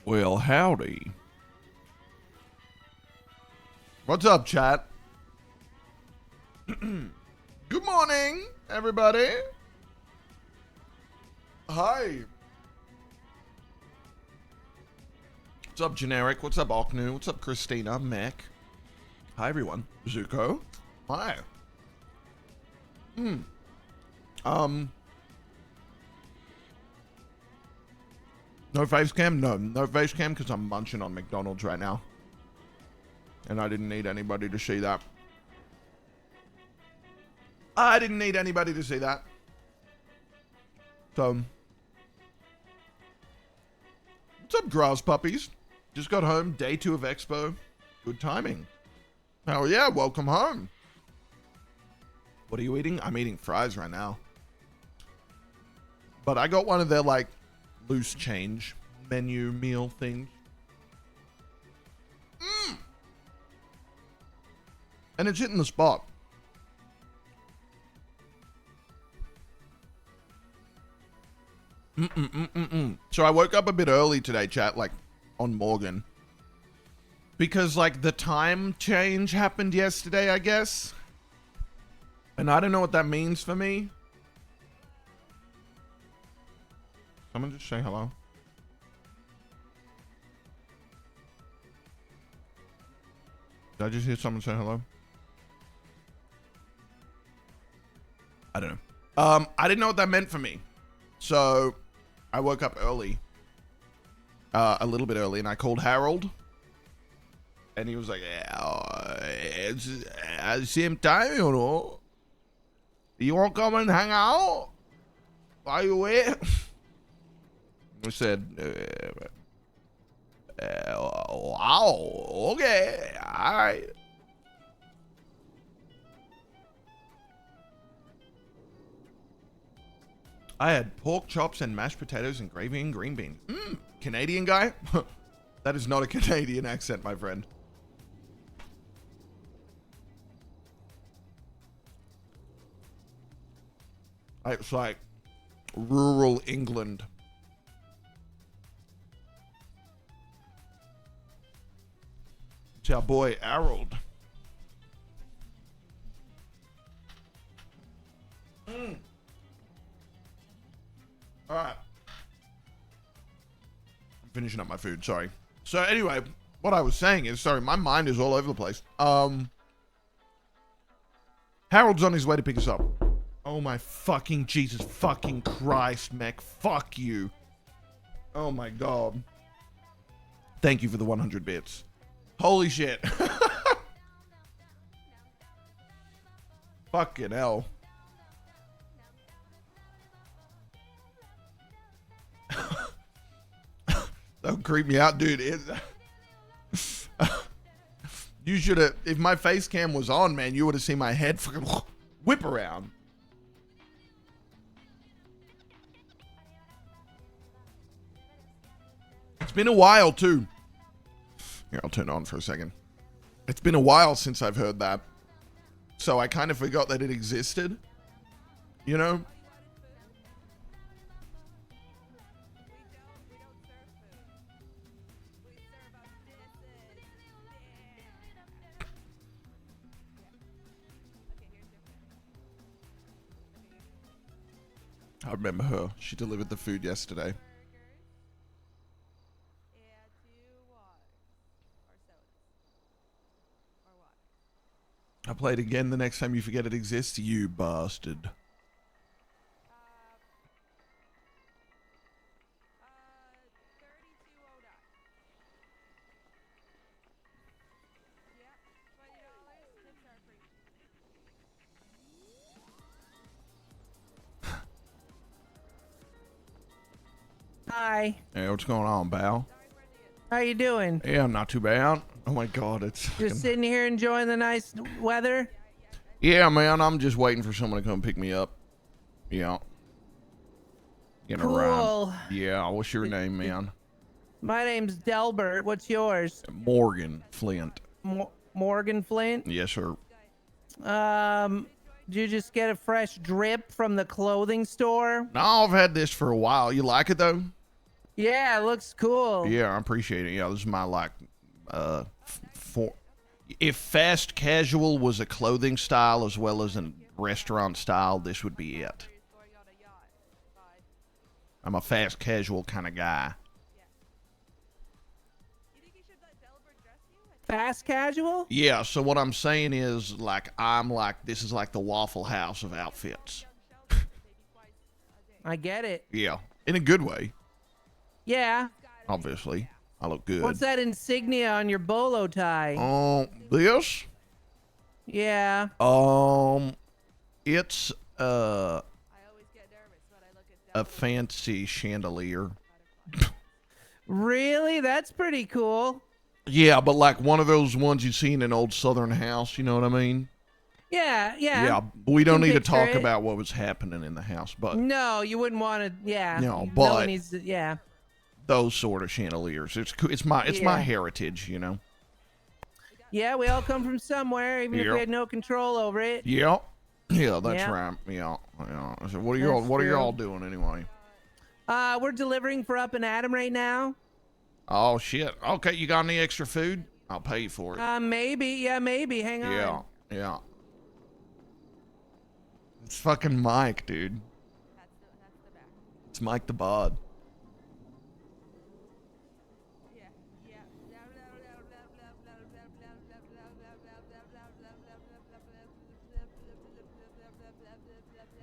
Well, howdy. What's up, chat? Good morning, everybody. Hi. What's up, Generic? What's up, Oknu? What's up, Christina? Mech. Hi, everyone. Zuko. Hi. No face cam? No face cam because I'm munching on McDonald's right now. And I didn't need anybody to see that. I didn't need anybody to see that. So, what's up, grass puppies? Just got home, day 2 of Expo. Good timing. Hell yeah, welcome home. What are you eating? I'm eating fries right now. But I got one of their, like, loose change menu meal things. And it's hitting the spot. So I woke up a bit early today, chat, like on Morgan. Because like the time change happened yesterday, I guess. And I don't know what that means for me. Someone just say hello. Did I just hear someone say hello? I don't know. I didn't know what that meant for me. So I woke up early. A little bit early, and I called Harold. And he was like, it's at the same time, you know. You want to come and hang out? While you wait? I said, wow, okay, all right. I had pork chops and mashed potatoes and gravy and green beans. Canadian guy? That is not a Canadian accent, my friend. It's like rural England. It's our boy Harold. All right. I'm finishing up my food, sorry. So anyway, what I was saying is, sorry, my mind is all over the place. Harold's on his way to pick us up. Oh my fucking Jesus fucking Christ, mech. Fuck you. Oh my God. Thank you for the 100 bits. Holy shit. Fucking hell. That'll creep me out, dude. You should have, if my face cam was on, man, you would have seen my head fucking whip around. It's been a while, too. Here, I'll turn it on for a second. It's been a while since I've heard that. So I kind of forgot that it existed. You know? I remember her. She delivered the food yesterday. I'll play it again the next time you forget it exists, you bastard. Hi. Hey, what's going on, pal? How you doing? Yeah, not too bad. Oh my God, it's Just fucking... sitting here enjoying the nice weather? Yeah, man, I'm just waiting for someone to come pick me up. Yeah. Getting Cool. around. Yeah, what's your name, man? My name's Delbert. What's yours? Morgan Flint. Morgan Flint? Yes, sir. Did you just get a fresh drip from the clothing store? No, I've had this for a while. You like it, though? Yeah, it looks cool. Yeah, I appreciate it. Yeah, this is my like for if fast casual was a clothing style as well as a restaurant style, this would be it. I'm a fast casual kind of guy. Fast casual? Yeah, so what I'm saying is like I'm like this is like the Waffle House of outfits. I get it. Yeah, in a good way, Yeah. obviously. I look good. What's that insignia on your bolo tie? This? Yeah. It's a fancy chandelier. Really? That's pretty cool. Yeah, but like one of those ones you see in an old southern house, you know what I mean? Yeah, yeah. Yeah, we don't Can need to picture talk it. about what was happening in the house, but No, you wouldn't want to. Yeah. No, one but- needs to- yeah. those sort of chandeliers. It's my Yeah. heritage, you know. Yeah, we all come from somewhere, even if Yeah. we had no control over it. Yeah. Yeah, that's Yeah. right. Yeah. Yeah. I said, what are That's you true. all doing anyway? We're delivering for Up and Adam right now. Oh shit. Okay, you got any extra food? I'll pay you for it. Maybe. Yeah, maybe. Hang on. Yeah. Yeah. It's fucking Mike, dude. It's Mike the Bod.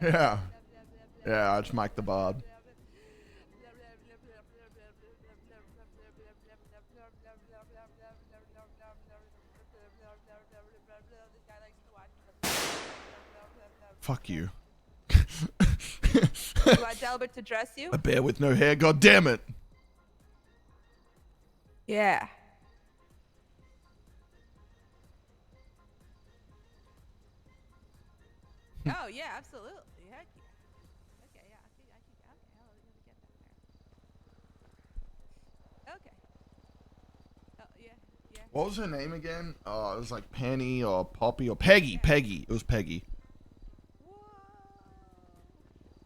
Yeah. Yeah, it's Mike the Bod. Fuck you. You want Delbert to dress you? A bear with no hair, god damn it. Yeah. Oh yeah, absolutely. Heck yeah. Okay, yeah. Okay, let me get that there. Okay. Oh yeah, yeah. What was her name again? It was like Penny or Poppy or Peggy. Peggy. It was Peggy. Whoa.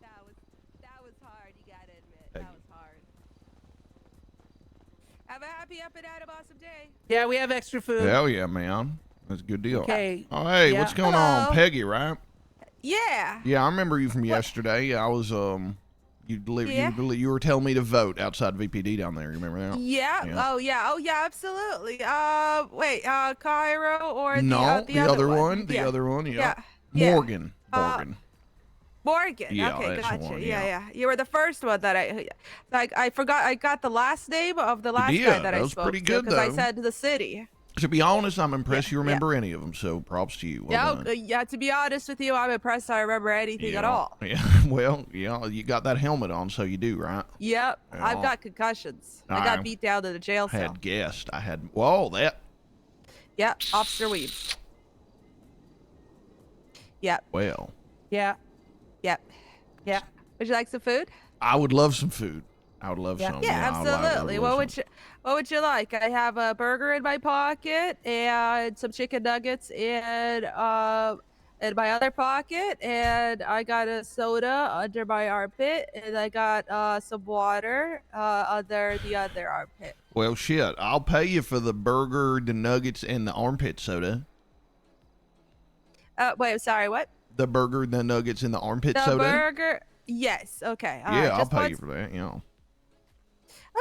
That was hard. You gotta admit, Peggy. that was hard. Have a happy Up and Adam awesome day. Yeah, we have extra food. Hell yeah, man. That's a good deal. Okay. Oh, hey, Yeah. what's going on? Hello. Peggy, right? Yeah. Yeah, I remember you from yesterday. I was, you were telling me to vote outside VPD down there. You remember that? Yeah. Yeah. Oh yeah. Oh yeah. Absolutely. Wait. Cairo or No, the other one. The Yeah. other one, yeah. Yeah. Yeah. Morgan. Morgan. Morgan. Yeah, Okay, that's the gotcha. one, yeah, yeah. yeah. You were the first one that I forgot. I got the last name of the last did. guy that That I was spoke pretty to good, because I though. said the city. To be honest, I'm impressed you yeah. remember any of them, so props to you. Well Yeah. done. Yeah. To be honest with you, I'm impressed. I remember anything at Yeah, all. Yeah, well, yeah, you got that helmet on, so you do, right? Yep. Yeah. I've got concussions. I I got beat down to the jail I cell. had guessed. I had, whoa, that, Yep. Officer Weems. Yep. well, Yeah. Yep. Yeah. Would you like some food? I would love some food. I would love Yeah. some. Yeah, I would love absolutely. What some. would you like? I have a burger in my pocket and some chicken nuggets in my other pocket, and I got a soda under my armpit, and I got some water under the other armpit. Well, shit, I'll pay you for the burger, the nuggets, and the armpit soda. Wait, I'm sorry, what? The burger, the nuggets, and the armpit The soda. burger? Yes. Okay. all Yeah, right, I'll just pay one you for that. Yeah.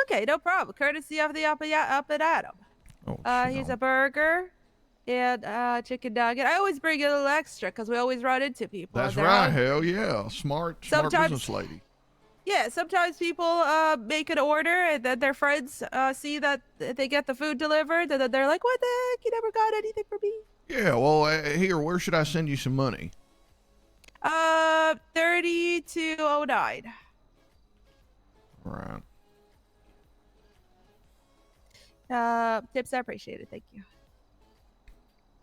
Okay, no problem. Courtesy of the Up and Adam. Oh, Here's shit. a burger and chicken nugget. I always bring a little extra because we always run into people. That's and they're right. hungry. Hell yeah, smart Sometimes- business lady. Yeah, sometimes people make an order and then their friends see that they get the food delivered and then they're like, "What the heck? You never got anything for me?" Yeah. Well, here, where should I send you some money? 3209. All right. Tips are appreciated. Thank you.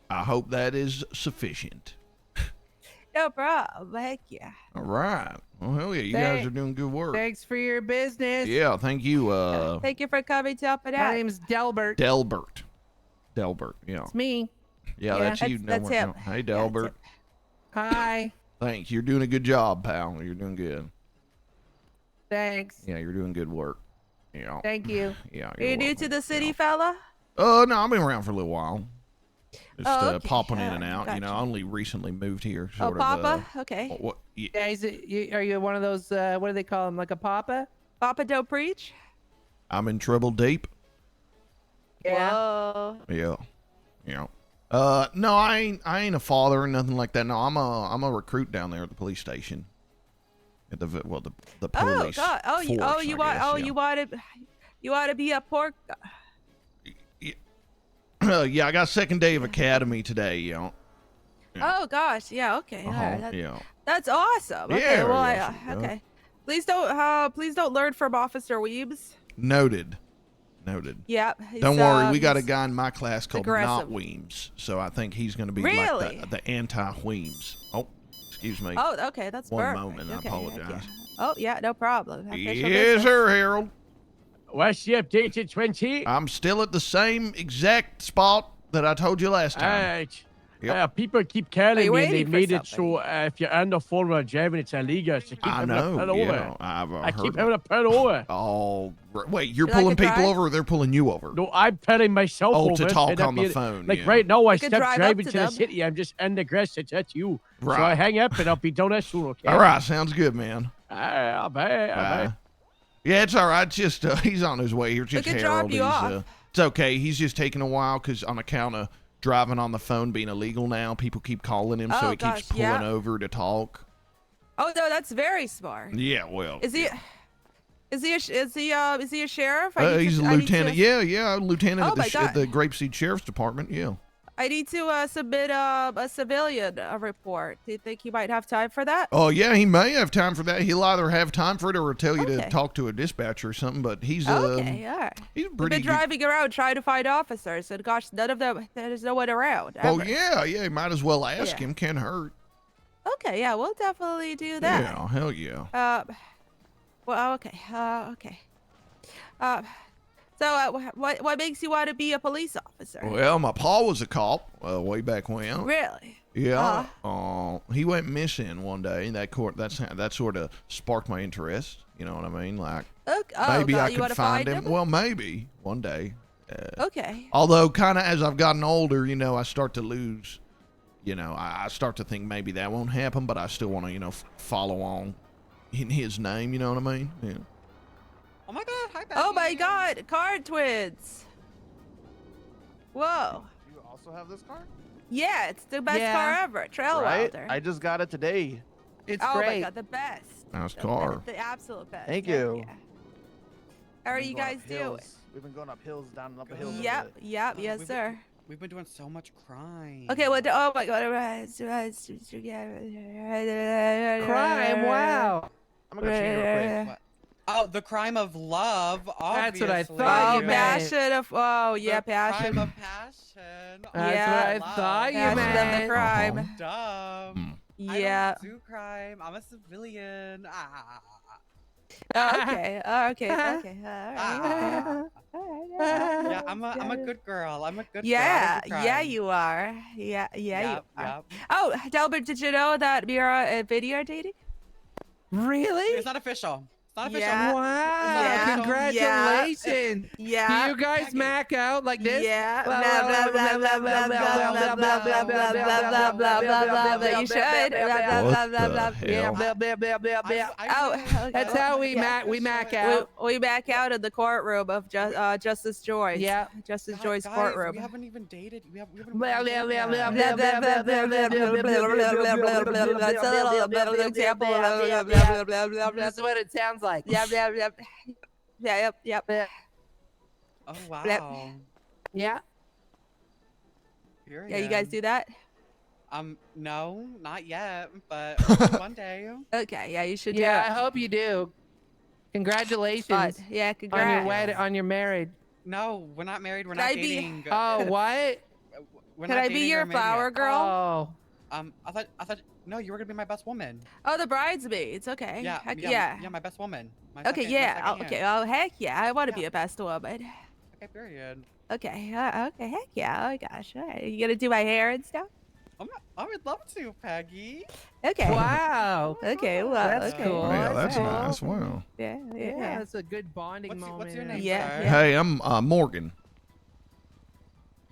I hope that is sufficient. No problem. Heck yeah. All right. Well, hell yeah, you guys are doing good work. Thanks for your business. Yeah, thank you, Thank you for coming to Up and My Adam. name's Delbert. Delbert. Delbert, yeah. It's me. Yeah, Yeah. that's you. That's Delbert. him. Hey, Yeah, Delbert. Hi. Thanks. You're doing a good job, pal. You're doing good. Thanks. Yeah, you're doing good work. Yeah. Thank you. Yeah. Are you new to the city, fella? No, I've been around for a little while. Just Okay. popping in and out. You know, Gotcha. I only recently moved here. Oh, Sort of. Papa? Okay. What? Yeah. Yeah, are you one of those? What do they call them? Like a papa? Papa don't preach? I'm in trouble deep. Yeah. Whoa. Yeah. Yeah. No, I ain't a father or nothing like that. No, I'm a recruit down there at the police station. At the police. Oh God! Oh, you force, you I want? guess, Oh, yeah. you want to be a pork? Yeah, I got second day of academy today. You know. Yeah. Oh gosh, yeah. Okay. All right. Yeah. That's awesome. Okay. Yeah, Well, yeah, okay. Please don't learn from Officer Weebs. Noted. Yep. Don't worry, we got a guy in my class called aggressive. Not Weems, so I think he's going to be Really? like the anti-Weems. Oh, excuse me. Oh, okay. That's One perfect. moment, I Okay, apologize. yeah. Oh yeah, no problem. Official Yes, business. sir, Harold. What's the updated 20? I'm still at the same exact spot that I told you last time. Right. Yep. People keep Are telling you me they waiting for made it so something? if you're under formal driving, it's illegal. So keep I having to know. pull Yeah, over. I've I keep heard. having to pull over. Oh, wait, you're Should I pulling get people drive? over, or they're pulling you over? No, I'm pulling myself Oh, over. to talk and on the be- phone. Like yeah. right now, I could step drive up driving to to the them. city. I'm just in the grass to touch you. So Right. I hang up and I'll be done as soon, okay? All right, sounds good, man. I'll bet. Bye. Yeah, it's all right. Just he's on his way here. Just could Harold. drop you He's, off. it's okay. He's just taking a while because on account of driving on the phone being illegal now, people keep calling him, so Oh, he keeps gosh, pulling yeah. over to talk. Oh no, that's very smart. Yeah, well. Is he? Is he a sheriff? I need He's to- a I need lieutenant. to- Yeah, lieutenant Oh at my God. the Grapeseed Sheriff's Department. Yeah. I need to submit a civilian report. Do you think you might have time for that? Oh yeah, he may have time for that. He'll either have time for it or tell you to Okay. talk to a dispatcher or something. But he's Okay, all right. he's We've pretty been driving around trying to find officers, and gosh, none of them. There's no one around. Oh ever. yeah, you might as well ask Yeah. him. Can't hurt. Okay, yeah, we'll definitely do that. Yeah, hell yeah. Well, okay. Okay. So, what makes you want to be a police officer? Well, my pa was a cop way back when. Really? Yeah. He went missing one day. That sort of sparked my interest. You know what I mean? Like Okay. Oh, maybe God, I you could wanna find him. Well, maybe one day. Okay. Although, kind of as I've gotten older, I start to lose. I start to think maybe that won't happen, but I still want to, follow on in his name. You know what I mean? Yeah. Oh my god, hi Oh my Becky. God, card twins. Whoa. You also have this car? Yeah, it's the best Yeah. car ever. Trail Right? Wilder. I just got it today. It's oh great. my God, the best. Nice The- car. The absolute best. Thank Heck you. yeah. How are We've you been going guys up doing? hills. We've been going up hills, down and up a hill. Yep, yep, yes, we've sir. We've been doing so much crime. Okay, well, oh my God. Crime. Wow. I'm gonna go change real quick. What? Oh, the crime of love. That's what I Obviously. thought Oh, you meant. passion of, oh, The yeah, passion. Crime of passion. That's Yeah. what I thought you Passion of the meant. crime. Dumb. Yeah. I don't do crime. I'm a civilian. Oh, okay. Oh, okay. Okay. Ah. All right. Yeah, I'm a good girl. I'm a good Yeah. girl. I don't do Yeah, crime. you are. Yeah. Yeah, Yep, you are. yep. Oh, Delbert, did you know that Mira and Vinny are dating? Really? It's not official. It's not official. Yeah. Wow! Yeah. Congratulations! Yeah. Do you guys mac out like this? Yeah. Blah, Blah, blah, blah, blah, blah, blah, blah, blah, blah, blah, blah, blah, blah, blah, blah. You should. Blah, blah, blah, What blah, blah. the Yeah, hell? blah, blah, blah, blah, blah. Oh, That's how we mac out. We back out in the courtroom of Justice Joyce. Yeah. Justice Guys, Joyce guys, courtroom. We haven't even dated. We haven't Blah, blah, blah, blah, Blah, blah, blah, blah, blah, blah, blah, blah, blah, blah, blah. That's a little example. Blah, blah, blah, blah, blah, blah. That's what it sounds like. Yeah, yeah, yeah. Yeah, yep, yep. Oh wow. Yeah. Yeah, you guys do that? No, not yet, but maybe one day. Okay, yeah, you should do Yeah, I it. hope you do. Congratulations But, yeah, on your congrats. on your marriage. No, we're not married. We're Can not I be- dating. Oh, what? We're Can not I be dating your or married flower yet. girl? Oh. I thought. No, you were gonna be my best woman. Oh, the bridesmaids. Okay. Yeah, Heck yeah, yeah. my best woman. My Okay, second- my yeah. second Oh, hand. okay. Oh, heck yeah. I want to be Yeah. a best woman. Okay, period. Okay. Okay. Heck yeah. Oh gosh. All right. You gonna do my hair and stuff? I would love to, Peggy. Okay. Wow. Okay. Well, That's okay. cool. Yeah, that's cool. nice. Wow. Yeah. Yeah, Yeah. that's a good bonding moment. What's your in name, it. Yeah, sir? yeah. Hey, I'm Morgan.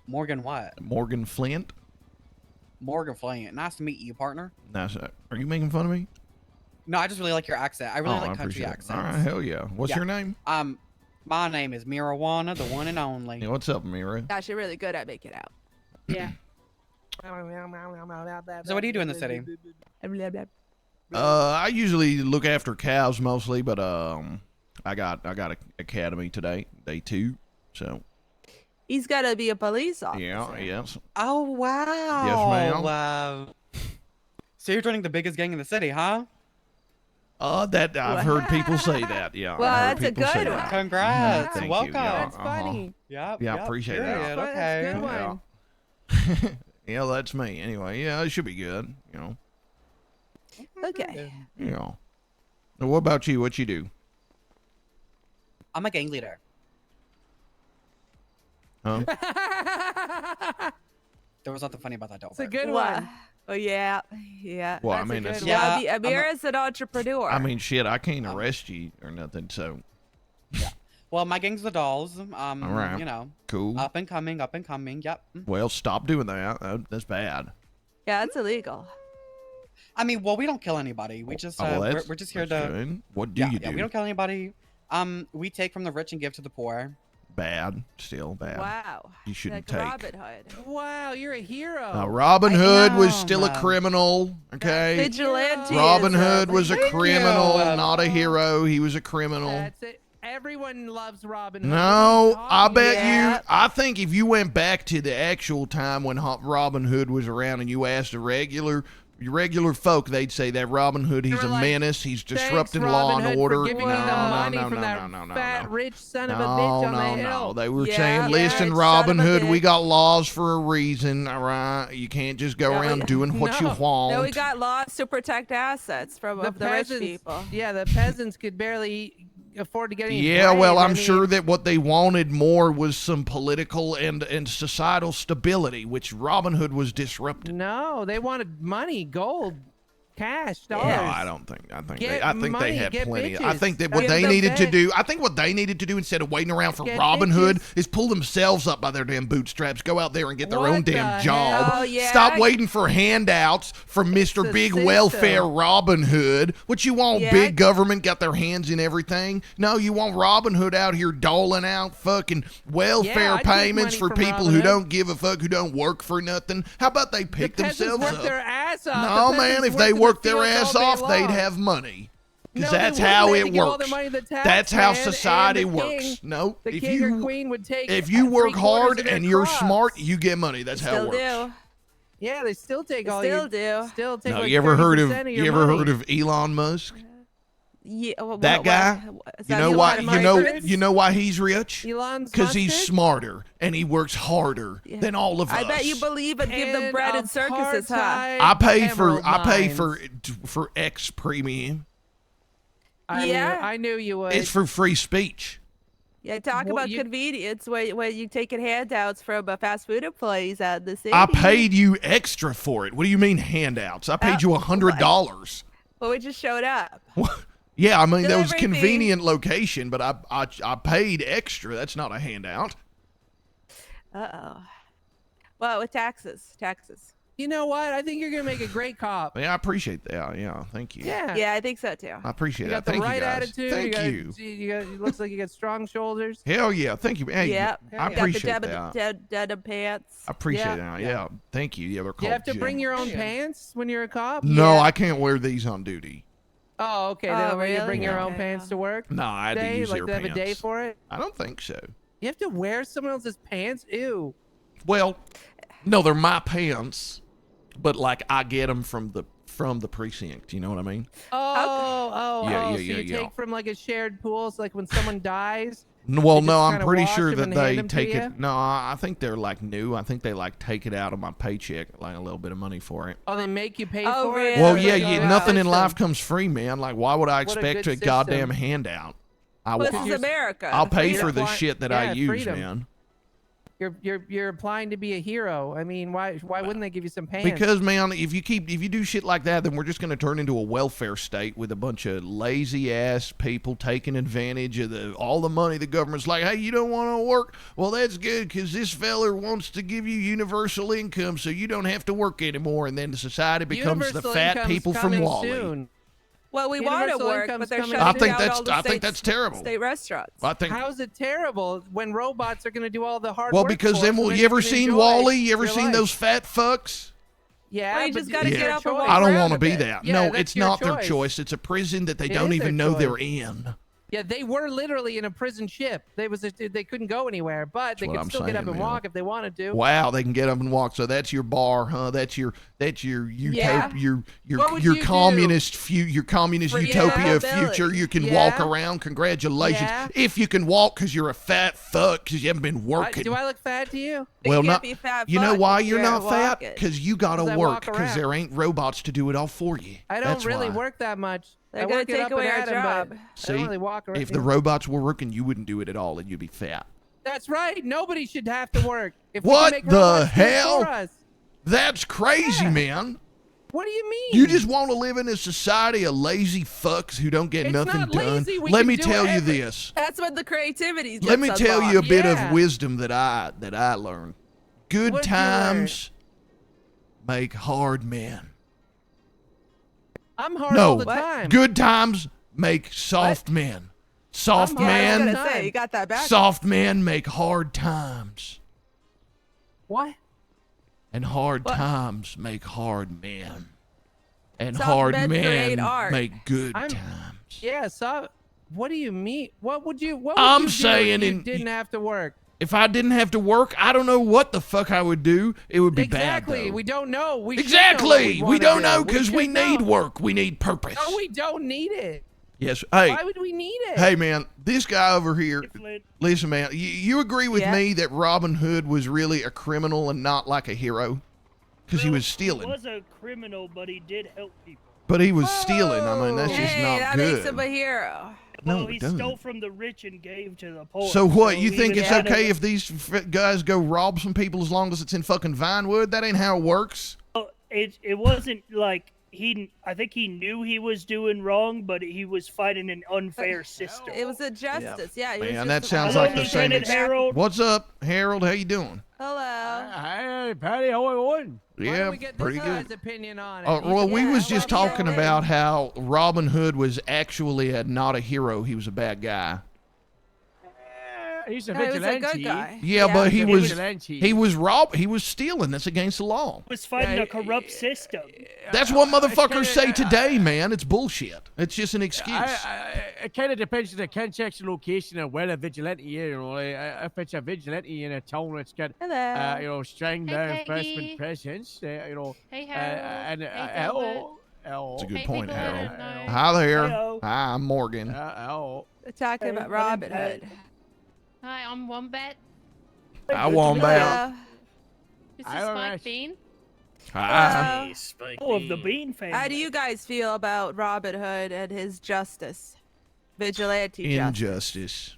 Morgan what? Morgan Flint. Morgan Flint. Nice to meet you, partner. Nice. Are you making fun of me? No, I just really like your accent. I really I like country appreciate it. accents. All right, hell yeah. What's Yeah. your name? My name is Marijuana, the one and only. Yeah, what's up, Mira? Gosh, you're really good at making out. Yeah. So what do you do in the city? I usually look after cows mostly, but I got a academy today, day 2. So He's got to be a police officer. yeah, yes. Oh wow. Yes, ma'am. Wow. So you're joining the biggest gang in the city, huh? That I've heard people say that. Yeah. Well, I've heard that's a people say good that. one. Congrats. Thank you, Welcome. yeah. That's funny. Yep. Yeah, yep, appreciate that. period, That's Okay. a good Yeah. one. Yeah, that's me. Anyway, yeah, it should be good. You know. Okay. You know. Now, what about you? What you do? I'm a gang leader. Huh? There was nothing funny about that, don't It's a worry. good Well, one. oh yeah, yeah. Well, I That's a mean, good it's, one. Yeah, Well, Amira's an entrepreneur. I mean, shit, I can't arrest you or nothing. So Well, my gang's the Dolls. right. You know, cool. up and coming, up and coming. Yep. Well, stop doing that. That's bad. yeah, it's illegal. I mean, well, we don't kill anybody. We just Oh, well, we're just here that's to. good. What do Yeah, you yeah, do? we don't kill anybody. We take from the rich and give to the poor. Bad. Still bad. Wow. You shouldn't like take. Robin Hood. Wow, you're a hero. Robin Hood was am, still a criminal. Okay. Vigilante. Robin is a Hood was a Thank criminal, you. not a hero. He was a criminal. That's it. Everyone loves Robin Hood. No, I bet Yeah. you. I think if you went back to the actual time when Robin Hood was around and you asked a regular folk, they'd say that Robin Hood, he's They a were like, menace. He's Thanks, disrupting Robin law Hood, and for order. giving No, me the no, money no, from no, that no, no, fat no. rich son of a bitch on the hill. No. They were Yeah, saying, yeah, listen, son Robin of a Hood, we bitch. got laws for a reason, all right? You can't just go No, we- around doing what you No. want. No, we got laws to protect assets from of the rich people. Yeah, the peasants could barely afford to get any Yeah, grain. well, I I'm mean, sure that what they wanted more was some political and societal stability, which Robin Hood was disrupting. No, they wanted money, gold, cash, dollars. No, I don't think. I think Get they money, they had get plenty. I bitches. think that what Give they them needed to back. do. I think what they needed to do instead of waiting around for Get Robin Hood bitches. is pull themselves up by their damn bootstraps, go out there and get their What own the damn hell? job. Oh, yeah. Stop waiting for handouts from Mr. the Big system. Welfare Robin Hood. What you want? Yeah. Big government got their hands in everything. No, you want Robin Hood out here doling out fucking welfare I'd take payments money for from people Robin who Hood. don't give a fuck, who don't work for nothing. How about they pick the peasants themselves work up? their ass off. No, The man, peasants if they in the worked their fields ass all day off, they'd long. have money. Because No, they that's wouldn't. how They it would give all their works. money to the tax That's how man, and society the works. king- No, The if king or you queen would take. if you work 3/4 hard of their and you're crops. smart, you get money. That's how it Still works. do. Yeah, they still take They all still your. do. Still take. No, like you ever heard of 30% you your ever money. heard of Elon Musk? Yeah, That guy? is You that know Elon why? Musk? You know why he's rich? Elon's Because he's mustard? smarter and he works harder Yeah. than all of us. I bet you believe and give them bread and circuses, huh? I pay emerald for mines. X premium. Yeah. I knew you would. It's for free speech. Yeah, talk What about you- convenience when you taking handouts from fast food employees out in the city. I paid you extra for it. What do you mean handouts? I paid you $100. Well, we just showed up. Yeah, I mean that was Delivery fee. convenient location, but I paid extra. That's not a handout. Uh-oh. Well, with taxes. You know what? I think you're gonna make a great cop. Yeah, I appreciate that. Yeah, thank you. Yeah. Yeah, I think so too. I appreciate You that. got the Thank right you guys. attitude. Thank got, you. It looks like you got strong shoulders. Hell yeah, thank you. Hey, Yep. I Got the appreciate that. denim pants. I appreciate Yeah. that. Yeah, thank you. Yeah, they're Do you called have to gym. bring your own pants when you're a cop? No, Yeah. I can't wear these on duty. Oh, okay. They Oh, don't let you really? bring your own Okay. pants to work. No, I had to Day? use Like their they have pants. a day for it. I don't think so. You have to wear someone else's pants. Ew. Well, no, they're my pants, but like I get them from the precinct. You know what I mean? Oh. Yeah, So yeah, you yeah. take from like a shared pool. So like when someone dies. Well, They no, just I'm kinda pretty wash sure them that and hand they them to take you? it. No, I think they're like new. I think they like take it out of my paycheck, like a little bit of money for it. Oh, they make you pay Oh, for it. really? Well, Yeah, yeah, like, yeah. oh, Nothing in system. life comes free, man. Like, why would I What a expect good a goddamn system. handout? I Well, will. this is America. I'll pay for freedom. the shit that Yeah, I use, freedom. man. You're applying to be a hero. I mean, why wouldn't they give you some pants? Because, man, if you do shit like that, then we're just going to turn into a welfare state with a bunch of lazy ass people taking advantage of all the money the government's like, hey, you don't want to work? Well, that's good because this feller wants to give you universal income so you don't have to work anymore. And then the society becomes Universal the fat income's people from coming Wall-E. soon. Well, we want to Universal work, income's but they're coming. shutting I think down that's all the I think that's terrible. state restaurants. I think. How's it terrible when robots are going to do all the hard Well, work because for then, us and you ever can seen enjoy Wall-E? You ever your seen life? those fat fucks? Yeah, Well, you but just gotta it's get their up and choice. walk I don't around want to a be bit. that. Yeah, No, that's it's your not their choice. choice. It's a prison that they It don't is their even know they're choice. in. Yeah, they were literally in a prison ship. They couldn't go anywhere, but they what could I'm still get up saying, and man. walk if they wanted to. Wow, they can get up and walk. So that's your bar, huh? That's your Yeah. What would your you communist your communist For utopia mobility. future. You can walk Yeah. around. Congratulations. Yeah. If you can walk because you're a fat fuck because you haven't been working. Do I look fat to you? But Well, you not. can't be fat You know fuck why if you're not fat? walking. Because you gotta 'Cause I work. walk Because around. there ain't robots to do it all for you. I don't That's really why. work that much. They're I gonna work it take up away and our at 'em, but job. I See, don't really walk around. if the robots were working, you wouldn't do it at all, and you'd be fat. That's right. Nobody should have to work. If What we can make the robots do it hell? for us. That's crazy, Yeah. man. What do you mean? You just want to live in a society of lazy fucks who don't get It's nothing not done. lazy. We Let can me do tell you every- this. That's what the creativity. Let me tell you a bit Yeah. of wisdom that I learned. Good What'd you learn? times make hard men. I'm hard all the No, time. good times make soft men. Soft I'm hard all I was the men, gonna say you got that back. soft men make hard times, What? and hard What? times make hard men, and Soft hard men men create art. make good I'm- times. Yeah. So, what do you mean? What would you? What would I'm you do saying if you in- didn't have to work. If I didn't have to work, I don't know what the fuck I would do. It would be Exactly. bad, though. We don't know. We should know what Exactly. we We wanna don't do. know because we should need know. work. We need purpose. No, we don't need it. Yes. Hey. Why would we need it? Hey, man. This guy over here. Flint. Listen, man. You agree with Yeah. me that Robin Hood was really a criminal and not like a hero? Because he Well, was stealing. He was a criminal, but he did help people. But he was stealing. I mean, that's just Hey, not that good. makes him a hero. No, Well, it he doesn't. stole from the rich and gave to the poor. So what? You he think was it's kind of- okay if these guys go rob some people as long as it's in fucking Vinewood? That ain't how it works. It wasn't like I think he knew he was doing wrong, but he was fighting an unfair system. It was a justice. Yeah. he was Man, just that a- sounds Hello, like the same. Lieutenant Harold. What's up, Harold? How you doing? Hello. Hey, Patty, how are you doing? Why Yeah, don't we get this pretty guy's good. opinion on it? Well, we Yeah, was how just about you? talking about how Robin Hood was actually not a hero. He was a bad guy. He's a No, he was a vigilante. good guy. Yeah, but he he's a was vigilante. he was stealing. That's against the law. He was fighting Yeah, a corrupt system. That's what motherfuckers say kinda- today, man. It's bullshit. It's just an excuse. It kind of depends on the context and location of where a vigilante is. You know, if it's a vigilante in a town that's got, Hello. strong Hey, law Peggy. enforcement presence, Hey, Harold. and Hey, hello, hello, It's a good Hey, point, people I Harold. don't know. Hi there. Hello. Hi, I'm Morgan. hello. We're talking Hey, about my name's Robin Ed. Hood. Hi, I'm Wombat. I won't back. Hello. This I is don't Spike ask- Bean. Hi. Hello. Oh, of the Bean family. How do you guys feel about Robin Hood and his justice? Vigilante justice. Injustice.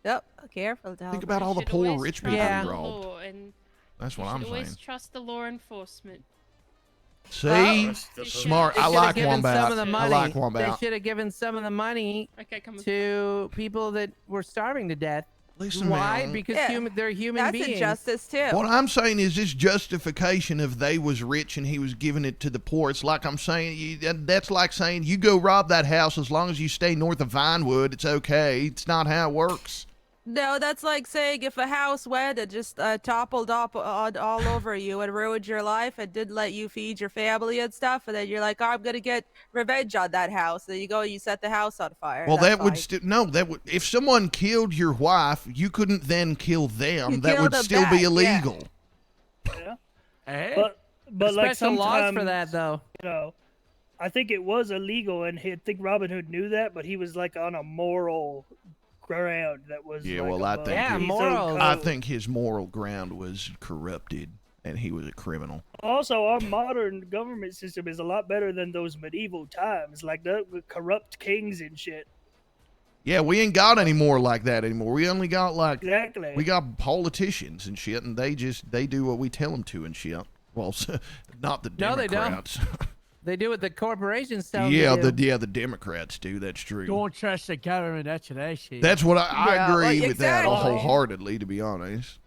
Yep. Careful, Think dog. about all the should poor always rich trust people Yeah. he the robbed. law, and That's you what should I'm always saying. trust the law enforcement. See? You Smart. They I should've like given Wombat. some of the I money. like They Wombat. should have given some of the money Okay, come on. to people that were starving to death. Listen, Why? man. Because Yeah. they're human That's beings. injustice too. What I'm saying is this justification of they was rich and he was giving it to the poor. It's like I'm saying, that's like saying you go rob that house as long as you stay north of Vinewood, it's okay. It's not how it works. No, that's like saying if a house went and just toppled up all over you and ruined your life and didn't let you feed your family and stuff, and then you're like, oh, I'm gonna get revenge on that house. Then you go and you set the house on fire. Well, That's that would fine. still no. That would if someone killed your wife, you couldn't then kill them. You that killed would them still back, be yeah. illegal. Yeah. Hey, But like Special laws for sometimes, that, though. you know, I think it was illegal, and I think Robin Hood knew that, but he was like on a moral ground that was. Yeah, like, well, I above think Yeah, his own morals. code. I think his moral ground was corrupted, and he was a criminal. Also, our modern government system is a lot better than those medieval times, like the corrupt kings and shit. Yeah, we ain't got any more like that anymore. We only got like Exactly. we got politicians and shit, and they do what we tell them to and shit. Well, not the No, they don't. Democrats. They do what the corporations tell yeah, them to do. the Democrats do. That's true. Don't trust the government. That's what I say. That's what I Yeah, agree like, with that exactly. wholeheartedly, to be honest.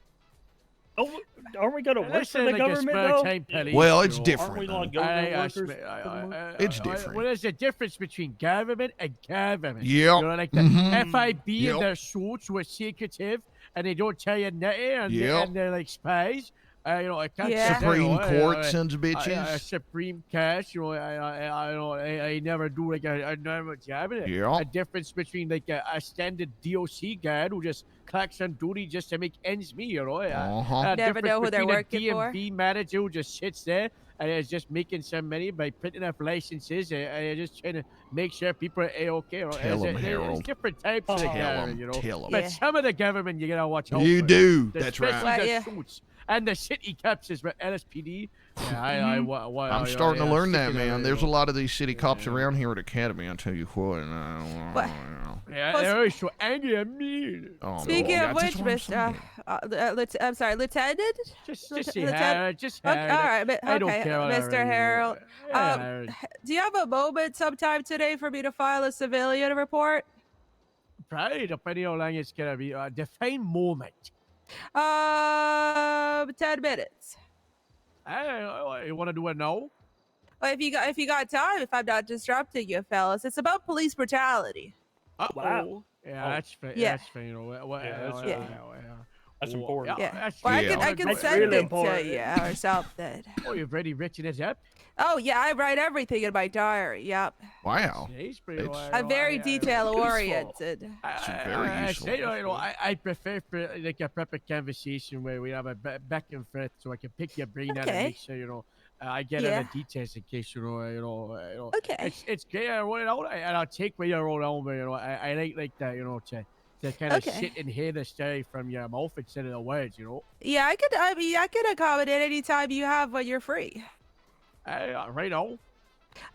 Oh, aren't we going to work That's for the like a government, spare though? time police, Well, it's you know. different. Aren't we though. like government workers? It's different. Well, there's a difference between government and government. Yep. You know, like the Mhm. FIB Yep. and their suits were secretive, and they don't tell you nothing, and, Yep. and they're like spies. You know, I can't Yeah. sit there, you Supreme know, Court sons of bitches. Supreme Cash, you know, I never do like a normal job. Yeah. A difference between like a standard DOC guard who just clocks on duty just to make ends meet, you know. Uh-huh. A Never difference know who they're between working a for. DMV manager who just sits there and is just making some money by printing up licenses and just trying to make sure people are A-okay. You know. Tell 'em, There's Harold. different types of the Tell government, you know. Tell 'em. But Yeah. some of the government you gotta watch out You for. do. That's right. Especially Well, the yeah. suits and the city cops as well, LSPD. Yeah, I'm starting to learn that, man. There's a lot. lot of these city cops around here at Academy. I'll tell you what. What? Yeah, Plus- they're always so angry at me. Oh, Speaking no, of that's which, what I'm Mr. saying. I'm sorry, Lieutenant? Just Lieutenant- say Lieutenant- Harold, just Okay, Harold. all right, but- I don't okay, care what I Mr. really do. Harold. Yeah, Um, Harold. Do you have a moment sometime today for me to file a civilian report? Probably depending how long it's gonna be. Define moment. 10 minutes. You want to do it now? Well, if you got time, if I'm not disrupting you, fellas, it's about police brutality. Wow. Yeah, Oh. that's fair. Yeah. That's fair. You know, That's important. Yeah. That's Or I Yeah. can That's send really it important. to you or something. Oh, you've already written it up. Oh yeah, I write everything in my diary. Yep, Wow. It's pretty It's- I'm very detail oriented. It's very useful. I prefer for like a proper conversation where we have a back and forth, so I can pick your brain out and Okay. make sure I get Yeah. all the details in case Okay. It's great. I wrote it out, and I'll take what you wrote out, but I like that, to kind of Okay. sit and hear the story from your mouth instead of the words, Yeah, I could accommodate anytime you have when you're free. Right now.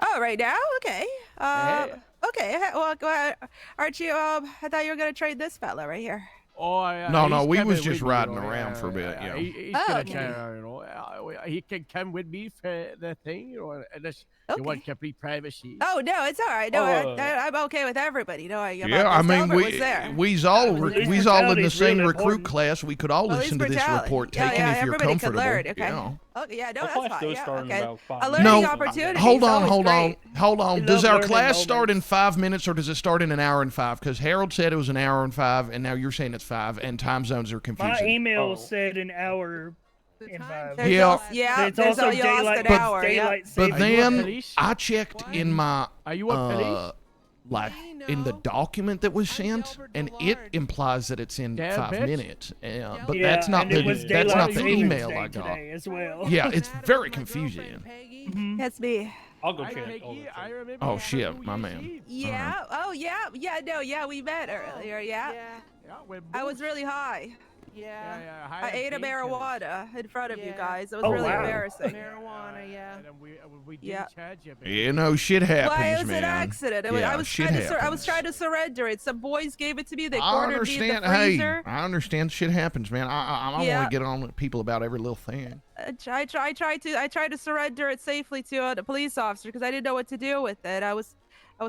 Oh, right now? Okay. Yeah. Okay. Well, go ahead. Aren't you? I thought you were gonna trade this fella right here. Oh, No, he's we coming was with just me, riding around for a bit, yeah. He's Oh, gonna okay. he can come with me for the thing, unless you want Okay. complete privacy. Oh no, it's all right. No, Oh, I'm okay with everybody knowing about Yeah, I this. mean, Albert was there. we's all Police we's all in the brutality is same really recruit important. class. We could all Police listen to this brutality. report, Yeah, taken yeah, if you're everybody could comfortable. learn, okay. Yeah. Okay, yeah, no, Our that's class fine. does Yeah, start in okay. about 5 A minutes. learning No, opportunity. hold is on, always hold on, great. hold on. We Does love our learning class start in moments. 5 minutes or does it start in an hour and 5? Because Harold said it was an hour and 5, and now you're saying it's 5, and time zones are My confusing. email Oh. said an hour and 5. There's Yeah. also, yeah, It's there's also you lost daylight, an but hour. Yeah. daylight But saving Are you a then police? I checked in my Are you a police? like in the document that was sent, and it implies that it's in Damn, 5 bitch. minutes. But Yeah, that's not and it was that's daylight not the savings email day I got. today as well. Yeah, it's very confusing. Mhm. That's me. I'll go I check. think I'll go I check. remember. Oh, you shit, on New my Year's man. Eve. Yeah. Oh yeah. Yeah. No. Yeah. We met earlier. Yeah. Yeah, with I was Moose. really high. Yeah, I ate a marijuana in front of you Yeah. guys. It was Oh, really wow. embarrassing. Marijuana, yeah. And then we didn't Yeah. charge you. but- You know, shit happens, Well, it was man. an accident. It was, Yeah, I was shit trying to I happens. was trying to surrender it. Some boys gave it to me. They I cornered me in understand. the Hey, freezer. I understand. Shit happens, man. I don't Yeah. want to get on with people about every little thing. I tried to surrender it safely to the police officer because I didn't know what to do with it. I was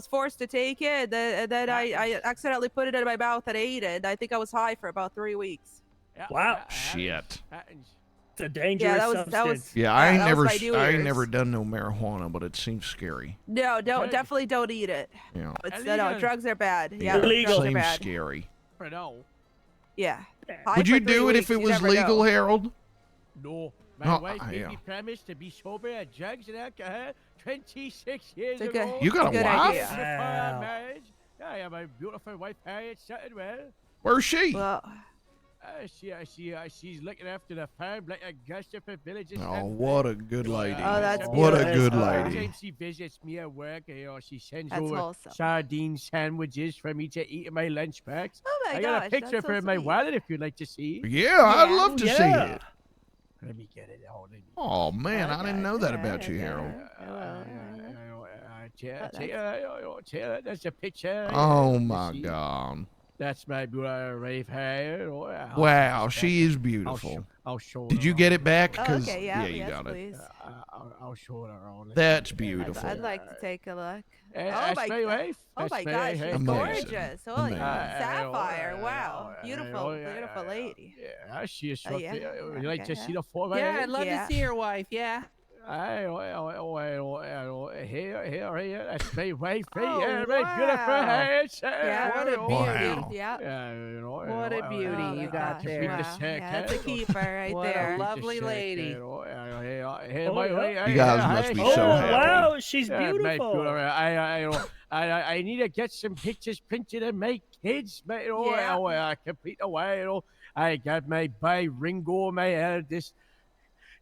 forced to take it, and then I accidentally put it in my mouth and ate it. I think I was high for about 3 weeks. Yeah, Wow. happens, Shit. happens. It's a dangerous that substance. was Yeah, I ain't that never, was my New I ain't Year's. never done no marijuana, but it seems scary. No, Good. definitely don't eat it. Yeah, It's, Illegal. no, drugs are bad. Yeah, yeah, Illegal. drugs are seems bad. scary. For now. Yeah. Yeah. High Would for you 3 do it if weeks, it you was never legal, know. Harold? No. My Oh, wife made yeah. me promise to be sober at drugs and alcohol 26 years It's a ago. good- You got a good wife? idea. Before Wow. our marriage. Yeah, I have my beautiful wife, Harriet Sutton. Where's she? Well, She's looking after the farm like Augusta for villages. Oh, what a good lady. Oh, that's What a beautiful. good That's lady. Sometimes she visits me at work. She sends That's over wholesome. sardine sandwiches for me to eat in my lunchbox. oh my I gosh, got a picture that's of her so in my sweet. wallet if you'd like to see. Yeah, I'd Yeah. love to see Yeah. it. Let me get it. Oh, let me. Oh man, I didn't know that Okay, about you, okay. Harold. That's a picture. Oh You my see? God. That's my brave hair. Wow, she is beautiful. I'll show Did her you get on. it back? Oh, 'Cause- okay, yeah, you yes, got it. please. I'll show her on. That's I'd beautiful. like to take a look. That's my my God. wife. Oh That's my my gosh, she's wife. Amazing. gorgeous. Holy Amazing. sapphire! Wow, beautiful, beautiful lady. Yeah, she is. Oh, yeah, Would you like to okay, see the photo? Yeah, I'd love Yeah. to see your wife. Yeah. Here, that's my wife. Oh, Yeah, my beautiful wow. hair. Yeah. What a Wow. beauty. Yeah. Yeah, What a beauty Oh, you my got gosh, there. Wow. Yeah, that's a keeper right What a there. lovely lady. Oh, You guys must be Oh, so happy. wow, she's Yeah, mate, beautiful. I need to get some pictures printed of my kids, mate. Yeah. I complete the way. I got my boy Ringo, my eldest.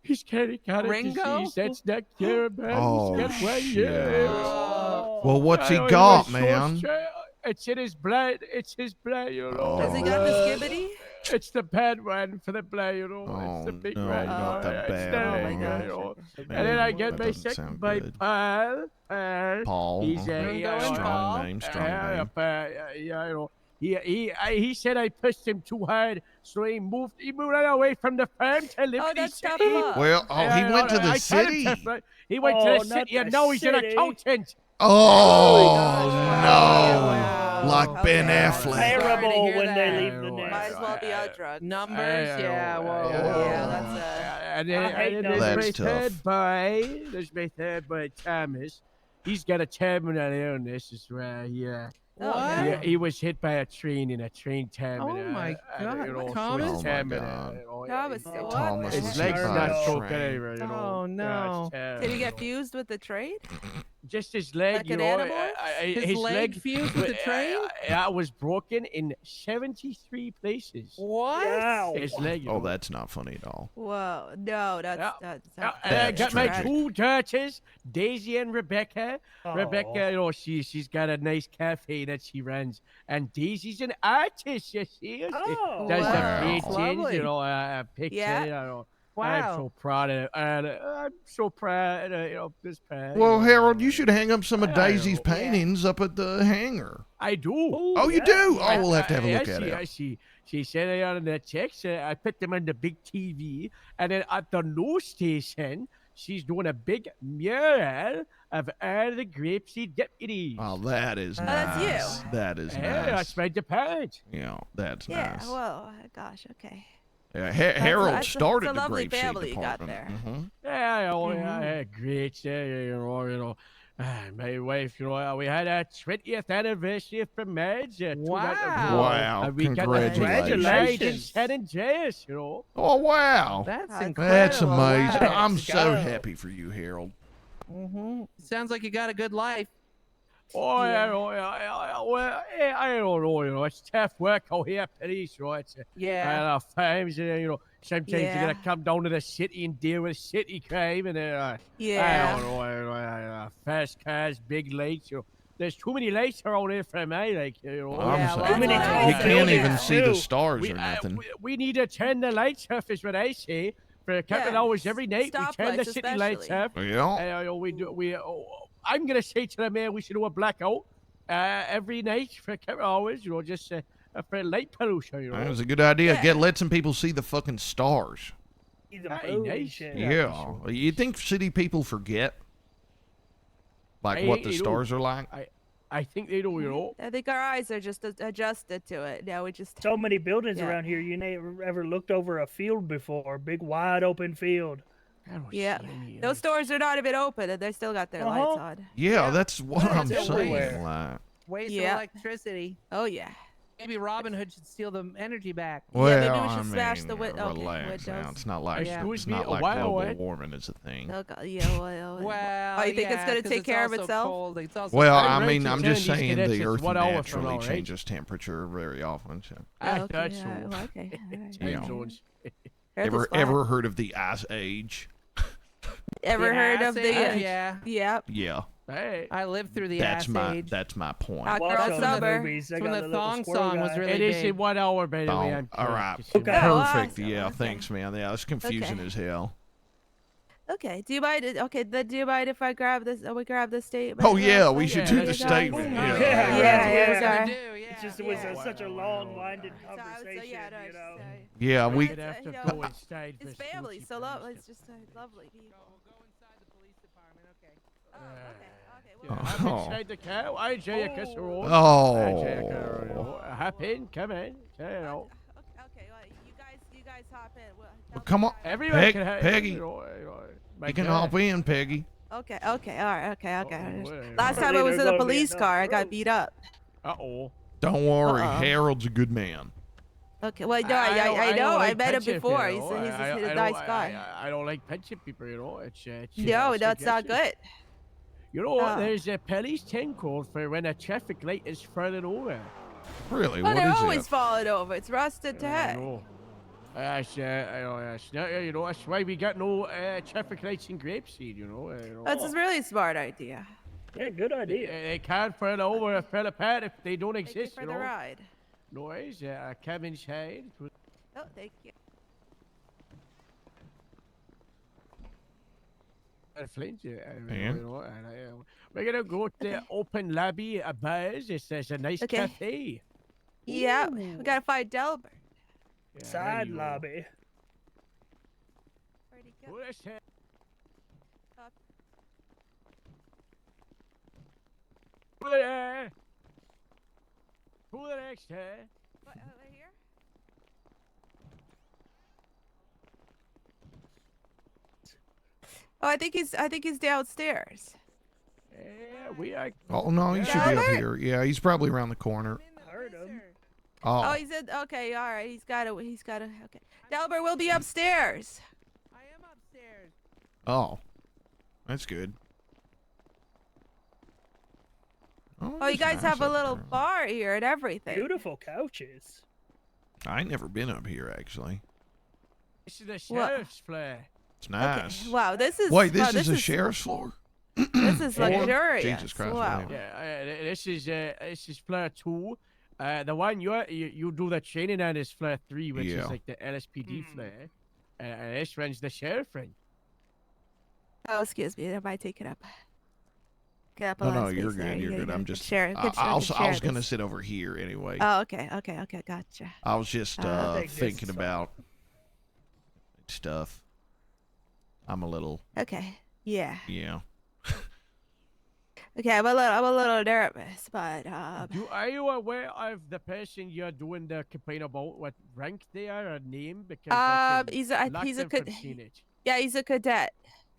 He's got a Ringo? disease that's not curable. Oh, He's got 1 shit. year. Oh. Well, what's he I know, got, was so man? It's in his blood. It's his blood, you know. Oh. Has he got the skibbity? It's the bad one for the blood, you know. Oh, It's the big no, one. not the It's bad the- Oh my one. gosh. you know. okay. And then I get That my doesn't second sound by good. Paul. Paul. He's a Mungo and Paul. Strong name, strong name. you know, he said I pushed him too hard, so he moved away from the farm to live Oh, in the that's tough city. luck. Well, he went to the I told him city. he went Oh, to the not city, and the now he's an city. accountant. Oh, no. Wow. Like Ben Okay. Affleck. Sorry to Terrible hear when that. they leave the Might nest. as well be on drugs. Numbers. Yeah. Whoa. Yeah, that's And I hate then numbers. there's my That's tough. third boy. There's my third boy, Thomas. He's got a terminal illness as well. Yeah. Oh, What? no. Yeah, he was hit by a train in a train terminal. Oh my God, you know, so Thomas? it's Oh my terminal, God. you know, Thomas, yeah, what? Thomas His was his hit leg's by not a so train. good either, you know. Oh, no. it's Did he get terrible. fused with the trade? Just his leg, Like you an know. animal? His leg fused with the train? was broken in 73 places. What? Wow. His leg. You Oh, know. that's not funny at all. Whoa, no, Yeah. that's And I That's got my tragic. two daughters, Daisy and Rebecca. Oh. Rebecca, you know, she's got a nice cafe that she runs, and Daisy's an artist. You see, she Oh, does wow. the paintings, Lovely. you know, pictures. Yeah. You know. Wow. I'm so proud of it. And, I'm so proud, you know, this proud. Well, you know. Harold, you should hang up some of I Daisy's know. paintings up at the hangar. I do. Oh, you yeah. do? Oh, we'll have to have a look I at see, it. I see. She said it on the checks. I put them on the big TV, and then at the news station, she's doing a big mural of all the grapeseed deputies. Oh, that is nice. that's you. That is Yeah, nice. that's my department. Yeah, that's Yeah, nice. well, gosh, okay. Yeah, Harold that's started a the lovely grapeseed family you got department. there. Mhm. Yeah, yeah, great. You know. My wife, you know, we had our 20th anniversary of marriage. Wow. Wow, And we got congratulations. married in San Andreas, you know. Oh, wow. That's That's incredible. That's amazing. Wow. I'm Let's so go. happy for you, Harold. Sounds like you got a good life. Oh, Yeah. well, I don't know, you know, it's tough work out here, police, you know, it's Yeah. farms, you know, sometimes you Yeah. gotta come down to the city and deal with city crime, and I Yeah. don't know, fast cars, big lights, you know, there's too many lights around here for me, like, you know. I'm Yeah, saying, well, many that's tall you nice. can't buildings, even see the too. stars We, or nothing. we need to turn the lights off, is what I say, for a couple of Yeah, hours every night. We turn the stoplights city lights especially. off. Yeah. I'm gonna say to the mayor we should do a blackout every night for a couple of hours. You know, just for light pollution. You know, That was a good idea. Yeah. Let some people see the fucking stars. He's a Hey, moon and nice. shit. Yeah. You think city people forget? Like what the They do. stars are like? I think they do. You know, I think our eyes are just adjusted to it. Now we just. So many buildings Yeah. around here. You never ever looked over a field before? Big wide open field. I don't Yeah. see any, Those stores are not even open, and they still got their lights on. Yeah, that's what Yeah, I'm it's saying. everywhere. Like, Waste Yeah. of electricity. Oh yeah. Maybe Robin Hood should steal the energy back. well, maybe we I should mean, smash the okay, relax now. windows. It's not like Yeah. it's not like Why, global why? warming is a thing. Oh, God, yeah. Well. Well, Oh, you think it's yeah, gonna 'cause take it's care of also itself? cold. It's also Well, cold. I right mean, to I'm turn just these saying cadets the is Earth 1 hour from naturally now, right? changes temperature very often. So. I Okay, thought so. alright, well, okay. alright. Yeah. Time zones. Heard this Ever far. heard of the Ice Age? Ever The heard of Ice the? Age? Yeah. Yep. Yeah, Hey, I lived through the that's Ice my Age. that's my point. Rock Watch Girl all the Summer. movies. They When got the little thong squirrel song was guy. really it is big. in 1 hour, by the way. Oh, I'm all right, kidding. Okay. Oh, perfect. awesome. Yeah, Okay. thanks, man. Yeah, it's confusing Okay. as hell. Okay. Do you mind? Okay. Then do you mind if I grab this? We grab the statement. Oh, yeah, real we quick should for do you the guys? statement. Yeah, Yeah. Yeah. yeah. Yeah. Gotta Sorry. do, yeah. It's just it was Yeah. such a long-winded So I was, conversation, yeah, no, you it's know. just, Yeah, We're we. gonna have to you know, go inside it's the family, spooky so place it's just lovely people. Go inside the police department. Okay. Oh, okay. Okay. Yeah, Well, I'm inside the car. I Jay a casserole. Oh. Hop in, come in. You know. okay. Well, you guys hop in. Well, Well, come on. Everyone Peg- can have. Peggy. My You can God. hop in, Peggy. Okay. Okay. All right. Okay. Last I time I mean, was there's in a only police enough car, I got room. beat up. Uh-oh. Don't worry, Uh-oh. Harold's a good man. Okay. Well, no, I know. don't I like met him pension before. people, He's I a don't- nice guy. I don't like pension people, you know. It's No, it's that's not aggressive. good. You know what? Oh. There's a police 10 code for when a traffic light is falling over. Really? Well, What they're is always it? falling over. It's rusted to I heck. know. That's, you know, that's why we got no traffic lights in Grapeseed, you know. That's a really smart idea. Yeah, good idea. They can't fall over or fall apart if they don't Thank you exist, for you the know. ride. No worries. Come inside. Oh, thank you. Flint, Yeah. you know, we're gonna go to Open Lobby Buzz. It's a nice Okay. cafe. Yeah, we gotta find Delbert. Yeah, there Side you go. lobby. Where'd he go? Who is it? Up. Who there? Who the next there? What, right here? Oh, I think he's downstairs. Yeah, we are. Oh, no, he should be up Delbert? here. Yeah, he's probably around the corner. Heard him. Oh, Oh. he's in. Okay, all right. He's got to. Okay. Delbert will be upstairs. I am upstairs. Oh. That's good. Oh, you that's guys nice have a up little there. bar here and everything. Beautiful couches. I ain't never been up here, actually. This is the What? sheriff's floor. It's nice. Okay. Wow, this is. Wait, wow, this is a sheriff's floor? This is Floor? luxurious. Jesus Christ, Wow. whatever. Yeah, this is floor 2. The one you do the training on is floor 3, which Yeah. is like the LSPD floor. And this one's the sheriff ring. Oh, excuse me. I might take it up. Get up a No, lot no, of you're space there. good. You're Yeah, good. yeah, I'm could just. share it. I Could share- was could share going to this. sit over here anyway. Oh, okay, gotcha. I was just I think this thinking is about stuff. I'm a little, Okay, yeah. yeah. Okay, I'm a little nervous, but Are you aware of the person you're doing the complaint about? What rank they are or name? Because I can he's lock a them cadet. from seeing it. Yeah, he's a cadet.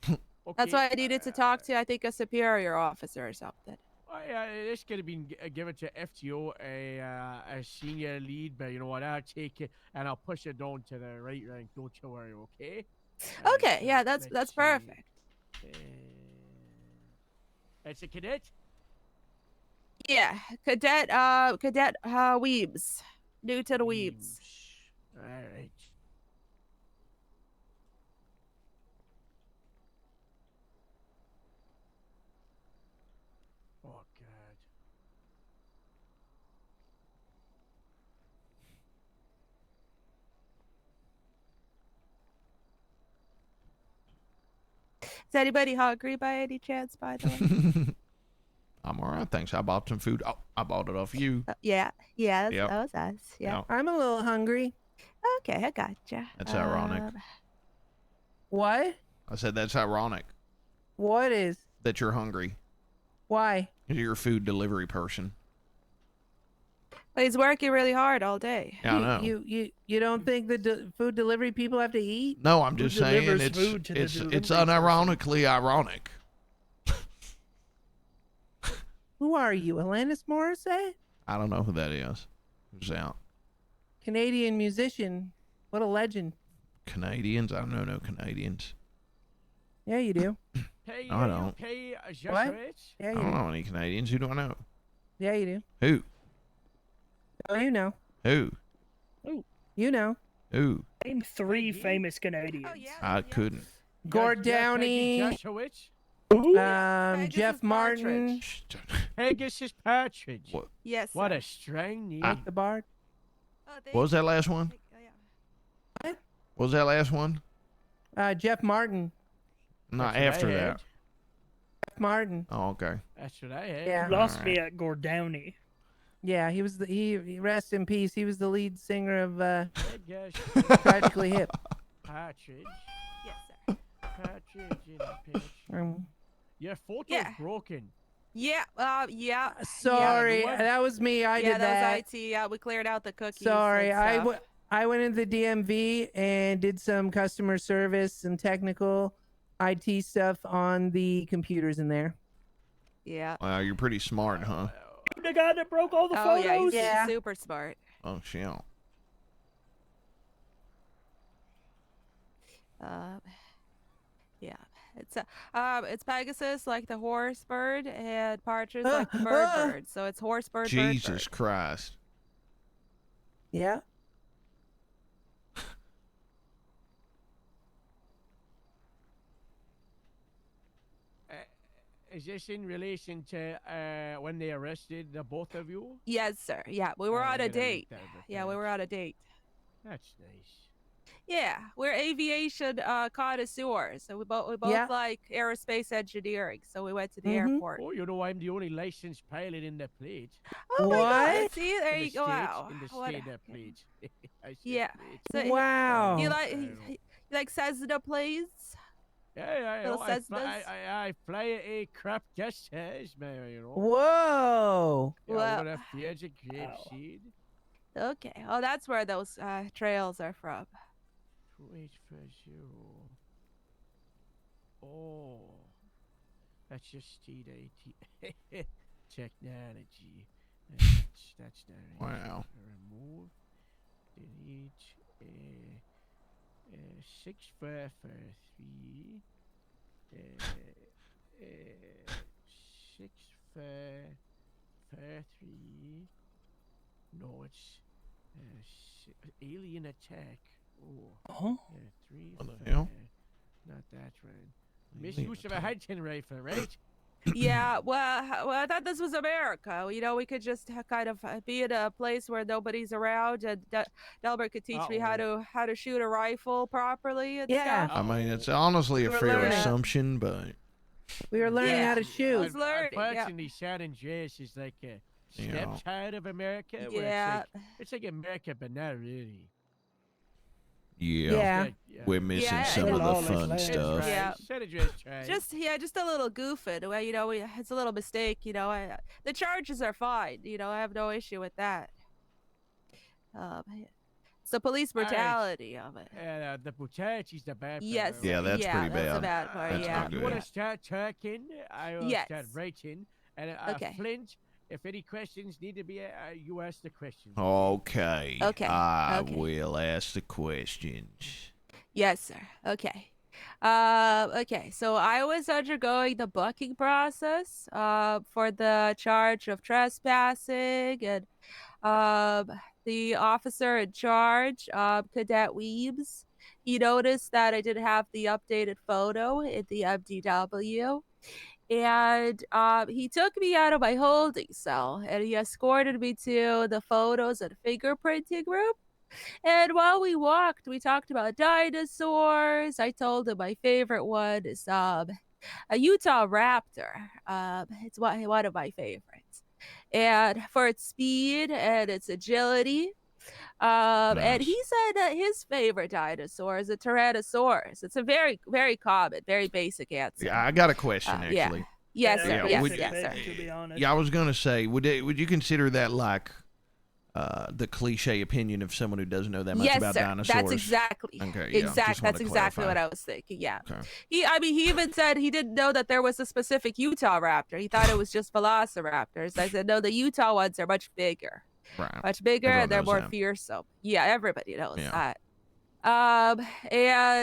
That's Okay, why I needed to talk to, I think, a superior officer or something. This could have been given to FTO, a senior lead, but you know what? I'll take it and I'll push it down to the right rank. Don't you worry, okay? Okay, yeah, that's let's see. perfect. It's a cadet. Yeah, cadet Weebs, new to the Weebs. All right. Oh God. Is anybody hungry by any chance? By the way. I'm all right, thanks. I bought some food. Oh, I bought it off you. Yeah, Yep. that was us. Yeah. Yep. I'm a little hungry. Okay, I gotcha. That's ironic. What? I said that's ironic What is? that you're hungry. Why? 'Cause you're a food delivery person. But he's working really hard all day. Yeah, I know. You don't think the food delivery people have to eat? No, I'm just saying delivers it's food to the it's delivery unironically ironic. Who are you, Alanis Morissette? I don't know who that is. Who's out? Canadian musician. What a legend. Canadians? I don't know no Canadians. Yeah, you do. Hey, No, I don't. Okay, What? I Yeah, you don't do. know any Canadians. Who do I know? Yeah, you do. Who? Oh, you know. Who? You know. Who? Name 3 famous Canadians. Oh yeah. I couldn't. Gord Downey. Joshowitz. Pegasus Jeff Martin. Pegasus Partridge. What? Yes. What sir. a strange name. Mike the Bard. Oh, What was that last one? oh, yeah. What was that last one? Jeff Martin. Not That's what I after that. heard. Martin. Oh, okay. That's what I heard. Yeah. Lost Alright. me at Gordowney. Yeah, he was he rest in peace. He was the lead singer of I guess. Tragically Hip. Partridge. Yes, sir. Partridge in a pitch. Your photo's Yeah. broken. Yeah. Yeah. Sorry, what? that was me. I yeah, did that was IT. Yeah, we cleared out the cookies. Sorry, and stuff. I went into the DMV and did some customer service and technical IT stuff on the computers in there. Yeah. Wow, you're pretty smart, huh? The guy that broke all the Oh photos. yeah, he's Yeah. super smart. Oh, shit. Yeah. It's Pegasus like the horse bird and Partridge like the bird. So it's horse bird. Jesus bird. Christ. Yeah. Is this in relation to when they arrested the both of you? Yes, sir. Yeah, we were on a I'm gonna date. read that a bit, Yeah, we were on a date. That's nice. Yeah, we're aviation connoisseurs. So we both Yeah. like aerospace engineering. So we went to the Mhm. airport. Oh, you know I'm the only licensed pilot in the plate. Oh my God! What? See, there in you the go. state, Wow. in the What state a- of plate. I said Yeah. plate. So he- Wow. He Oh, like I he, know. he like Cessna planes. Yeah, I know. Little Cessnas. I fly a crap gas man, you know. Whoa. Yeah, Well- over the fields of grape Wow. seed. Okay. Oh, that's where those trails are from. 2840. Oh, that's just state IT technology. That's not right. Wow. Remove, delete, 6443, 6443. No, it's alien attack. Oh. Oh. Yeah, 3. What the hell? Not that one. Misuse of a hunting rifle, right? Yeah. Well, I thought this was America. You know, we could just kind of be in a place where nobody's around, and Delbert could teach me how to shoot a rifle properly and Yeah. stuff. I mean, it's honestly a We're fair learning. assumption, but We were learning Yeah. how to shoot. It's learning, yeah. Unfortunately, San Andreas is like a Yeah. stepchild of America. Where Yeah. it's like America, but not really. yeah, Yeah. Like, yeah. we're missing Yeah, some and of the lawless fun land. stuff. Right. Yeah. San Andreas tried. Just a little goofing. Well, you know, it's a little mistake. You know, the charges are fine. You know, I have no issue with that. It's the police All right. brutality of it. And the brutality's the bad part. Yes. Yeah, that's pretty That's the bad. bad part. That's yeah. not You good. want to start talking? I will Yes. start writing. And Okay. Flint, if any questions need to be, you ask the questions. Okay. Okay, I okay. will ask the questions. Yes, sir. Okay. Okay. So I was undergoing the booking process for the charge of trespassing, and the officer in charge, Cadet Weebs, he noticed that I didn't have the updated photo in the MDW. And he took me out of my holding cell and he escorted me to the photos and fingerprinting room. And while we walked, we talked about dinosaurs. I told him my favorite one is a Utah Raptor. It's one of my favorites. And for its speed and its agility. And Nice. he said that his favorite dinosaur is a Tyrannosaurus. It's a very, very common, very basic answer. Yeah, I got a question yeah. actually. Yes, Yeah, sir. Yeah, Yes, would- sir. Yes, sir. To be honest. Yeah, I was gonna say, would you consider that like the cliche opinion of someone who doesn't know that much Yes, about sir. dinosaurs? That's exactly. Okay, yeah, just wanted That's to exactly clarify. what I was thinking. Yeah. Okay. He even said he didn't know that there was a specific Utah raptor. He thought it was just velociraptors. I said no, the Utah ones are much bigger, Right. much bigger, Everyone and they're knows more that. fearsome. Yeah, everybody knows Yeah. that. And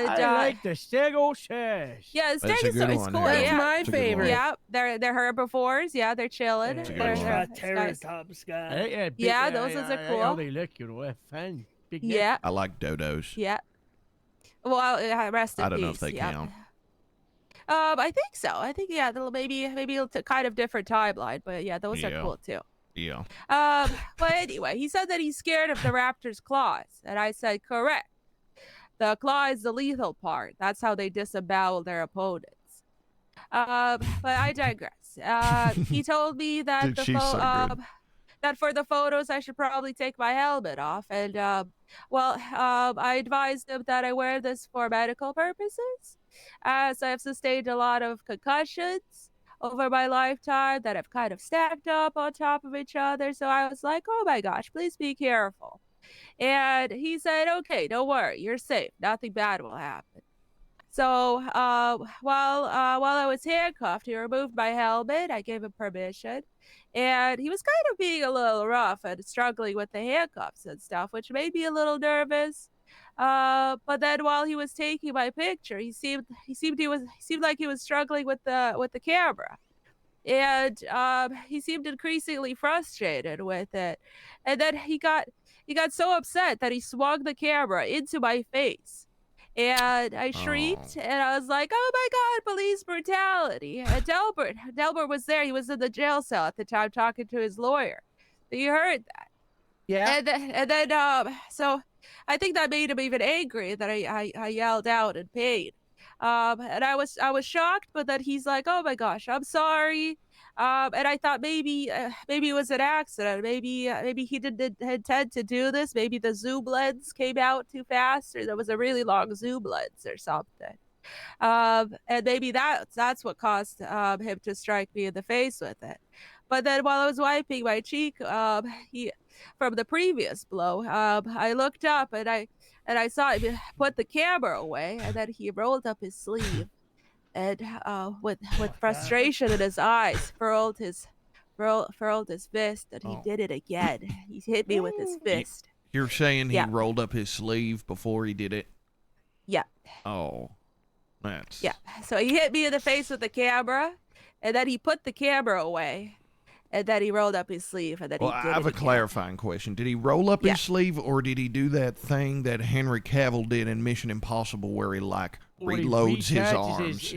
I like the stegosaurus. yeah, the That's a good stegosaurus is one, cool. yeah. That's Yeah. my It's a good one. favorite. Yeah, they're herbivores. Yeah, they're chilling. That's a good They're, one. they're- it's nice. Triceratops guy. Yeah, those ones are cool. They look, you know, fun. Big neck. Yeah, I like dodos. yeah. Well, rest in I don't know if peace, they yeah. count. I think so. I think yeah, maybe it's a kind of different timeline, but yeah, those are Yeah. cool too. Yeah. But anyway, he said that he's scared of the raptor's claws, and I said correct. The claw is the lethal part. That's how they disembowel their opponents. But I digress. He told me that Dude, she's so good. that for the photos I should probably take my helmet off, and I advised him that I wear this for medical purposes, as I have sustained a lot of concussions over my lifetime that have kind of stacked up on top of each other. So I was like, oh my gosh, please be careful. And he said, okay, don't worry, you're safe. Nothing bad will happen. So while I was handcuffed, he removed my helmet. I gave him permission, and he was kind of being a little rough and struggling with the handcuffs and stuff, which made me a little nervous. But then while he was taking my picture, he seemed like he was struggling with the camera, and he seemed increasingly frustrated with it. And then he got so upset that he swung the camera into my face. And I shrieked, and I was like, "Oh my God, police brutality!" And Delbert was there. He was in the jail cell at the time, talking to his lawyer. You heard that, Yeah. and then so I think that made him even angry that I yelled out in pain. And I was shocked, but then he's like, "Oh my gosh, I'm sorry." And I thought maybe it was an accident. Maybe he didn't intend to do this. Maybe the zoom lens came out too fast, or there was a really long zoom lens or something. And maybe that's what caused him to strike me in the face with it. But then while I was wiping my cheek, he from the previous blow, I looked up and I saw him put the camera away, and then he rolled up his sleeve, and with frustration in his eyes, furled his fist, and he did it again. He hit me with his fist. You're saying he Yeah. rolled up his sleeve before he did it? Yeah. Oh, that's... Yeah. So he hit me in the face with the camera, and then he put the camera away, and then he rolled up his sleeve, and then Well, he did I have it a again. clarifying question. Did he roll up Yeah. his sleeve, or did he do that thing that Henry Cavill did in Mission Impossible where he, like, When he reloads his recharges arms?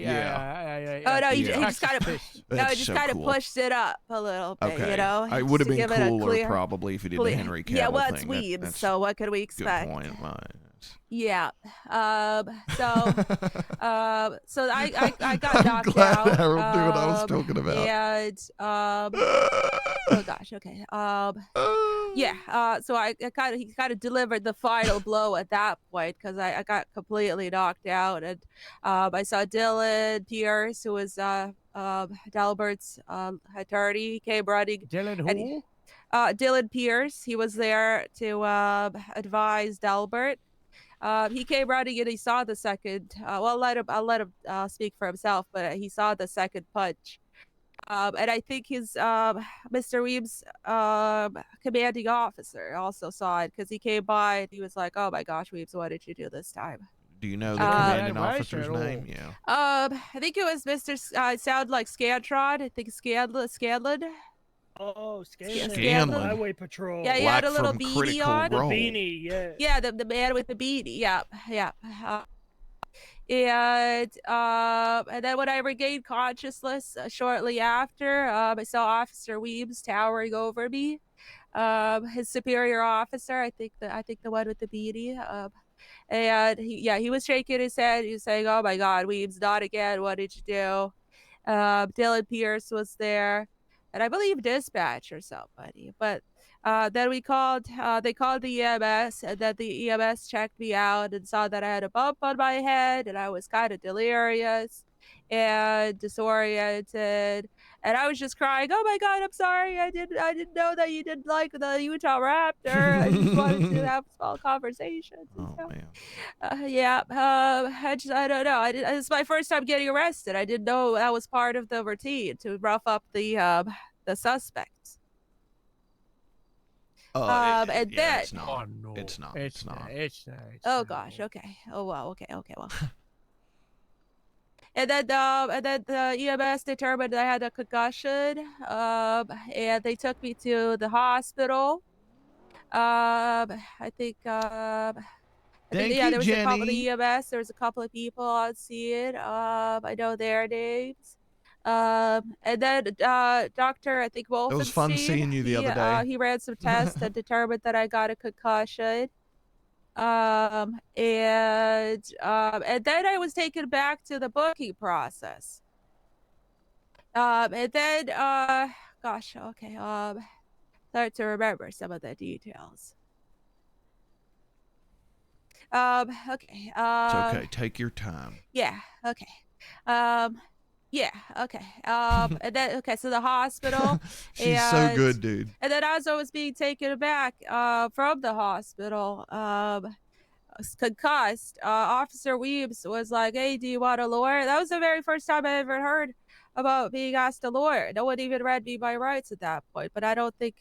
Oh no, he Yeah. just kind of That's so cool. pushed it up a little bit, Okay. you know. It would have to been give it a cooler clear- probably if he did the clear- Henry Cavill Yeah, well, it's thing. weebs, That's so what could we good expect? point. Yeah. So I got I'm knocked glad out. Harold knew what I was talking about. And oh gosh, okay. Yeah. So he kind of delivered the final blow at that point, because I got completely knocked out, and I saw Dylan Pierce, who was Delbert's attorney. He came running. Dylan and who? Dylan Pierce. He was there to advise Delbert. He came running and he saw the second. Well, I'll let him speak for himself, but he saw the second punch. And I think his Mr. Weeb's commanding officer also saw it, because he came by and he was like, "Oh my gosh, Weebs, what did you do this time?" Do you know the Advice commanding officer's at all. name? Yeah. I think it was Mr. It sounded like Scantron. I think Scanlon. Oh, Scanlon. Highway Patrol. Yeah, he Like had a little from beanie Critical on. The Role. beanie, yeah. Yeah, the man with the beanie. Yeah. And then when I regained consciousness shortly after, I saw Officer Weems towering over me. His superior officer, I think the one with the beanie. And he was shaking his head. He was saying, "Oh my God, Weems, not again! What did you do?" Dylan Pierce was there, and I believe dispatch or somebody. But then they called the EMS, and then the EMS checked me out and saw that I had a bump on my head, and I was kind of delirious and disoriented, and I was just crying, "Oh my God, I'm sorry. I didn't know that you didn't like the Utah Raptor. I just wanted to have small conversations." And Oh stuff. man. I don't know. It's my first time getting arrested. I didn't know that was part of the routine to rough up the suspects. And yeah, then it's not. Oh no, It's not. It's not. oh gosh, okay. Oh wow, okay, well. And then the EMS determined I had a concussion. And they took me to the hospital. I think Thank yeah, you, there was a couple of Jenny. EMS. There was a couple of people on scene. I know their names. And then Dr. I think Wolfenstein. It was fun seeing you the other day. He ran some tests and determined that I got a concussion. And then I was taken back to the booking process. And then gosh, okay, start to remember some of the details. Okay. It's okay. Take your time. Yeah. Okay. Yeah. Okay. And then okay, so the hospital. She's so and, good, dude. And then as I was being taken back from the hospital, concussed, Officer Weebs was like, "Hey, do you want a lawyer?" That was the very first time I ever heard about being asked a lawyer. No one even read me my rights at that point, but I don't think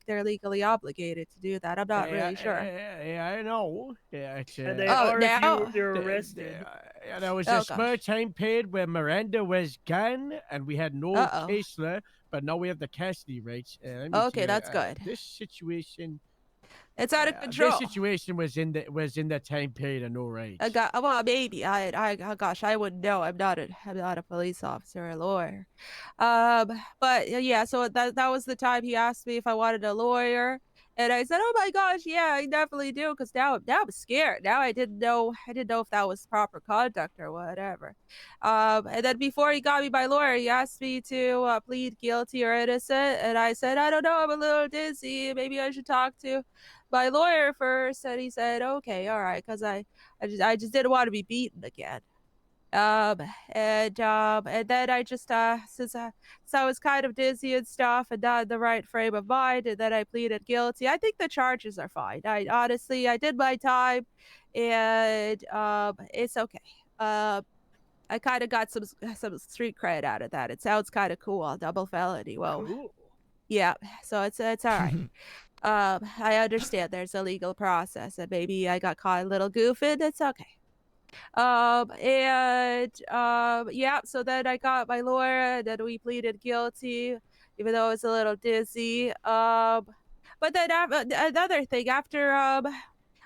they're legally obligated to do that. I'm not really sure. Yeah, I know. Yeah, it's, And they Oh, are now? if you're arrested. yeah, there was Oh, a small gosh. time period where Miranda was gone and we had no Uh-oh. Chrysler, but now we have the custody rights. Let me Okay, see, that's good. This situation. It's out of control. This situation was in the time period of no rights. Well, maybe oh, gosh, I wouldn't know. I'm not a police officer or a lawyer. But yeah, so that was the time he asked me if I wanted a lawyer, and I said, "Oh my gosh, yeah, I definitely do." Because now I'm scared. Now I didn't know if that was proper conduct or whatever. And then before he got me my lawyer, he asked me to plead guilty or innocent, and I said, "I don't know. I'm a little dizzy. Maybe I should talk to my lawyer first." And he said, "Okay, all right," because I just didn't want to be beaten again. And then I just since I was kind of dizzy and stuff and not in the right frame of mind, and then I pleaded guilty. I think the charges are fine. I honestly, I did my time, and it's okay. I kind of got some street cred out of that. It sounds kind of cool, double felony. Well, Cool. yeah, so it's all right. I understand there's a legal process, and maybe I got caught a little goofing. It's okay. Yeah, so then I got my lawyer, and then we pleaded guilty, even though I was a little dizzy. But then another thing after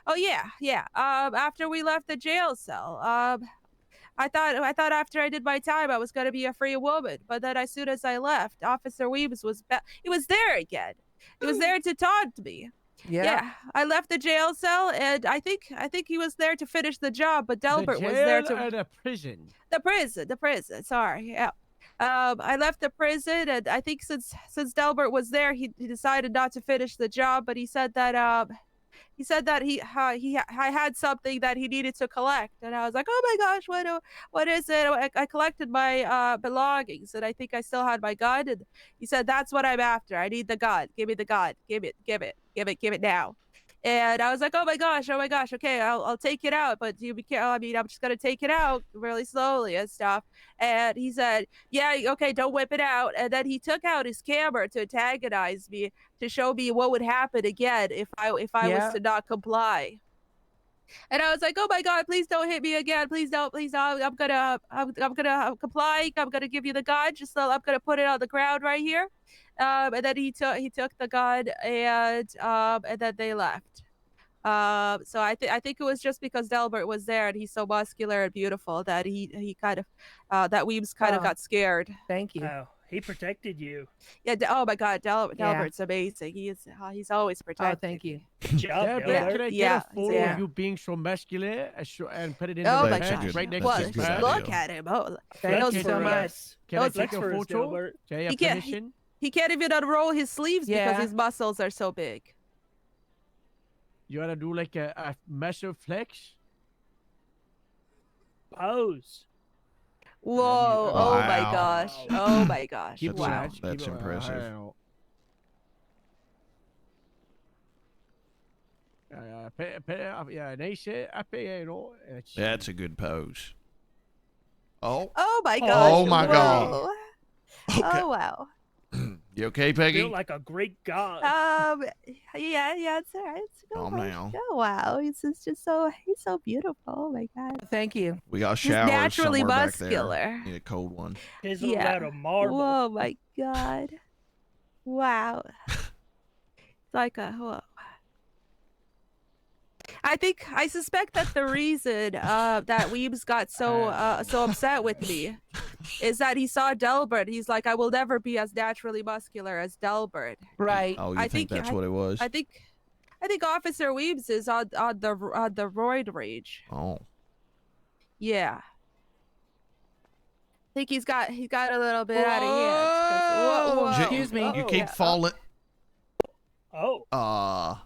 oh yeah, after we left the jail cell, I thought after I did my time I was gonna be a free woman, but then as soon as I left, Officer Weems he was there again. He was there to taunt me. Yeah, I left the jail cell, and I think he was there to finish the job, but Delbert was there to or the prison. the prison. Sorry, yeah. I left the prison, and I think since Delbert was there, he decided not to finish the job, but he said that I had something that he needed to collect, and I was like, "Oh my gosh, what is it?" I collected my belongings, and I think I still had my gun. And he said, "That's what I'm after. I need the gun. Give me the gun. Give it now." And I was like, "Oh my gosh, okay, I'll take it out, but you be careful. I mean, I'm just gonna take it out really slowly and stuff." And he said, "Yeah, okay, don't whip it out." And then he took out his camera to antagonize me, to show me what would happen again if I was to not comply. And I was like, "Oh my God, please don't hit me again. Please don't. I'm gonna comply. I'm gonna give you the gun. Just so I'm gonna put it on the ground right here." And then he took the gun, and then they left. So I think it was just because Delbert was there and he's so muscular and beautiful that he kind of that Weems kind of got scared. Thank you. Oh, he protected you. Yeah. Oh my God, Delbert's amazing. He's always protected. Oh, thank you. Good job, Yeah, Delbert. can I get Yeah, a photo yeah. of you being so muscular and put it in Oh the my That's a gosh. good- right next Well, that's a to good his idea. look at him. Oh, Thank those you so are- much. Can I Those- take a Flex first, photo? Delbert. Do I have He can't- permission? He can't even unroll his sleeves because Yeah. his muscles are so big. You wanna do like a massive flex? Pose. Whoa! Oh my Wow. gosh! Oh my gosh! Keep That's it a- Wow! large, keep that's it- impressive. Yeah, nice. I pay, you know. That's a good pose. Oh, Oh my Oh gosh! my God. Whoa. okay. Oh wow! You okay, Peggy? Feel like a great god. Yeah, it's all right. Calm down. Oh wow! He's just so beautiful. Oh my God! Thank you. We got He's showers naturally somewhere back muscular. there. Need a cold one. Chiseled yeah. out of marble. Whoa my God! Wow! It's like a whoa. I suspect that the reason that Weems got so upset with me is that he saw Delbert. He's like, "I will never be as naturally muscular as Delbert." Right. Oh, you I think think- that's what it was? I think Officer Weems is on the roid rage. Oh. Yeah. think he's got a little bit out of hand. Whoa, Whoa. excuse me. You keep falling. Oh.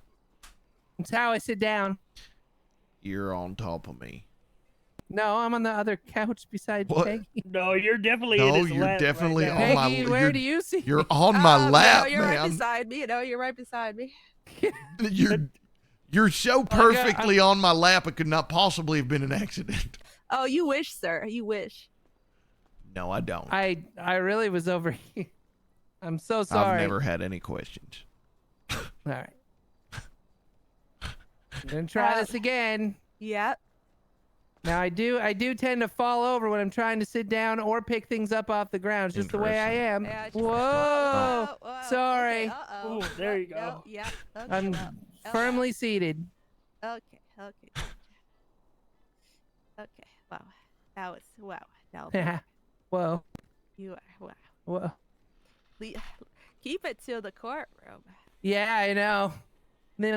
It's how I sit down. You're on top of me. No, I'm on the other couch beside What? Peggy. No, you're definitely in No, his you're lap definitely right on now. my. Peggy, where you're- do you see? You're on my lap, no, you're right man. beside me. No, you're right beside me. You're so perfectly on my lap. It could not possibly have been an accident. Oh, you wish, sir. You wish. No, I don't. I really was over here. I'm so sorry. I've never had any questions. All right. I'm gonna try this again. Yep. Now I do tend to fall over when I'm trying to sit down or pick things up off the ground. It's just the way I am. Yeah, Whoa. Sorry. Okay, uh-oh. Ooh, there you No, go. yeah. Okay, I'm well, firmly seated. Okay. Okay. Wow. That was wow. Now Whoa. you are wow. Whoa. Keep it to the courtroom. Yeah, I know. That's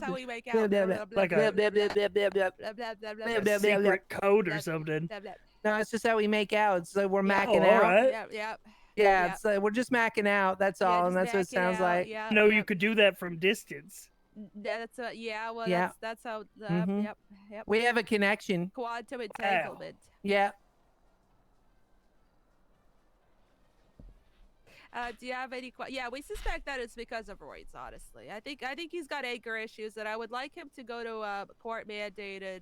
how we make out. Like a secret code or something. No, it's just how we make out. It's like we're macking all out. right. Yep. Yeah, it's like we're just macking out. That's all, and that's what it sounds like. Yeah. No, you could do that from distance. That's yeah. Well, Yeah. that's how. Mhm. Yep. We have a connection. Quantum entanglement. Yeah. Do you have any? Yeah, we suspect that it's because of roids. Honestly, I think he's got anger issues, and I would like him to go to court mandated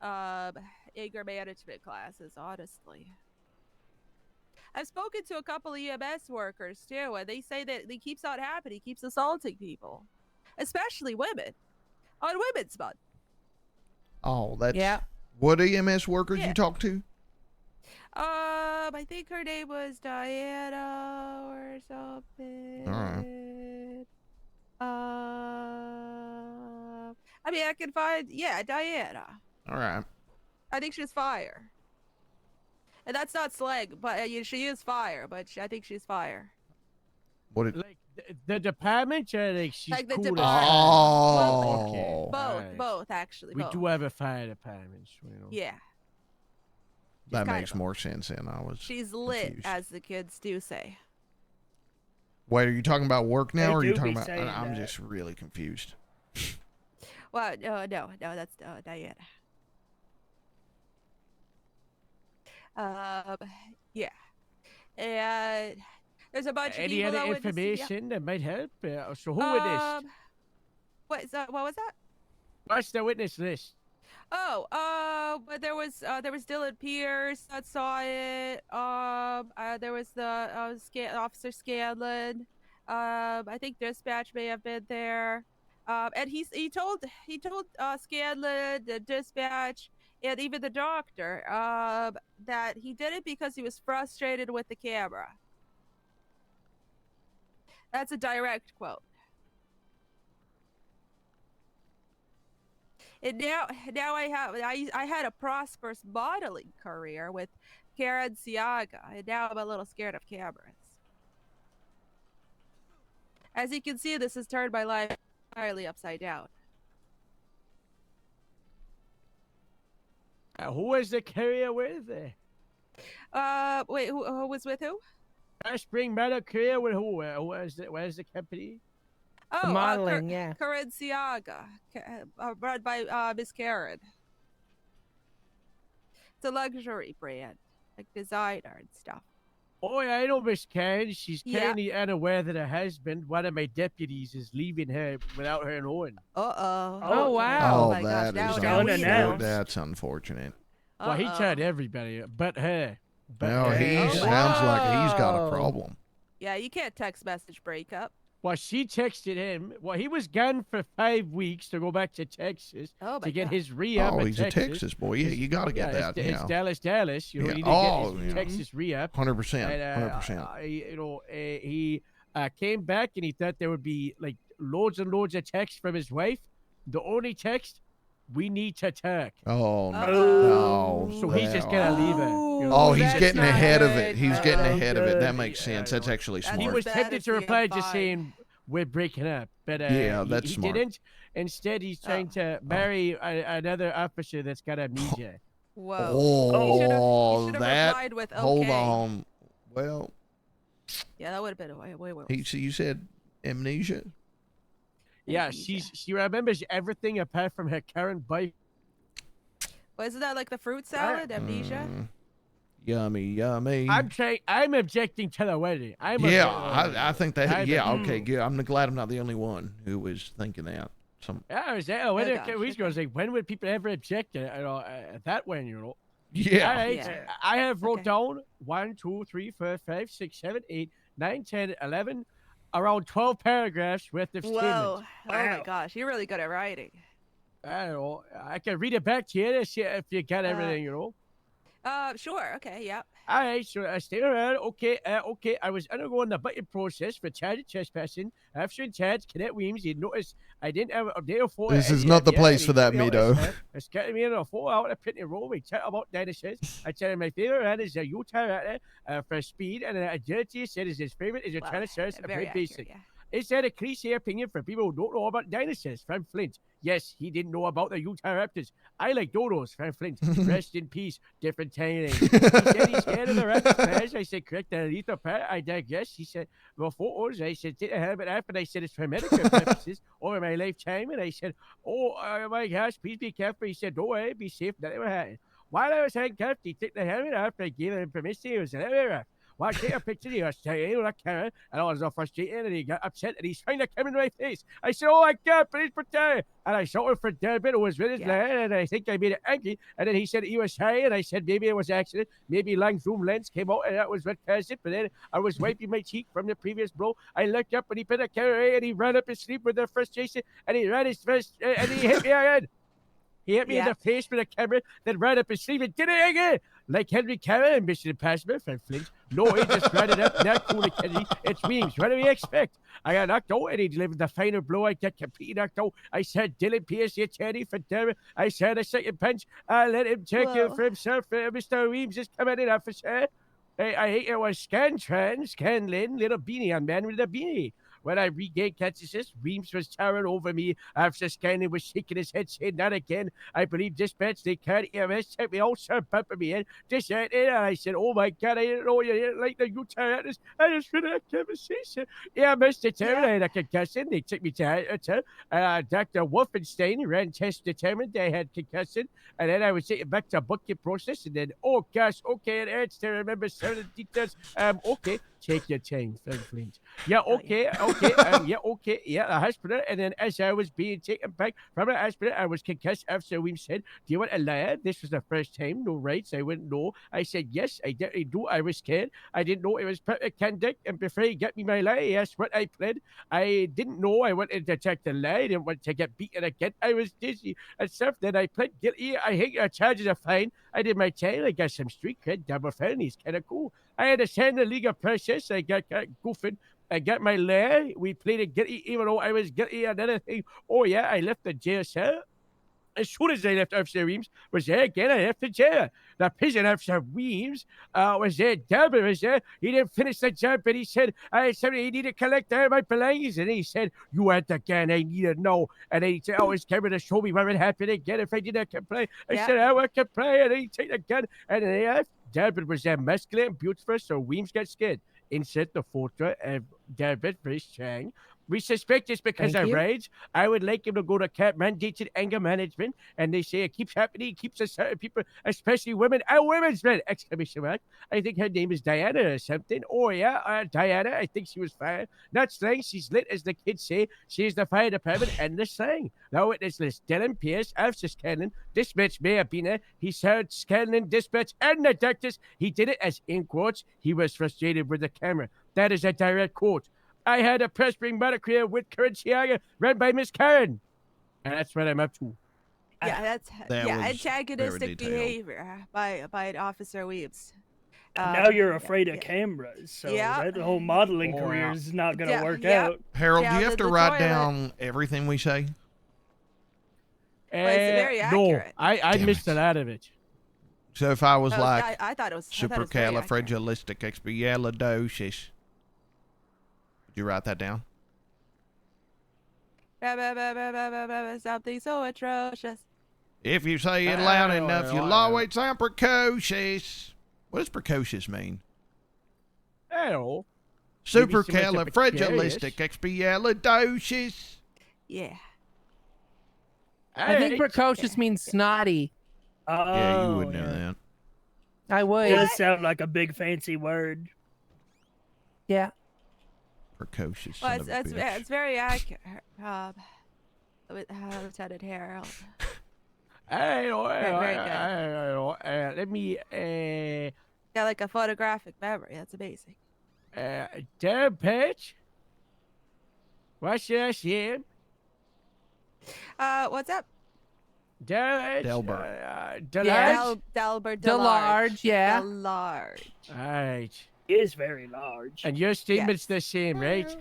anger management classes. Honestly, I've spoken to a couple of EMS workers too, and they say that he keeps on happening. He keeps assaulting people, especially women, on Women's Month. Oh, that's Yeah. what EMS workers Yeah. you talk to? I think her name was Diana or something. I mean, I can find, Diana. All right. I think she's fire. And that's not slang, but she is fire, but I think she's fire. What? It, Like the department, or like she's Like the cool as department. oh. Okay. Both, Nice. both, actually. We both. do have a fire department, so, you know. Yeah. That kind makes of- more sense than I was. She's lit, confused. as the kids do say. Wait, are you talking about work now, They or are you do talking be about? saying I'm that. just really confused. Well, no, that's Diana. Yeah. And there's a bunch of Any people other that witnessed- yeah. information that might help? So who witnessed? What was that? What's the witness list? But there was Dylan Pierce that saw it. There was the Officer Scanlon. I think dispatch may have been there. And he told Scanlon, the dispatch, and even the doctor, that he did it because he was frustrated with the camera. That's a direct quote. And now I had a prosperous modeling career with Karen Siaga, and now I'm a little scared of cameras. As you can see, this has turned my life entirely upside down. Who was the carrier with? Wait, who was with who? Spring Meadow carrier with who? Where's the company? Oh, Modeling, yeah. Karen Siaga, run by Miss Karen. It's a luxury brand, like designer and stuff. Oh, yeah, I know Miss Karen. She's Yeah. currently unaware that her husband, one of my deputies, is leaving her without her knowing. Uh-oh. Oh, wow. Oh, my gosh, that now is we know. unfortunate. Unannounced. That's unfortunate. Well, he Uh-oh. tried everybody, but her. But Well, her. he Oh, sounds like he's got wow. a problem. Yeah, you can't text message breakup. Well, she texted him. Well, he was gone for 5 weeks to go back to Texas Oh my to get God. his re-up Oh, in he's Texas. a Texas boy. Yeah, you got to get that. It's Yeah, Dallas. You know, Yeah. he didn't Oh, get his yeah. Texas re-up. 100%. And, 100%. he came back and he thought there would be like loads and loads of texts from his wife. The only text, we need to talk. Oh no! Uh-oh. no So he's just gonna leave her. You know? Oh, he's That's getting not ahead of good. it. He's getting Oh, ahead of it. That good. makes sense. That's actually That's He smart. was bad tempted as to being reply just fine. saying, we're breaking up. But Yeah, that's he smart. didn't. Instead, he's trying to marry another officer that's got amnesia. Whoa. You should've that. replied with okay. Hold on. Well, Yeah, that would have been way worse. you said amnesia. Yeah, she remembers everything apart from her current boyfriend. Well, isn't that like the fruit salad, amnesia? Yummy. I'm objecting to the wedding. I think that. Okay, Mm. good. I'm glad I'm not the only one who was thinking that. Yeah, I was there. When would people ever object to that one, you know? Yeah. All right. I have wrote down 1, 2, 3, 4, 5, 6, 7, 8, 9, 10, 11, around 12 paragraphs worth of Whoa. statements. Oh my gosh, you're really good at writing. I don't know. I can read it back to you to see if you got everything, you know. Sure. Okay. Yep. All right, so I stayed around. Okay. I was undergoing the button process for charge of trespassing. After in charge, Cadet Weems, he noticed I didn't have a day before. This is not the place for that, Mito. I scattered me in a 4-hour pitney roll. We chat about dinosaurs. I tell my favorite rat is a Utah rat for speed and agility. He said his favorite is a Tyrannosaurus. Very basic. Yeah. Is that a cliche opinion for people who don't know about dinosaurs? From Flint. Yes, he didn't know about the Utah Raptors. I like dodos, from Flint. Rest in peace, different timing. He said he's scared of the Raptors players. I said, correct, the lethal part. I digress. He said, well, photos. I said, take a helmet off. And I said, it's for medical purposes over my lifetime. And I said, oh, my gosh, please be careful. He said, don't worry, be safe. Nothing will happen. While I was handcuffed, he took the helmet off. I gave him permission. He was a little bit rough. Well, I take a picture, he was saying on the camera, and I was all frustrated, and he got upset, and he's trying to come in my face. I said, oh my God, please protect me. And I shot him for dead, but it was with his leg, and I think I made it angry. And then he said he was sorry, and I said maybe it was an accident. Maybe long zoom lens came out, and that was what caused it. But then I was wiping my cheek from the previous blow. I looked up, and he put a camera away, and he ran up his sleeve with the frustration, and he ran his fist, and he hit me again. He hit me in the face with a camera, then ran up his sleeve and did it again. Like Henry Carroll and Mission Impossible from Flint. No, he just ran it up, not cool like Henry. It's Weems. What do we expect? I got knocked out and he delivered the final blow. I got completely knocked out. I said, Dylan Pierce, the attorney for Derry. I said a second punch. I let him check it for himself. Mr. Weems is coming in, officer. I hate it was Scanlin, little beanie, on man with a beanie. When I regained consciousness, Weems was towering over me. Officer Scanlon was shaking his head, saying, not again. I believe dispatch, they can't EMS, check me out, sir, bumping me in. Just right in, and I said, oh my God, I didn't know you didn't like the Utah Raptors. I just heard that conversation. Yeah, Mr. Terry, I had a concussion. They took me to Dr. Wolfenstein ran tests determined I had concussion. And then I was taken back to booking process. And then, oh gosh, okay, it hurts to remember some of the details. Okay. Take your time, Flint. Yeah, okay, the hospital. And then as I was being taken back from the hospital, I was concussed. After Weems said, do you want a liar? This was the first time, no rights. I wouldn't know. I said, yes, I definitely do. I was scared. I didn't know it was perfect conduct. And before he got me my lie, he asked what I pled. I didn't know I wanted to check the lie. I didn't want to get beaten again. I was dizzy and stuff. Then I pled guilty. I hate charges of fine. I did my time. I got some street cred, double felonies, kind of cool. I had to send the legal process. I got goofing. I got my lair. We pleaded guilty, even though I was guilty. Another thing. Oh, yeah, I left the jail cell. As soon as I left Officer Weems was there again, I left the jail. The prison officer Weems was there. Delbert was there. He didn't finish the job, but he said, I he needed to collect all my belongings. And he said, you had the gun. I need to know. And then he said, his camera to show me what would happen again if I didn't complain. I said, I will complain. And then he took the gun. And then he left. Delbert was there muscular and beautiful, so Weems got scared. Insert the photo of Delbert very strong. We suspect it's because of rage. I would like him to go to mandated anger management, and they say it keeps happening. It keeps certain people, especially women, and women's men! Exclamation mark. I think her name is Diana or something. Oh, yeah, Diana. I think she was fired. Not slang. She's lit, as the kids say. She's the fire department and the slang. Now witness list. Dylan Pierce, Officer Scanlon, dispatch Mayor Bina. He served Scanlon, dispatch, and the doctors. He did it as, in quotes, he was frustrated with the camera. That is a direct quote. I had a prospering career with Currenciaga, run by Miss Karen. And that's what I'm up to. Yeah, that's That was antagonistic very behavior by Officer Weems. And now you're afraid of cameras, so that whole modeling career is not going to work out. Harold, do you have to write down everything we say? Well, it's very accurate. No, I missed a lot of it. So if I was like I thought it was supercalifragilisticexpialidocious, would you write that down? something so atrocious. If you say it loud Oh, enough, you'll always sound precocious. What does precocious mean? Hello. Maybe Supercalifragilisticexpialidocious. Yeah. I think Hey, precocious means snotty. Oh, Yeah, you would know that. I would. It does sound like a big fancy word. Yeah. Precocious. Well, Son of a bitch. it's very accurate. Lieutenant Harold. Hey, Very good. let me, Got like a photographic memory. That's amazing. damn pitch. What should I say? What's up? Delbert. Delarge? Delbert Delarge, yeah. Delarge. Alright. It is very large. And your statement's the same, right?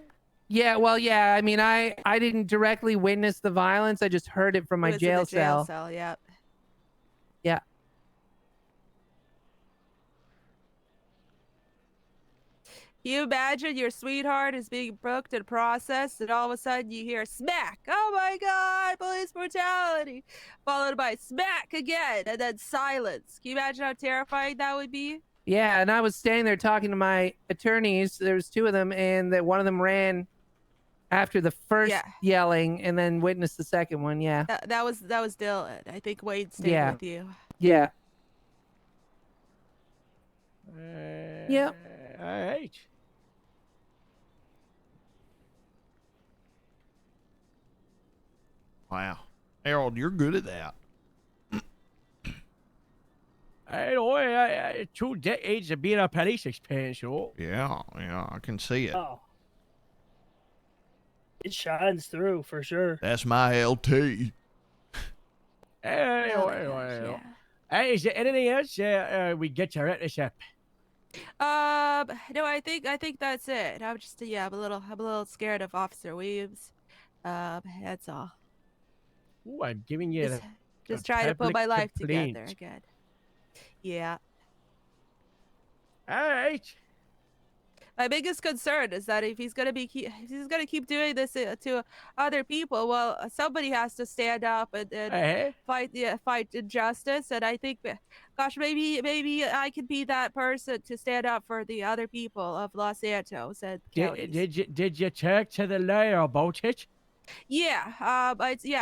Yeah, well, yeah. I mean, I didn't directly witness the violence. I just heard it from my It was in jail the jail cell. cell. Yep. Yeah. You imagine your sweetheart is being booked and processed, and all of a sudden you hear smack. Oh my God, police brutality, followed by smack again, and then silence. Can you imagine how terrifying that would be? Yeah, and I was standing there talking to my attorneys. There was two of them, and one of them ran after the first Yeah. yelling, and then witnessed the second one. Yeah. That was Dylan. I think Wade stayed Yeah. with you. Yeah. Yep. Alright. Wow. Harold, you're good at that. I 2 decades of being a police experience, you know. Yeah, I can see it. Oh. It shines through for sure. That's my LT. Yeah. Hey, is there anything else we get to wrap this up? No, I think that's it. I'm just I'm a little scared of Officer Weaves. That's all. Ooh, I'm giving you Just a trying to put my public life complaint. together again. Yeah. All right. My biggest concern is that if he's gonna keep doing this to other people, well, somebody has to stand up and fight injustice. And I think, gosh, maybe I could be that person to stand up for the other people of Los Santos and counties. Did you talk to the lawyer about it? Yeah.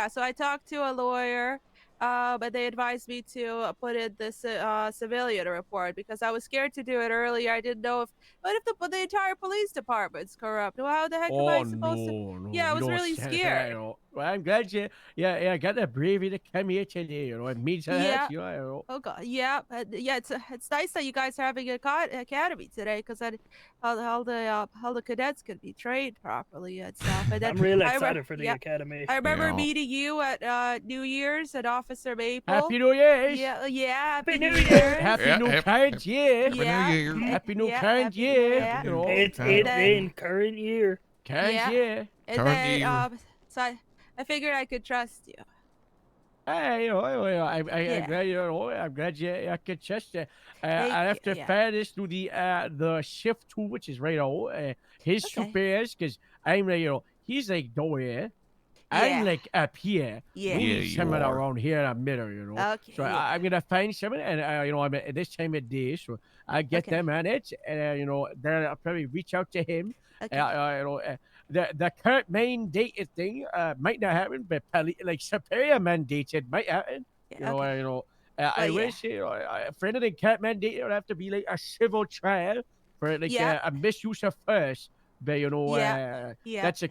So I talked to a lawyer. But they advised me to put in this civilian report because I was scared to do it earlier. I didn't know what if the entire police department's corrupt? Well, how the heck am I supposed to? No, Yeah, I was you don't really say that, scared. you know. Well, I'm glad you got the bravery to come here today. You know, it means a lot, Yeah. you know. Oh God, yeah, it's nice that you guys are having a academy today because all the cadets could be trained properly and stuff. And then I'm really I excited for the academy. I remember Yeah. meeting you at New Year's at Officer Maple. Happy New Year's. Yeah, Happy New New Year's. Year's. Happy Yeah, New hap- Current Year. Happy Yeah. New Year. Happy New Yeah, Current happy- Year. yeah. You know, It's Okay. in current year. Current Yeah. Year. And Current then year. so I figured I could trust you. Hey, you know, I'm Yeah. glad I'm glad you could trust it. Thank I have you, to yeah. fire this through the shift 2, which is right out. His Okay. superiors, because I'm like, you know, he's like nowhere. Yeah. I'm like up here. Yeah. We Yeah, need you someone are. around here in the middle, you know. Okay. So yeah. I'm gonna find someone, and you know, I'm at this time of day, so I get Okay. them on it, and you know, then I'll probably reach out to him. Okay. You know, the current mandated thing might not happen, but like superior mandated might happen. Yeah, You know, okay. you know. I Well, yeah. wish you know, for anything current mandated, it would have to be like a civil trial for like Yeah. a misuse of force. But you know, Yeah. Yeah. that's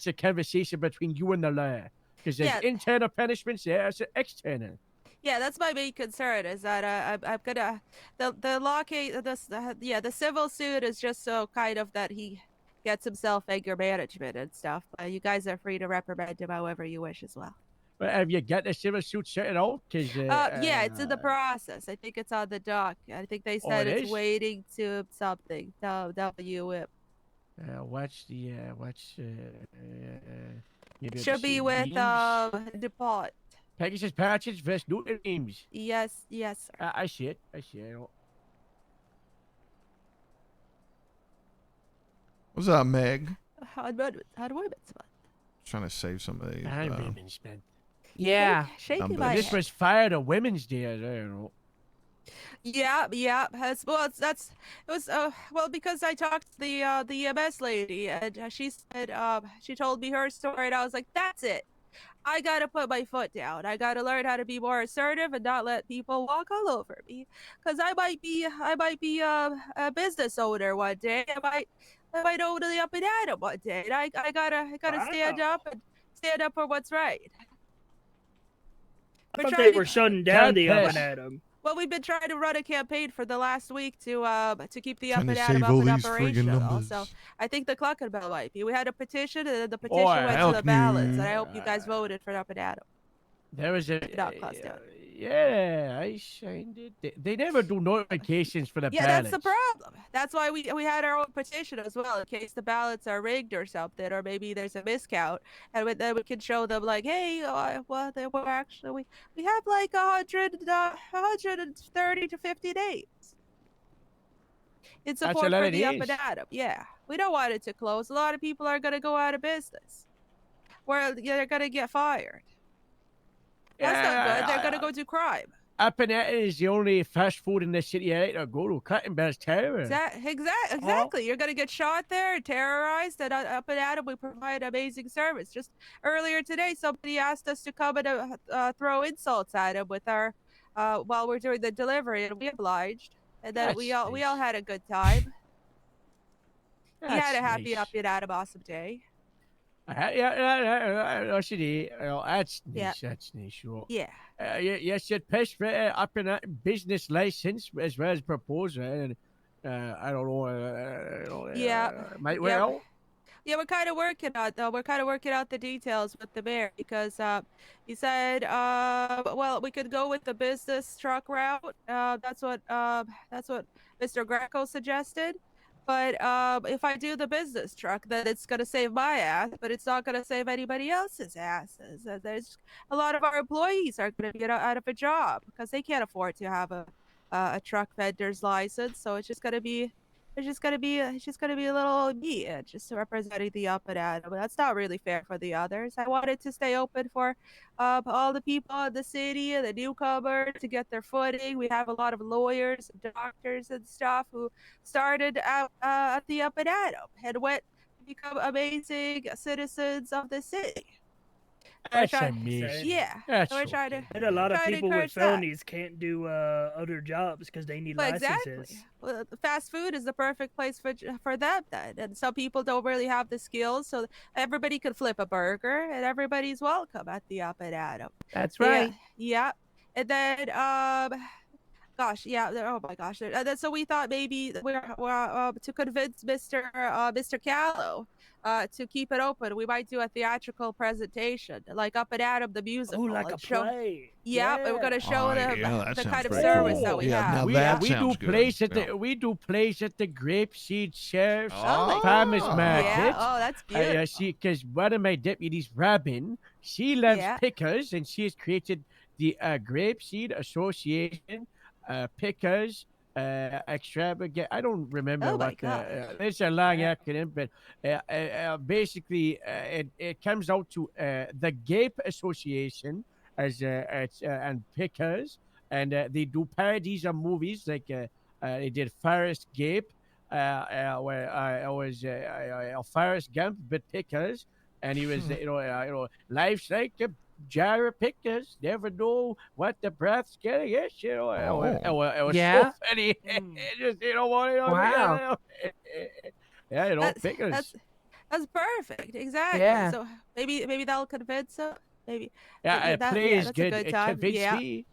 a conversation between you and the lawyer. Because there's Yeah. internal punishments, there's external. Yeah, that's my main concern is that I'm gonna the law case the civil suit is just so kind of that he gets himself anger management and stuff. You guys are free to reprimand him however you wish as well. But have you got the civil suit sorted out? Cause, Yeah, it's in the process. I think it's on the dock. I think they said it it's is? waiting to something. WM. What's It should be with DuPont. Pegasus Patches vs. Newton Ames. Yes, sir. I see it. You know. What's up, Meg? How about Trying to save some of these. And women's, man. Yeah. Shaking Numbers. my This head. was fired a Women's Day, I don't know. Yeah, yeah. It was well because I talked to the EMS lady and she said she told me her story and I was like, that's it. I gotta put my foot down. I gotta learn how to be more assertive and not let people walk all over me. Cause I might be a business owner one day. I might own the up and at 'em one day. And I gotta stand Wow. up and stand up for what's right. I We're thought trying they to- were shutting down the up Piss. and at 'em. Well, we've been trying to run a campaign for the last week to keep the Trying up to and at 'em save up all and these friggin' operational. numbers. So I think the Cluckin' Bell might be. We had a petition, and then the petition Boy, went to help the ballots, me. and I hope you guys voted for up and at 'em. There was a. Not close down. Yeah, I signed it. They never do notifications for the Yeah, ballots. that's the problem. That's why we had our own petition as well, in case the ballots are rigged or something, or maybe there's a miscount, and then we can show them like, hey, well, they were actually we have like 130 to 50 days in That's a support lot for of the up days. and at 'em. Yeah, we don't want it to close. A lot of people are gonna go out of business, where they're gonna get fired. That's not good. They're gonna go do crime. Up and at is the only fast food in the city I like to go to. Cutting Bell's terrible. Exactly. You're gonna get shot there, terrorized, and up and at 'em, we provide amazing service. Just earlier today, somebody asked us to come and throw insults at him with our while we're doing the delivery, and we obliged. And then we That's all nice. had a good time. He had That's a happy nice. up and at 'em awesome day. That's it. That's Yeah. nice. That's nice. Sure. Yeah. Yes, it pays for up and at business license as well as proposal. And I don't know. Yeah. Might Yeah. well. Yeah, we're kind of working out the details with the mayor because he said, well, we could go with the business truck route. That's what Mr. Greco suggested. But if I do the business truck, then it's gonna save my ass, but it's not gonna save anybody else's asses. There's a lot of our employees are gonna get out of a job because they can't afford to have a truck vendor's license. So it's just gonna be a little me just representing the up and at 'em. But that's not really fair for the others. I wanted to stay open for all the people in the city and the newcomers to get their footing. We have a lot of lawyers and doctors and stuff who started at the up and at 'em and went to become amazing citizens of the city. That's trying- amazing. Yeah. That's We're trying to okay. And a lot of try to people with encourage that. felonies can't do other jobs because they need Well, licenses. exactly. Well, fast food is the perfect place for them then. And some people don't really have the skills, so everybody could flip a burger, and everybody's welcome at the up and at 'em. That's Yeah, right. yeah. And then gosh, yeah. Oh my gosh. Then so we thought maybe we're to convince Mr. Callow to keep it open. We might do a theatrical presentation, like Up and at 'em the Oh, musical. like a and show. play. Yeah, and we're gonna show Oh, them yeah, that the kind sounds of pretty service cool. that we Yeah, have. now We, that we do sounds good. plays at Yeah. the we do plays at the Grapeseed Sheriff's Oh, Farmers Ah. Market. Yeah. Oh, that's beautiful. See, because one of my deputies, Robin, she loves Yeah. pickers, and she has created the Grapeseed Association Pickers Extravagant. I don't remember Oh my what gosh. it's a long acronym, but basically it comes out to the Gape Association as and pickers, and they do parodies of movies like they did Forrest Gape, where I was Forrest Gump, but pickers, and he was life's like a jar of pickers, never know what the breath's getting. Yes, it was Yeah? so funny. Mm. Just Wow. yeah, That's pickers. that's perfect. Exactly. Yeah. So maybe that'll convince them. Maybe. Yeah, that- play yeah, is that's a good. good It time. convinced Yeah. me.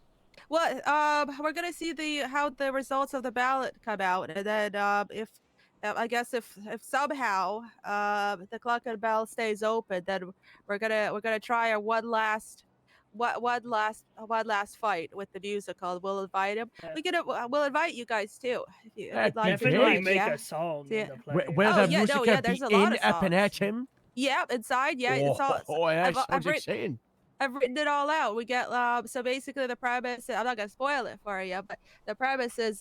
Well, we're gonna see how the results of the ballot come out, and then if I guess if somehow the Clock and Bell stays open, then we're gonna try one last fight with the musical. We'll invite him. We'll invite you guys too if you'd That'd be like to Definitely join. make Yeah. a song Yeah. in the play. Will Oh, the yeah, no, musical yeah, be there's a lot in of songs. Appalachian? Yeah, inside. Yeah, it's all. that I've- sounds I've writ- exciting. I've written it all out. We get so basically the premise. I'm not gonna spoil it for you, but the premise is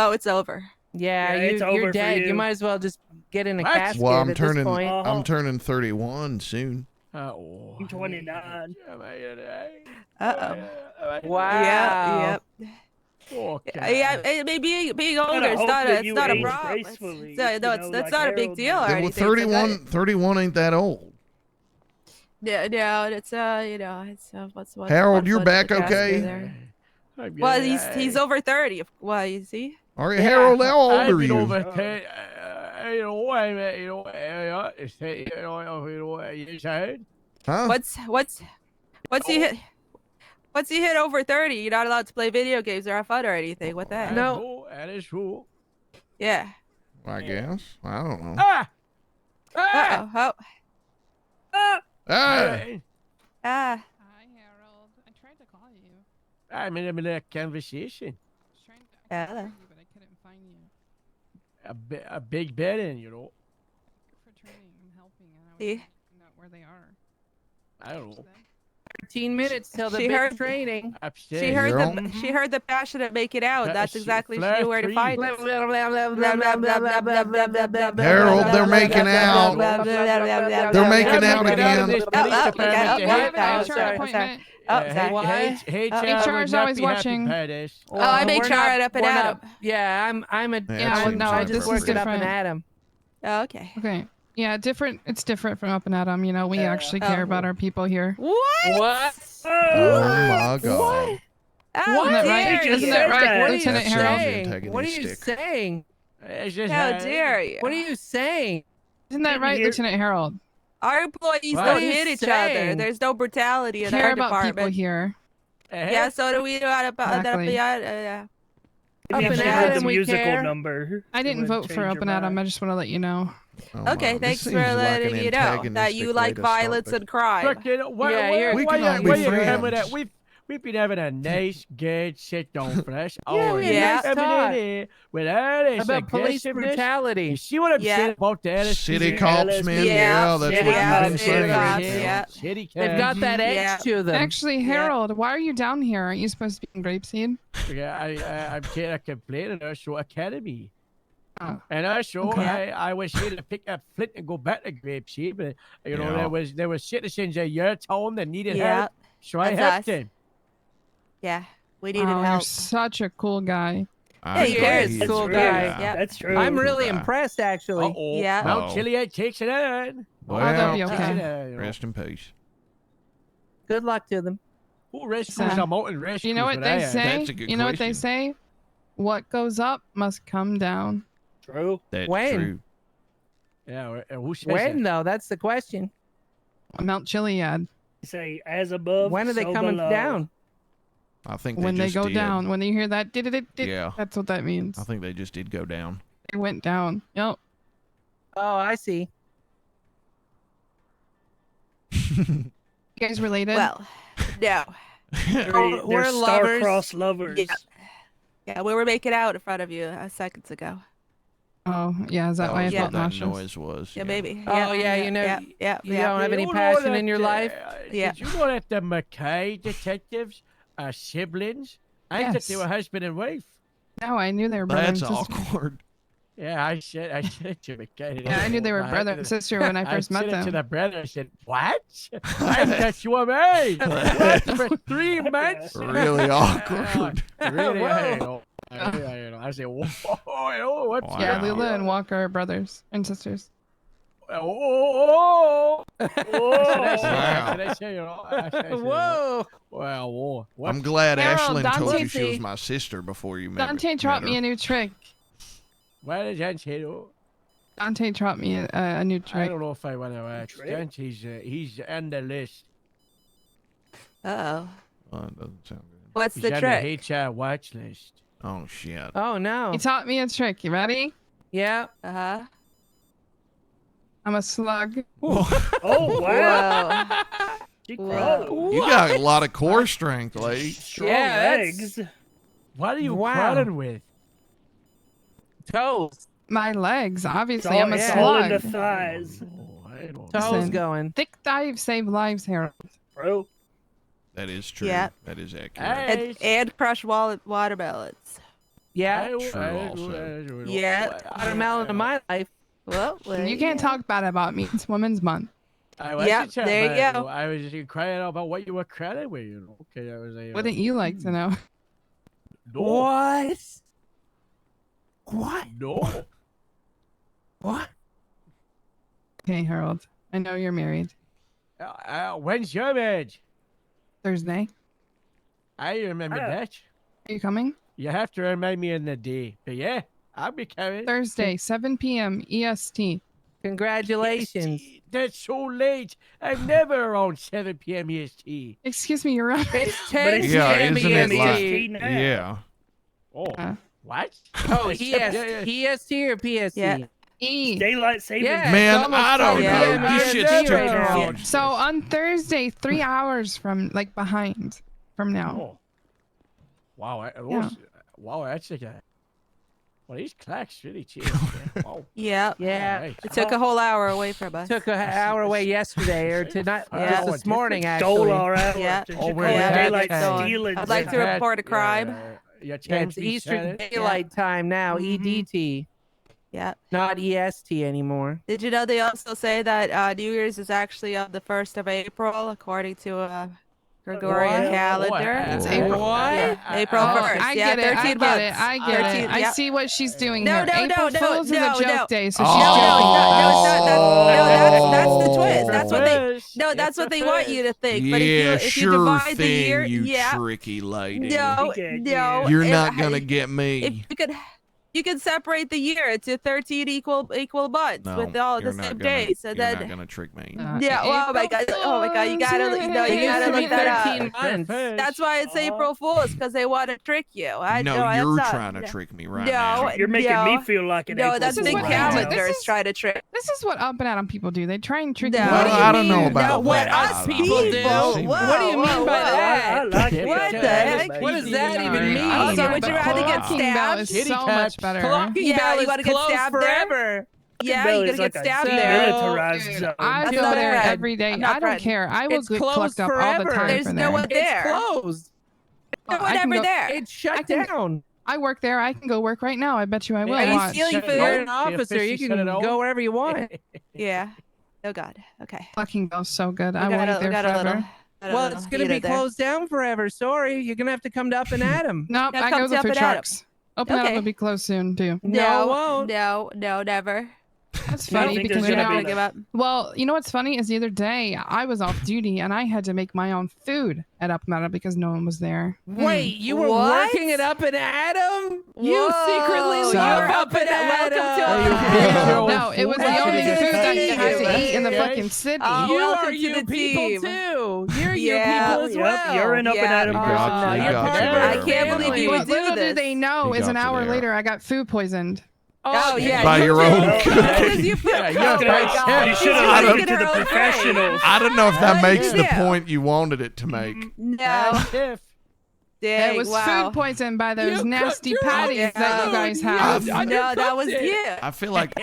Oh, it's over. Yeah, Yeah, it's over you're for dead. You you. might as well just get in a What? casket Well, at this point. I'm turning 31 soon. Oh. I'm 29. Uh-oh. Wow. Yep. Okay. Yeah, being older Gotta is hope not that it's you not a age problem. gracefully, No, you it's know, that's like not a big Harold deal or did. Yeah, well, anything. It's a 31 ain't that old. Yeah, no, it's you know, it's what's Harold, one you're foot in back the casket okay? there. Well, he's over 30. Well, you see. All right, Harold, how old I've are been you? over you said? Huh? What's he hit? What's he hit over 30? You're not allowed to play video games or have fun or anything. What the heck? No. That is true. Yeah. I guess. I don't know. Ah! Uh-oh. Oh. Ah! Ah. Hi, Harold. I tried to call you. I'm in a conversation. I was trying to I Hello. you, but I couldn't find you. A big betting, you know. For training and helping, and I was See? finding out where they are. I don't know. 13 minutes till the She big heard- training. Upstairs. She heard Girl. she heard the passionate make it out. That That's is exactly she flat knew where to three. find Blah, us. blah, blah, blah, blah, blah, blah, blah, blah, blah, blah, blah, blah, Harold, blah, they're blah, making blah, out. blah, blah, blah, blah, blah, blah, They're blah, making blah, out blah, blah, again. blah, This blah, police blah, department blah, to blah, I hate have an blah, HR sorry, appointment. sorry. What? HR is always watching. Well, I make we're sure not- right up and we're at not- him. Yeah, I'm a. Yeah, well, seems no, I just this is work it up and different. at him. Oh, okay. Okay. Yeah, different. It's different from Up and Atom. You know, we actually care Oh. about our people here. What? What? Oh my God. Oh, Isn't that right? dare Isn't Isn't you. that right, What are you Lieutenant That Harold? sounds saying? antagonistic. What are you saying? How dare you? What are you saying? Isn't that Didn't right, hear- Lieutenant Harold? Our employees What? don't are you hit each other. saying? There's no brutality in Care our about people department. here. Yeah, so do we know how to Exactly. yeah. Up You and should at heard him, the we musical care. number. I It didn't would vote for change Up your and Atom. I mind. just want to let you know. Oh, Okay, my. thanks This for seems like letting an me know that antagonistic you way like to start violence the- and crime. Yeah, We why cannot you be coming with friends. that? We've been having a nice, good sit down for us. Yeah, we had nice talk. With all this About police aggressiveness. brutality. You see what I'm Yeah. saying about the LSPD? City cops, man. Yeah, Yeah, that's city what you've been cops, saying. cops, Yeah. yeah. City cops. They've got that edge Yeah. to them. Actually, Yeah. Harold, why are you down here? Aren't you supposed to be in Grapeseed? Yeah, I'm taking a complaint in our show academy. Oh. And also, Okay. I was here to pick up Flint and go back to Grapeseed, but you know Yeah. there was citizens in your town that needed Yeah, help, so I that's helped us. them. yeah. We needed Oh, you're help. such a cool guy. I He agree. is. He That's Cool true. guy. Yeah. That's true. I'm really guy. impressed, actually. Uh-oh. Yeah. Mount Uh-oh. Chiliad takes it on. that'll be Well, okay. rest in peace. Good luck to them. Who rescues So, a mountain rescue? You know what they say? That's a good You know what they question. say? What goes up must come down. True. That's When? true. Yeah, who says When, that? though? That's the question. Mount Chiliad. You say as above. When are they so coming below. down? I think When they just go did. down. When you hear that, Yeah. that's what that means. I think they just did go down. They went down. Yep. Oh, I see. You guys related? Well, no. They're, Oh, we're they're lovers. star-crossed lovers. Yeah. Yeah, we were making out in front of you seconds ago. Oh, yeah. Is that why I was felt what that nauseous? noise was. Yeah, maybe. Oh, yeah, you know, Yeah. You don't have any You know passion that, in your life? Yeah. Did you know that the Mackay detectives are siblings? I thought they Yes. were husband and wife. No, I knew they were brother That's and sister. awkward. Yeah, I said to Mackay. Yeah, I knew they were brother and sister when I first met said it to them. the brother. I said, "What? I thought you were married what? For 3 months." Really awkward. Really? Whoa. I said, "Whoa, what's Wow. Yeah, Lula and Walker are brothers and sisters. Oh, Whoa! Well, whoa. What? I'm glad Harold, Ashlyn told Dante you she was see- my sister before you met Dante met taught her. me a new trick. What is that, Shadow? Dante taught me a new I trick. don't know if I want to ask. Trick? He's on the list. Uh-oh. Oh, it doesn't sound good. What's He's the on trick? the HR watch list. Oh shit. Oh, no. He taught me a trick. You ready? Yeah. Uh-huh. I'm a slug. Oh, wow. Whoa. She Whoa. crawled. You got a lot of core strength, lady. Strong Yeah, that's- legs. What are you Wow. crawling with? Toes. My legs, It's obviously. all, I'm a it's all in the slug. thighs, Oh, I don't Toes Listen. going. Thick dives save lives, Harold. bro. That is true. Yeah. That is accurate. Hey. And crush watermelons. Yeah. True also. Yeah. Watermelon in my life. Well, You can't talk bad about me. It's Women's Month. Yep, there you go. I was just crying about what you were crying with, you know. Okay, I was like, Wouldn't you like to know? no, What? What? no. What? Okay, Harold. I know you're married. When's your marriage? Thursday. I remember that. Are you coming? You have to remind me in the day. But yeah, I'll be coming. Thursday, 7 p.m. EST. Congratulations. That's so late. I'm never around 7 p.m. EST. Excuse me, you're right. It's 10 Yeah, p.m. isn't it EST. like? Yeah. Oh, what? Oh, Yeah. EST or PST? Yeah. E. Daylight savings. Yeah, Man, it's almost I don't 10 know. p.m. This EST shit's too right now. confusing. So on Thursday, 3 hours from behind from now. Oh. Wow. Yeah. Wow, that's like a... Well, these clocks really changed. Yeah. Wow. Yeah. Yeah. Alright. It took a whole hour away from us. Took an hour away yesterday or tonight, Yeah. just this morning Stole actually. our hours. Yeah. Did Oh, you we're call it yeah. daylight Yeah. stealing? I'd like to report a crime. Yeah, Yeah, it's Eastern Daylight Time now, EDT, Yeah. not EST anymore. Did you know they also say that New Year's is actually on the 1st of April, according to Gregorian What? calendar? It's Whoa. April. What? Yeah, April Oh, 1st. I yeah, get it. 13 I months. get it. I get 13, it. I yeah. see what she's doing No, here. no, April no, Fool's is no, a joke no. day, so Oh. she's No, joking. that's the twist. That's what they. No, that's what they want you to think. But Yeah, if you sure divide the thing, year, you yeah. tricky lady. No, Okay, no. You're if- not gonna get If me. you could separate the year into 13 equal months No, with all the you're not same gonna- days, so you're then not gonna trick me. yeah. Oh my god. Oh my god. You gotta. No, It you used gotta to be look that up. 13 months. That's why it's April Fool's, because they want to trick you. No, you're that's not- trying to trick me right No, now. You're making No. me feel like an No, April that's This is the what Fool they right do. now. calendar This is trying to trick. This is what Up and Adam people do. They try and trick No. you. Well, What do you I don't know mean? about No, what that. us people do? Whoa, What do you mean whoa, by whoa. that? I like it. What the heck? What does that even Sorry. mean? I'm Okay, sorry, would you but rather get Clocking Bell stabbed? is Kitty so cats. much better. Clocking Yeah, Bell you is wanna get closed stabbed there? forever. Yeah, Bell you're is gonna like get a stabbed So- there. demilitarized Dude, zone. I That's go not there bad. every day. I'm not I don't threatened. care. I will It's get closed clucked up all the forever. time There's for no there. one there. It's closed. No one I can ever go- there. It's shut I can- down. I work there. I can go work right now. I bet you I will. Are you Watch. stealing Shut it food? You're down. an officer. You officially can shut it down. go wherever you want. Yeah. Oh God. Okay. Clocking Bell's so good. We I will got eat a- we there got a forever. little- got a Well, little it's going to be heater there. closed down forever. Sorry. You're going to have to come to Up and Adam. Nope, Yeah, I come go to with Up food and Adam. trucks. Open Adam Okay. will be closed soon too. No, it won't. No, never. That's I don't funny think because there's you gonna know. be give up. Well, you know what's funny is the other day I was off duty and I had to make my own food at Up and Adam because no one was there. Wait, you were What? working it Up and Adam? You Whoa. secretly So- love You're Up and welcome to Adam. Up and Adam. No, it was the Welcome only to the food that you had to team. eat in the Okay. fucking city. Oh, You welcome are to you the people team. too. You're Yeah. you people as Yep, well. you're in Up and Yeah. Adam You person got- now. you You're got part you of there. our I can't believe family. you would What do little do this. they know You is an got you hour there. later I got food poisoned. Oh yeah. By you your did. own Oh, cooking. Because you put Yeah, oh you're my right. God. You should I have don't- listened to the Making her own professionals. I don't know if that What did makes you the do? point you wanted it to make. No. Chef. Dang, It was wow. food poisoned by those You nasty cooked your patties own that you guys food. have. You No, that was undercooked it. you. I feel like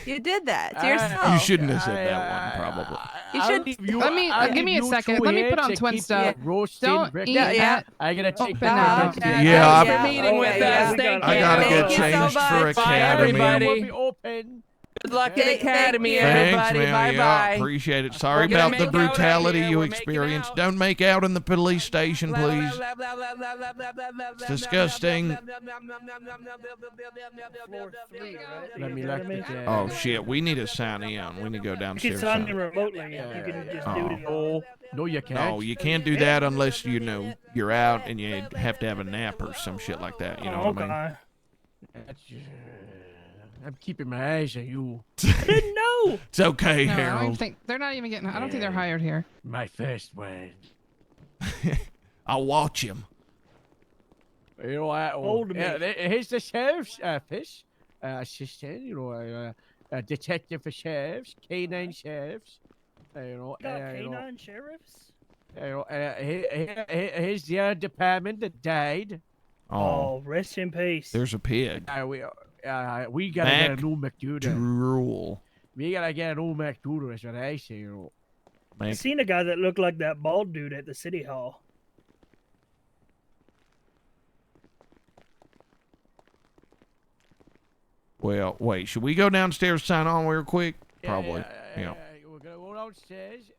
You did that to yourself. you shouldn't have said that one, probably. You I'll should- leave you- Let me- I'll give me leave a you second. two Let me put here on to Twin keep stuff. the roasted Don't eat breakfast. Yeah. at I gotta take Open that. Adam. Yeah, Thanks I- for meeting with yeah, us. we Thank got- you. I gotta Thank get you so changed much. for Bye, Academy. everybody. Will be open. Good luck at Thank Academy, you. Thanks, everybody. man. Bye Yeah, bye. appreciate it. Sorry We're gonna about the make out out brutality here. you We're making experienced. out. Don't make out in the police station, please. It's disgusting. Let me look at that. Oh shit, we need to sign in. We need to go You can downstairs. sign in sign. remotely. You can just do it. No, no, you can't. No, you can't do that unless you know you're out and you have to have a nap or some shit like that. You know what I mean? Okay. I'm keeping my eyes on you. I didn't know. It's okay, No, I don't Harold. think they're not even getting. I don't think they're hired here. My first one. I'll watch him. You know, Hold me. here's the sheriff's office. Assistant, you know, detective for sheriffs, canine sheriffs. You know, Got you know, canine sheriffs. you know, here's the other department that died. Oh, Oh, rest in peace. there's a pig. We gotta get a new McDoodle. Drool. We gotta get a new McDoodle. That's what I say. You know. I Make seen a guy that looked like that bald dude at the city hall. Well, wait. Should we go downstairs, sign on real quick? Probably. Yeah. We're gonna go downstairs.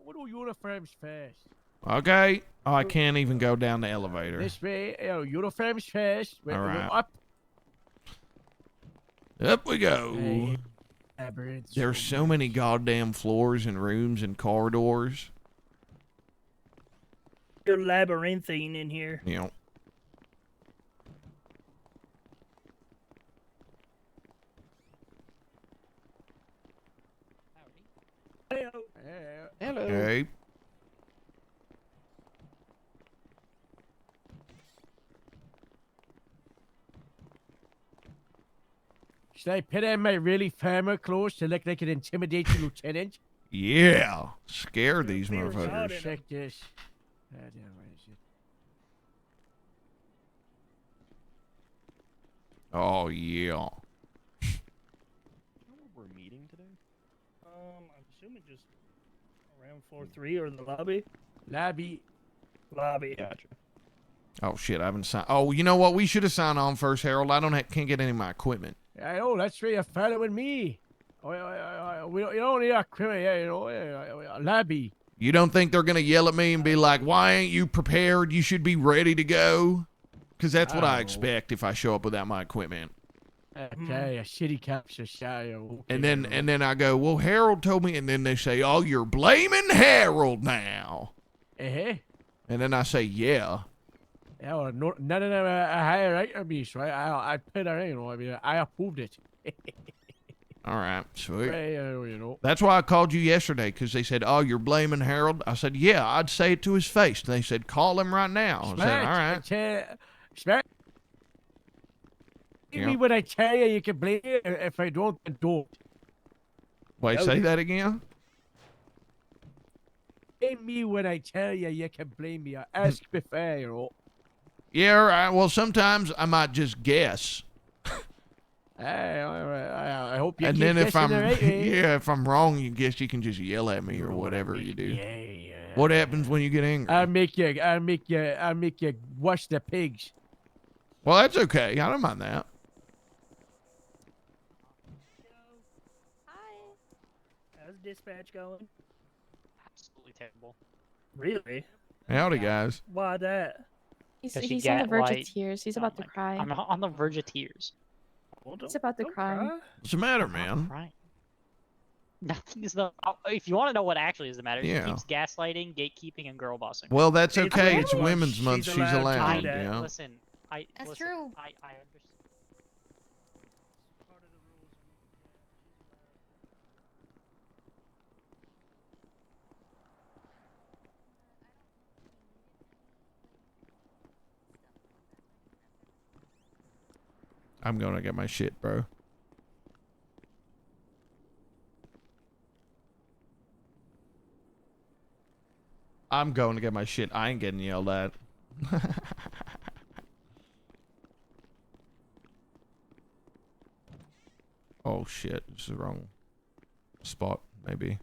What do uniforms first? Okay. Oh, I can't even go down the elevator. This way, uniforms first. We're All right. up. Up we go. Hey, labyrinth. There's so many goddamn floors and rooms and corridors. You're labyrinthine in here. You know. Hello. Okay. Should I put on my really farmer clothes to look like an intimidating lieutenant? Yeah. Scare these Be retarded. motherfuckers. Check this. Where is it? Oh, yeah. We're meeting today. I'm assuming just around 4-3 or the lobby. Lobby. Lobby. Gotcha. Oh, shit. I haven't signed. Oh, you know what? We should have signed on first, Harold. I can't get any of my equipment. I know, that's why you're following me. We don't need a criminal, lobby. You don't think they're going to yell at me and be like, why ain't you prepared? You should be ready to go. Because that's what I Oh. expect if I show up without my equipment. Okay, a city capture shy. And then I go, well, Harold told me. And then they say, oh, you're blaming Harold now. Uh-huh. And then I say, yeah. Yeah, well, none of them are higher right of me, so I put her in, I mean, I approved it. All right, sweet. Right, That's why I called you yesterday, because they said, oh, you're blaming Harold. I said, yeah, I'd say it to his face. And they said, call him right now. I said, all right. Smart. Yeah. Me when I tell you, you can blame me. If I don't, then don't. Wait, say that again? Blame me when I tell you, you can blame me. I ask before, Yeah, all right. Well, sometimes I might just guess. Hey, all right. I hope you And keep then if I'm guessing the right way. yeah, if I'm wrong, you guess you can just yell at me or whatever you do. Yeah. What happens when you get angry? I'll make you wash the pigs. Well, that's okay. I don't mind that. How's dispatch going? Absolutely terrible. Really? Howdy, guys. Why that? Does He's she on the get, verge like- of tears. He's Oh about to my- cry. I'm on the verge of tears. Well, He's about to don't cry. What's the matter, I'm man? crying. Nothing is the. If you want to know what actually is the matter, Yeah. she keeps gaslighting, gatekeeping, and girl bossing. Well, that's It's okay. women's It's month. Women's Month. She's She's allowed to allowed. do that. Yeah. Listen, That's listen, true. I understand. I'm gonna get my shit, bro. I'm going to get my shit. I ain't getting yelled at. Oh shit, this is the wrong spot, maybe.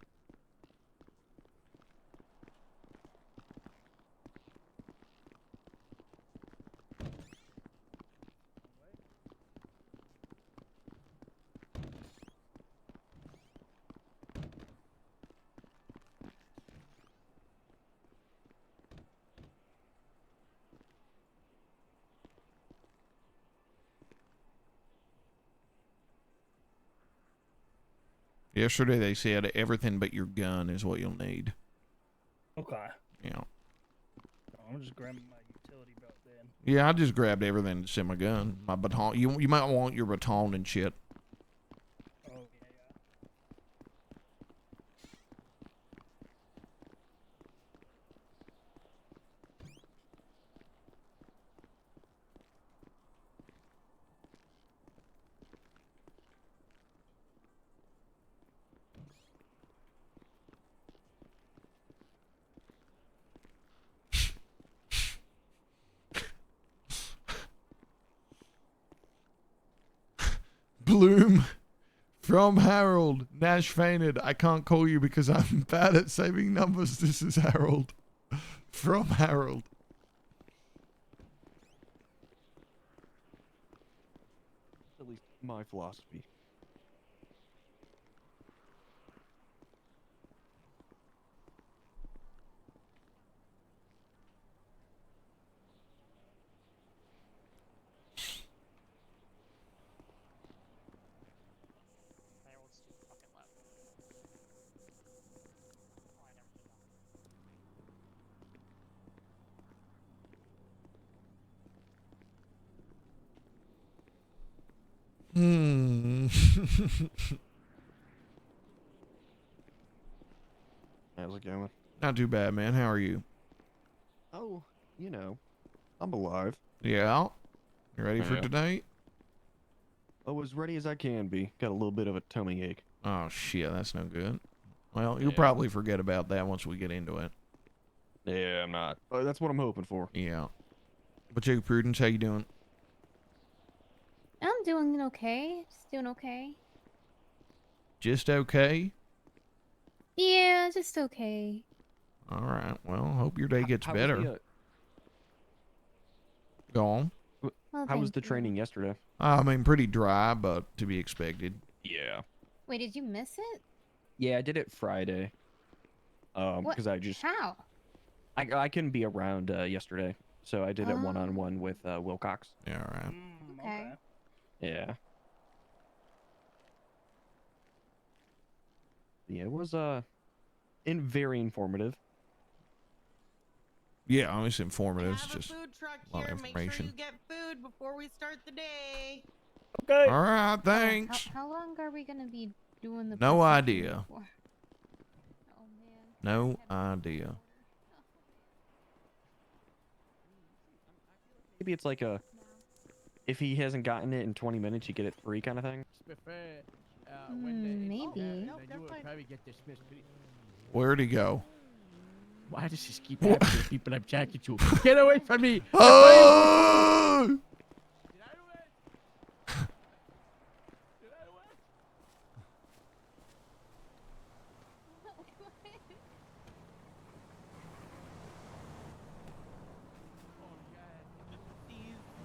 Yesterday they said everything but your gun is what you'll need. Okay. Yeah. I'm just grabbing my utility belt then. Yeah, I just grabbed everything except my gun. My baton. You might want your baton and shit. Oh, yeah. Bloom from Harold. Nash fainted. I can't call you because I'm bad at saving numbers. This is Harold. From Harold. At least my philosophy. Harold's too fucking loud. Oh, I never did that. Hmm. How's it going? Not too bad, man. How are you? Oh, you know, I'm alive. Yeah. You ready for Yeah. today? Oh, as ready as I can be. Got a little bit of a tummy ache. Oh shit, that's no good. Well, you'll Yeah. probably forget about that once we get into it. Yeah, I'm not. That's what I'm hoping for. Yeah. But Jake Prudence, how you doing? I'm doing okay. Just doing okay. Just okay? Yeah, just okay. All right. Well, hope your day gets How was better. the, Go on. Well, how was thank the you. training yesterday? I mean, pretty dry, but to be expected. Yeah. Wait, did you miss it? Yeah, I did it Friday. What? Because I just How? I couldn't be around yesterday, so I did it one-on-one with Wilcox. Yeah, all right. Okay. Yeah. Yeah, it was very informative. Yeah, it's informative. It's Have a just food truck a lot here. of Make sure information. you get food before we start the day. Okay. All right, thanks. How long are we gonna be doing the? No processing idea. for? Oh man. No idea. Maybe it's like a, if he hasn't gotten it in 20 minutes, you get it free kind of thing. Maybe. Then you will probably get dismissed. Where'd he go? Why does this keep happening to people I'm chatting to? Get away from me! Oh!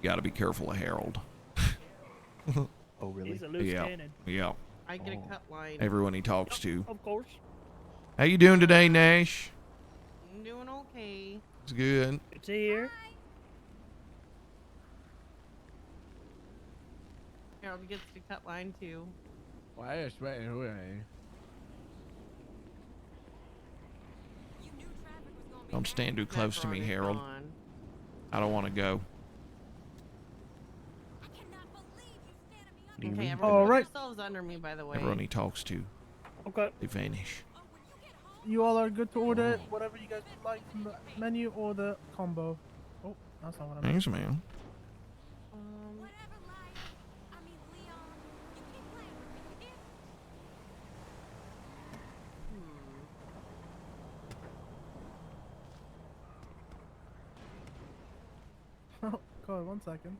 You gotta be careful of Harold. Oh, really? He's a loose Yeah. cannon. Yeah. I get a cut line. Everyone he talks to. Of course. How you doing today, Nash? I'm doing okay. It's good. It's here. Harold gets to cut line too. Why are you sweating away? Don't stand too close to me, Macaroni's Harold. gone. I don't want to go. Okay, everyone All put right. yourselves under me, by the way. Everyone he talks to, Okay. they vanish. You all are good to order whatever you guys would like from the menu or the combo. Oh, that's not what I meant. Thanks, man. Oh, God, 1 second.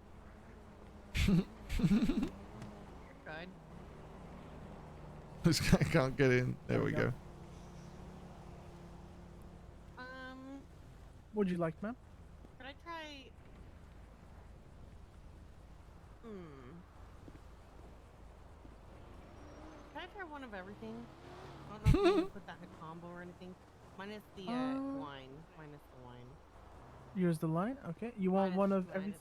Tried. This guy can't get in. There we go. What'd you like, ma'am? Could I try? Can I try one of everything? I don't know if you want to put that in a combo or anything. Minus the wine. Minus the wine. Here's the line. Okay. You want one of everything?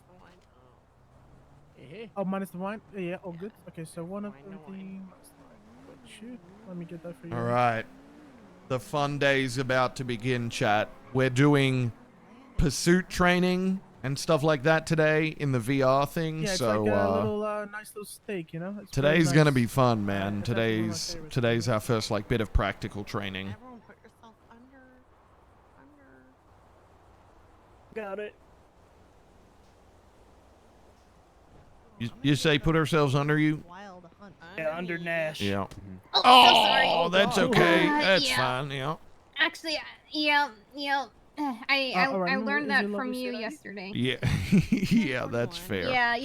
Minus Oh, minus the wine? Yeah, all good. Okay, so one of Wine, no everything. minus the wine. Got you. Let me get that for you. All right. The fun day's about to begin, chat. We're doing pursuit training and stuff like that today in the VR thing. Yeah, it's so like a little nice little steak, you know? It's very today's nice. gonna be fun, man. It's actually one of my Today's favorites. today's our first like bit of practical training. Everyone put yourself under. Got it. You say put ourselves under you? Wild hunt. Yeah, under Nash. Yeah. Oh, so sorry. Oh, that's okay. That's yeah. fine. Yeah. Actually, yeah. I alright, learned is that your from lovely you shit yesterday. Yeah. Yeah, that's fair. Yeah.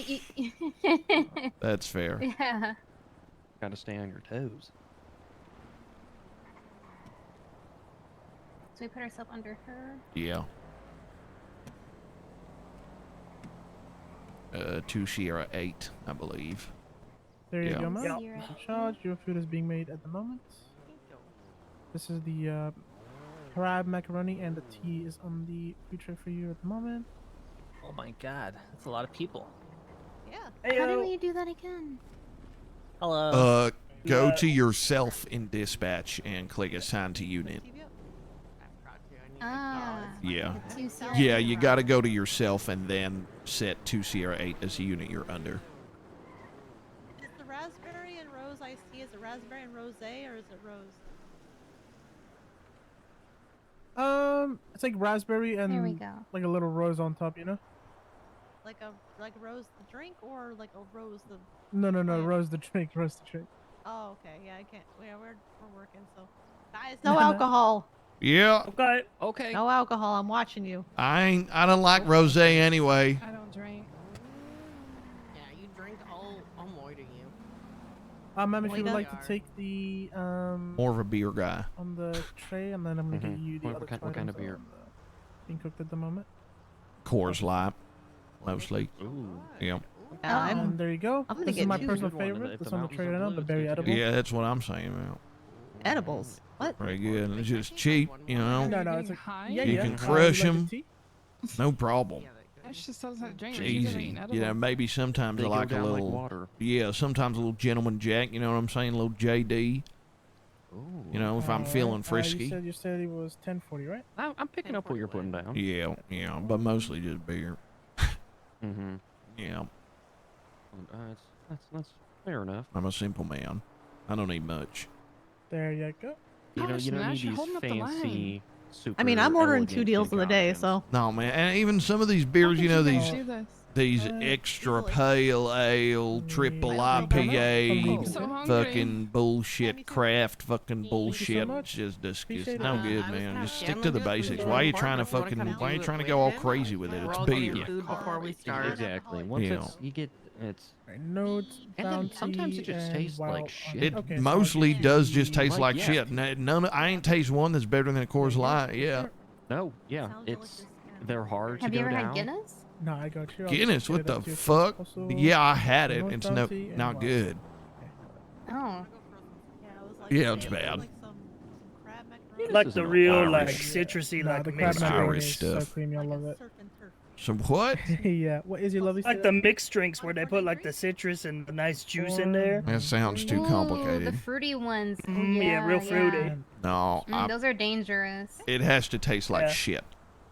That's fair. Yeah. Gotta stay on your toes. So we put ourselves under her. Yeah. 2 Sierra 8, I believe. There you Yeah. go, man. Yep. You can charge. Your food is being made at the moment. This is the crab macaroni, and the tea is on the food tray for you at the moment. Oh my god, that's a lot of people. Yeah. How do we do that again? Hello. Go to yourself in dispatch and click assign to unit. Ah. Yeah. Two Sierra Yeah, 8. you got to go to yourself and then set 2 Sierra 8 as the unit you're under. Is the raspberry and rose iced tea, is it raspberry and rose or is it rose? It's like raspberry and There we go. like a little rose on top, you know? Like a rose the drink or like a rose the No, rose the drink, rose the drink. Oh, okay. Yeah, I can't. Yeah, we're working, so guys, no alcohol. Yeah. Okay. Okay. No alcohol. I'm watching you. I don't like rosé anyway. I don't drink. Yeah, you drink all more do you? Ma'am, if you would Moida? like to take the More of a beer guy. on the tray, and then I'm gonna give you the What other kind- what kind of items beer? on being cooked at the moment. Coors Light, mostly. Ooh. Yeah. And there you go. I'm gonna This is get my you. personal Good one, favorite. if This the on the mountains tray are right now, blue, the it's berry good. edible. Yeah, that's what I'm saying about. Edibles. What? Very good. It's just cheap, you know. No, it's Getting like high? yeah, You yeah. can Would crush like the 'em. tea? No problem. That's just so drink. It's Like, you easy. eating You know, edibles. maybe sometimes They I go like a down like little. water. Yeah, sometimes a little gentleman Jack. You know what I'm saying? A little JD. Ooh. You know, if I'm Alright, feeling You frisky. said your study was 1040, right? I'm picking up what you're putting down. Yeah, yeah, but mostly just beer. Mm-hmm. Yeah, That's fair enough. I'm a simple man. I don't need much. There you go. You Gosh, don't Nash, need you're these holding up the line. fancy, super. I mean, I'm ordering 2 elegant deals in a day, concoctions. so No, man, and even some of these beers, you know, these Do this. extra pale ale, triple IPA, I'm so hungry. fucking bullshit, craft fucking bullshit. much. It's just disgusting. Appreciate No it. good, I was man. gonna Just ask stick to the Chandler, basics. just Why are you for trying to important, fucking? wanna Why are you come trying to do go it all with crazy with it? We're It's all gonna beer. eat food before we start. Exactly. Once Yeah. you get it's. Notes, And then bounty, sometimes it just and tastes like wild shit. on It Okay, so mostly I'll does give just you- taste Like, like yeah. shit. None. I ain't taste one that's better than a Coors Light. Yeah. No, yeah, Sounds it's delicious. they're hard Have to you go ever down. had Guinness? No, I got you. I'll Guinness, just what get it the up to your fuck? place also. Yeah, I had it. North It's Bounty and not wild. good. Oh. Yeah, it was like Yeah, it's some- bad. like some crab macaroni. Like is the an real, like Irish- citrusy, Nah, like the crab mixed Irish macaroni is so stuff. creamy. I love Like a it. surf and turf. Some what? Yeah. What is your lovely? like the mixed drinks where they put like the citrus and the nice juice in there. That sounds too Ooh, the complicated. fruity ones. Oh, Yeah, real fruity. No, Those are dangerous. it has to taste like Yeah. shit.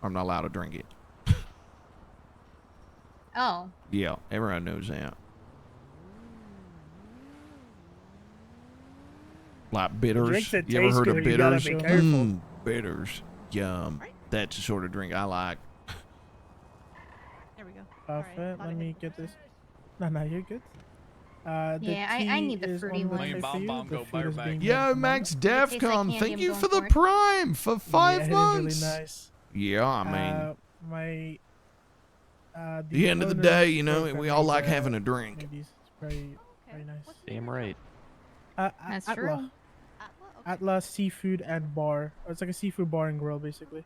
I'm not allowed to drink it. Oh. Yeah, everyone knows that. Like bitters. drinks that You ever taste heard of good, you gotta bitters? be careful. Bitters. Yum. That's the sort of drink I like. There we go. Perfect. Let me get this. No, you're good. The Yeah, I tea need the is fruity on the one. tray for you. The food is being Yo, made at the Max moment. Tastes like Defcon, candy, thank I'm you going for the for it. Prime for 5 Yeah, it is months. really nice. Yeah, I mean, My. at the end of the day, you know, we all like having a drink. It's very nice. Damn right. That's Atla. true. Atla Seafood and Bar. It's like a seafood bar and grill, basically.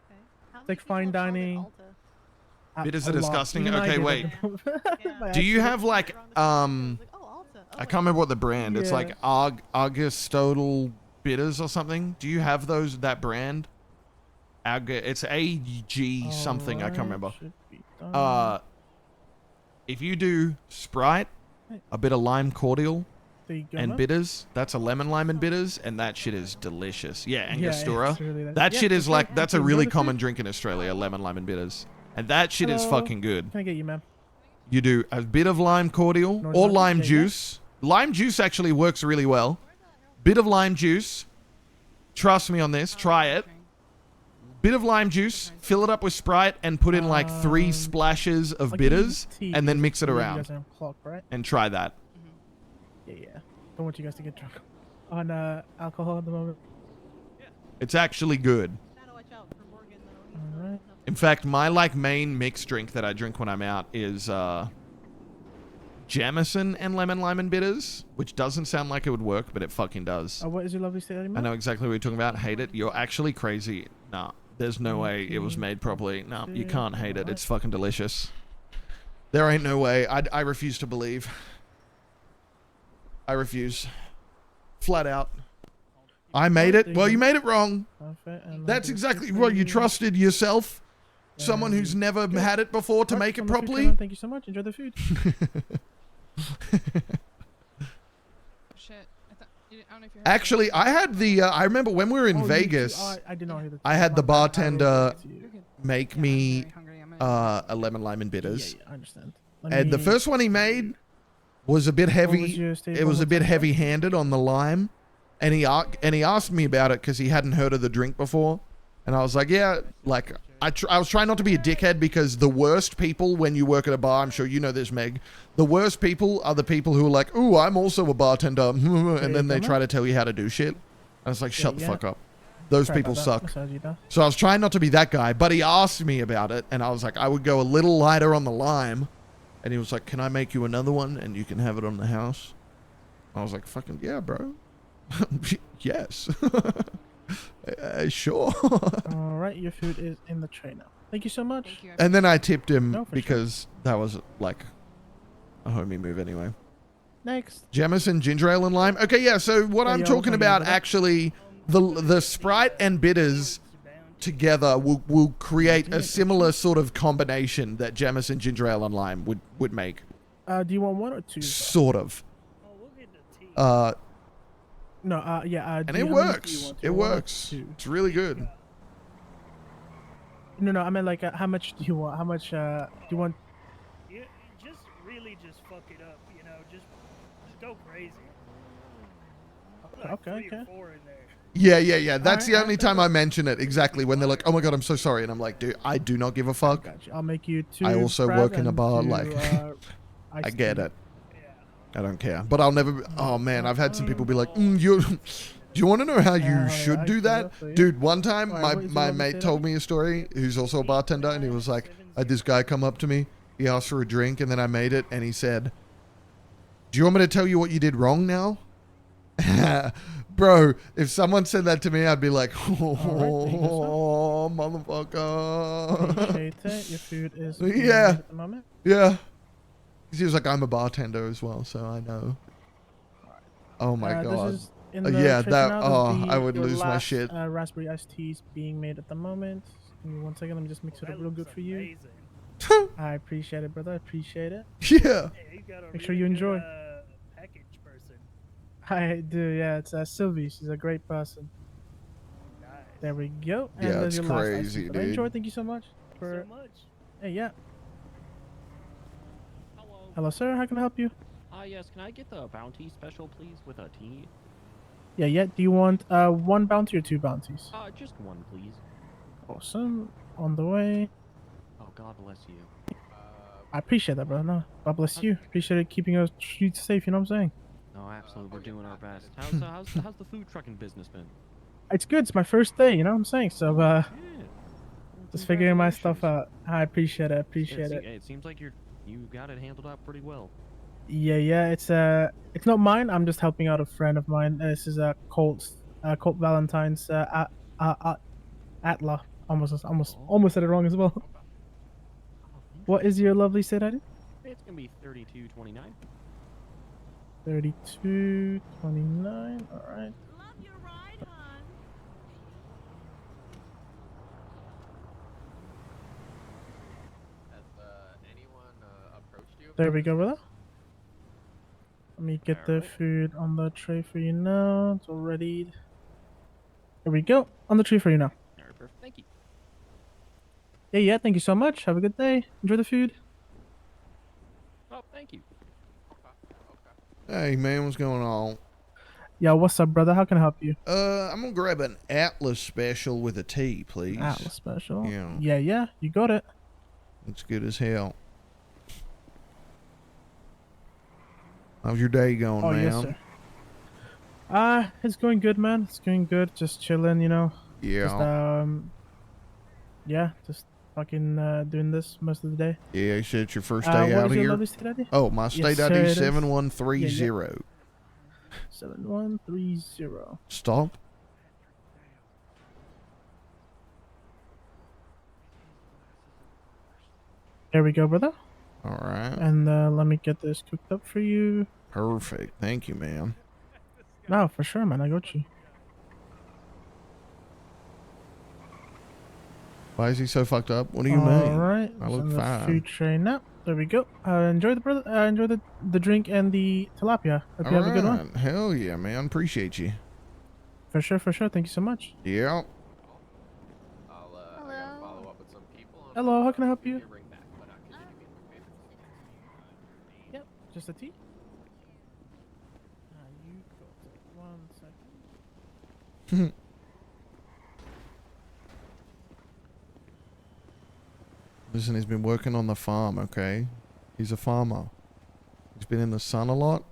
It's like fine dining. Bitters are A lot. disgusting. Even I Okay, did wait. it. By Do you accident. have like I can't remember what the brand. It's like Yeah. Augustodal Bitters or something. Do you have that brand? It's AG something. I can't remember. Alright, should be done. If you do Sprite, a bit of lime cordial, There you go, and man. bitters, that's a lemon lime and bitters, and that shit is delicious. Yeah, Yeah, Angostura. it's really nice. That Yeah, shit for is sure. like that's a Okay, really notice common it? drink in Australia, lemon lime and bitters, and that shit is Hello. fucking good. Can I get you, ma'am? You do a bit of lime cordial No, or not lime the same, yeah. juice. Lime juice actually works really well. Bit of lime juice. Trust me on this. Try it. Bit of lime juice. Fill it up with Sprite and put in like 3 splashes of I'll give you bitters, tea and then because mix it you guys around are on clock, right? and try that. Yeah. Don't want you guys to get drunk on alcohol at the moment. It's actually good. Alright. In fact, my like main mixed drink that I drink when I'm out is Jameson and lemon lime and bitters, which doesn't sound like it would work, but it fucking does. What is your lovely state, I ma'am? know exactly what you're talking about. Hate it. You're actually crazy. Nah, there's no way it was made properly. No, you can't hate it. It's fucking delicious. There ain't no way. I refuse to believe. I refuse. Flat out. I made it. Well, you made it wrong. Perfect. And That's then exactly for what you trusted yourself. Someone who's never had it before to make it on the food properly. counter. Thank you so much. Enjoy the food. Shit. I don't know if you heard Actually, I had the. I remember when we were in Oh, you too. Vegas. Oh, I did not hear the I had the my bad. I will bartender get to you. make me a lemon lime and bitters. I understand. And the first one he made was a bit was heavy. your statement It was a with bit that? heavy-handed on the lime, and he asked me about it because he hadn't heard of the drink before, and I was like, yeah, like I was trying not to be a dickhead because the worst people when you work at a bar, I'm sure you know this, Meg. The worst people are the people who are like, ooh, I'm also a bartender, and then they try to tell you how to do shit. I was like, shut the fuck up. Those Sorry people about suck. that. Sorry, Gita. So I was trying not to be that guy, but he asked me about it, and I was like, I would go a little lighter on the lime. And he was like, can I make you another one and you can have it on the house? I was like, fucking yeah, bro. Yes. Sure. All right, your food is in the tray now. Thank you so much. Thank you. And then I tipped him No, for because that was like a homie move anyway. Next. Jemison, ginger ale and lime. Okay, yeah, so what Yeah, I'm yeah, talking I'll about talk about that. actually, the Sprite and bitters together will create a similar sort of combination that Jemison, ginger ale and lime would make. Do you want one or two? Sort of. No, yeah. And do it you- how many do you works. want? Do It you want works. two? It's really good. No, I meant like how much do you want? How much do you want? You just really just fuck it up, you know. Just go crazy. Like Okay, 3 or okay. 4 in there. Yeah. That's Alright, the only time I mention it. Exactly. When they're like, oh my God, I'm so sorry. And I'm like, dude, I do not give a fuck. Gotcha. I'll make you two. I also Sprite work in a and bar, two, like, I iced get tea. it. I don't care. But I'll never. Oh man, I've had some people be like, do you want to know how you should do that? Dude, one time Alright, what is my your mate mistake? told me a story, who's also a bartender, and he was like, I had this guy come up to me. He asked for a drink, and then I made it, and he said, do you want me to tell you what you did wrong now? Bro, if someone said that to me, I'd be like, oh, motherfucker. Appreciate it. Your food is being Yeah. made at the moment. Yeah. 'Cause he was like, I'm a bartender as well, so I know. Oh my God. This is in the Yeah, tray that, now. oh, There's I would your lose my last, shit. Raspberry iced teas being made at the moment. Give me 1 second. Let me just mix it up real good for you. I appreciate it, brother. I appreciate it. Yeah. Make sure you enjoy. Package person. I do, yeah. It's Sylvie. She's a great person. There we go. And Yeah, there's it's your last iced crazy, tea. But I dude. enjoy. Thank you so much. For... So much. Hey, yeah. Hello. Hello, sir. How can I help you? Yes, can I get the bounty special, please, with a tea? Yeah. Do you want 1 bounty or 2 bounties? Just one, please. Awesome. On the way. Oh, God bless you. I appreciate that, brother. No, God bless you. Appreciate it keeping us streets safe. You know what I'm saying? No, absolutely, we're doing our best. How's the food trucking business been? It's good. It's my first day. You know what I'm saying? So Yeah. just figuring my stuff out. I appreciate it. Appreciate it. It seems like you got it handled out pretty well. Yeah. It's not mine. I'm just helping out a friend of mine. This is Colt Valentine's Atla. Almost said it wrong as well. What is your lovely state ID? It's gonna be 3229. 3229. All right. There we go, brother. Let me get the food on the tray for you now. It's all ready. There we go. On the tray for you now. Alright, perfect. Thank you. Yeah. Thank you so much. Have a good day. Enjoy the food. Oh, thank you. Hey man, what's going on? Yeah, what's up, brother? How can I help you? I'm gonna grab an Atlas special with a tea, please. Atlas special. Yeah. Yeah. You got it. It's good as hell. How's your day going, Oh, man? yes, sir. It's going good, man. It's going good. Just chilling, you know. Yeah. Just fucking doing this most of the day. Yeah, you said it's your first day What out is your here. lovely state ID? Oh, my state Yes, ID sir, it is is. 7130. 7130. Stop. There we go, brother. All right. And let me get this cooked up for you. Perfect. Thank you, man. No, for sure, man. I got you. Why is he so fucked up? What do you All mean? right. I look send the fine. food tray now. There we go. Enjoy the brother. Enjoy the drink and the tilapia. Hope you have a good one. Hell yeah, man. Appreciate you. For sure, for sure. Thank you so much. Yeah. Hello, how can I help you? Yep, just a tea. You go to 1 second. Listen, he's been working on the farm, okay? He's a farmer. He's been in the sun a lot.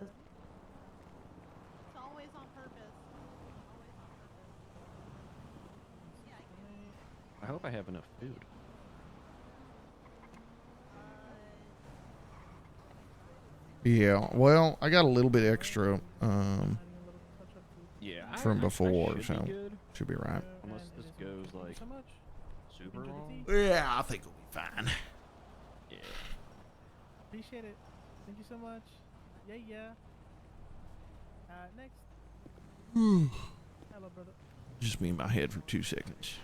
It's always on purpose. Always on purpose. I hope I have enough food. Yeah, well, I got a little bit extra Yeah, from I before, should so be good. should be right. Unless this goes like super long. Yeah, I think we'll be fine. Yeah. Appreciate it. Thank you so much. Yeah, yeah. Next. Hello, brother. Just me in my head for 2 seconds.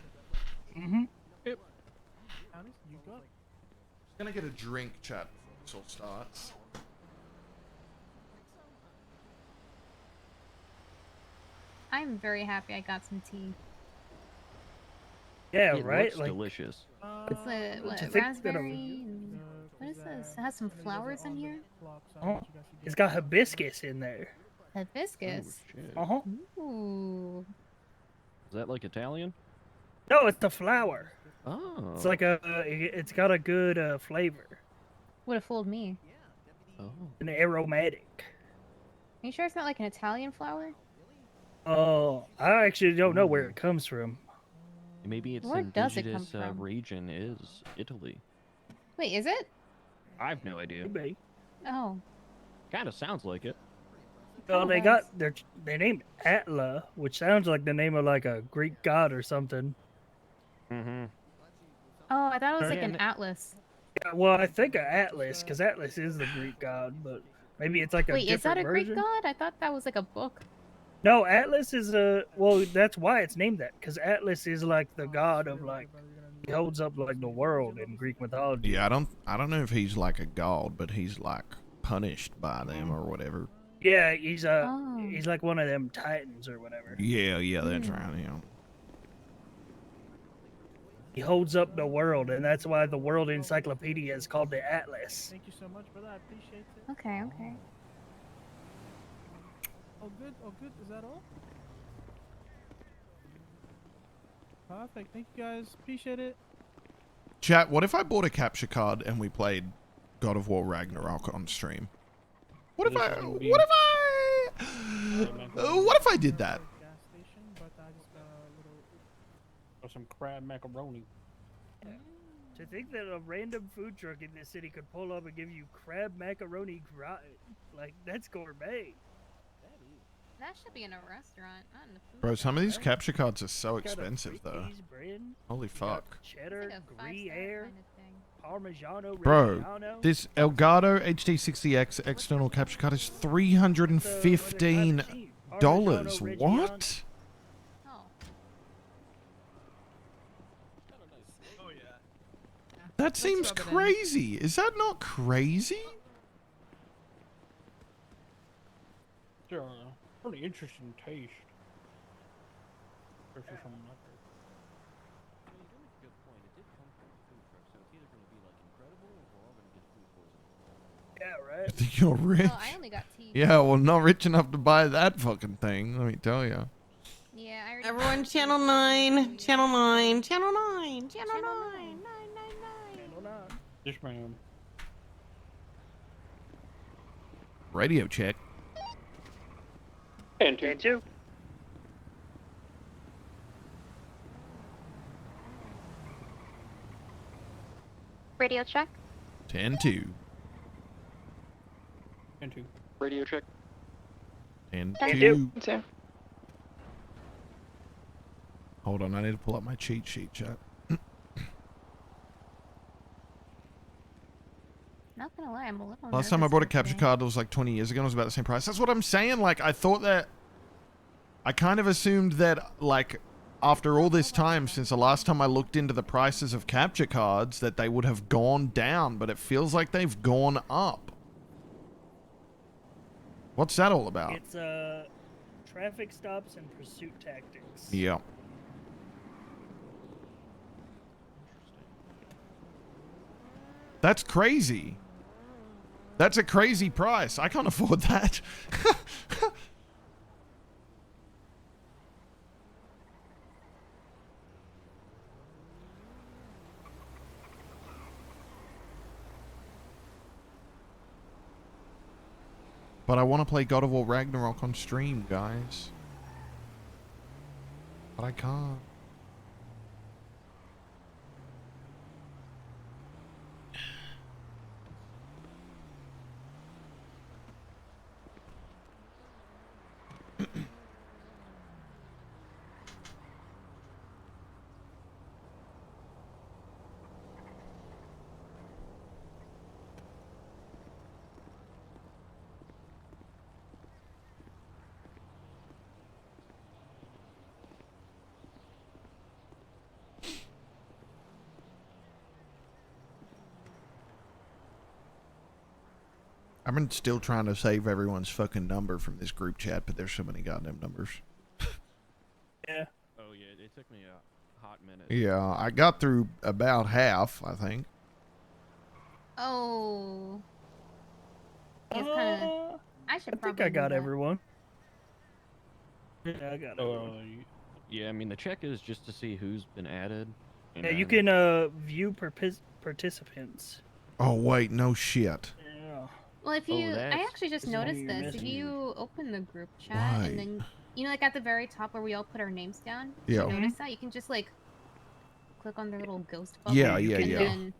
Mm-hmm. Yep. Honest, you go. Just gonna get a drink, chat, before this all starts. I'm very happy I got some tea. Yeah, It right. looks Like delicious. It's a What you what, think raspberry. And, what is this? It has some flowers in here. oh, it's got hibiscus in there. Hibiscus. Shit. Uh huh. Ooh. Is that like Italian? No, it's the flower. Oh. It's like it's got a good flavor. Would have fooled me. Oh. An aromatic. Are you sure it's not like an Italian flower? Oh, I actually don't know where it comes from. Maybe its Where does it come indigenous from? region is Italy. Wait, is it? I have no idea. Maybe. Oh. Kind of sounds like it. Well, they does. got they named Atla, which sounds like the name of like a Greek god or something. Mm-hmm. Oh, I thought it was like And- an atlas. Yeah, well, I think of Atlas because Atlas is the Greek god, but maybe it's like a Wait, is that different a Greek version. god? I thought that was like a book. No, Atlas is a well. That's why it's named that because Atlas is like the god of like he holds up like the world in Greek mythology. Yeah, I don't know if he's like a god, but he's like punished by them or whatever. Yeah, he's Oh. he's like one of them titans or whatever. Yeah, that's right. Yeah. He holds up the world, and that's why the World Encyclopedia is called the Atlas. Thank you so much, brother. I appreciate it. Okay, okay. Oh, good. Oh, good. Is that all? Perfect. Thank you, guys. Appreciate it. Chat, what if I bought a capture card and we played God of War Ragnarok on stream? What if I did that? Gas station, but I just got a little. Or some crab macaroni. To think that a random food truck in this city could pull up and give you crab macaroni gratin, like that's gourmet. That should be in a restaurant, not in a food Bro, some of these truck. capture cards are so Got a expensive though. Frites bread, Holy fuck. cheddar, It's like a five-star Gruyere, kind of thing. Parmigiano Bro, Reggiano. this Elgato HD60X external capture card is $315. What? Oh. That seems crazy. Is that not crazy? They're pretty interesting taste. Versus something like that. Yeah, right. You think you're rich? Oh, I only got tea. Yeah, well, not rich enough to buy that fucking thing, let me tell you. Yeah, I already. Everyone, channel 9, channel 9, channel 9, channel 9, 999. Yes, ma'am. Radio check. And two. Radio check. 10-2. And two. Radio check. 10-2. Hold on, I need to pull up my cheat sheet, chat. gonna lie, I'm a little. Last time I bought a nervous capture today. card, it was like 20 years ago. It was about the same price. That's what I'm saying. Like, I thought that... I kind of assumed that, like, after all this time, since the last time I looked into the prices of capture cards, that they would have gone down, but it feels like they've gone up. What's that all about? It's traffic stops and pursuit tactics. Yeah. That's crazy. That's a crazy price. I can't afford that. But I want to play God of War Ragnarok on stream, guys. But I can't. I've been still trying to save everyone's fucking number from this group chat, but there's so many goddamn numbers. Yeah. Oh yeah, it took me a hot minute. Yeah, I got through about half, I think. Oh. It's kind of. I should I probably. think I got do that. everyone. Yeah, I got everyone. Yeah, I mean the check is just to see who's been added. and Yeah, you then- can view participants. Oh, wait, no shit. Yeah. Well, if Oh, you, I that's- actually just this is what noticed you're this. If missing. you open the group chat Why? and then, you know, like at the very top where we all put our names down. Yeah. You notice that you can just like click on their little ghost bubble. Yeah, and yeah. then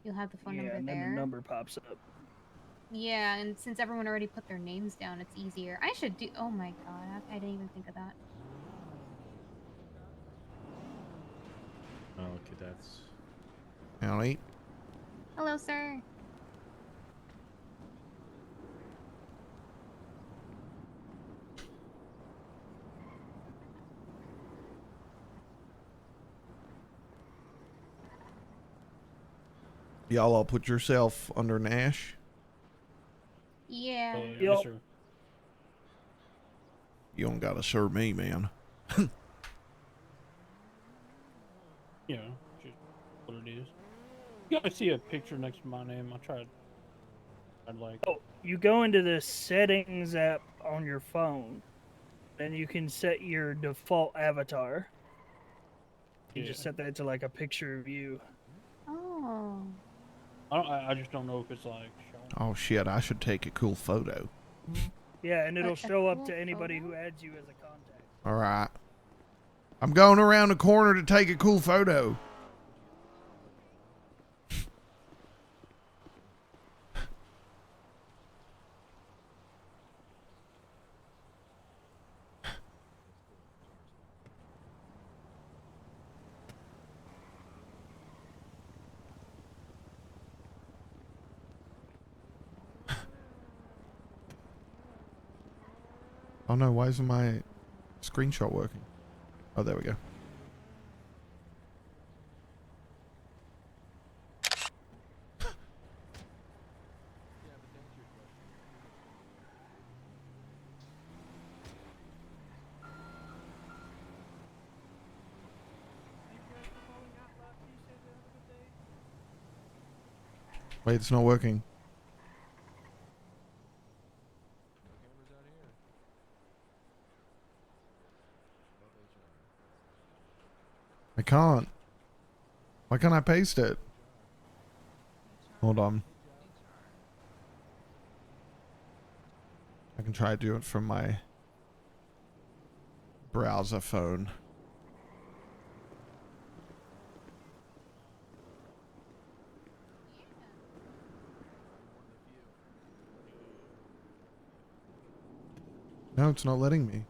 you'll have the phone Yeah, number and then there. the number pops up. Yeah, and since everyone already put their names down, it's easier. I should do. Oh my god, I didn't even think of that. Oh, okay, that's. Howdy. Hello, sir. Y'all all put yourself under Nash. Yeah. Yes, sir. You don't gotta serve me, man. Yeah, just what it is. You gotta see a picture next to my name. I tried. I'd like. Oh, you go into the settings app on your phone, and you can set your default avatar. You just set that to like a picture of you. Oh. I just don't know if it's like showing. Oh shit, I should take a cool photo. Yeah, and it'll Like a show up cool to anybody photo? who adds you as a contact. Alright. I'm going around the corner to take a cool photo. Oh no, why isn't my screenshot working? Oh, there we go. Wait, it's not working. I can't. Why can't I paste it? Hold on. I can try to do it from my browser phone. No, it's not letting me.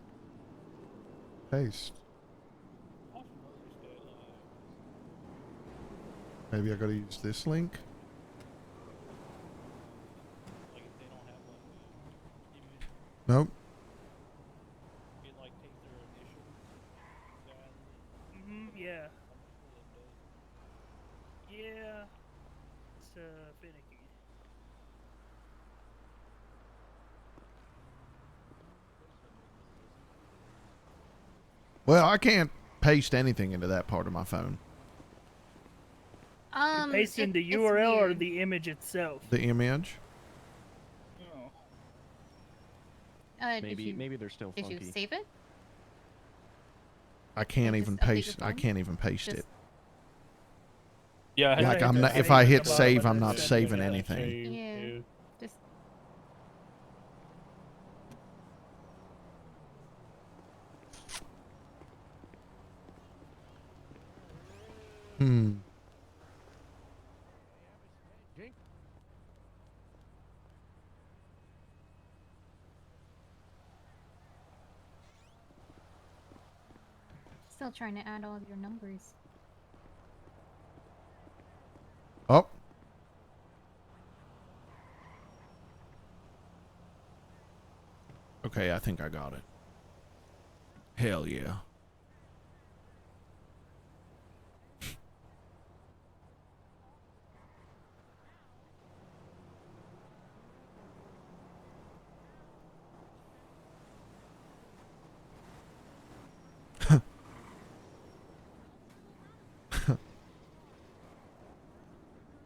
Paste. Maybe I gotta use this link. Nope. It like takes their initial. Yeah. Yeah. It's finicky. Well, I can't paste anything into that part of my phone. Pasting the it's URL or weird. the image itself. The image. Oh. Maybe they're still Did funky. you save it? I can't Like, even just update your paste. I phone? can't even paste Just- it. Yeah. Like I'm not. If I hit save, I'm not saving anything. Yeah. Just Hmm. still trying to add all of your numbers. Oh. Okay, I think I got it. Hell yeah.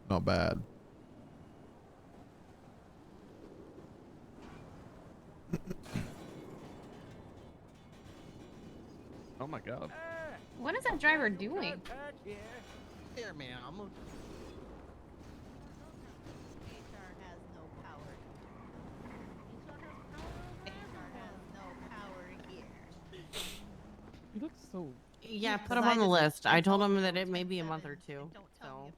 Not bad. Oh my god. What is that driver doing? Here, ma'am. He looks so. Yeah, put him on the list. I told him that it may be a month or two. So.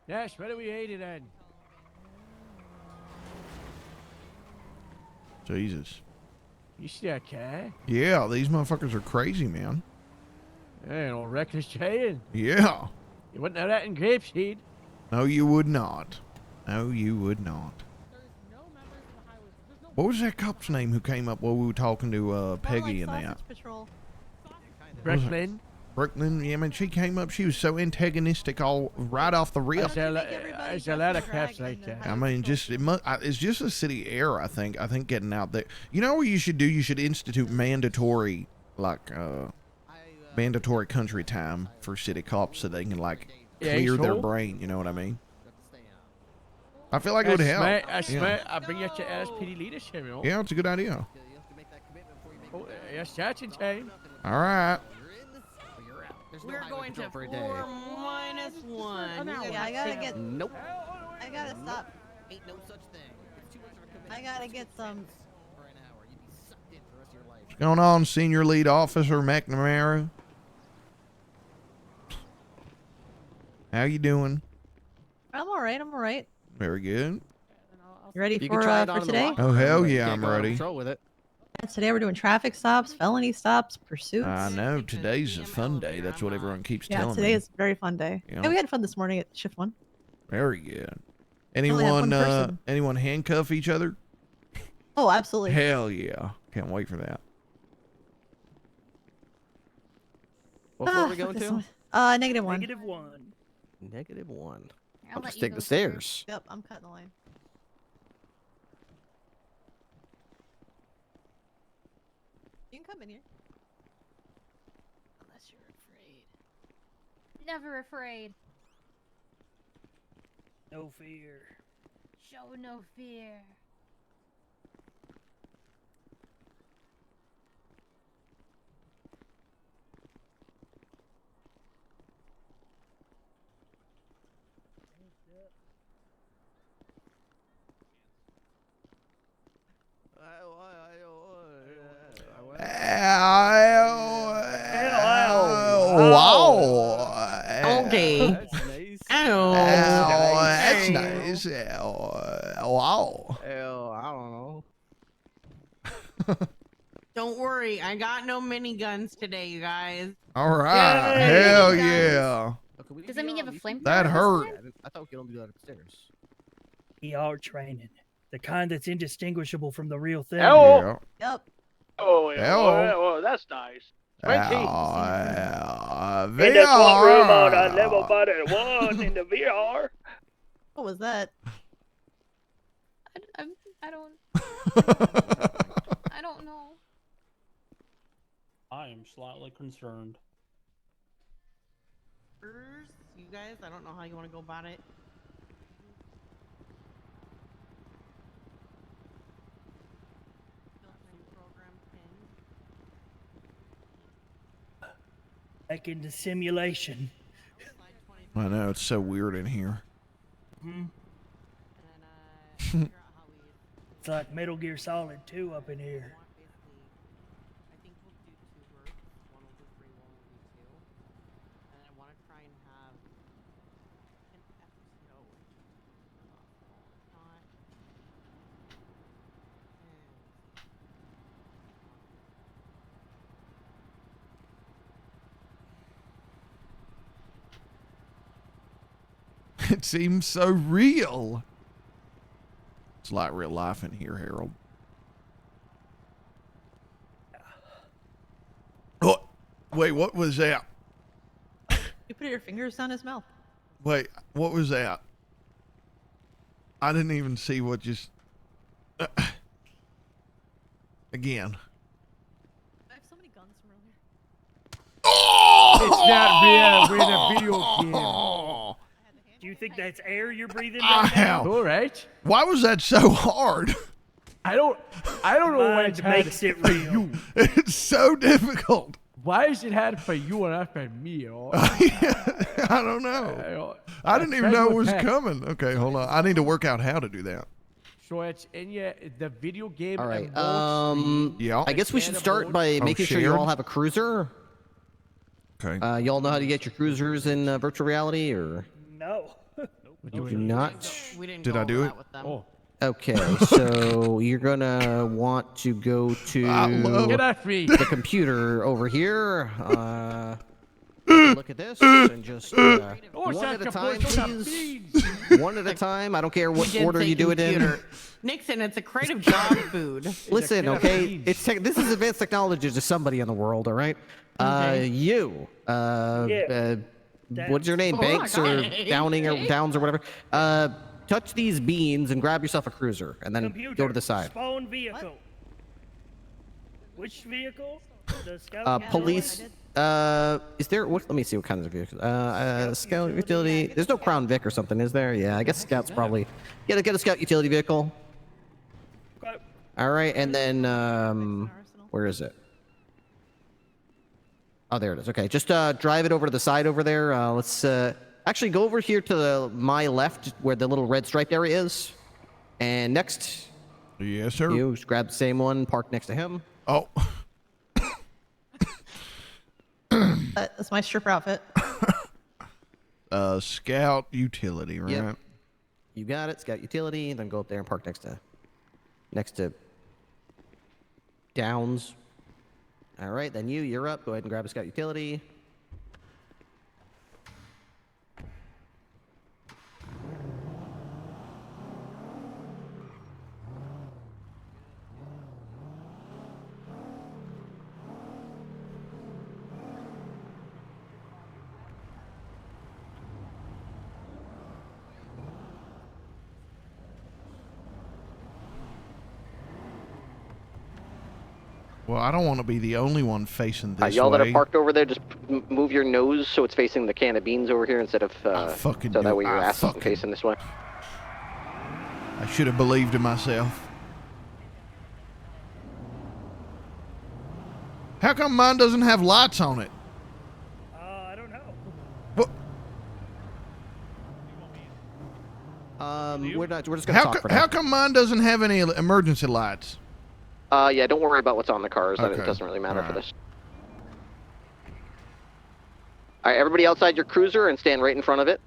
Yes, what do we hate it then? Jesus. You see that car? Yeah, these motherfuckers are crazy, man. Yeah, no reckless giant. Yeah. You wouldn't have that in Grapeseed. No, you would not. No, you would not. What was that cop's name who came up while we were talking to Peggy and that? Patrol. Brooklyn. Brooklyn, yeah, man, she came up. She was so antagonistic, all right off the rip. There's a lot of cops like that. I mean, just it's just a city air. I think getting out there. You know what you should do? You should institute mandatory mandatory country time for city cops so they can like clear their brain. You know what I mean? I feel like it would help. I bring you to LSPD leadership, you know? Yeah, it's a good idea. Oh, yes, charging time. All right. We're going to 4 minus 1. Yeah, I gotta get. Nope. I gotta stop. Ain't no such thing. It's too much of a commitment. I gotta get some. For an hour, you'd be sucked in for the rest of your life. What's going on, Senior Lead Officer McNamara? How you doing? I'm alright. I'm alright. Very good. You ready You for can try it on for in the today? locker Oh room, hell but you yeah, can't I'm go on ready. patrol with it. Today we're doing traffic stops, felony stops, pursuits. I know today's a fun day. That's what everyone keeps Yeah, telling today me. is a very fun day. Yeah. Yeah, we had fun this morning at shift 1. Very good. only have Anyone one person. anyone handcuff each other? Oh, absolutely. Hell yeah. Can't wait for that. What floor are we going this to? one. -1. -1. -1. I'll I'll let just you take go the first. stairs. Yep, I'm cutting the line. You can come in here. Unless you're afraid. Never afraid. No fear. Show no fear. Wow. Okay. That's nice. Ow. That's nice. Wow. Hell, I don't know. Don't worry, I got no miniguns today, you guys. All right. Hell yeah. Okay, Does that mean you have a flamethrower? That this hurt. time? I thought we could only do that upstairs. We are training. The kind that's indistinguishable from the real thing. Yeah. Yep. Oh, yeah. Hello. Oh, that's nice. In the VR. front room on level button 1 in the VR. What was that? I don't. I don't know. I am slightly concerned. You guys, I don't know how you want to go about it. Back into simulation. I know, it's so weird in here. It's like Metal Gear Solid 2 up in here. It seems so real. It's like real life in here, Harold. Oh, wait, what was that? You put your fingers down his mouth. Wait, what was that? I didn't even see what just... Again. I have so many guns from earlier. It's not real. We're in a video game. Do you think that's air you're breathing I right now? have. All right. Why was that so hard? I don't know why Mind it's hard makes it for real. you. It's so difficult. Why is it hard for you and not for me? Oh? I don't know. I didn't even know it was coming. Okay, hold on. I need to work out how to do that. So it's in the video game. All right. Yeah. I guess we should start by making sure you shared? all have a cruiser. Okay. Y'all know how to get your cruisers in virtual reality, or No. you do not? We didn't Did go I do over it? that with them. Oh. Okay, so you're gonna want to go to Get off me. the computer over here. Look at this and just one at a time, please. One at a time. I don't care what order you do it in. Nixon, it's a crate of dog food. Listen, okay, this is advanced technology to somebody in the world, all right? You, what's your name, Oh, Banks I or got it. Downing or Downs or whatever? Touch these beans and grab yourself a cruiser, and then Computer, go to the side. Spawn vehicle. Which vehicle? The scout Police. Is there? Let me see what kinds of vehicles. Scout utility. There's no Crown Vic or something, is there? Yeah, I guess Scout's probably. Get a Scout utility vehicle. All right, and then where is it? Oh, there it is. Okay, just drive it over to the side over there. Let's actually go over here to my left where the little red striped area is. And next. Yes, sir. You just grab the same one, park next to him. Oh. That's my stripper outfit. Scout utility, right? Yep. You got it. Scout utility. Then go up there and park next to Downs. All right, then you're up. Go ahead and grab a Scout utility. Well, I don't want to be the only one facing this Y'all way. that are parked over there, just move your nose so it's facing the can of beans over here instead of so that way your ass isn't facing this way. I should have believed in myself. How come mine doesn't have lights on it? I don't know. What? We're just gonna talk for now. How come mine doesn't have any emergency lights? Yeah, don't worry about what's on the cars. Okay. It doesn't really matter for Alright. this. All right, everybody outside your cruiser and stand right in front of it.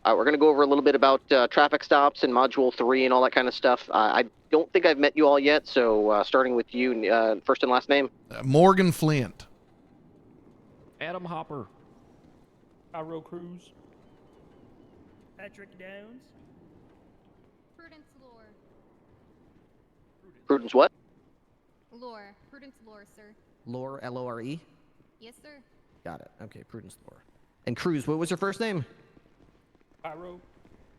We're going to go over a little bit about traffic stops and Module 3 and all that kind of stuff. I don't think I've met you all yet, so starting with you, first and last name. Morgan Flint. Adam Hopper. Cairo Cruz. Patrick Downs. Prudence lore. Prudence what? Lore. Prudence lore, sir. Lore, L-O-R-E? Yes, sir. Got it. Okay, Prudence Lore. And Cruz, what was your first name? Pyro.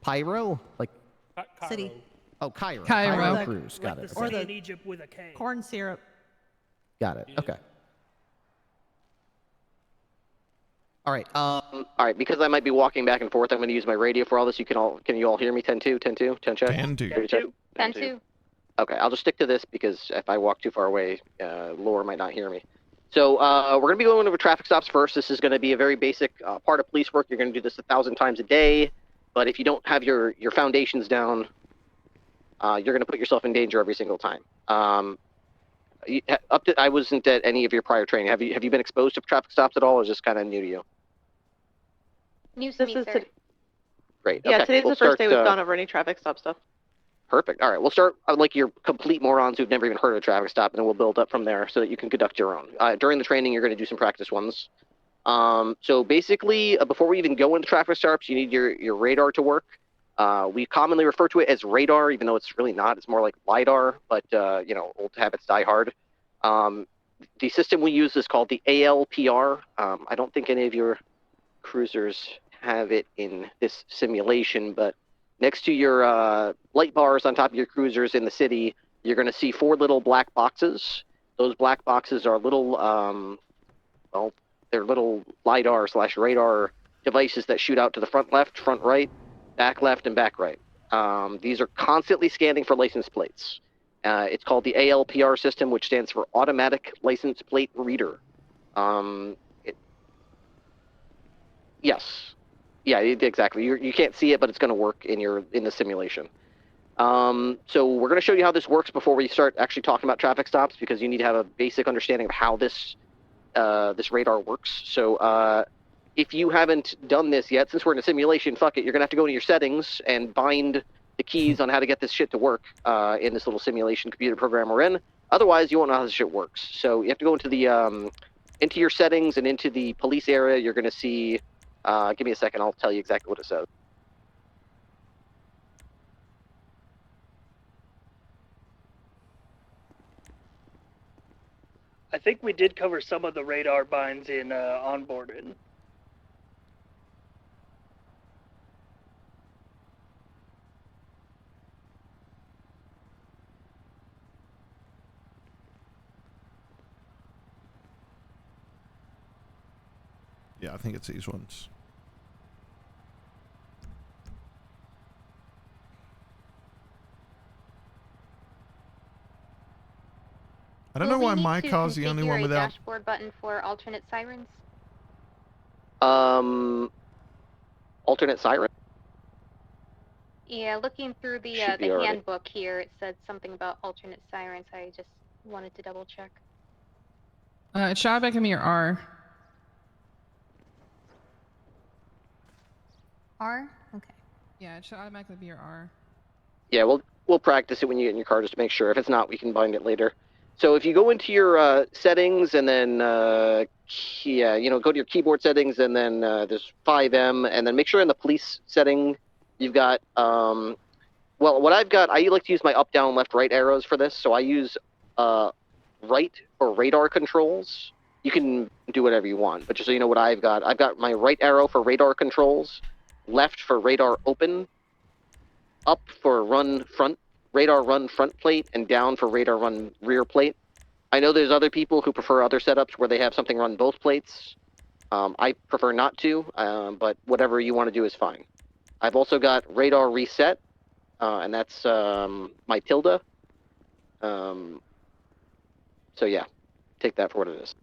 Pyro? Like... Cairo. City. Oh, Cairo. Cairo. Cruz. Got Like it. the Okay. city in Egypt with a K. Corn syrup. Got it. Okay. All right. All right. Because I might be walking back and forth, I'm going to use my radio for all this. Can you all hear me? 10-2, 10-2, 10 check. 10-2. 10-2. 10-2. Okay, I'll just stick to this because if I walk too far away, Laura might not hear me. So we're going to be going over traffic stops first. This is going to be a very basic part of police work. You're going to do this 1,000 times a day, but if you don't have your foundations down, you're going to put yourself in danger every single time. I wasn't at any of your prior training. Have you been exposed to traffic stops at all, or is this kind of new to you? News to me, sir. Great. Yeah, okay. today's We'll the first start, day we've gone over any traffic stop stuff. Perfect. All right, we'll start like you're complete morons who've never even heard of a traffic stop, and then we'll build up from there so that you can conduct your own. During the training, you're going to do some practice ones. So basically, before we even go into traffic stops, you need your radar to work. We commonly refer to it as radar, even though it's really not. It's more like LiDAR, but old habits die hard. The system we use is called the ALPR. I don't think any of your cruisers have it in this simulation, but next to your light bars on top of your cruisers in the city, you're going to see 4 little black boxes. Those black boxes are little, they're little LiDAR/radar devices that shoot out to the front left, front right, back left, and back right. These are constantly scanning for license plates. It's called the ALPR system, which stands for Automatic License Plate Reader. Yes. Yeah, exactly. You can't see it, but it's going to work in the simulation. So we're going to show you how this works before we start actually talking about traffic stops, because you need to have a basic understanding of how this radar works. So if you haven't done this yet, since we're in a simulation, fuck it, you're going to have to go into your settings and bind the keys on how to get this shit to work in this little simulation computer program we're in. Otherwise, you won't know how this shit works. So you have to go into the into your settings and into the police area. You're going to see. Give me a second. I'll tell you exactly what it says. I think we did cover some of the radar binds in onboarding. Yeah, I think it's these ones. I don't know why my car's the only one without. Dashboard button for alternate sirens. Alternate siren? Yeah, looking through the Should be alright. handbook here, it said something about alternate sirens. I just wanted to double check. It shot back at me or R. R? Okay. Yeah, it should automatically be your R. Yeah, we'll practice it when you get in your car just to make sure. If it's not, we can bind it later. So if you go into your settings and then, go to your keyboard settings and then there's 5M, and then make sure in the police setting you've got, what I've got, I like to use my up, down, left, right arrows for this. So I use right for radar controls. You can do whatever you want, but just so you know what I've got my right arrow for radar controls, left for radar open, up for radar run front plate, and down for radar run rear plate. I know there's other people who prefer other setups where they have something run both plates. I prefer not to, but whatever you want to do is fine. I've also got radar reset, and that's my tilde. So yeah, take that for what it is.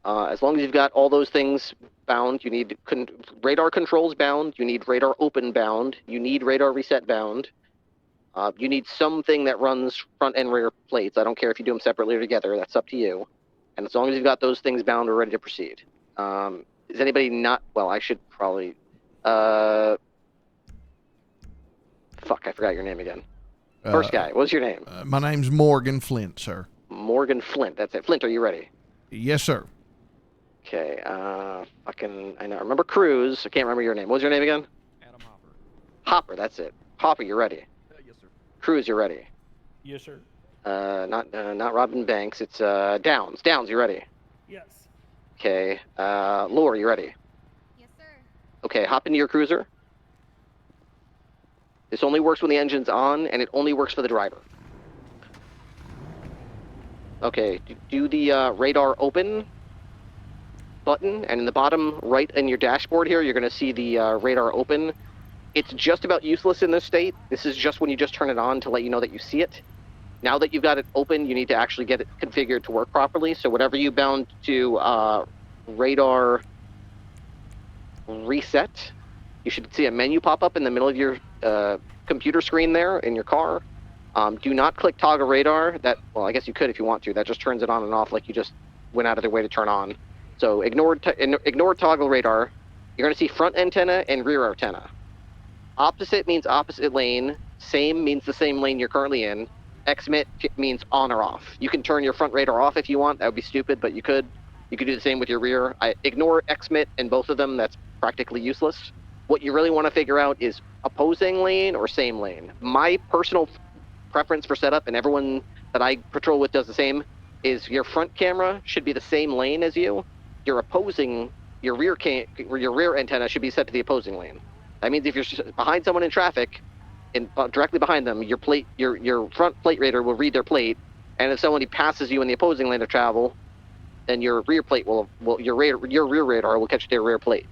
As long as you've got all those things bound, you need radar controls bound, you need radar open bound, you need radar reset bound. You need something that runs front and rear plates. I don't care if you do them separately or together. That's up to you. And as long as you've got those things bound, we're ready to proceed. Is anybody not... Well, I should probably... Fuck, I forgot your name again. First guy, what's your name? My name's Morgan Flint, sir. Morgan Flint, that's it. Flint, are you ready? Yes, sir. Okay, I know. Remember Cruz. I can't remember your name. What was your name again? Hopper, that's it. Hopper, you're ready. Yes, sir. Cruz, you're ready. Yes, sir. Not Robin Banks. It's Downs. Downs, you ready? Yes. Okay. Lore, you ready? Yes, sir. Okay, hop into your cruiser. This only works when the engine's on, and it only works for the driver. Okay, do the radar open button, and in the bottom right in your dashboard here, you're going to see the radar open. It's just about useless in this state. This is just when you just turn it on to let you know that you see it. Now that you've got it open, you need to actually get it configured to work properly. So whatever you bound to radar reset, you should see a menu pop up in the middle of your computer screen there in your car. Do not click toggle radar. That, well, I guess you could if you want to. That just turns it on and off like you just went out of their way to turn on. So ignore toggle radar. You're going to see front antenna and rear antenna. Opposite means opposite lane. Same means the same lane you're currently in. Xmit means on or off. You can turn your front radar off if you want. That would be stupid, but you could. You could do the same with your rear. Ignore Xmit in both of them. That's practically useless. What you really want to figure out is opposing lane or same lane. My personal preference for setup, and everyone that I patrol with does the same, is your front camera should be the same lane as you. Your rear antenna should be set to the opposing lane. That means if you're behind someone in traffic, and directly behind them, your front plate radar will read their plate, and if somebody passes you in the opposing lane of travel, then your rear plate your rear radar will catch their rear plate.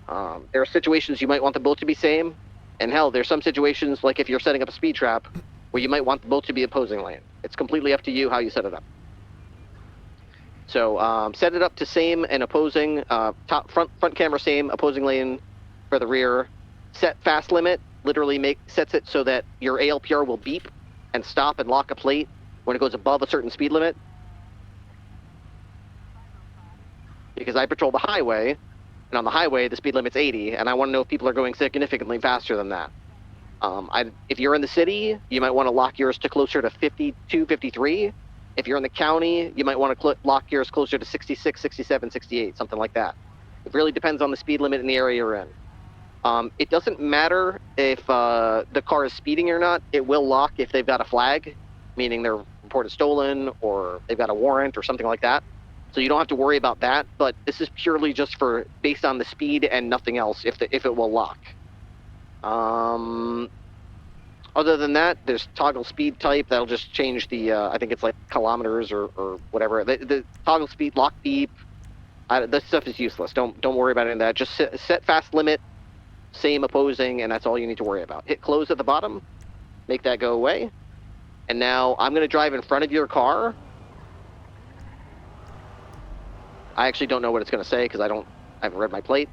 There are situations you might want them both to be same, and hell, there's some situations like if you're setting up a speed trap where you might want them both to be opposing lane. It's completely up to you how you set it up. So set it up to same and opposing. Front camera same, opposing lane for the rear. Set fast limit. Literally sets it so that your ALPR will beep and stop and lock a plate when it goes above a certain speed limit. Because I patrol the highway, and on the highway the speed limit's 80, and I want to know if people are going significantly faster than that. If you're in the city, you might want to lock yours to closer to 52, 53. If you're in the county, you might want to lock yours closer to 66, 67, 68, something like that. It really depends on the speed limit in the area you're in. It doesn't matter if the car is speeding or not. It will lock if they've got a flag, meaning they're reported stolen or they've got a warrant or something like that. So you don't have to worry about that. But this is purely just for based on the speed and nothing else. If it will lock. Other than that, there's toggle speed type. That'll just change the. I think it's like kilometers or whatever. The toggle speed, lock beep. This stuff is useless. Don't worry about any of that. Just set fast limit. Same opposing, and that's all you need to worry about. Hit close at the bottom, make that go away, and now I'm going to drive in front of your car. I actually don't know what it's going to say because I haven't read my plate.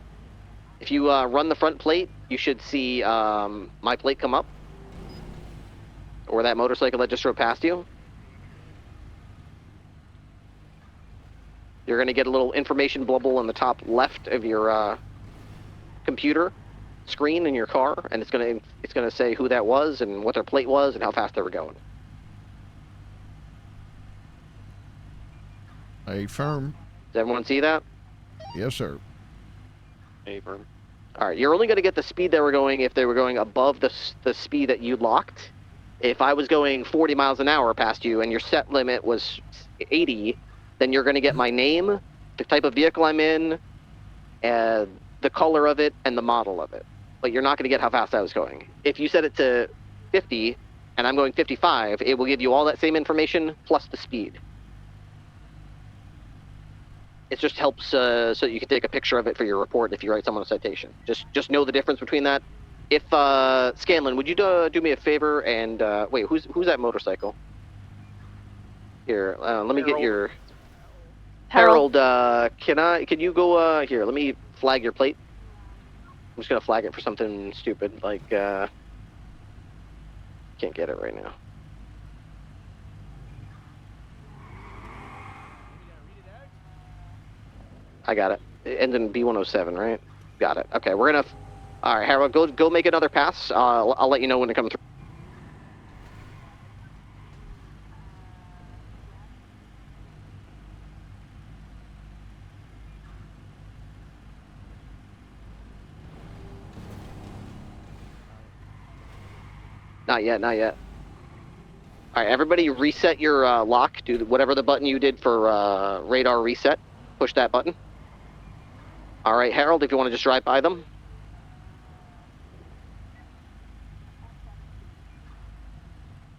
If you run the front plate, you should see my plate come up, or that motorcycle that just drove past you. You're going to get a little information bubble on the top left of your computer screen in your car, and it's gonna say who that was and what their plate was and how fast they were going. A firm. Does everyone see that? Yes, sir. A firm. All right, you're only going to get the speed they were going if they were going above the speed that you locked. If I was going 40 miles an hour past you and your set limit was 80, then you're going to get my name, the type of vehicle I'm in, and the color of it, and the model of it. But you're not going to get how fast I was going. If you set it to 50 and I'm going 55, it will give you all that same information plus the speed. It just helps so you can take a picture of it for your report if you write someone a citation. Just know the difference between that. If Scanlon, would you do me a favor and wait, who's that motorcycle? Here, let me get your Harold. Can you go here? Let me flag your plate. I'm just gonna flag it for something stupid like can't get it right now. I got it. It ends in B107, right? Got it. Okay, we're gonna. All right, Harold, go make another pass. I'll let you know when it comes through. Not yet, not yet. All right, everybody reset your lock. Do whatever the button you did for radar reset. Push that button. All right, Harold, if you want to just drive by them.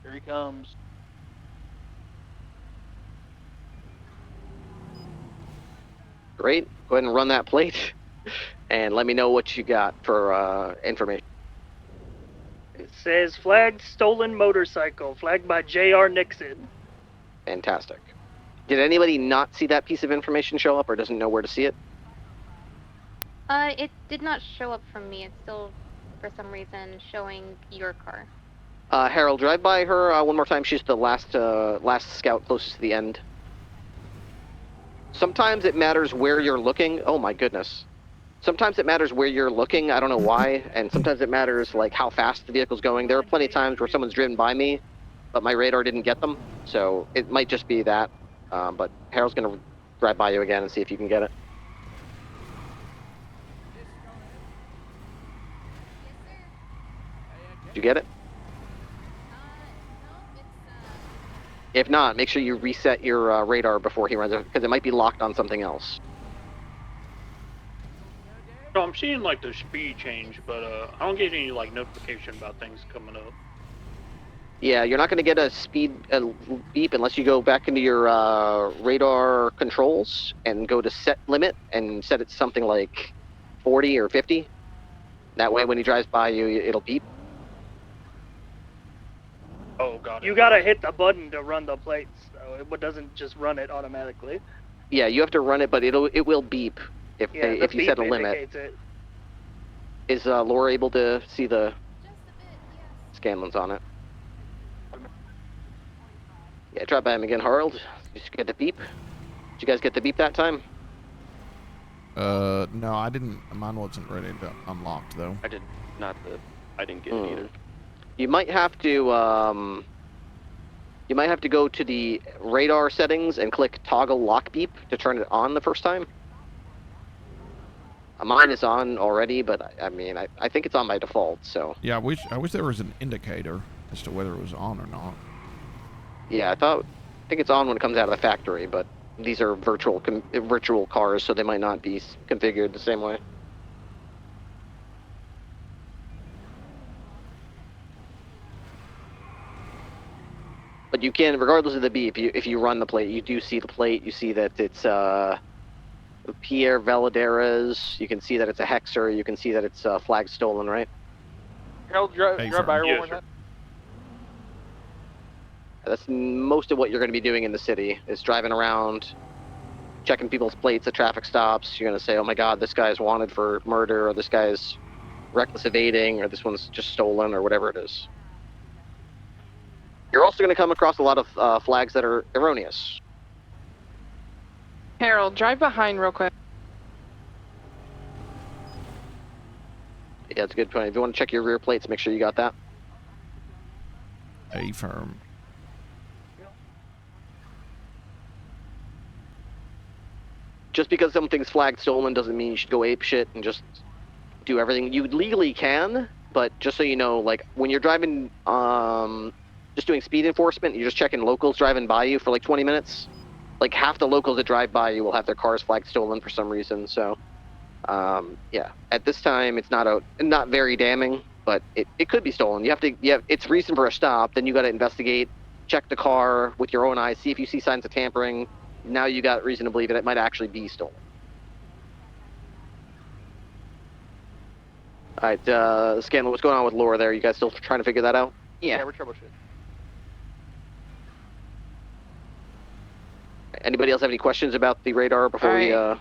Here he comes. Great. Go ahead and run that plate, and let me know what you got for information. It says flagged stolen motorcycle, flagged by J.R. Nixon. Fantastic. Did anybody not see that piece of information show up, or doesn't know where to see it? It did not show up from me. It's still, for some reason, showing your car. Harold, drive by her one more time. She's the last scout closest to the end. Sometimes it matters where you're looking. Oh my goodness. Sometimes it matters where you're looking. I don't know why. And sometimes it matters like how fast the vehicle's going. There are plenty of times where someone's driven by me, but my radar didn't get them. So it might just be that. But Harold's gonna drive by you again and see if you can get it. Did you get it? If not, make sure you reset your radar before he runs it, because it might be locked on something else. So I'm seeing like the speed change, but I don't get any like notification about things coming up. Yeah, you're not going to get a speed beep unless you go back into your radar controls and go to set limit and set it to something like 40 or 50. That way when he drives by you, it'll beep. Oh, got it. You gotta hit the button to run the plates, so it doesn't just run it automatically. Yeah, you have to run it, but it will beep if you set a limit. It. Is Laura able to see the Scanlons on it? Yeah, drive by him again, Harold. Just get the beep. Did you guys get the beep that time? No, I didn't. Mine wasn't ready to unlock though. I didn't get it either. You might have to go to the radar settings and click toggle lock beep to turn it on the first time. Mine is on already, but I mean, I think it's on by default. So. Yeah, I wish there was an indicator as to whether it was on or not. Yeah, I think it's on when it comes out of the factory, but these are virtual cars, so they might not be configured the same way. But you can, regardless of the beep, if you run the plate, you do see the plate. You see that it's Pierre Valadares. You can see that it's a Hexer. You can see that it's flag stolen, right? Harold, drive by her one more time. That's most of what you're going to be doing in the city, is driving around, checking people's plates at traffic stops. You're going to say, oh my god, this guy's wanted for murder, or this guy's reckless evading, or this one's just stolen, or whatever it is. You're also going to come across a lot of flags that are erroneous. Harold, drive behind real quick. Yeah, that's a good point. If you want to check your rear plates, make sure you got that. A-firm. Just because something's flagged stolen doesn't mean you should go ape shit and just do everything. You legally can, but just so you know, like, when you're driving, just doing speed enforcement, you're just checking locals driving by you for like 20 minutes. Like, half the locals that drive by you will have their cars flagged stolen for some reason, so, yeah. At this time, it's not very damning, but it could be stolen. It's reason for a stop, then you gotta investigate, check the car with your own eyes, see if you see signs of tampering. Now you got reason to believe that it might actually be stolen. Alright, Scanlon, what's going on with Laura there? You guys still trying to figure that out? Yeah, we're troubleshooting. Anybody else have any questions about the radar before we, Yep.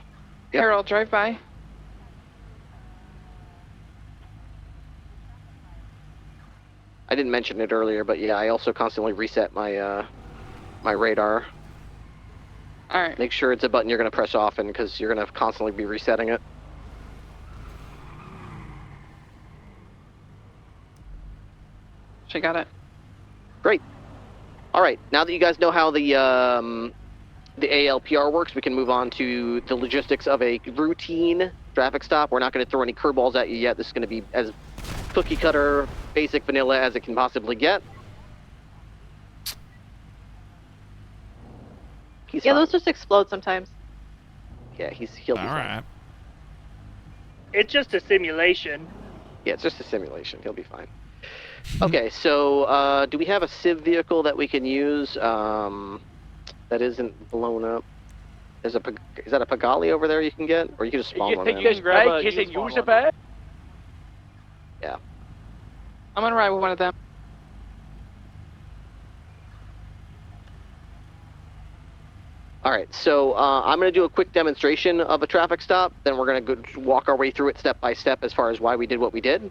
Harold, drive by. I didn't mention it earlier, but yeah, I also constantly reset my, my radar. Alright. Make sure it's a button you're going to press often, because you're going to constantly be resetting it. She got it. Great. All right, now that you guys know how the ALPR works, we can move on to the logistics of a routine traffic stop. We're not going to throw any curveballs at you yet. This is going to be as cookie cutter, basic vanilla as it can possibly get. He's fine. Those just explode sometimes. Yeah, he'll be fine. It's just a simulation. Yeah, it's just a simulation. He'll be fine. Okay, so do we have a civ vehicle that we can use that isn't blown up? Is that a Pagali over there you can get, or you can just spawn one? You can grab a use a pad. Yeah. I'm gonna ride with one of them. All right, so I'm going to do a quick demonstration of a traffic stop. Then we're going to walk our way through it step by step as far as why we did what we did.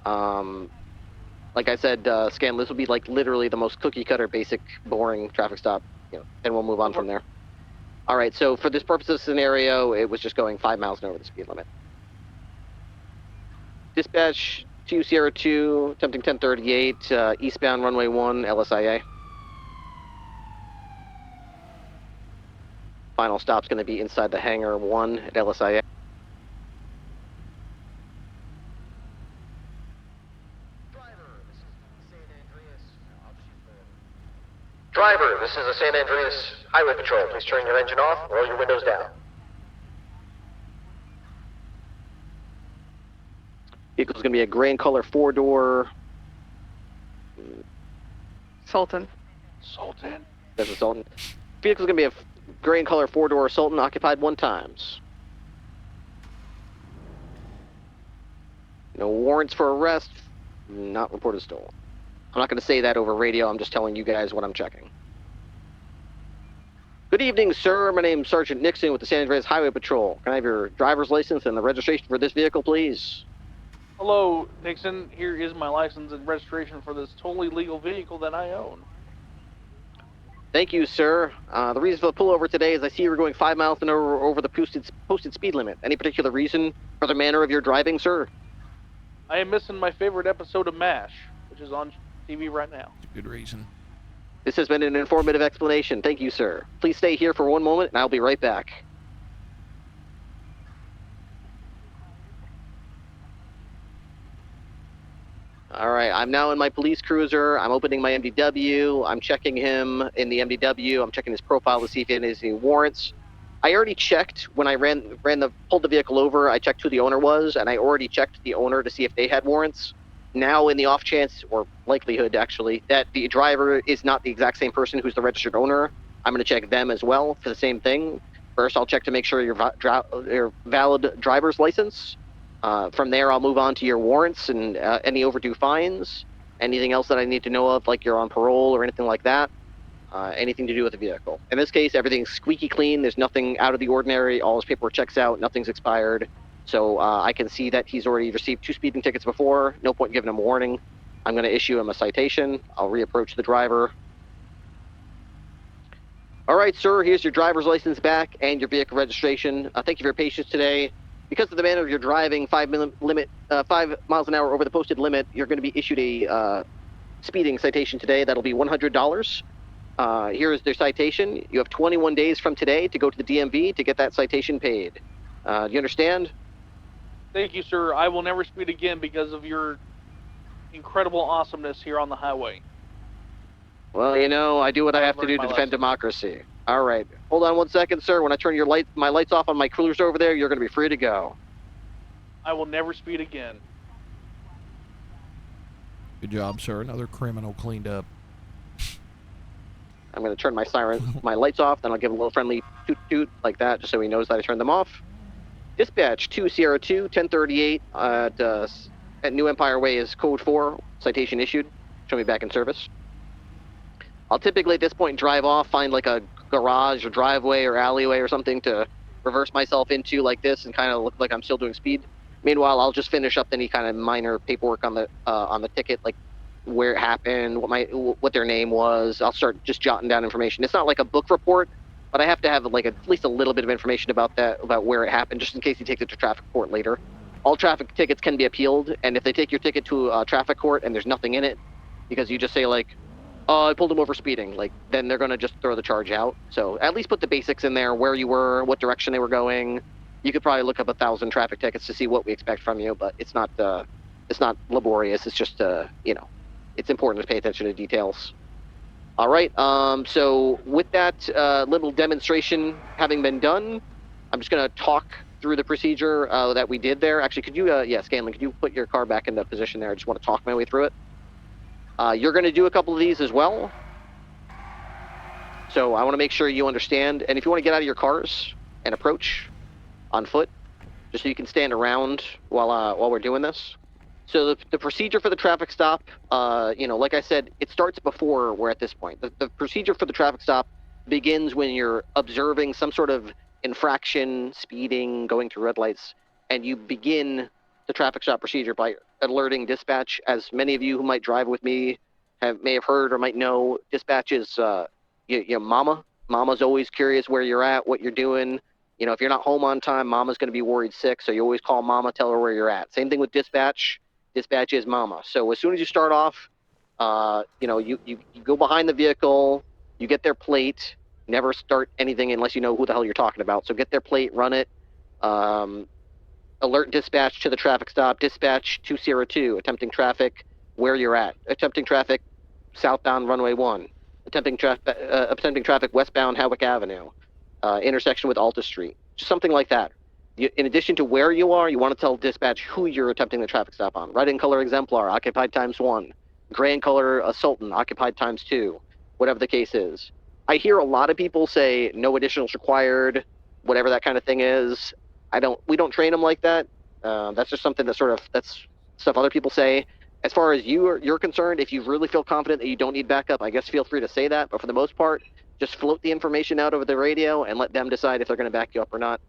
Like I said, Scan, this will be like literally the most cookie cutter, basic, boring traffic stop, and we'll move on from there. All right, so for this purpose of scenario, it was just going 5 miles an hour the speed limit. Dispatch 202, attempting 1038, eastbound runway 1, LSIA. Final stop's going to be inside the hangar 1 at LSIA. Driver, this is the San Andreas Highway Patrol. Please turn your engine off, roll your windows down. Vehicle's going to be a gray in color 4-door. Sultan. Sultan? There's a Sultan. Vehicle's going to be a gray in color 4-door Sultan, occupied 1 times. No warrants for arrest, not reported stolen. I'm not going to say that over radio, I'm just telling you guys what I'm checking. Good evening, sir. My name's Sergeant Nixon with the San Andreas Highway Patrol. Can I have your driver's license and the registration for this vehicle, please? Hello, Nixon. Here is my license and registration for this totally legal vehicle that I own. Thank you, sir. The reason for the pullover today is I see you're going 5 miles an hour over the posted speed limit. Any particular reason for the manner of your driving, sir? I am missing my favorite episode of MASH, which is on TV right now. Good reason. This has been an informative explanation. Thank you, sir. Please stay here for 1 moment, and I'll be right back. All right, I'm now in my police cruiser. I'm opening my MDW. I'm checking him in the MDW. I'm checking his profile to see if he has any warrants. I already checked when I pulled the vehicle over. I checked who the owner was, and I already checked the owner to see if they had warrants. Now, in the off chance, or likelihood actually, that the driver is not the exact same person who's the registered owner, I'm going to check them as well for the same thing. First, I'll check to make sure your valid driver's license. From there, I'll move on to your warrants and any overdue fines, anything else that I need to know of, like you're on parole or anything like that, anything to do with the vehicle. In this case, everything's squeaky clean. There's nothing out of the ordinary. All his paperwork checks out. Nothing's expired. So I can see that he's already received 2 speeding tickets before. No point in giving him a warning. I'm going to issue him a citation. I'll reapproach the driver. All right, sir, here's your driver's license back and your vehicle registration. Thank you for your patience today. Because of the manner of your driving, 5 miles an hour over the posted limit, you're going to be issued a speeding citation today. That'll be $100. Here is their citation. You have 21 days from today to go to the DMV to get that citation paid. Do you understand? Thank you, sir. I will never speed again because of your incredible awesomeness here on the highway. Well, I do what I have to do to defend democracy. All right. Hold on 1 second, sir. When I turn my lights off on my cruiser over there, you're going to be free to go. I will never speed again. Good job, sir. Another criminal cleaned up. I'm going to turn my lights off, then I'll give a little friendly toot-toot like that, just so he knows that I turned them off. Dispatch 202, 1038 at New Empire Way is code 4, citation issued. Show me back in service. I'll typically at this point drive off, find like a garage or driveway or alleyway or something to reverse myself into like this and kind of look like I'm still doing speed. Meanwhile, I'll just finish up any kind of minor paperwork on the ticket, like where it happened, what their name was. I'll start just jotting down information. It's not like a book report, but I have to have like at least a little bit of information about where it happened, just in case he takes it to traffic court later. All traffic tickets can be appealed, and if they take your ticket to traffic court and there's nothing in it, because you just say like, I pulled him over speeding, then they're going to just throw the charge out. So at least put the basics in there, where you were, what direction they were going. You could probably look up 1,000 traffic tickets to see what we expect from you, but it's not It's not laborious. It's just, you know, it's important to pay attention to details. All right. So with that little demonstration having been done, I'm just going to talk through the procedure that we did there. Actually, could you, yeah, Scanlan, could you put your car back into position there? I just want to talk my way through it. You're going to do a couple of these as well. So I want to make sure you understand. And if you want to get out of your cars and approach on foot, just so you can stand around while we're doing this. So the procedure for the traffic stop, you know, like I said, it starts before we're at this point. The procedure for the traffic stop begins when you're observing some sort of infraction, speeding, going through red lights, and you begin the traffic stop procedure by alerting dispatch. As many of you who might drive with me may have heard or might know, dispatch is mama. Mama's always curious where you're at, what you're doing. You know, if you're not home on time, mama's going to be worried sick, so you always call mama, tell her where you're at. Same thing with dispatch. Dispatch is mama. So as soon as you start off, you know, you go behind the vehicle, you get their plate. Never start anything unless you know who the hell you're talking about. So get their plate, run it. Alert dispatch to the traffic stop. Dispatch 202, attempting traffic where you're at. Attempting traffic southbound runway 1. Attempting traffic westbound Hawick Avenue. Intersection with Alta Street. Just something like that. In addition to where you are, you want to tell dispatch who you're attempting the traffic stop on. Red in color exemplar, occupied ×1. Gray in color Sultan, occupied ×2. Whatever the case is. I hear a lot of people say no additionals required, whatever that kind of thing is. We don't train them like that. That's just something that's stuff other people say. As far as you're concerned, if you really feel confident that you don't need backup, I guess feel free to say that. But for the most part, just float the information out over the radio and let them decide if they're going to back you up or not.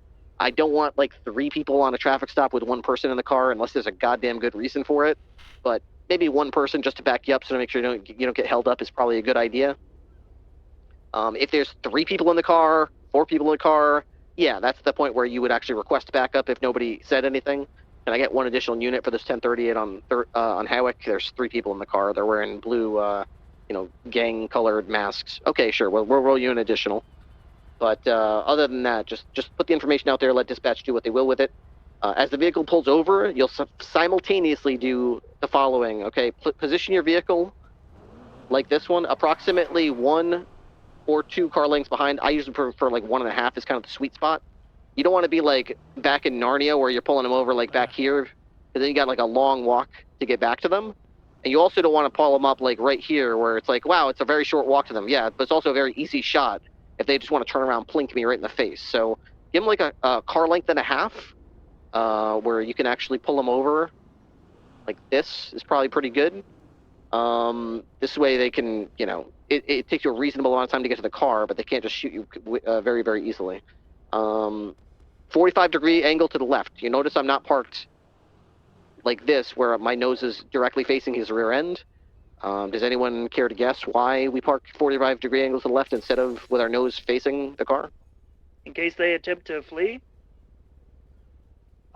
I don't want like 3 people on a traffic stop with 1 person in the car unless there's a goddamn good reason for it. But maybe 1 person just to back you up, so to make sure you don't get held up, is probably a good idea. If there's 3 people in the car, 4 people in the car, yeah, that's the point where you would actually request backup if nobody said anything. Can I get 1 additional unit for this 1038 on Hawick? There's 3 people in the car. They're wearing blue, you know, gang-colored masks. Okay, sure. We'll roll you an additional. But other than that, just put the information out there. Let dispatch do what they will with it. As the vehicle pulls over, you'll simultaneously do the following. Okay, position your vehicle like this one, approximately 1 or 2 car lengths behind. I usually prefer like 1.5 is kind of the sweet spot. You don't want to be like back in Narnia where you're pulling them over like back here, and then you got like a long walk to get back to them. And you also don't want to pull them up like right here where it's like, wow, it's a very short walk to them. Yeah, but it's also a very easy shot if they just want to turn around, plink me right in the face. So give them like a car length and a half where you can actually pull them over. Like this is probably pretty good. This way they can, you know, it takes you a reasonable amount of time to get to the car, but they can't just shoot you very, very easily. 45-degree angle to the left. You notice I'm not parked like this, where my nose is directly facing his rear end. Does anyone care to guess why we park 45-degree angle to the left instead of with our nose facing the car? In case they attempt to flee?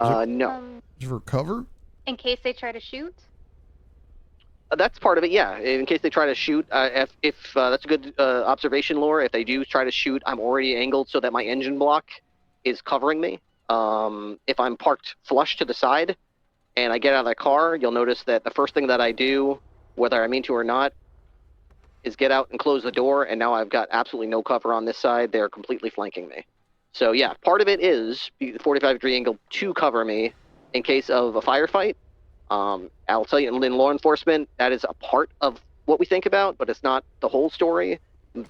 No. For cover? In case they try to shoot? That's part of it, yeah. In case they try to shoot, if that's a good observation, Laura. If they do try to shoot, I'm already angled so that my engine block is covering me. If I'm parked flush to the side and I get out of the car, you'll notice that the first thing that I do, whether I mean to or not, is get out and close the door, and now I've got absolutely no cover on this side. They're completely flanking me. So yeah, part of it is the 45-degree angle to cover me in case of a firefight. I'll tell you, in law enforcement, that is a part of what we think about, but it's not the whole story.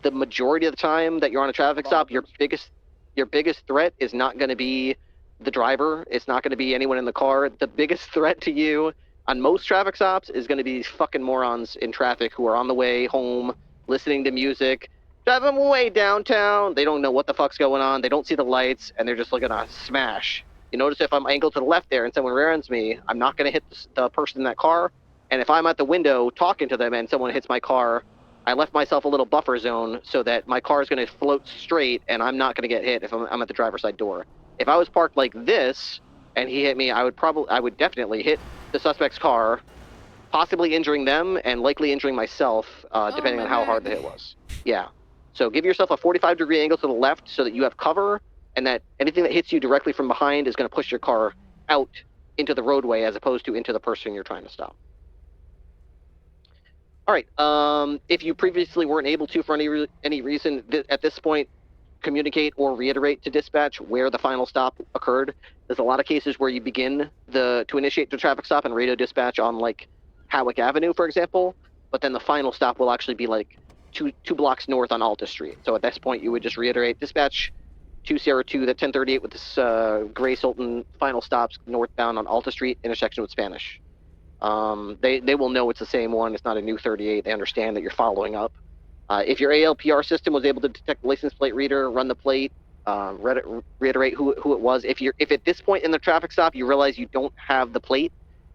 The majority of the time that you're on a traffic stop, your biggest threat is not going to be the driver. It's not going to be anyone in the car. The biggest threat to you on most traffic stops is going to be these fucking morons in traffic who are on the way home, listening to music, driving way downtown. They don't know what the fuck's going on. They don't see the lights, and they're just looking to smash. You notice if I'm angled to the left there and someone rear ends me, I'm not going to hit the person in that car. And if I'm at the window talking to them and someone hits my car, I left myself a little buffer zone so that my car is going to float straight and I'm not going to get hit if I'm at the driver's side door. If I was parked like this and he hit me, I would definitely hit the suspect's car, possibly injuring them and likely injuring myself, depending on how hard the hit was. Yeah. So give yourself a 45-degree angle to the left so that you have cover, and that anything that hits you directly from behind is going to push your car out into the roadway as opposed to into the person you're trying to stop. All right. If you previously weren't able to, for any reason, at this point, communicate or reiterate to dispatch where the final stop occurred. There's a lot of cases where you begin to initiate the traffic stop and radio dispatch on like Howick Avenue, for example, but then the final stop will actually be like two blocks north on Alta Street. So at this point, you would just reiterate dispatch 202 that 1038 with this Gray Sultan final stops northbound on Alta Street intersection with Spanish. They will know it's the same one. It's not a new 38. They understand that you're following up. If your ALPR system was able to detect the license plate reader, run the plate, reiterate who it was. If at this point in the traffic stop you realize you don't have the plate,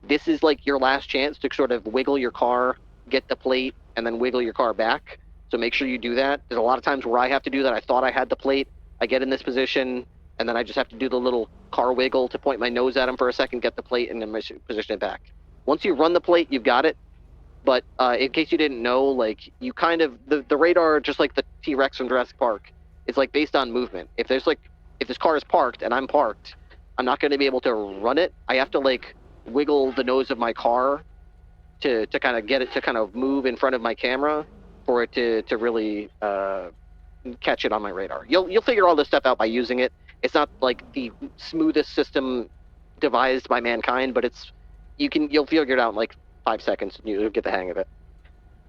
this is like your last chance to sort of wiggle your car, get the plate, and then wiggle your car back. So make sure you do that. There's a lot of times where I have to do that. I thought I had the plate. I get in this position, and then I just have to do the little car wiggle to point my nose at him for a second, get the plate, and then position it back. Once you run the plate, you've got it. But in case you didn't know, like you kind of the radar, just like the T-Rex from Jurassic Park, is like based on movement. If this car is parked and I'm parked, I'm not going to be able to run it. I have to like wiggle the nose of my car to kind of get it to kind of move in front of my camera for it to really catch it on my radar. You'll figure all this stuff out by using it. It's not like the smoothest system devised by mankind, but you'll figure it out in like 5 seconds and you'll get the hang of it.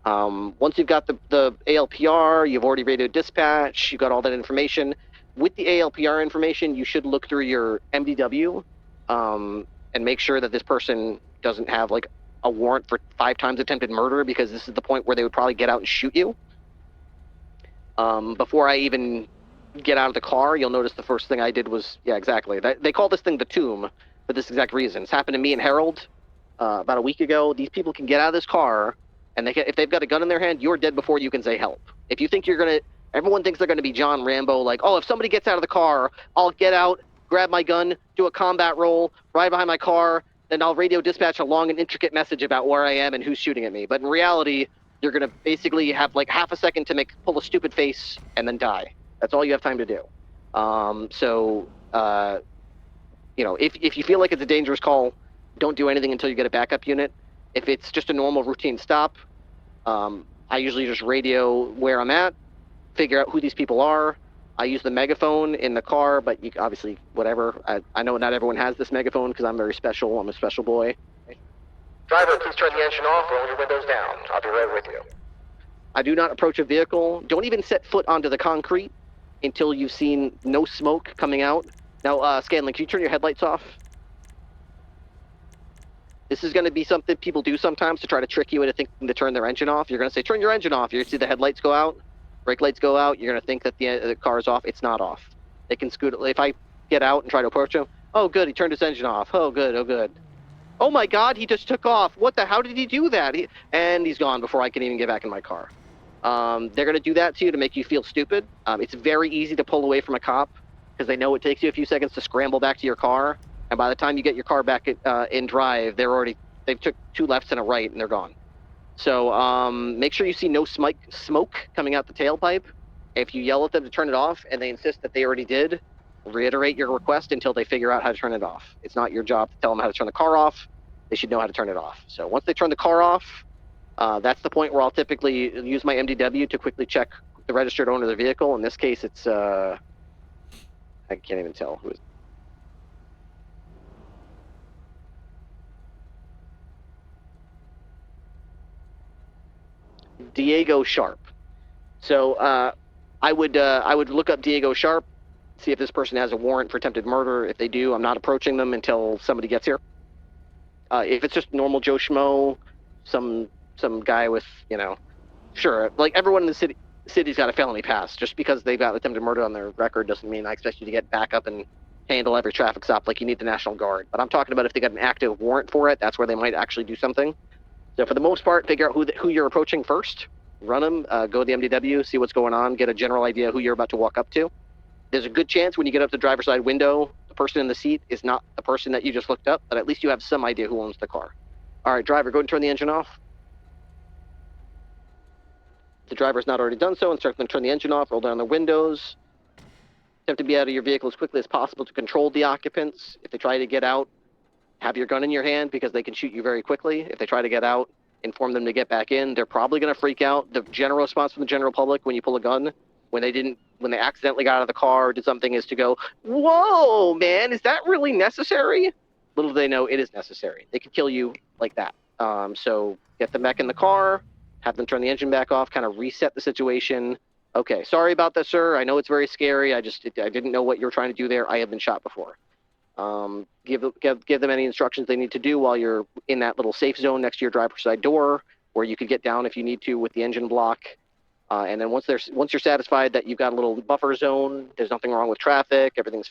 Once you've got the ALPR, you've already radioed dispatch, you got all that information. With the ALPR information, you should look through your MDW and make sure that this person doesn't have like a warrant for 5 times attempted murder, because this is the point where they would probably get out and shoot you. Before I even get out of the car, you'll notice the first thing I did was, yeah, exactly. They call this thing the tomb for this exact reason. It's happened to me and Harold about a week ago. These people can get out of this car, and if they've got a gun in their hand, you're dead before you can say help. If you think everyone thinks they're gonna be John Rambo, like, oh, if somebody gets out of the car, I'll get out, grab my gun, do a combat roll, ride behind my car, then I'll radio dispatch a long and intricate message about where I am and who's shooting at me. But in reality, you're gonna basically have like half a second to pull a stupid face and then die. That's all you have time to do. If you feel like it's a dangerous call, don't do anything until you get a backup unit. If it's just a normal routine stop, I usually just radio where I'm at, figure out who these people are. I use the megaphone in the car, but you obviously, whatever. I know not everyone has this megaphone because I'm very special. I'm a special boy. Driver, please turn the engine off, roll your windows down. I'll be right with you. I do not approach a vehicle. Don't even set foot onto the concrete until you've seen no smoke coming out. Now, Scanlan, can you turn your headlights off? This is going to be something people do sometimes to try to trick you into thinking to turn their engine off. You're going to say, turn your engine off. You see the headlights go out, brake lights go out. You're going to think that the car is off. It's not off. They can scoot. If I get out and try to approach him, oh, good, he turned his engine off. Oh, good, oh, good. Oh, my God, he just took off. How did he do that? And he's gone before I can even get back in my car. They're going to do that to you to make you feel stupid. It's very easy to pull away from a cop because they know it takes you a few seconds to scramble back to your car. And by the time you get your car back in drive, they've took 2 lefts and a right and they're gone. So make sure you see no smoke coming out the tailpipe. If you yell at them to turn it off and they insist that they already did, reiterate your request until they figure out how to turn it off. It's not your job to tell them how to turn the car off. They should know how to turn it off. So once they turn the car off, that's the point where I'll typically use my MDW to quickly check the registered owner of the vehicle. In this case, it's I can't even tell who it is. Diego Sharp. So I would look up Diego Sharp, see if this person has a warrant for attempted murder. If they do, I'm not approaching them until somebody gets here. If it's just normal Joe Schmo, some guy with, sure, like everyone in the city's got a felony pass. Just because they've got attempted murder on their record doesn't mean I expect you to get back up and handle every traffic stop like you need the National Guard. But I'm talking about if they got an active warrant for it, that's where they might actually do something. So for the most part, figure out who you're approaching first, run them, go to the MDW, see what's going on, get a general idea who you're about to walk up to. There's a good chance when you get up to the driver's side window, the person in the seat is not the person that you just looked up, but at least you have some idea who owns the car. All right, driver, go ahead and turn the engine off. If the driver's not already done so, instruct them to turn the engine off, roll down the windows. Attempt to be out of your vehicle as quickly as possible to control the occupants. If they try to get out, have your gun in your hand because they can shoot you very quickly. If they try to get out, inform them to get back in. They're probably going to freak out. The general response from the general public when you pull a gun, when they accidentally got out of the car or did something, is to go, "Whoa, man, is that really necessary?" Little do they know it is necessary. They could kill you like that. So get them back in the car, have them turn the engine back off, kind of reset the situation. Okay, sorry about that, sir. I know it's very scary. I didn't know what you were trying to do there. I have been shot before. Give them any instructions they need to do while you're in that little safe zone next to your driver's side door, where you could get down if you need to with the engine block. And then once you're satisfied that you've got a little buffer zone, there's nothing wrong with traffic, everything's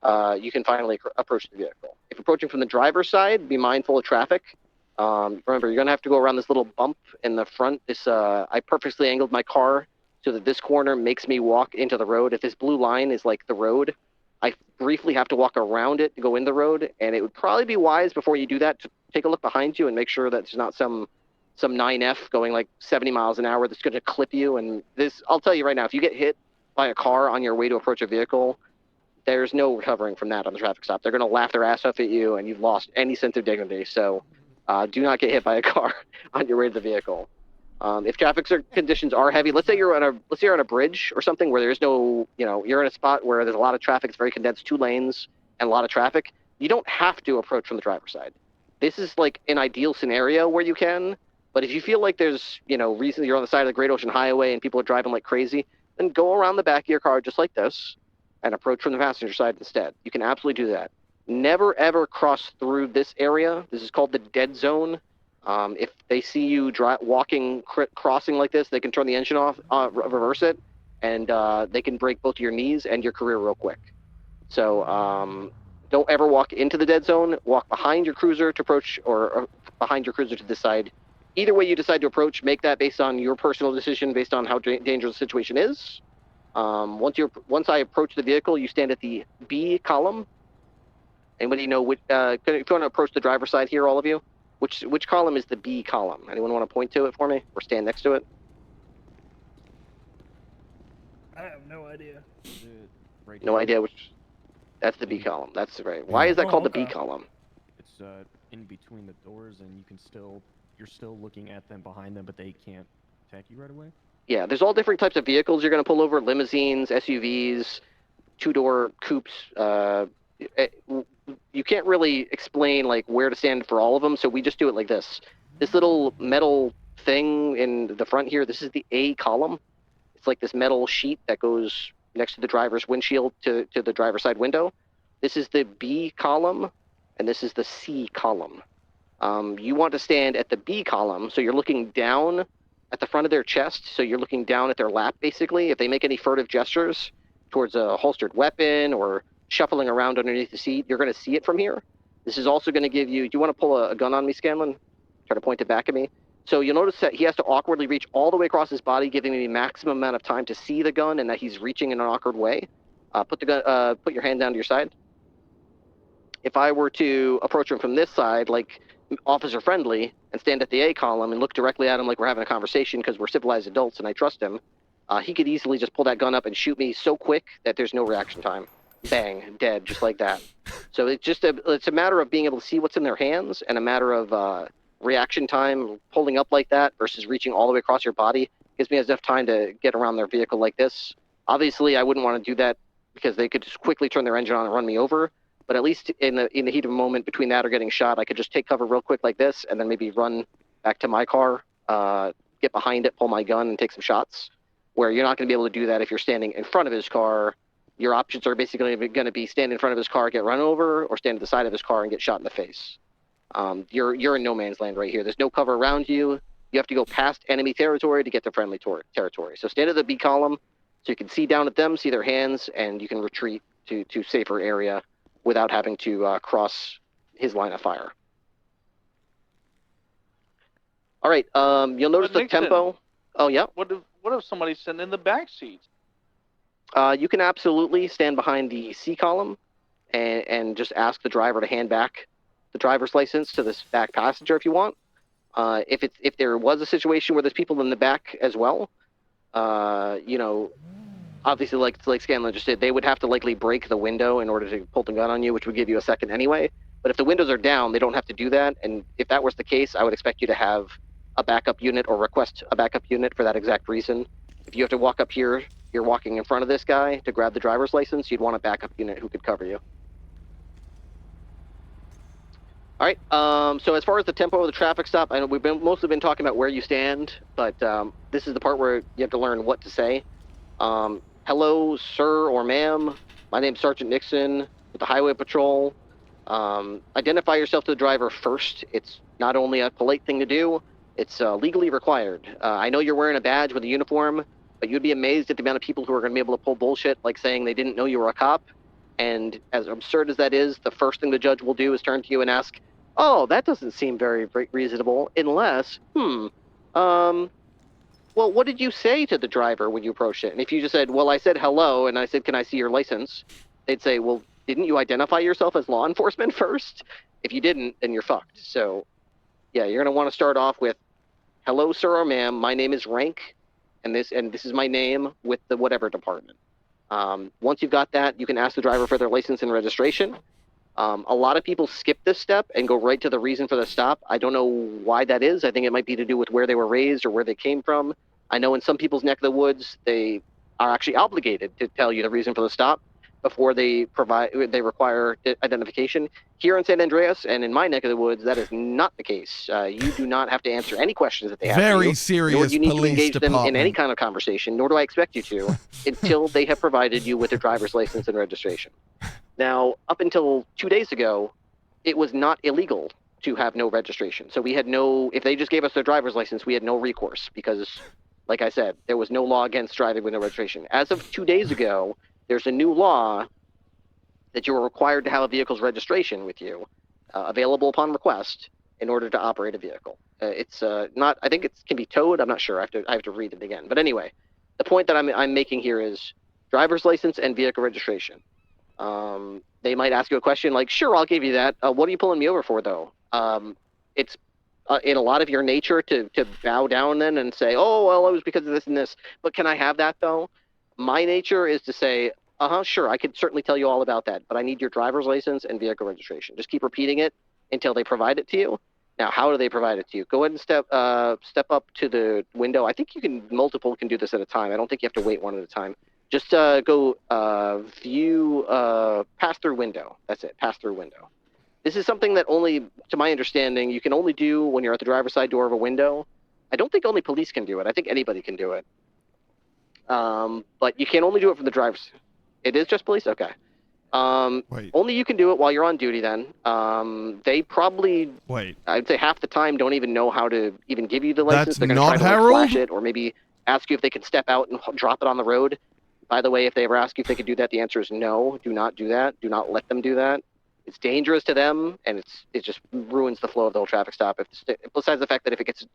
fine, you can finally approach the vehicle. If approaching from the driver's side, be mindful of traffic. Remember, you're going to have to go around this little bump in the front. I purposely angled my car so that this corner makes me walk into the road. If this blue line is like the road, I briefly have to walk around it to go in the road, and it would probably be wise before you do that to take a look behind you and make sure that there's not some 9F going like 70 miles an hour that's going to clip you. And this, I'll tell you right now, if you get hit by a car on your way to approach a vehicle, there's no recovering from that on the traffic stop. They're going to laugh their ass off at you, and you've lost any sense of dignity. So do not get hit by a car on your way to the vehicle. If traffic conditions are heavy, let's say you're on a bridge or something where there's no, you're in a spot where there's a lot of traffic, it's very condensed, 2 lanes and a lot of traffic, you don't have to approach from the driver's side. This is like an ideal scenario where you can, but if you feel like there's, reason you're on the side of the Great Ocean Highway and people are driving like crazy, then go around the back of your car just like this and approach from the passenger side instead. You can absolutely do that. Never ever cross through this area. This is called the dead zone. If they see you crossing like this, they can turn the engine off, reverse it, and they can break both your knees and your career real quick. So don't ever walk into the dead zone. Walk behind your cruiser to approach, or behind your cruiser to this side. Either way you decide to approach, make that based on your personal decision, based on how dangerous the situation is. Once I approach the vehicle, you stand at the B column. Anybody know which? If you want to approach the driver's side here, all of you, which column is the B column? Anyone want to point to it for me, or stand next to it? I have no idea. No idea which. That's the B column. That's right. Why is that called the B column? It's in between the doors, and you're still looking at them behind them, but they can't attack you right away. Yeah, there's all different types of vehicles you're going to pull over: limousines, SUVs, 2-door coupes. You can't really explain like where to stand for all of them, so we just do it like this. This little metal thing in the front here, this is the A column. It's like this metal sheet that goes next to the driver's windshield to the driver's side window. This is the B column, and this is the C column. You want to stand at the B column, so you're looking down at the front of their chest, so you're looking down at their lap, basically. If they make any furtive gestures towards a holstered weapon or shuffling around underneath the seat, you're going to see it from here. This is also going to give you... Do you want to pull a gun on me, Scanlon? Try to point it back at me. So you'll notice that he has to awkwardly reach all the way across his body, giving me the maximum amount of time to see the gun, and that he's reaching in an awkward way. Put your hand down to your side. If I were to approach him from this side, like officer friendly, and stand at the A column and look directly at him like we're having a conversation because we're civilized adults and I trust him, he could easily just pull that gun up and shoot me so quick that there's no reaction time. Bang, dead, just like that. So it's a matter of being able to see what's in their hands, and a matter of reaction time. Pulling up like that versus reaching all the way across your body gives me enough time to get around their vehicle like this. Obviously, I wouldn't want to do that because they could just quickly turn their engine on and run me over. But at least in the heat of a moment between that or getting shot, I could just take cover real quick like this, and then maybe run back to my car, get behind it, pull my gun, and take some shots. Where you're not going to be able to do that if you're standing in front of his car. Your options are basically going to be stand in front of his car, get run over, or stand at the side of his car and get shot in the face. You're in no man's land right here. There's no cover around you. You have to go past enemy territory to get to friendly territory. So stand at the B column so you can see down at them, see their hands, and you can retreat to safer area without having to cross his line of fire. All right. You'll notice the tempo. Oh yeah. What if somebody's sitting in the back seat? You can absolutely stand behind the C column and just ask the driver to hand back the driver's license to this back passenger if you want. If there was a situation where there's people in the back as well, obviously, like Scanlan just said, they would have to likely break the window in order to pull the gun on you, which would give you a second anyway. But if the windows are down, they don't have to do that. And if that was the case, I would expect you to have a backup unit or request a backup unit for that exact reason. If you have to walk up here, you're walking in front of this guy to grab the driver's license, you'd want a backup unit who could cover you. All right, so as far as the tempo of the traffic stop, I know we've mostly been talking about where you stand, but this is the part where you have to learn what to say. Hello, sir or ma'am. My name's Sergeant Nixon with the Highway Patrol. Identify yourself to the driver first. It's not only a polite thing to do, it's legally required. I know you're wearing a badge with a uniform, but you'd be amazed at the amount of people who are going to be able to pull bullshit, like saying they didn't know you were a cop. And as absurd as that is, the first thing the judge will do is turn to you and ask, oh, that doesn't seem very reasonable, unless, well, what did you say to the driver when you approached it? And if you just said, well, I said hello, and I said, can I see your license? They'd say, well, didn't you identify yourself as law enforcement first? If you didn't, then you're fucked. So, yeah, you're going to want to start off with, hello, sir or ma'am, my name is Rank, and this is my name with the whatever department. Once you've got that, you can ask the driver for their license and registration. A lot of people skip this step and go right to the reason for the stop. I don't know why that is. I think it might be to do with where they were raised or where they came from. I know in some people's neck of the woods, they are actually obligated to tell you the reason for the stop before they require identification. Here in San Andreas and in my neck of the woods, that is not the case. You do not have to answer any questions that they have. Very you, serious nor do you need police to engage department. them in any kind of conversation, nor do I expect you to, until they have provided you with their driver's license and registration. Now, up until 2 days ago, it was not illegal to have no registration. So we had no, if they just gave us their driver's license, we had no recourse because, like I said, there was no law against driving with no registration. As of 2 days ago, there's a new law that you are required to have a vehicle's registration with you, available upon request, in order to operate a vehicle. It's not, I think it can be towed, I'm not sure, I have to read it again. But anyway, the point that I'm making here is driver's license and vehicle registration. They might ask you a question like, sure, I'll give you that. What are you pulling me over for, though? It's in a lot of your nature to bow down then and say, oh, well, it was because of this and this. But can I have that, though? My nature is to say, sure, I could certainly tell you all about that, but I need your driver's license and vehicle registration. Just keep repeating it until they provide it to you. Now, how do they provide it to you? Go ahead and step up to the window. I think multiple can do this at a time. I don't think you have to wait one at a time. Just go view, pass through window. That's it, pass through window. This is something that only, to my understanding, you can only do when you're at the driver's side door of a window. I don't think only police can do it. I think anybody can do it. But you can only do it from the driver's. It is just police? Okay. Only you can do it while you're on duty then. They probably, I'd say half the time, don't even know how to even give you the license. They're going to try to flash it or maybe ask you if they can step out and drop it on the road. By the way, if they ever ask you if they could do that, the answer is no. Do not do that. Do not let them do that. It's dangerous to them, and it just ruins the flow of the whole traffic stop. Besides the fact that if it gets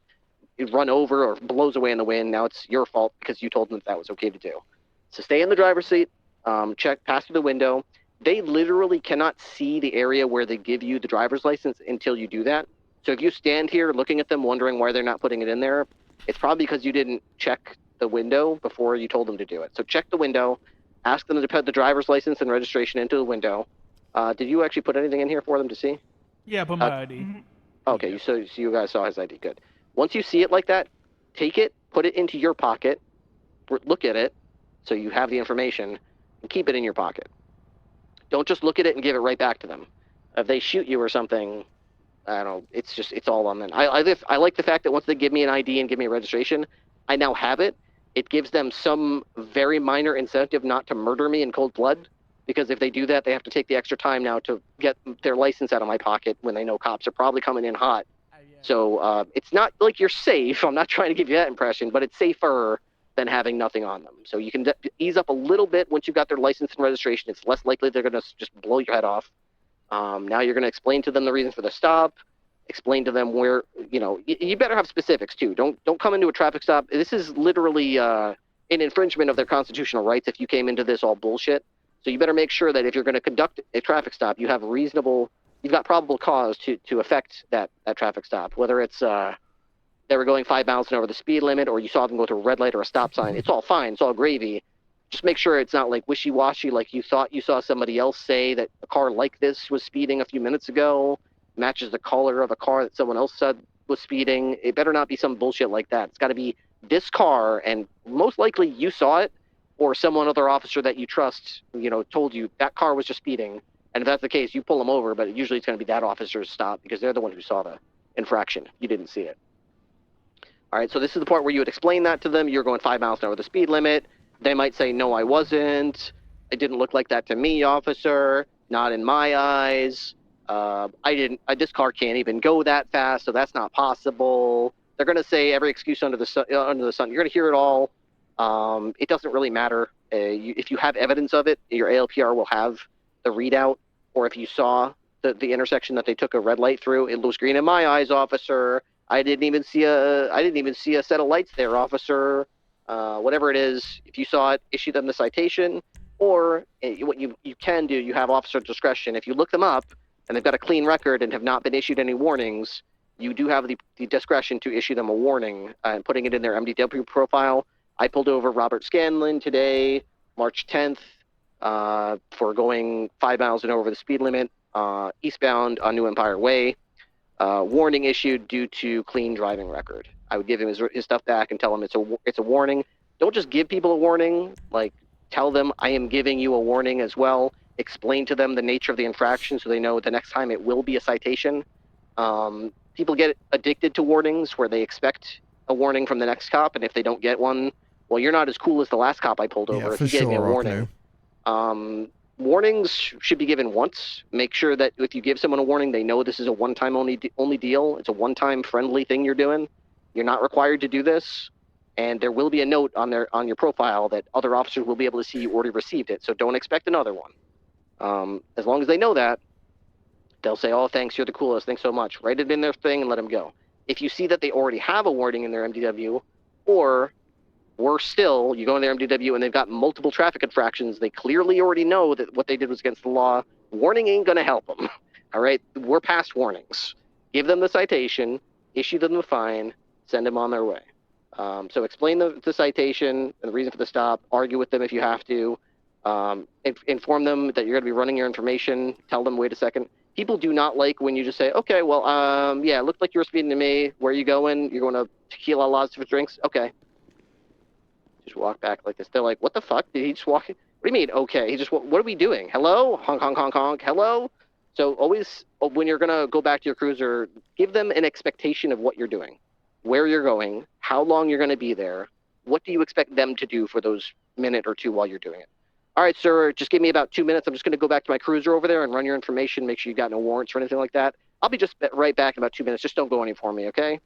run over or blows away in the wind, now it's your fault because you told them that was okay to do. So stay in the driver's seat. Pass through the window. They literally cannot see the area where they give you the driver's license until you do that. So if you stand here looking at them wondering why they're not putting it in there, it's probably because you didn't check the window before you told them to do it. So check the window, ask them to put the driver's license and registration into the window. Did you actually put anything in here for them to see? Yeah, I put my ID. Okay, so you guys saw his ID. Good. Once you see it like that, take it, put it into your pocket, look at it, so you have the information, and keep it in your pocket. Don't just look at it and give it right back to them. If they shoot you or something, I don't know, it's all on them. I like the fact that once they give me an ID and give me a registration, I now have it. It gives them some very minor incentive not to murder me in cold blood, because if they do that, they have to take the extra time now to get their license out of my pocket when they know cops are probably coming in hot. So it's not like you're safe. I'm not trying to give you that impression, but it's safer than having nothing on them. So you can ease up a little bit once you've got their license and registration. It's less likely they're going to just blow your head off. Now you're going to explain to them the reason for the stop, explain to them where, you better have specifics too. Don't come into a traffic stop. This is literally an infringement of their constitutional rights if you came into this all bullshit. So you better make sure that if you're going to conduct a traffic stop, you've got probable cause to affect that traffic stop, whether it's they were going 5 miles an hour over the speed limit, or you saw them go through a red light or a stop sign. It's all fine. It's all gravy. just make sure it's not like wishy-washy, like you thought you saw somebody else say that a car like this was speeding a few minutes ago, matches the color of a car that someone else said was speeding. It better not be some bullshit like that. It's got to be this car, and most likely you saw it, or someone other officer that you trust, told you that car was just speeding. And if that's the case, you pull them over, but usually it's going to be that officer's stop because they're the one who saw the infraction. You didn't see it. All right, so this is the part where you would explain that to them. You're going 5 miles an hour the speed limit. They might say, no, I wasn't. It didn't look like that to me, officer. Not in my eyes. This car can't even go that fast, so that's not possible. They're going to say every excuse under the sun. You're going to hear it all. It doesn't really matter. If you have evidence of it, your ALPR will have the readout. Or if you saw the intersection that they took a red light through, it looks green in my eyes, officer. I didn't even see a set of lights there, officer. Whatever it is, if you saw it, issue them the citation. Or what you can do, you have officer discretion. If you look them up and they've got a clean record and have not been issued any warnings, you do have the discretion to issue them a warning and putting it in their MDW profile. I pulled over Robert Scanlon today, March 10th, for going 5 miles an hour over the speed limit, eastbound on New Empire Way. Warning issued due to clean driving record. I would give him his stuff back and tell him it's a warning. Don't just give people a warning. Like, tell them I am giving you a warning as well. Explain to them the nature of the infraction so they know the next time it will be a citation. People get addicted to warnings where they expect a warning from the next cop, and if they don't get one, well, you're not as cool as the last cop I pulled over. Yeah, if for you gave me a sure, warning. Warnings should be given once. Make sure that if you give someone a warning, they know this is a one-time only deal. It's a one-time friendly thing you're doing. You're not required to do this, and there will be a note on your profile that other officers will be able to see you already received it. So don't expect another one. As long as they know that, they'll say, "Oh, thanks, you're the coolest. Thanks so much." Write it in their thing and let them go. If you see that they already have a warning in their MDW, or worse still, you go in their MDW and they've got multiple traffic infractions, they clearly already know that what they did was against the law, warning ain't going to help them. All right? We're past warnings. Give them the citation, issue them the fine, send them on their way. So explain the citation and the reason for the stop, argue with them if you have to, inform them that you're going to be running your information, tell them, wait a second. People do not like when you just say, okay, well, yeah, it looked like you were speeding to me. Where are you going? You're going to Tequila Laws for drinks? Okay. Just walk back like this. They're like, what the fuck? Did he just walk? What do you mean, okay? He just, what are we doing? Hello? Honk, honk, honk, honk. Hello? So always, when you're going to go back to your cruiser, give them an expectation of what you're doing, where you're going, how long you're going to be there, what do you expect them to do for those minute or two while you're doing it. All right, sir, just give me about 2 minutes. I'm just going to go back to my cruiser over there and run your information, make sure you got no warrants or anything like that. I'll be just right back in about 2 minutes. Just don't go any for me, okay?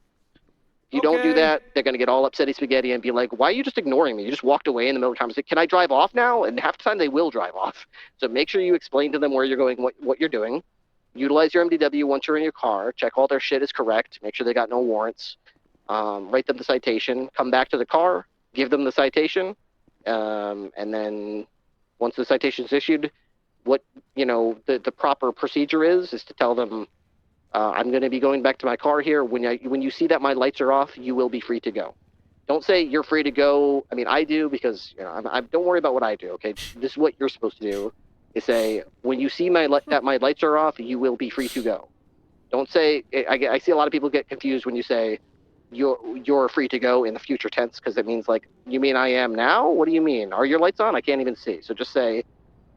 If you don't do that, they're going to get all upsetty spaghetti and be like, why are you just ignoring me? You just walked away in the middle of the conversation. Can I drive off now? And half the time they will drive off. So make sure you explain to them where you're going, what you're doing. Utilize your MDW once you're in your car. Check all their shit is correct. Make sure they got no warrants. Write them the citation. Come back to the car. Give them the citation. And then once the citation is issued, what the proper procedure is to tell them, I'm going to be going back to my car here. When you see that my lights are off, you will be free to go. Don't say you're free to go. I mean, I do because don't worry about what I do. Okay, this is what you're supposed to do. Is say when you see that my lights are off, you will be free to go. Don't say. I see a lot of people get confused when you say you're free to go in the future tense because it means like you mean I am now. What do you mean? Are your lights on? I can't even see. So just say,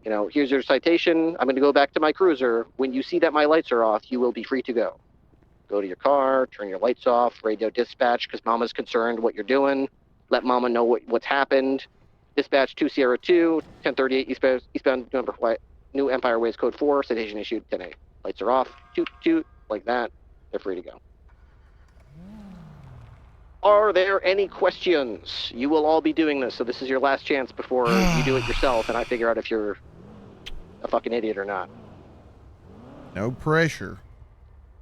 here's your citation. I'm going to go back to my cruiser. When you see that my lights are off, you will be free to go. Go to your car, turn your lights off, radio dispatch because Mama's concerned what you're doing. Let Mama know what's happened. Dispatch 2 Sierra 2, 1038 eastbound New Empire Ways Code 4, citation issued 10A. Lights are off, toot, toot, like that. They're free to go. Are there any questions? You will all be doing this, so this is your last chance before you do it yourself, and I figure out if you're a fucking idiot or not. No pressure.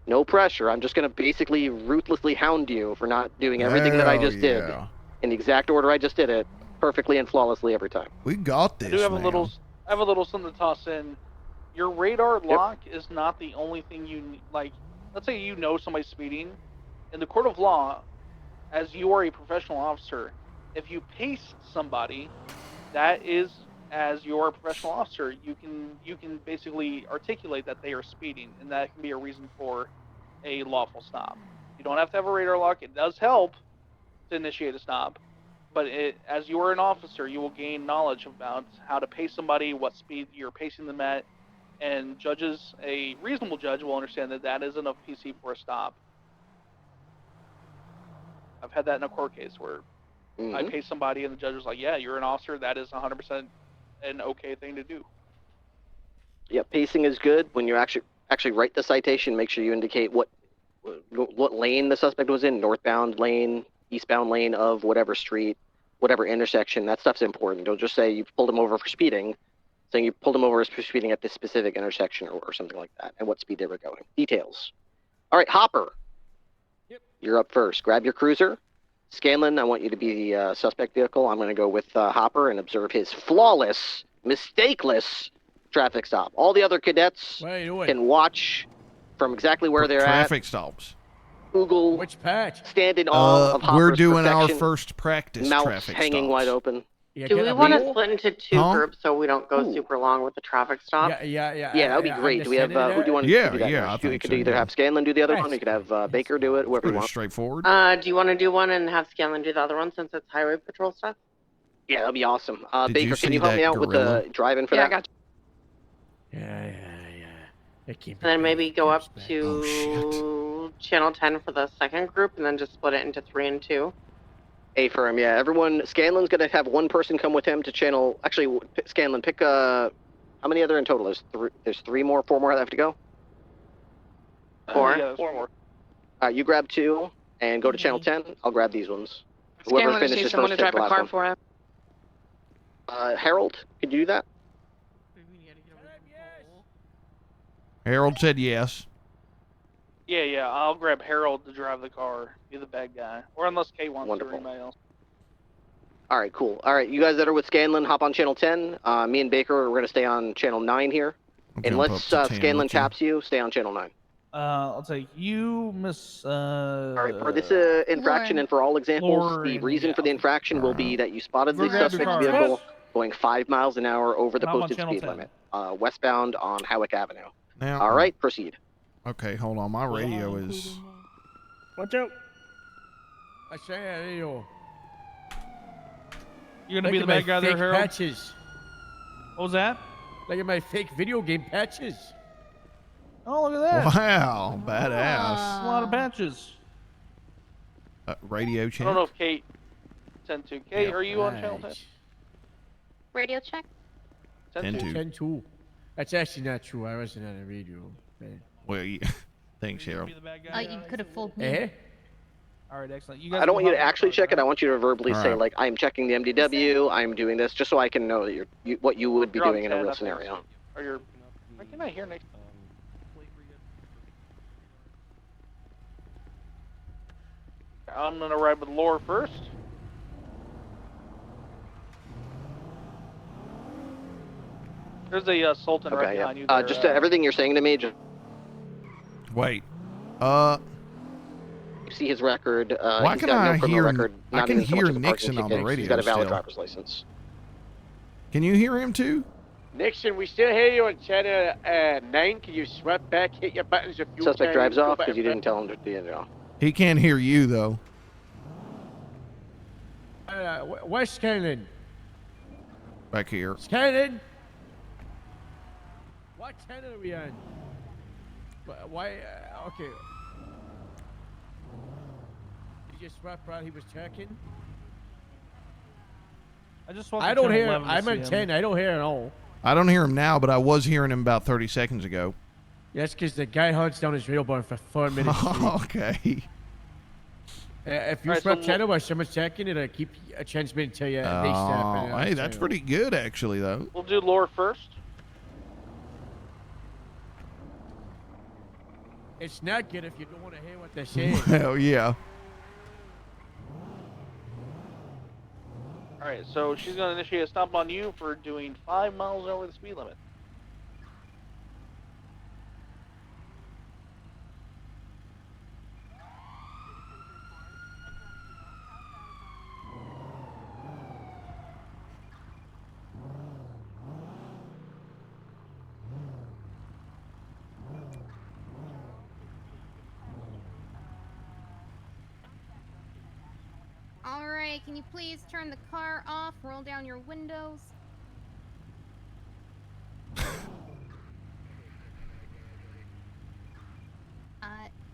No pressure. I'm just going to basically ruthlessly hound you for not doing everything that I just did in the exact order I just did it, perfectly and flawlessly every time. We got this. I do have I have a little something to toss in. Your radar lock is not the only thing you need. Like, let's say you know somebody's speeding. In the court of law, as you are a professional officer, if you pace somebody, that is, as your professional officer, you can basically articulate that they are speeding, and that can be a reason for a lawful stop. You don't have to have a radar lock. It does help to initiate a stop, but as you are an officer, you will gain knowledge about how to pace somebody, what speed you're pacing them at, and judges, a reasonable judge will understand that that is enough PC for a stop. I've had that in a court case where I pace somebody and the judge was like, yeah, you're an officer, that is 100% an okay thing to do. Yeah, pacing is good. When you actually write the citation, make sure you indicate what lane the suspect was in, northbound lane, eastbound lane of whatever street, whatever intersection. That stuff's important. Don't just say you pulled him over for speeding, saying you pulled him over for speeding at this specific intersection or something like that, and what speed they were going. Details. All right, Hopper. Yep. You're up first. Grab your cruiser. Scanlon, I want you to be the suspect vehicle. I'm going to go with Hopper and observe his flawless, mistakeless traffic stop. All the other cadets can watch from exactly where they're traffic at. stops. Google. Which patch? Stand in awe of Hopper's We're doing perfection. our first practice Mouth traffic hanging stops. wide open. Do we want to split into two groups so we don't go Ooh. super long with the traffic stop? Yeah, that would be great. Do we have who do you want to do that? Yeah, I You think could so, either yeah. have Scanlon do the other one, or you could have Baker do it, whoever you Pretty want. straightforward. Do you want to do one and have Scanlon do the other one since it's highway patrol stuff? Yeah, that'd be awesome. Did Baker, you can see you help that me out with gorilla? the driving for Yeah, that? I got you. Yeah. And then maybe go up Oh, to channel 10 for the second group and then just split it into 3 and 2. A-firm, yeah. Everyone, Scanlon's going to have one person come with him to channel... Actually, Scanlon, pick... how many other in total? There's 4 more that have to go? 4. Yeah, 4 more. All right, you grab 2 and go to channel 10. I'll grab these ones. Whoever Scanlon just finishes needs someone first to takes drive the a last car one. for him. Harold, could you do that? Harold said yes. Yeah, I'll grab Harold to drive the car. Be the bad guy. Or unless Kay wants to or anybody else. All right, cool. All right, you guys that are with Scanlon, hop on channel 10. Me and Baker, we're going to stay on channel 9 here. Okay, Unless I'll put 10 Scanlon with you. taps you, stay on channel 9. I'll take you, Miss. All right, for this infraction and for all examples, the reason for the infraction will be that you spotted the Go grab your suspect's car. vehicle going 5 miles an hour over the And I'm on posted channel speed 10. limit, westbound on Howick Avenue. Now, All right, proceed. Okay, hold on. My radio is. Watch out. I say, you. You're gonna be the bad guy there, Harold? Patches. What was that? Look at my fake video game patches. Oh, look at that. Wow, badass. A lot of patches. Radio I check. don't know if Kate sent to. Kate, are you on channel 10? Radio check. 10-2. 10-2. That's actually not true. I wasn't on the radio. Man. Well, yeah. Thanks, Harold. Oh, you could have fooled me. Eh? All right, excellent. I don't want you to actually check it. I want you to verbally All say, right. like, I'm checking the MDW, I'm doing this, just so I can know that what you would be You're on doing in a 10, real I think. scenario. Or you're... Why can I hear next? I'm gonna ride with Laura first. There's a Sultan right Okay, behind yeah. you there. Just everything you're saying to me, just Wait. you see his record. Why he's can got no I criminal hear? record, I not can even so much hear as a parking Nixon on the ticket. radio He's got a valid still. driver's license. Can you hear him too? Nixon, we still hear you on channel 9. Can you swap back, hit your buttons a few Suspect times, drives go off back because you and didn't tell him to do it. He can't hear you though. Where's Scanlon? Back here. Scanlon? What channel are we on? Why? Okay. Did you swap while he was checking? I just want. I don't hear. I'm on 10. I don't hear at all. I don't hear him now, but I was hearing him about 30 seconds ago. That's because the guy hunts down his radio bar for 4 minutes. Okay. If you Alright, swap so channel while someone's checking, it'll keep transmitting to you. They stop. Oh, hey, that's pretty good actually, though. We'll do Laura first. It's not good if you don't want to hear what they're saying. Well, yeah. Alright, so she's gonna initiate a stop on you for doing 5 miles over the speed limit. can you please turn the car off, roll down your windows?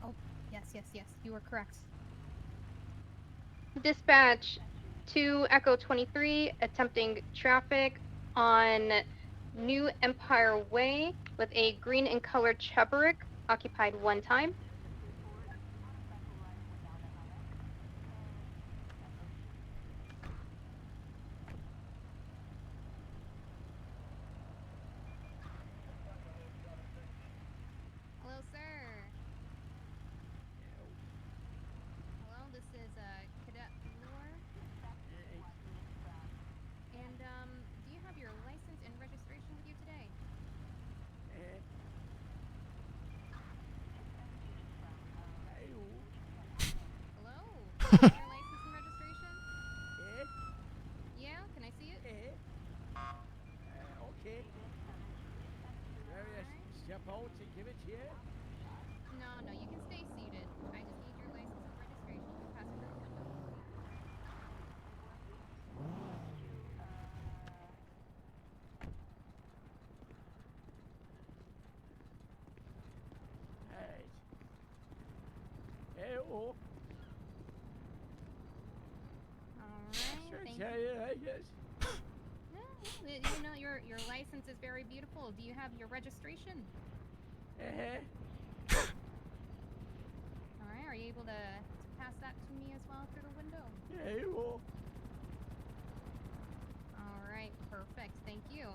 Oh, yes, you are correct. Dispatch to Echo 23, attempting traffic on New Empire Way with a green and colored Chevrolet, occupied one time. Hello, sir. Hello, this is Cadet Lore. And do you have your license and registration with you today? Hello? Your license and registration? Yeah, can I see it? Okay. Step out and give it here. No, you can stay seated. I just need your license and registration to pass through the window. Hey, oh. Alright, thank you. You know, your license is very beautiful. Do you have your registration? Alright, are you able to pass that to me as well through the window? Alright, perfect. Thank you.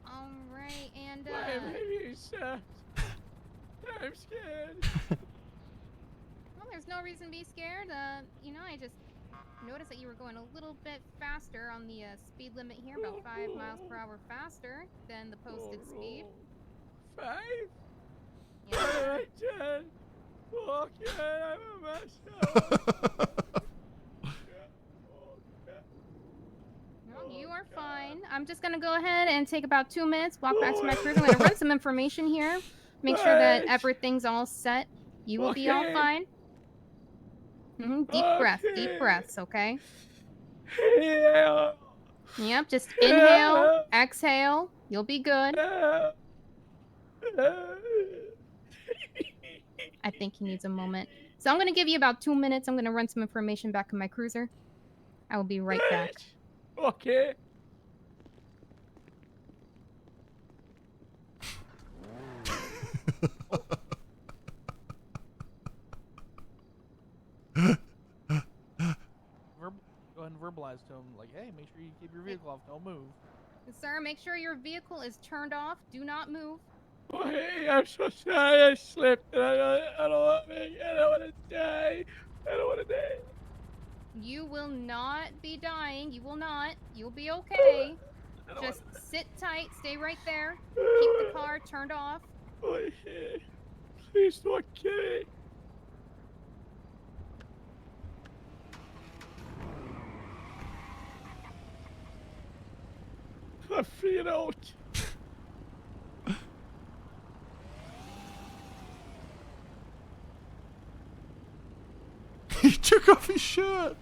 Alright, and Why am I being shot? I'm scared. Well, there's no reason to be scared. You know, I just noticed that you were going a little bit faster on the speed limit here, about 5 miles per hour faster than the posted speed. 5? Yeah. I did. Okay, I'm a mess. No, you are fine. I'm just gonna go ahead and take about 2 minutes, walk back to my cruiser. I'm gonna run some information here, make sure that everything's all set. You will be all fine. Deep breaths, okay? Yeah. Yep, just inhale, exhale. You'll be good. I think he needs a moment. So I'm gonna give you about 2 minutes. I'm gonna run some information back in my cruiser. I will be right back. Okay. Go ahead and verbalize to him, like, hey, make sure you keep your vehicle off. Don't move. Sir, make sure your vehicle is turned off. Do not move. Oh, hey, I'm so sorry. I slipped. And I don't want to die. I don't want to die. You will not be dying. You will not. You'll be okay. Just sit tight. Stay right there. Keep the car turned off. Oh, yeah. Please don't kill me. I'm freaking out. He took off his shirt.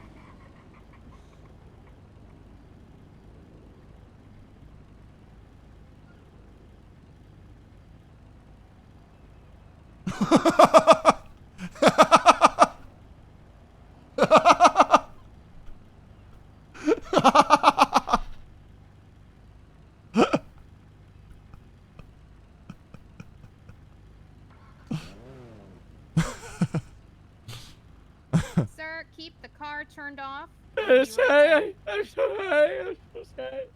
Sir, keep the car turned off. I'm sorry. I'm sorry. I'm so sorry.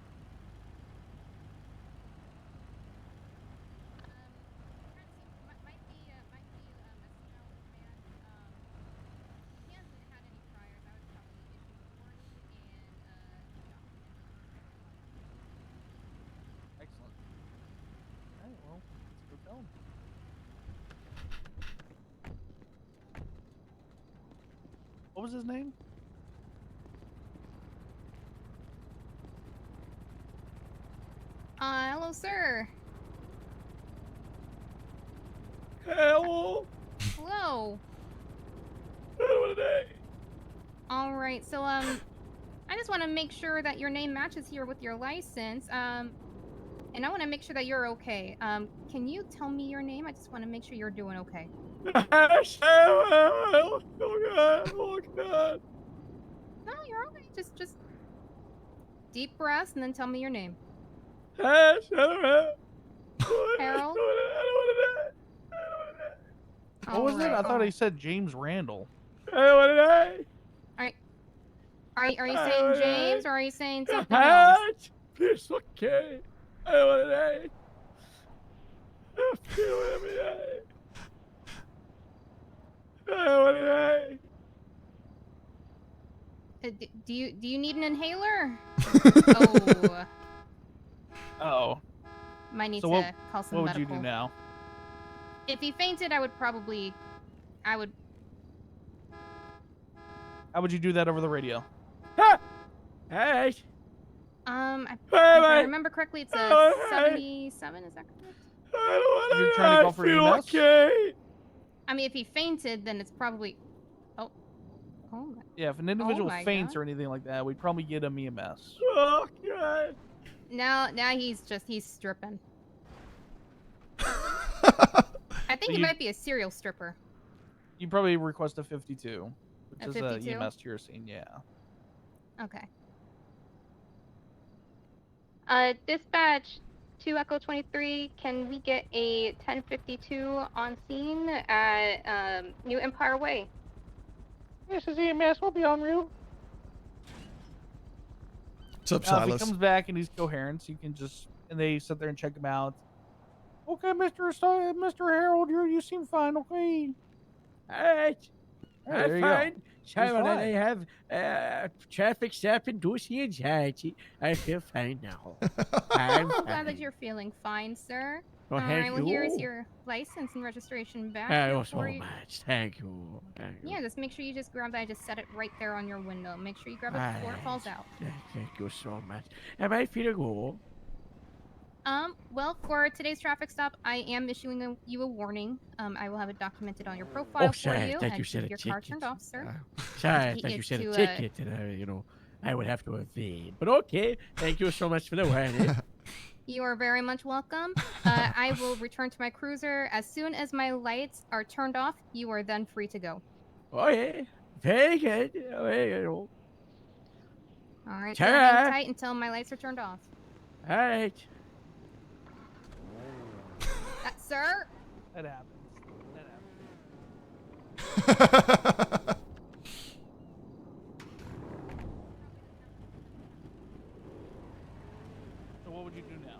Excellent. Alright, well, let's go tell him. What was his name? Hello, sir. Hello. Hello. All right. So I just want to make sure that your name matches here with your license. And I want to make sure that you're okay. Can you tell me your name? I just want to make sure you're doing okay. Oh God! Oh God! No, you're okay. Just deep breaths and then tell me your name. Harold? Harold. What was it? I thought Alright. he said James Randall. Are you saying James or are you saying something else? It's okay. I don't want to die. I feel every day. I don't want to die. Do you need an inhaler? Oh. Might need So to call some what would medical. you do now? If he fainted, I would. How would you do that over the radio? Hey. If I remember correctly, it's a 77. Is that correct? You're trying to call for EMS? Okay. I mean, if he fainted, then it's probably. Oh my. Yeah, if an individual my faints God. or anything like that, we'd probably get him EMS. Oh God. Now he's stripping. I think he you- might be a serial stripper. You probably request a 52, which A is 52? EMS to your scene, yeah. Okay. Dispatch 2 Echo 23, can we get a 1052 on scene at New Empire Way? This is EMS. We'll be en route. What's up, Now, if he Silas? comes back and he's coherent, you can just, and they sit there and check him out. Okay, Mr. Harold, you seem fine, okay? Alright. There you I'm go. fine. Sorry He's about that. fine. I have traffic stop induced anxiety. I feel fine now. I'm Oh, glad that fine. you're feeling fine, sir. Well, All thank right. Well, here is you. your license and registration back. Thank here you so for you. much. Thank you. Thank you. Yeah, just make sure you just grab that. I just set it right there on your window. Make sure you grab it before it falls out. Thank you so much. Am I feeling good? Well, for today's traffic stop, I am issuing you a warning. I will have it documented on your profile for sorry. you. Thank and you said keep a your car ticket. turned off, sir. Sorry, He thank you is said a to, ticket, and I would have to evade. But okay, thank you so much for the warning. You are very much welcome. I will return to my cruiser as soon as my lights are turned off. You are then free to go. Okay, very good. Very good. All All right. So hang Ta-ra. tight until my lights are turned off. right. Sir. That happens. So what would you do now?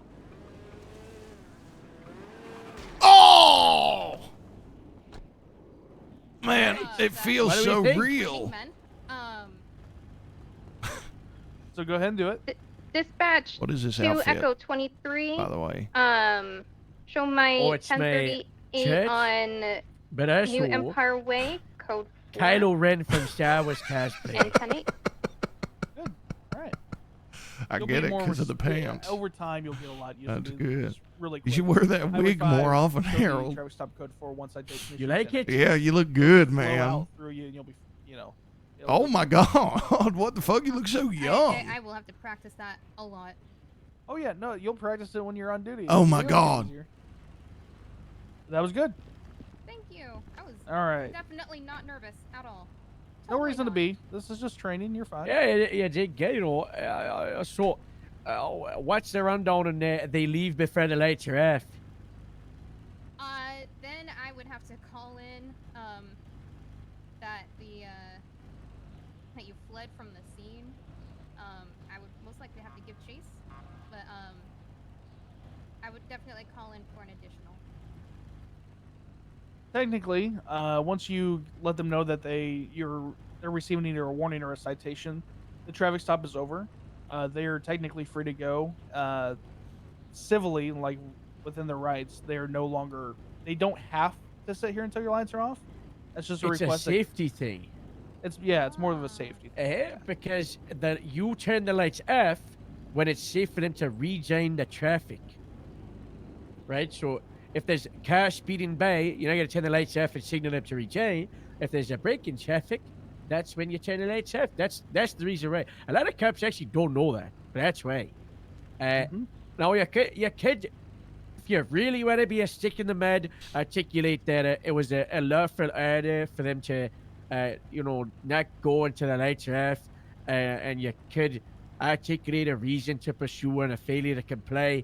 Oh! Man, it feels What do we so think? real. So go ahead and do it. Dispatch What is this 2 outfit, Echo 23. by the way? Show my Oh, it's my 1038 church? on But I New saw Empire Way, code 4 Kylo Ren from Star Wars cosplay. and 108. Alright. I You'll get be it more because of the resp- pants. Over time, you'll get a lot used That's to it. good. It's really You should quick. wear that Highway wig 5, more often, show the Harold. Traffic stop code for one citation. You like it? Yeah, you look good, Flow man. out through you, and you'll be, it'll Oh be my fine. God! What the fuck? You look so young. I will have to practice that a lot. Oh yeah, no, you'll practice it when you're on duty. Oh It'll my be God. easier. That was good. Thank you. I was All right. definitely not nervous at all. No reason to be. This is just training. You're fine. Yeah, they get, so, what's the rundown on they leave before the lights are off? Then I would have to call in that that you fled from the scene. I would most likely have to give chase, but I would definitely call in for an additional. Technically, once you let them know that they're receiving either a warning or a citation, the traffic stop is over. They are technically free to go. Civilly, like within their rights, they are no longer. They don't have to sit here until your lights are off. That's just a It's a request. safety thing. It's more of a safety thing. Because you turn the lights off when it's safe for them to rejoin the traffic. Right? So if there's a car speeding by, you're not going to turn the lights off and signal them to rejoin. If there's a break in traffic, that's when you turn the lights off. That's the reason why. A lot of cops actually don't know that, but that's why. Now you could, if you really want to be a stick in the mud, articulate that it was a lawful order for them to, not go until the lights are off, and you could articulate a reason to pursue and a failure to comply.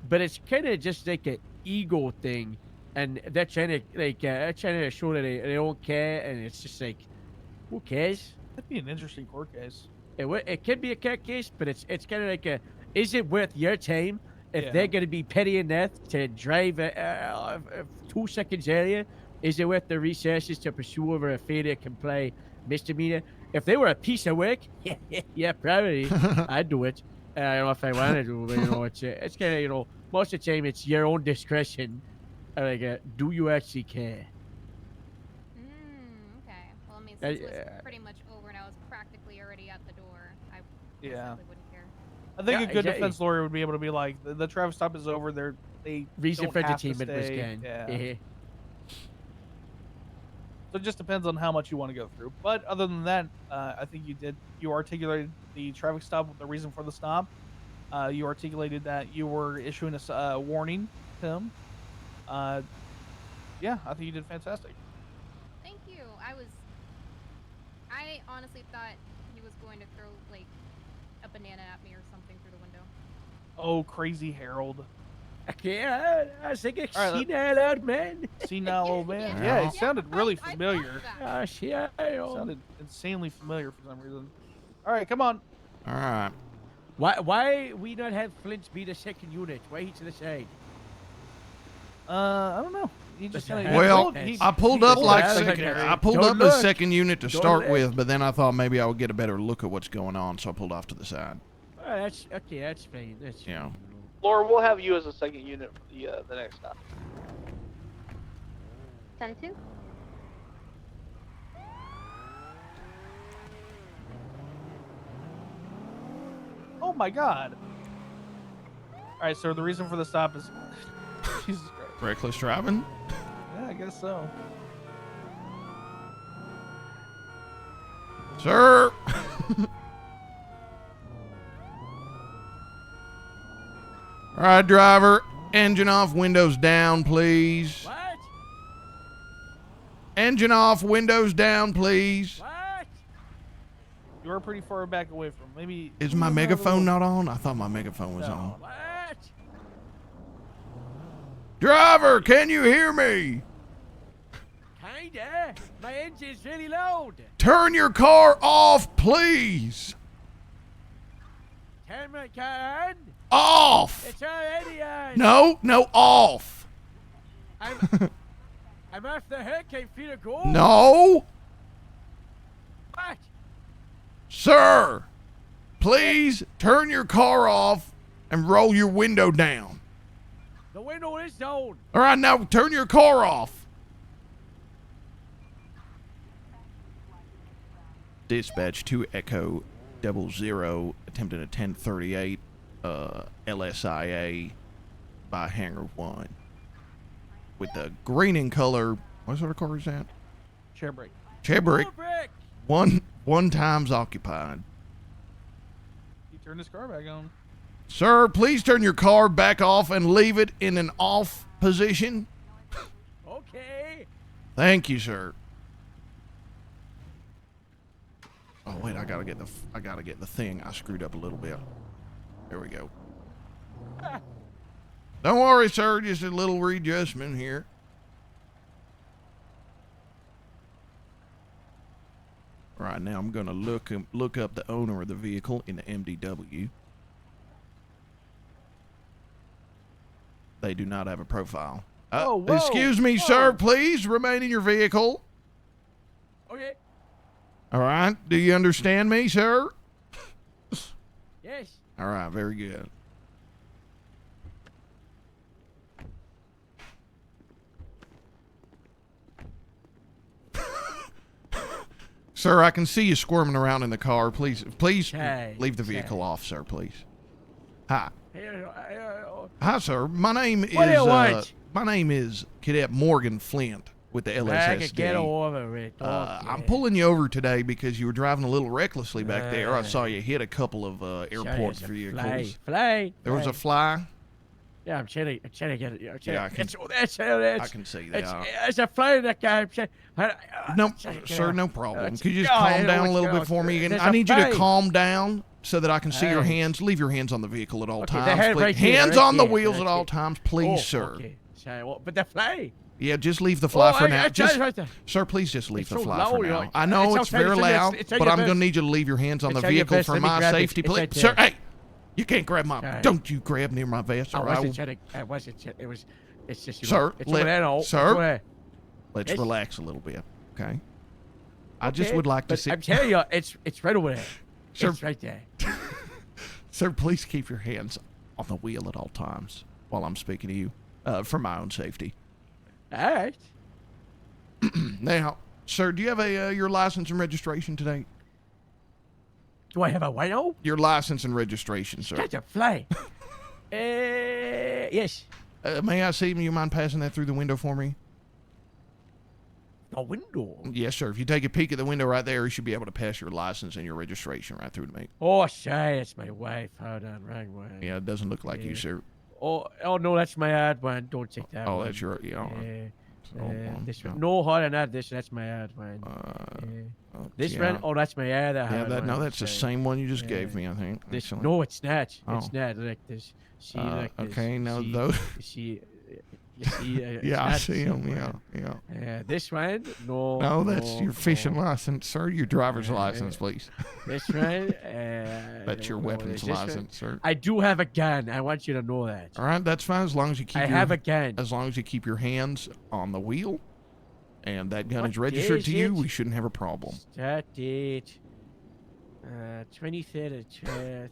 But it's kind of just like an ego thing, and they're trying to show that they don't care, and it's just like, who cares? That'd be an interesting court case. It could be a court case, but it's kind of like is it worth your time if Yeah. they're going to be petty enough to drive 2 seconds earlier? Is it worth the resources to pursue over a failure to comply misdemeanor? If they were a piece of work, yeah, probably I'd do it. I don't know if I wanted to, but it's kind of most of the time it's your own discretion. Do you actually care? Okay. Well, I mean, since it was Yeah. pretty much over and I was practically already at the door, I Yeah. simply wouldn't care. I think Yeah, a good exactly. defense lawyer would be able to be like, the traffic stop is over. They Reason don't for have to detainment was stay. gone. Yeah. So it just depends on how much you want to go through. But other than that, I think you articulated the traffic stop, the reason for the stop. You articulated that you were issuing a warning to him. Yeah, I think you did fantastic. Thank you. I honestly thought he was going to throw like a banana at me or something through the window. Oh, crazy Harold. Okay, I was thinking All right, senile old man. Senile old man. Yeah. Yeah, it sounded really familiar. Gosh, yeah. Sounded insanely familiar for some reason. All right, come on. All right. Why we not have Flint be the second unit? Why he to the side? I don't know. He just kinda, Well, I pulled up like secondary. I pulled Don't up the look. second unit to Don't start look. with, but then I thought maybe I would get a better look at what's going on, so I pulled off to the side. Oh, that's okay. That's fine. That's Yeah. Laura, we'll have you as a second unit for the next stop. 10-2. Oh my god. All right, so the reason for the stop is Jesus Christ. Reckless driving. Yeah, I guess so. Sir. All right, driver. Engine off, windows down, please. What? Engine off, windows down, please. What? You were pretty far back away from maybe. Is my megaphone not on? I thought my megaphone was No. on. What? Driver, can you hear me? Kinda. My engine's really loud. Turn your car off, please. Turn my car on. Off. It's already on. No, off. I'm off the hook. I feel a go. No. What? Sir, please turn your car off and roll your window down. The window is down. All right, now turn your car off. Dispatch 2 Echo 00, attempting a 1038 LSIA by Hangar 1. With the green in color, what sort of car is that? Chair brake. Chair brake. One times occupied. He turned his car back on. Sir, please turn your car back off and leave it in an off position. Okay. Thank you, sir. Oh wait, I gotta get the thing. I screwed up a little bit. There we go. Don't worry, sir. Just a little readjustment here. All right, now I'm gonna look up the owner of the vehicle in the MDW. They do not have a profile. Whoa, whoa, Excuse me, whoa. sir. Please remain in your vehicle. Okay. All right. Do you understand me, sir? Yes. All right. Very good. Sir, I can see you squirming around in the car. Please Hey, leave the vehicle off, sir, please. Hi. Hey, Hi, sir. My name What do you is want? my name is Cadet Morgan Flint with the Drag LSSD. it, get over it. I'm pulling you over today because you were driving a little recklessly back there. I saw you hit a couple of airport vehicles. Fly. There was a fly. Yeah, I'm trying to get it. Yeah, I can, I can see that. It's a fly in that guy. No, sir, no problem. Could you just calm down a little bit for me? And I need you to calm down so that I can see your hands. Leave your hands on the vehicle at all times. Please. Hands on the wheels at all times, please, sir. Okay. But the fly. Yeah, just leave the fly for now. Sir, please just leave the fly for now. I know it's very loud, but I'm going to need you to leave your hands on the vehicle for my safety, please. Sir, hey, you can't grab my... Don't you grab near my vest. I wasn't. It was... It's just... Sir, sir, let's relax a little bit, okay? I just would like to see... I'm telling you, it's right over there. Sir, it's right there. Sir, please keep your hands on the wheel at all times while I'm speaking to you, for my own safety. All right. Now, sir, do you have your license and registration today? Do I have a what? Your license and registration, sir. That's a fly. Yes. May I see? Do you mind passing that through the window for me? A window? Yes, sir. If you take a peek at the window right there, you should be able to pass your license and your registration right through to me. Oh, shy, it's my wife. Hold on, wrong way. Yeah, it doesn't look like you, sir. Oh, no, that's my ad one. Don't take that one. Oh, that's your... This one. No, hold on, not this. That's my ad one. This one? Oh, that's my ad. No, that's the same one you just gave me, I think. This, no, it's not. It's not like this. See, like this. Okay, now see, those... You see, yeah, I see them. Yeah. This one? No. No, that's your fishing license, sir. Your driver's license, please. This one? That's your weapons license, sir. I do have a gun. I want you to know that. All right, that's fine as long as you keep. I have a gun. As long as you keep your hands on the wheel, and that gun is registered to you, we shouldn't have a problem. Start date. 23rd of 12th.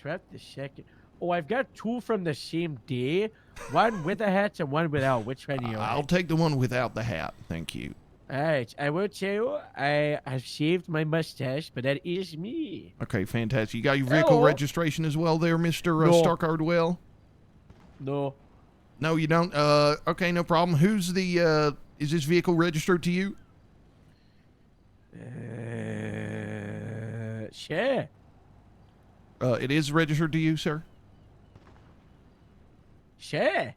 12th the 2nd. Oh, I've got two from the same day. One with a hat and one without. Which one do you want? I'll take the one without the hat. Thank you. All right. I will tell you, I have shaved my mustache, but that is me. Okay, fantastic. You got your vehicle registration as well there, Mr. Starkardwell? No. No, you don't? Okay, no problem. Who's the, is this vehicle registered to you? Sure. It is registered to you, sir? Sure.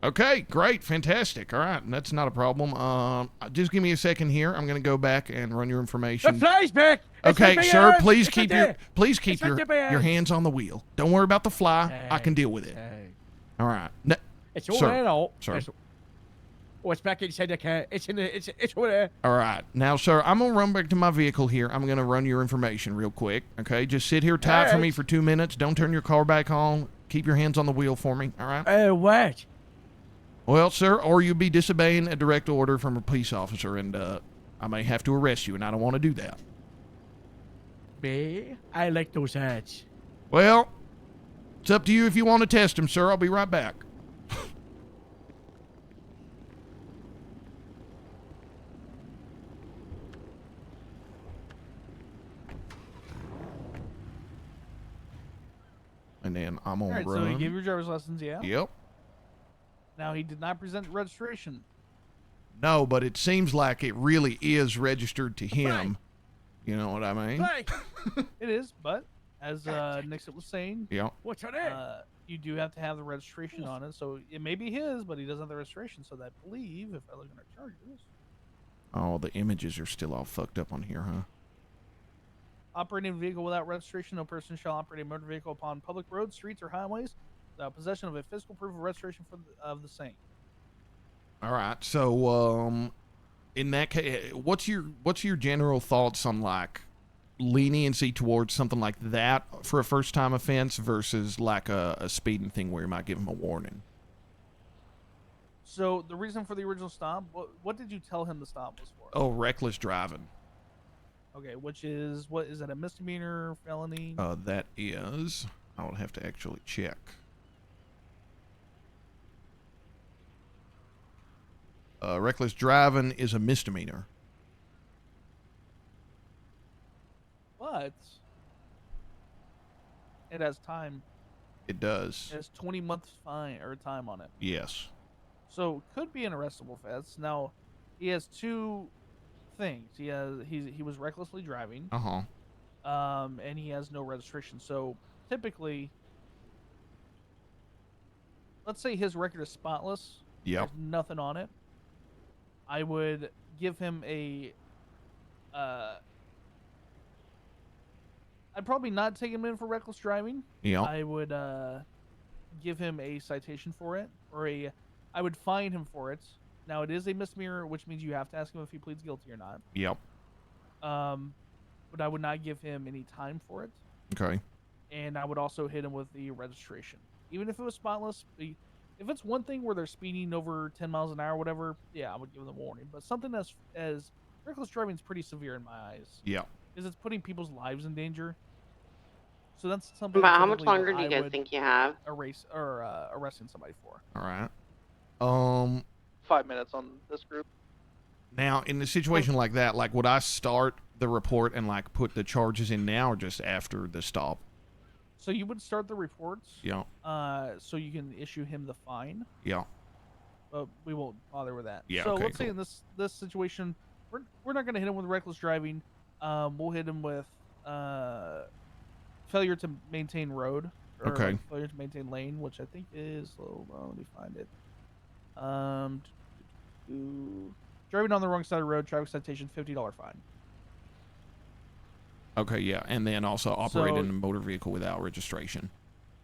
Okay, great, fantastic. All right, that's not a problem. Just give me a second here. I'm going to go back and run your information. The fly's back. Okay, sir, please keep your hands on the wheel. Don't worry about the fly. I can deal with it. All right. It's over there. Sir. Oh, it's back inside the car. It's over there. All right. Now, sir, I'm going to run back to my vehicle here. I'm going to run your information real quick. Okay, just sit here tight for me for 2 minutes. Don't turn your car back on. Keep your hands on the wheel for me. All right? What? Well, sir, or you'll be disobeying a direct order from a police officer, and I may have to arrest you, and I don't want to do that. Me? I like those hats. Well, it's up to you if you want to test them, sir. I'll be right back. And then I'm on Alright, run. so you gave your driver's license, yeah? Yep. Now, he did not present registration. No, but it seems like it really is registered to him. You know what I mean? It is, but as Nixon was saying, what's her name? You do have to have the registration on it. So it may be his, but he doesn't have the registration. So I believe, if I look at our charges. Oh, the images are still all fucked up on here, huh? Operating a vehicle without registration, no person shall operate a motor vehicle upon public roads, streets, or highways without possession of a physical proof of registration of the same. All right. So, in that case, what's your general thoughts on like leniency towards something like that for a first-time offense versus like a speeding thing where you might give him a warning? So the reason for the original stop, what did you tell him the stop was for? Oh, reckless driving. Okay, which is, what is that, a misdemeanor, felony? That is, I would have to actually check. Reckless driving is a misdemeanor. But it has time. It does. It has 20 months fine or time on it. Yes. So could be an arrestable offense. Now, he has two things. He was recklessly driving. And he has no registration. So typically, let's say his record is spotless. Yep. There's nothing on it. I would give him a. I'd probably not take him in for reckless driving. Yep. I would give him a citation for it, or I would fine him for it. Now it is a misdemeanor, which means you have to ask him if he pleads guilty or not. Yep. But I would not give him any time for it. Okay. And I would also hit him with the registration, even if it was spotless. If it's one thing where they're speeding over 10 miles an hour or whatever, yeah, I would give them a warning. But something as reckless driving is pretty severe in my eyes. Yeah. Because it's putting people's lives in danger. So that's something. About how much typically longer that do you I guys would think you have? Arresting somebody for. All right. 5 minutes on this group. Now, in a situation like that, like, would I start the report and, like, put the charges in now or just after the stop? So you would start the reports. Yeah. So you can issue him the fine. Yeah. But we won't bother with that. Yeah, So okay, let's say in this situation, we're not going to hit him with reckless driving. We'll hit him with failure to maintain road. Or Okay. Failure to maintain lane, which I think is. Hold on, let me find it. Driving on the wrong side of the road, traffic citation, $50 fine. Okay, yeah. And then also operating a motor vehicle without registration.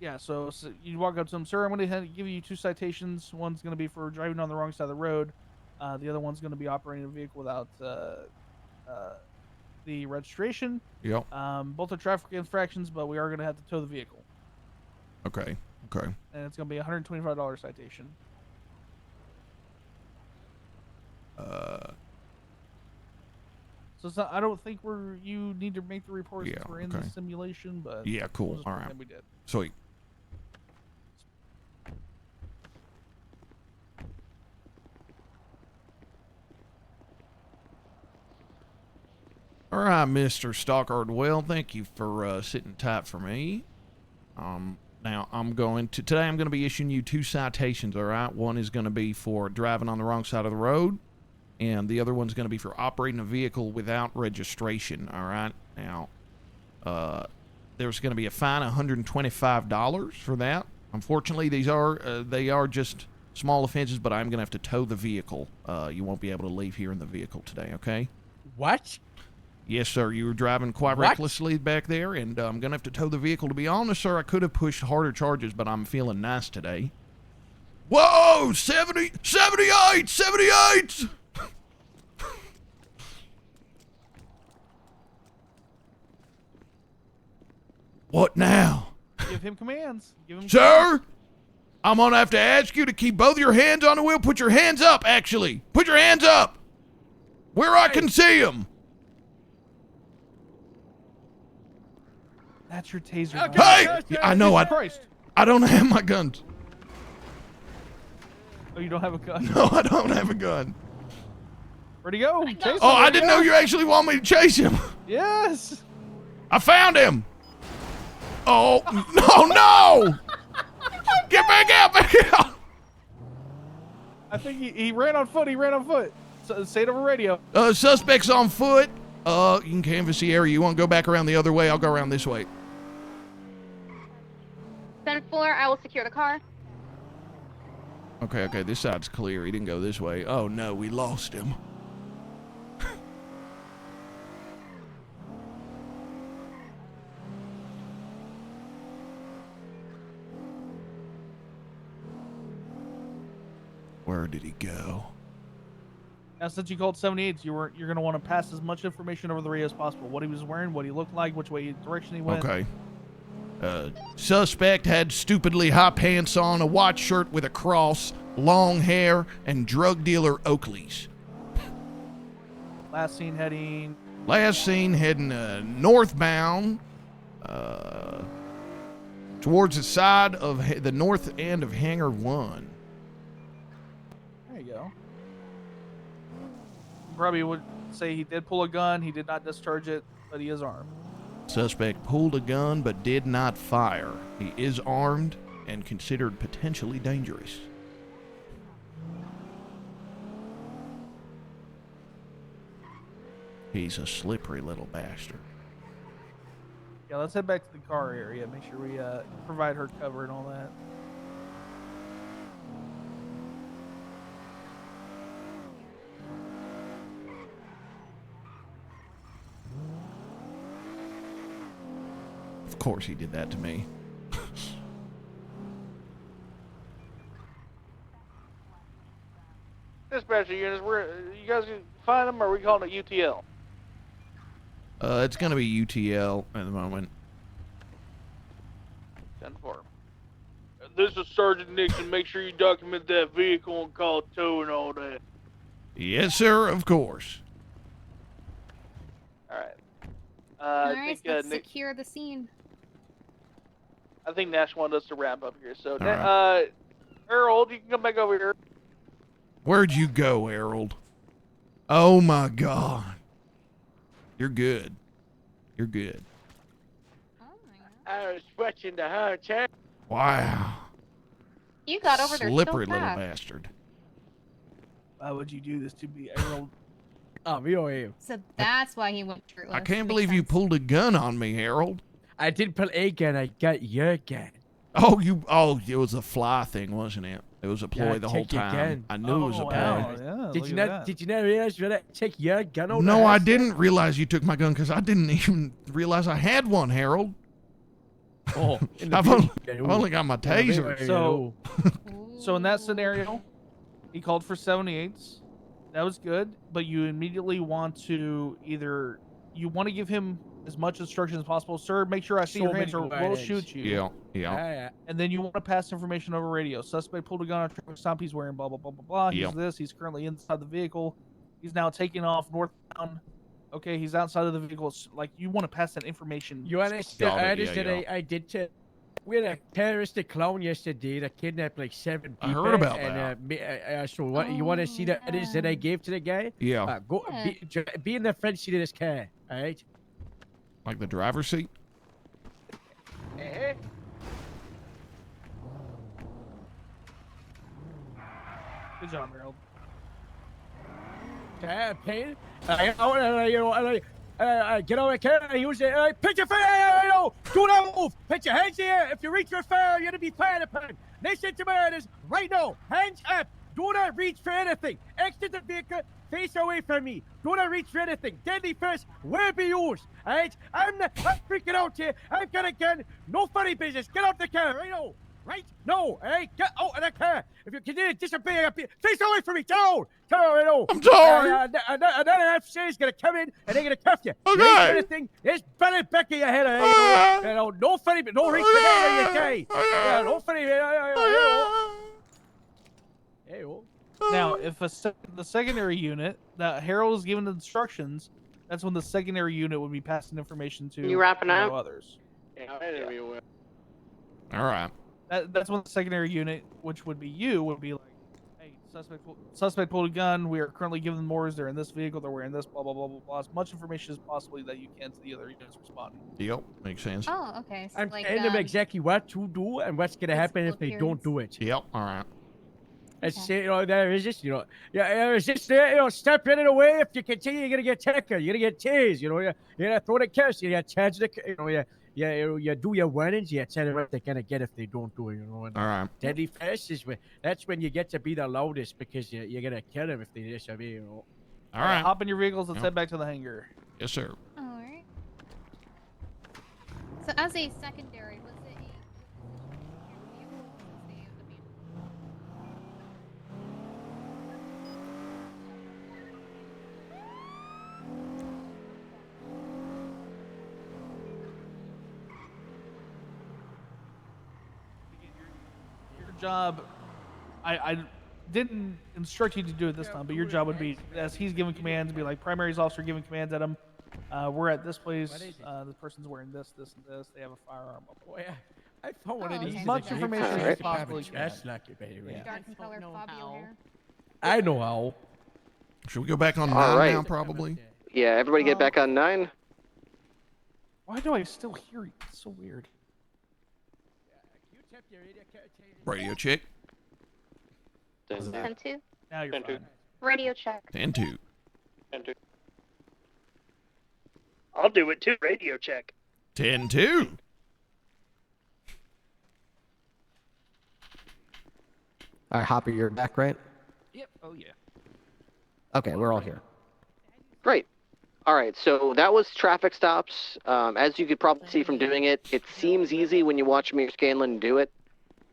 Yeah, so you walk up to him, sir, I'm going to give you 2 citations. One's going to be for driving on the wrong side of the road. The other one's going to be operating a vehicle without the registration. Yep. Both are traffic infractions, but we are going to have to tow the vehicle. Okay. Okay. And it's going to be a $125 citation. So it's not, I don't think you need to make the report since we're in the simulation, but Yeah, cool. we'll just All pretend right. we did. Sweet. All right, Mr. Stockard. Well, thank you for sitting tight for me. Now today I'm going to be issuing you 2 citations, all right? One is going to be for driving on the wrong side of the road, and the other one's going to be for operating a vehicle without registration, all right? Now, there's going to be a fine of $125 for that. Unfortunately, they are just small offenses, but I'm going to have to tow the vehicle. You won't be able to leave here in the vehicle today, okay? What? Yes, sir. You were driving quite What? recklessly back there, and I'm going to have to tow the vehicle. To be honest, sir, I could have pushed harder charges, but I'm feeling nice today. Whoa! 78! What now? Give him commands. Give him Sir, I'm going to have to ask you to keep both your hands on the wheel. Put your hands up, actually. Put your hands up. Where I can see them. That's your taser. Hey! gun. I know, Christ. I don't have my guns. Oh, you don't have a gun? No, I don't have a gun. Where'd he go? Chase him. Oh, I Where'd he didn't know go? you actually want me to chase him. Yes. I found him. Oh, no. Get back out. I think he ran on foot. So, say it over radio. Suspects on foot. You can canvass the area. You want to go back around the other way? I'll go around this way. 10 floor, I will secure the car. Okay, this side's clear. He didn't go this way. Oh, no, we lost him. Where did he go? Now, since you called 78, you're going to want to pass as much information over the radio as possible. What he was wearing, what he looked like, which direction he went. Okay. Suspect had stupidly high pants on, a white shirt with a cross, long hair, and drug dealer Oakleys. Last seen heading northbound towards the side of the north end of Hangar 1. There you go. Probably would say he did pull a gun. He did not discharge it, but he is armed. Suspect pulled a gun but did not fire. He is armed and considered potentially dangerous. He's a slippery little bastard. Yeah, let's head back to the car area. Make sure we provide her cover and all that. Of course he did that to me. Dispatcher units, you guys find them, or are we calling it UTL? It's gonna be UTL at the moment. 10-4. This is Sergeant Nixon. Make sure you document that vehicle and call tow and all that. Yes, sir, of course. All right. Alright, let's secure the scene. I think Nash wanted us to wrap up here. So, right. Harold, you can come back over here. Where'd you go, Harold? Oh my God. You're good. You're good. I was watching the whole time. Wow. You got over there so Slippery little fast. bastard. Why would you do this to me, Harold? Oh, me or him? So that's why he went shirtless. I can't believe you pulled a gun on me, Harold. I didn't pull a gun. I got your gun. Oh, it was a fly thing, wasn't it? It was a ploy the whole check your time. gun. I knew it was a ploy. Yeah, Did you not realize you had to check your gun on No, I didn't realize you took my gun because I didn't even realize I had one, Harold. Oh, I've only got my taser. So in that scenario, he called for 78s. That was good, but you immediately want to give him as much instruction as possible. Sir, make sure I see your hands or we'll shoot you. Yeah. And then you want to pass information over radio. Suspect pulled a gun on a traffic stop. He's wearing blah, blah, blah, blah, blah. He's this. He's currently inside the vehicle. He's now taking off northbound. Okay, he's outside of the vehicle. Like, you want to pass that information. You understand? I did too. We had a terroristic clown yesterday that kidnapped like 7 people. I heard about that. So what you want to see that is that I gave to the guy? Yeah. Be in the front seat of this car, all right? Like the driver's seat? Good job, Harold. Pain. Get over here and use it. Pitch your fire! Do not move! Pitch your hands here! If you reach for fire, you're gonna be fired upon. Listen to my orders right now. Hands up! Do not reach for anything. Exit the vehicle. Face away from me. Do not reach for anything. Deadly first will be used. Alright? I'm freaking out here. I've got a gun. No funny business. Get out the car right now. Right? No. Alright? Get out of the car. If you continue to disobey, face away from me. Down. Down right now. I'm sorry. Another officer is going to come in and they're going to cuff you. Okay. You ain't got anything. There's belly back of your head. No funny, no reach for that. You die. No funny. Hey, Now, if the secondary unit that Harold is given instructions, that's when the secondary unit would be passing information to You wrapping up? others. All right. That's when the secondary unit, which would be you, would be like, hey, suspect pulled a gun. We are currently giving them orders. They're in this vehicle. They're wearing this, blah, blah, blah, blah, blah. As much information as possibly that you can to the other units responding. Yep, makes sense. Oh, okay. So I'm like, telling them exactly what to do and what's going to happen if they don't do it. Yep, all right. It's, there is just, there's just, step in the way. If you continue, you're going to get tackled. You're going to get tased, you're going to throw the cash. You got charged, you do your warnings, you tell them what they're going to get if they don't do it, And all right. Deadly fast is that's when you get to be the loudest because you're going to kill them if they disobey, All right. Hop in your vehicles. Let's head back to the hangar. Yes, sir. All right. So as a secondary, was it job, I didn't instruct you to do it this time, but your job would be, as he's giving commands, be like, primary's officer giving commands at him. We're at this place. The person's wearing this, this, and this. They have a firearm. Oh, yeah. I found one of these. As much information as possible. That's lucky, baby. Dark color Fabio hair? I know how. Should we go back on All 9 right. now, probably? Yeah, everybody get back on 9. Why do I still hear you? It's so weird. Radio check. 10-2. Now you're fine. Radio check. 10-2. 10-2. I'll do it too. Radio check. 10-2. All right, Hopper, you're back, right? Yep. Oh yeah. Okay, we're all here. Great. All right, so that was traffic stops. As you could probably see from doing it, it seems easy when you watch me or Scanlan do it.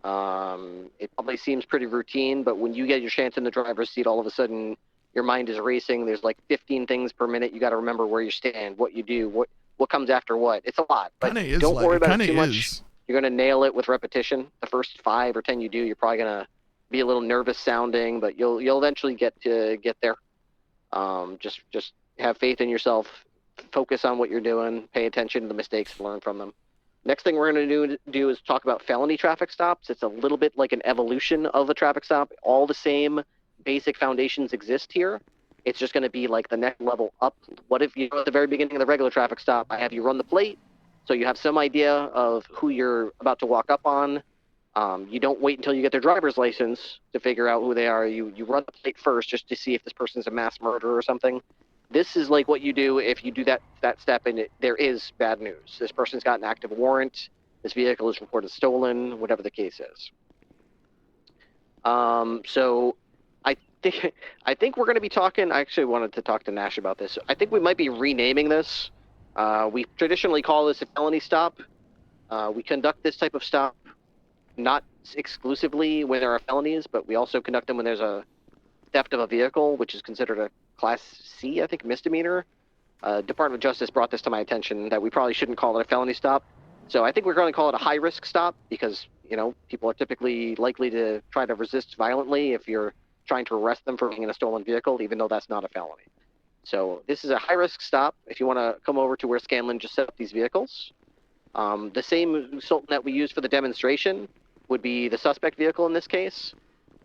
It probably seems pretty routine, but when you get your chance in the driver's seat, all of a sudden your mind is racing. There's like 15 things per minute. You got to remember where you stand, what you do, what comes after what. It's a lot, but don't worry about it too much. You're going to nail it with repetition. The first 5 or 10 you do, you're probably going to be a little nervous sounding, but you'll eventually get there. Just have faith in yourself, focus on what you're doing, pay attention to the mistakes and learn from them. Next thing we're going to do is talk about felony traffic stops. It's a little bit like an evolution of a traffic stop. All the same basic foundations exist here. It's just going to be like the next level up. What if you, at the very beginning of the regular traffic stop, I have you run the plate, so you have some idea of who you're about to walk up on. You don't wait until you get their driver's license to figure out who they are. You run the plate first just to see if this person's a mass murderer or something. This is like what you do if you do that step and there is bad news. This person's got an active warrant. This vehicle is reported stolen, whatever the case is. So I think we're going to be talking. I actually wanted to talk to Nash about this. I think we might be renaming this. We traditionally call this a felony stop. We conduct this type of stop not exclusively when there are felonies, but we also conduct them when there's a theft of a vehicle, which is considered a Class C, I think, misdemeanor. Department of Justice brought this to my attention that we probably shouldn't call it a felony stop. So I think we're going to call it a high-risk stop because, people are typically likely to try to resist violently if you're trying to arrest them for being in a stolen vehicle, even though that's not a felony. So this is a high-risk stop. If you want to come over to where Scanlan just set up these vehicles, the same Sultan that we used for the demonstration would be the suspect vehicle in this case.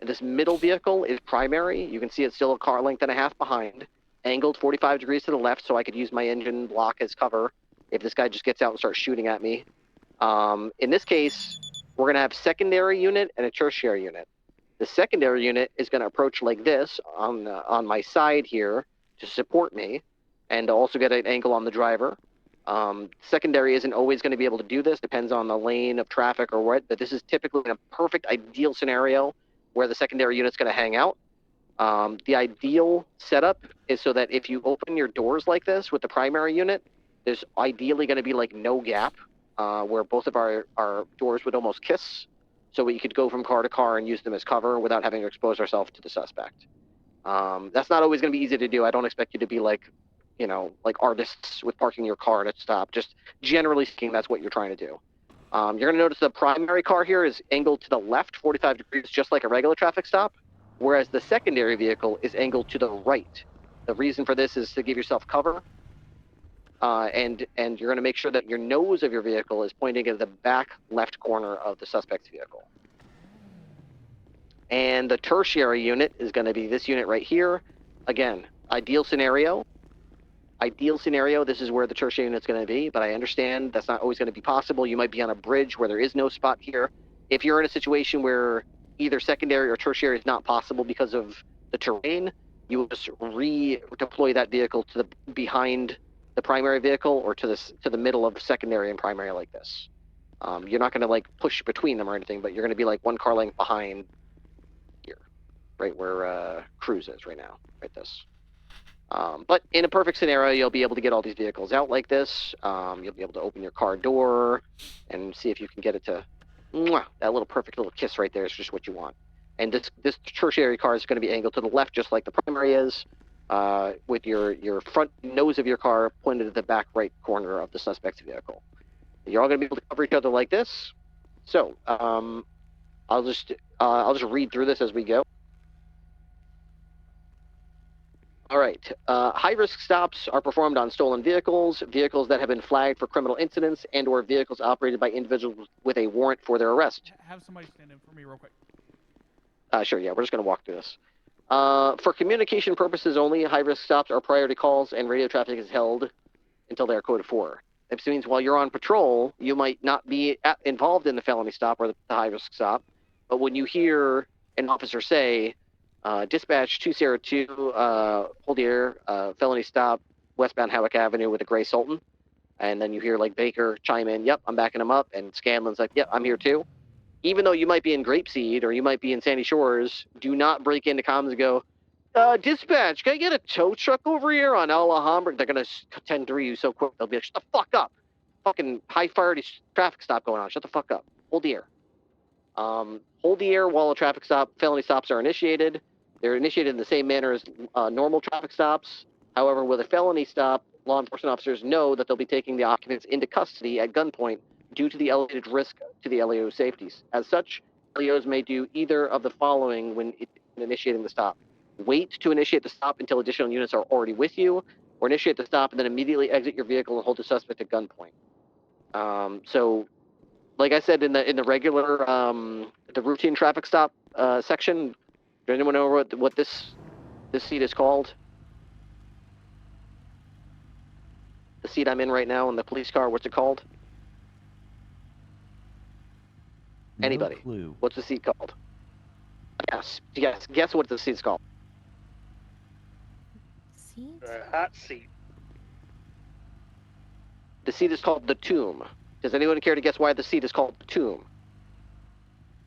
And this middle vehicle is primary. You can see it's still a car length and a half behind, angled 45 degrees to the left, so I could use my engine block as cover if this guy just gets out and starts shooting at me. In this case, we're going to have secondary unit and a tertiary unit. The secondary unit is going to approach like this on my side here to support me and also get an angle on the driver. Secondary isn't always going to be able to do this, depends on the lane of traffic or what, but this is typically in a perfect ideal scenario where the secondary unit's going to hang out. The ideal setup is so that if you open your doors like this with the primary unit, there's ideally going to be like no gap where both of our doors would almost kiss, so we could go from car to car and use them as cover without having to expose ourselves to the suspect. That's not always going to be easy to do. I don't expect you to be like artists with parking your car at a stop. Just generally speaking, that's what you're trying to do. You're going to notice the primary car here is angled to the left 45 degrees, just like a regular traffic stop, whereas the secondary vehicle is angled to the right. The reason for this is to give yourself cover, and you're going to make sure that your nose of your vehicle is pointing at the back left corner of the suspect's vehicle. And the tertiary unit is going to be this unit right here. Again, ideal scenario, this is where the tertiary unit's going to be, but I understand that's not always going to be possible. You might be on a bridge where there is no spot here. If you're in a situation where either secondary or tertiary is not possible because of the terrain, you will just redeploy that vehicle to the behind the primary vehicle or to the middle of secondary and primary like this. You're not going to like push between them or anything, but you're going to be like one car length behind here, right where Cruz is right now, right this. But in a perfect scenario, you'll be able to get all these vehicles out like this. You'll be able to open your car door and see if you can get it to that little perfect little kiss right there is just what you want. And this tertiary car is going to be angled to the left, just like the primary is, with your front nose of your car pointed at the back right corner of the suspect's vehicle. You're all going to be able to cover each other like this. So I'll just read through this as we go. All right. High-risk stops are performed on stolen vehicles, vehicles that have been flagged for criminal incidents, and/or vehicles operated by individuals with a warrant for their arrest. Have somebody stand in for me real quick. Sure, yeah, we're just going to walk through this. For communication purposes only, high-risk stops are priority calls, and radio traffic is held until they are coded for. This means while you're on patrol, you might not be involved in the felony stop or the high-risk stop, but when you hear an officer say, dispatch 202, hold here, felony stop, westbound Howick Avenue with a gray Sultan, And then you hear like Baker chime in, yep, I'm backing him up, and Scanlon's like, yep, I'm here too. Even though you might be in Grapeseed or you might be in Sandy Shores, do not break into comms and go, dispatch, can I get a tow truck over here on Alhambra? They're going to 10-3 you so quick. They'll be like, shut the fuck up. Fucking high priority traffic stop going on. Shut the fuck up. Hold the air. Hold the air while a traffic stop, felony stops are initiated. They're initiated in the same manner as normal traffic stops. However, with a felony stop, law enforcement officers know that they'll be taking the occupants into custody at gunpoint due to the elevated risk to the LEO safeties. As such, LEOs may do either of the following when initiating the stop. Wait to initiate the stop until additional units are already with you, or initiate the stop and then immediately exit your vehicle and hold the suspect at gunpoint. So, like I said in the regular the routine traffic stop section, does anyone know what this seat is called? The seat I'm in right now in the police car, what's it called? Anybody? No clue. What's the seat called? Guess what the seat's called. Hot seat. The seat is called the tomb. Does anyone care to guess why the seat is called the tomb?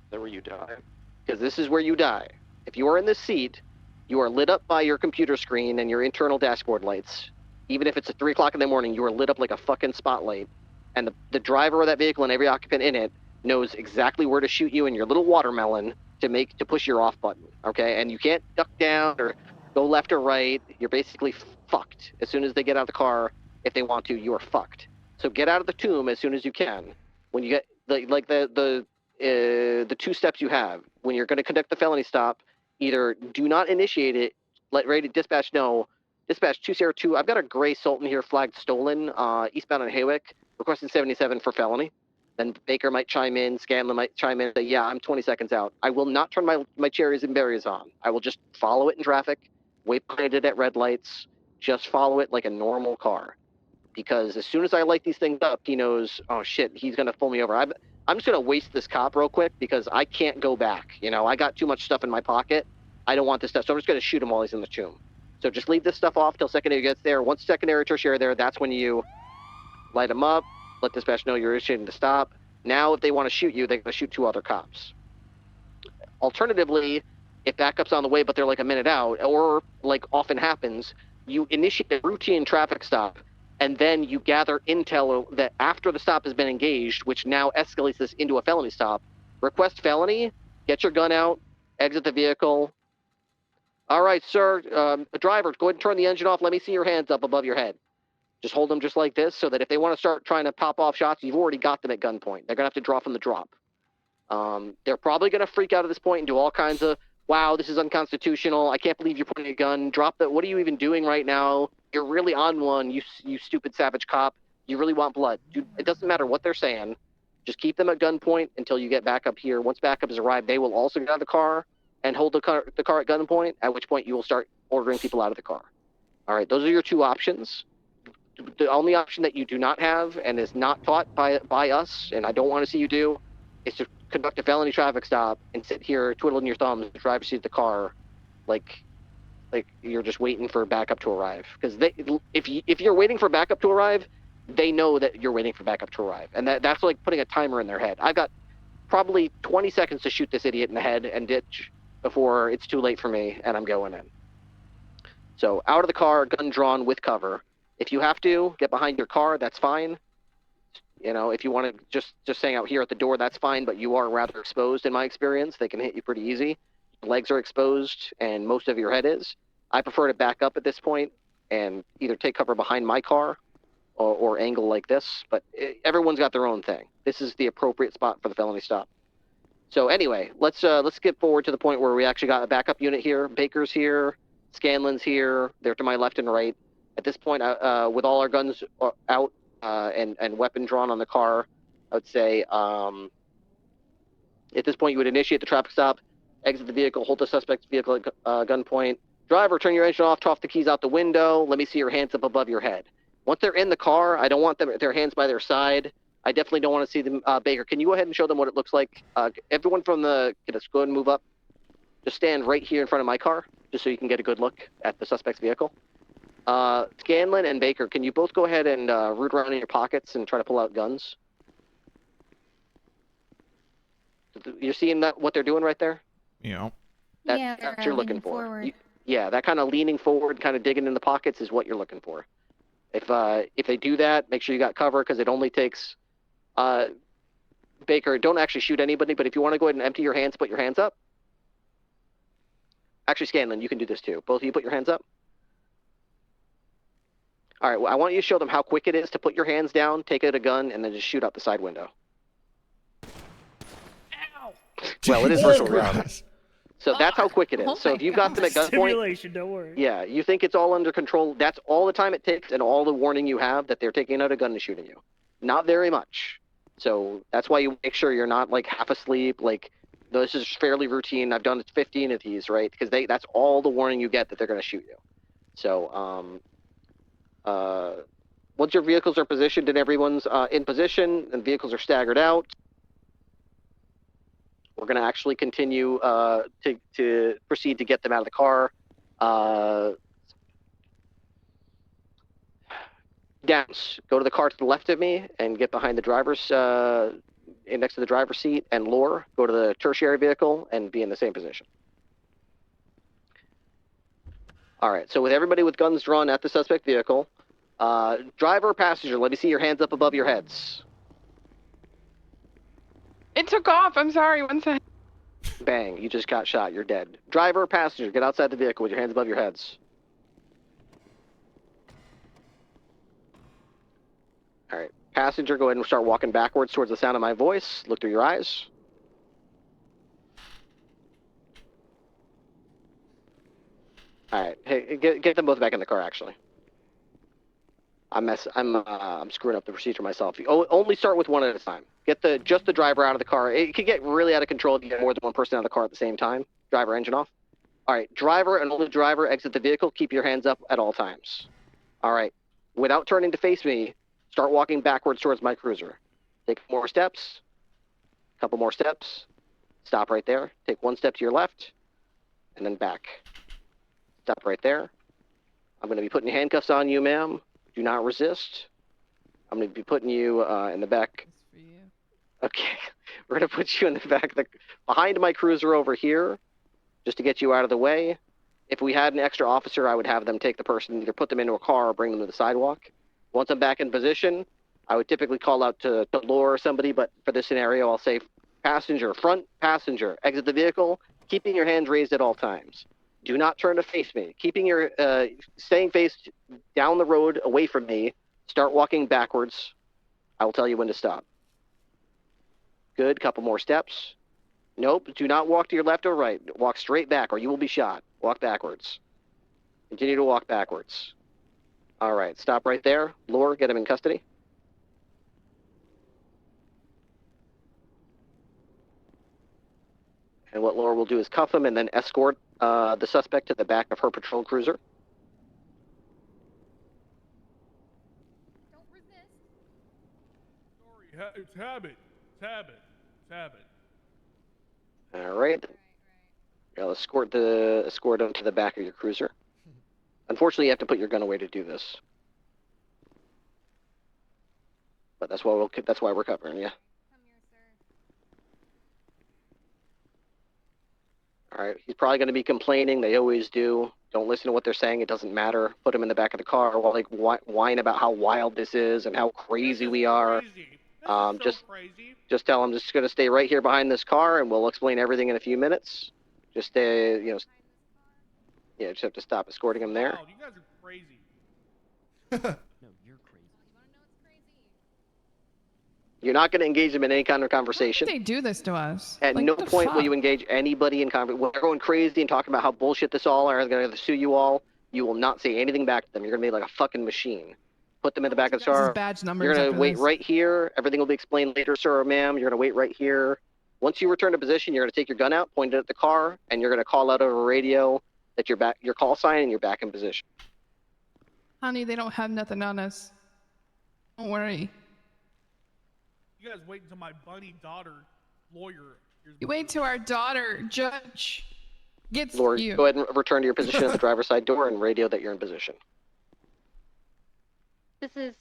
Is that where you die? Because this is where you die. If you are in this seat, you are lit up by your computer screen and your internal dashboard lights. Even if it's at 3 o'clock in the morning, you are lit up like a fucking spotlight. And the driver of that vehicle and every occupant in it knows exactly where to shoot you in your little watermelon to push your off button, okay? And you can't duck down or go left or right. You're basically fucked. As soon as they get out of the car, if they want to, you are fucked. So get out of the tomb as soon as you can. When you get the 2 steps you have when you're going to conduct the felony stop, either do not initiate it, let ready dispatch know. Dispatch 202, I've got a gray Sultan here flagged stolen, eastbound on Haywick, requesting 77 for felony. Then Baker might chime in, Scanlon might chime in and say, yeah, I'm 20 seconds out. I will not turn my cherries and berries on. I will just follow it in traffic, wait behind it at red lights, just follow it like a normal car. Because as soon as I light these things up, he knows, oh shit, he's going to pull me over. I'm just going to waste this cop real quick because I can't go back. You know, I got too much stuff in my pocket. I don't want this stuff, so I'm just going to shoot him while he's in the tomb. So just leave this stuff off till secondary gets there. Once secondary or tertiary there, that's when you light them up, let dispatch know you're initiating the stop. Now, if they want to shoot you, they're going to shoot 2 other cops. Alternatively, if backup's on the way, but they're like a minute out, or like often happens, you initiate a routine traffic stop, and then you gather intel that after the stop has been engaged, which now escalates this into a felony stop, request felony, get your gun out, exit the vehicle. All right, sir, driver, go ahead and turn the engine off. Let me see your hands up above your head. Just hold them just like this so that if they want to start trying to pop off shots, you've already got them at gunpoint. They're going to have to draw from the drop. They're probably going to freak out at this point and do all kinds of, wow, this is unconstitutional. I can't believe you're pointing a gun. Drop that. What are you even doing right now? You're really on one, you stupid savage cop. You really want blood. Dude, it doesn't matter what they're saying. Just keep them at gunpoint until you get back up here. Once backup has arrived, they will also get out of the car and hold the car at gunpoint, at which point you will start ordering people out of the car. All right, those are your 2 options. The only option that you do not have and is not taught by us, and I don't want to see you do, is to conduct a felony traffic stop and sit here twiddling your thumbs in the driver's seat of the car like you're just waiting for backup to arrive. Because if you're waiting for backup to arrive, they know that you're waiting for backup to arrive. And that's like putting a timer in their head. I've got probably 20 seconds to shoot this idiot in the head and ditch before it's too late for me and I'm going in. So out of the car, gun drawn with cover. If you have to get behind your car, that's fine. You know, if you want to just hang out here at the door, that's fine, but you are rather exposed in my experience. They can hit you pretty easy. Legs are exposed and most of your head is. I prefer to back up at this point and either take cover behind my car or angle like this, but everyone's got their own thing. This is the appropriate spot for the felony stop. So anyway, let's skip forward to the point where we actually got a backup unit here. Baker's here, Scanlon's here. They're to my left and right. At this point, with all our guns out and weapon drawn on the car, I would say at this point you would initiate the traffic stop, exit the vehicle, hold the suspect's vehicle at gunpoint. Driver, turn your engine off, toss the keys out the window. Let me see your hands up above your head. Once they're in the car, I don't want their hands by their side. I definitely don't want to see them. Baker, can you go ahead and show them what it looks like? Everyone from the, let's go ahead and move up. Just stand right here in front of my car, just so you can get a good look at the suspect's vehicle. Scanlon and Baker, can you both go ahead and root around in your pockets and try to pull out guns? You're seeing that what they're doing right there? Yeah. Yeah, That's what they're you're looking leaning for. forward. Yeah, that kind of leaning forward, kind of digging in the pockets is what you're looking for. If they do that, make sure you got cover because it only takes. Baker, don't actually shoot anybody, but if you want to go ahead and empty your hands, put your hands up. Actually, Scanlon, you can do this too. Both of you put your hands up. All right, well, I want you to show them how quick it is to put your hands down, take out a gun, and then just shoot out the side window. Ow! Well, it is virtual reality. So that's how quick it is. Oh So if you got them at gunpoint, Simulation, don't worry. yeah, you think it's all under control. That's all the time it takes and all the warning you have that they're taking out a gun and shooting you. Not very much. So that's why you make sure you're not like half asleep. Like this is fairly routine. I've done 15 of these, right? Because that's all the warning you get that they're going to shoot you. So once your vehicles are positioned and everyone's in position and vehicles are staggered out, we're going to actually continue to proceed to get them out of the car. Downs, go to the car to the left of me and get behind the driver's, next to the driver's seat. And Lore, go to the tertiary vehicle and be in the same position. All right, so with everybody with guns drawn at the suspect vehicle, driver or passenger, let me see your hands up above your heads. It took off. I'm sorry. One second. Bang, you just got shot. You're dead. Driver or passenger, get outside the vehicle with your hands above your heads. All right, passenger, go ahead and start walking backwards towards the sound of my voice. Look through your eyes. All right, hey, get them both back in the car. Actually, I'm screwing up the procedure myself. You only start with one at a time. Get just the driver out of the car. It could get really out of control if you get more than one person out of the car at the same time. Driver engine off. All right, driver and only driver exit the vehicle. Keep your hands up at all times. All right, without turning to face me, start walking backwards towards my cruiser. Take more steps. Couple more steps. Stop right there. Take one step to your left, and then back. Stop right there. I'm going to be putting handcuffs on you, ma'am. Do not resist. I'm going to be putting you in the back. Okay, we're going to put you in the back, behind my cruiser over here, just to get you out of the way. If we had an extra officer, I would have them take the person, either put them into a car or bring them to the sidewalk. Once I'm back in position, I would typically call out to Lore or somebody, but for this scenario, I'll say passenger, front passenger, exit the vehicle, keeping your hands raised at all times. Do not turn to face me. Keeping your, staying faced down the road away from me. Start walking backwards. I will tell you when to stop. Good, couple more steps. Nope, do not walk to your left or right. Walk straight back or you will be shot. Walk backwards. Continue to walk backwards. All right, stop right there. Lore, get him in custody. And what Lore will do is cuff him and then escort the suspect to the back of her patrol cruiser. It's habit. It's habit. It's habit. All right. I'll escort him to the back of your cruiser. Unfortunately, you have to put your gun away to do this. But that's why we're covering you. All right. He's probably going to be complaining. They always do. Don't listen to what they're saying. It doesn't matter. Put him in the back of the car while they whine about how wild this is and how crazy we are. Just tell him just going to stay right here behind this car, and we'll explain everything in a few minutes. Just stay, yeah, just have to stop escorting him there. Wow, you guys are crazy. No, you're crazy. You're not going to engage them in any kind of conversation. They do this to us. At Like, no what the point will fuck? you engage anybody in conversation. When they're going crazy and talking about how bullshit this all are, they're going to sue you all. You will not say anything back to them. You're going to be like a fucking machine. Put them in the back of the car. Badge numbers You're going after to wait this. right here. Everything will be explained later, sir or ma'am. You're going to wait right here. Once you return to position, you're going to take your gun out, point it at the car, and you're going to call out over radio that you're back, your call sign, and you're back in position. Honey, they don't have nothing on us. Don't worry. You guys wait until my bunny daughter, lawyer. You wait till our daughter, judge, gets Lord, you. go ahead and return to your position at the driver's side door and radio that you're in position. This is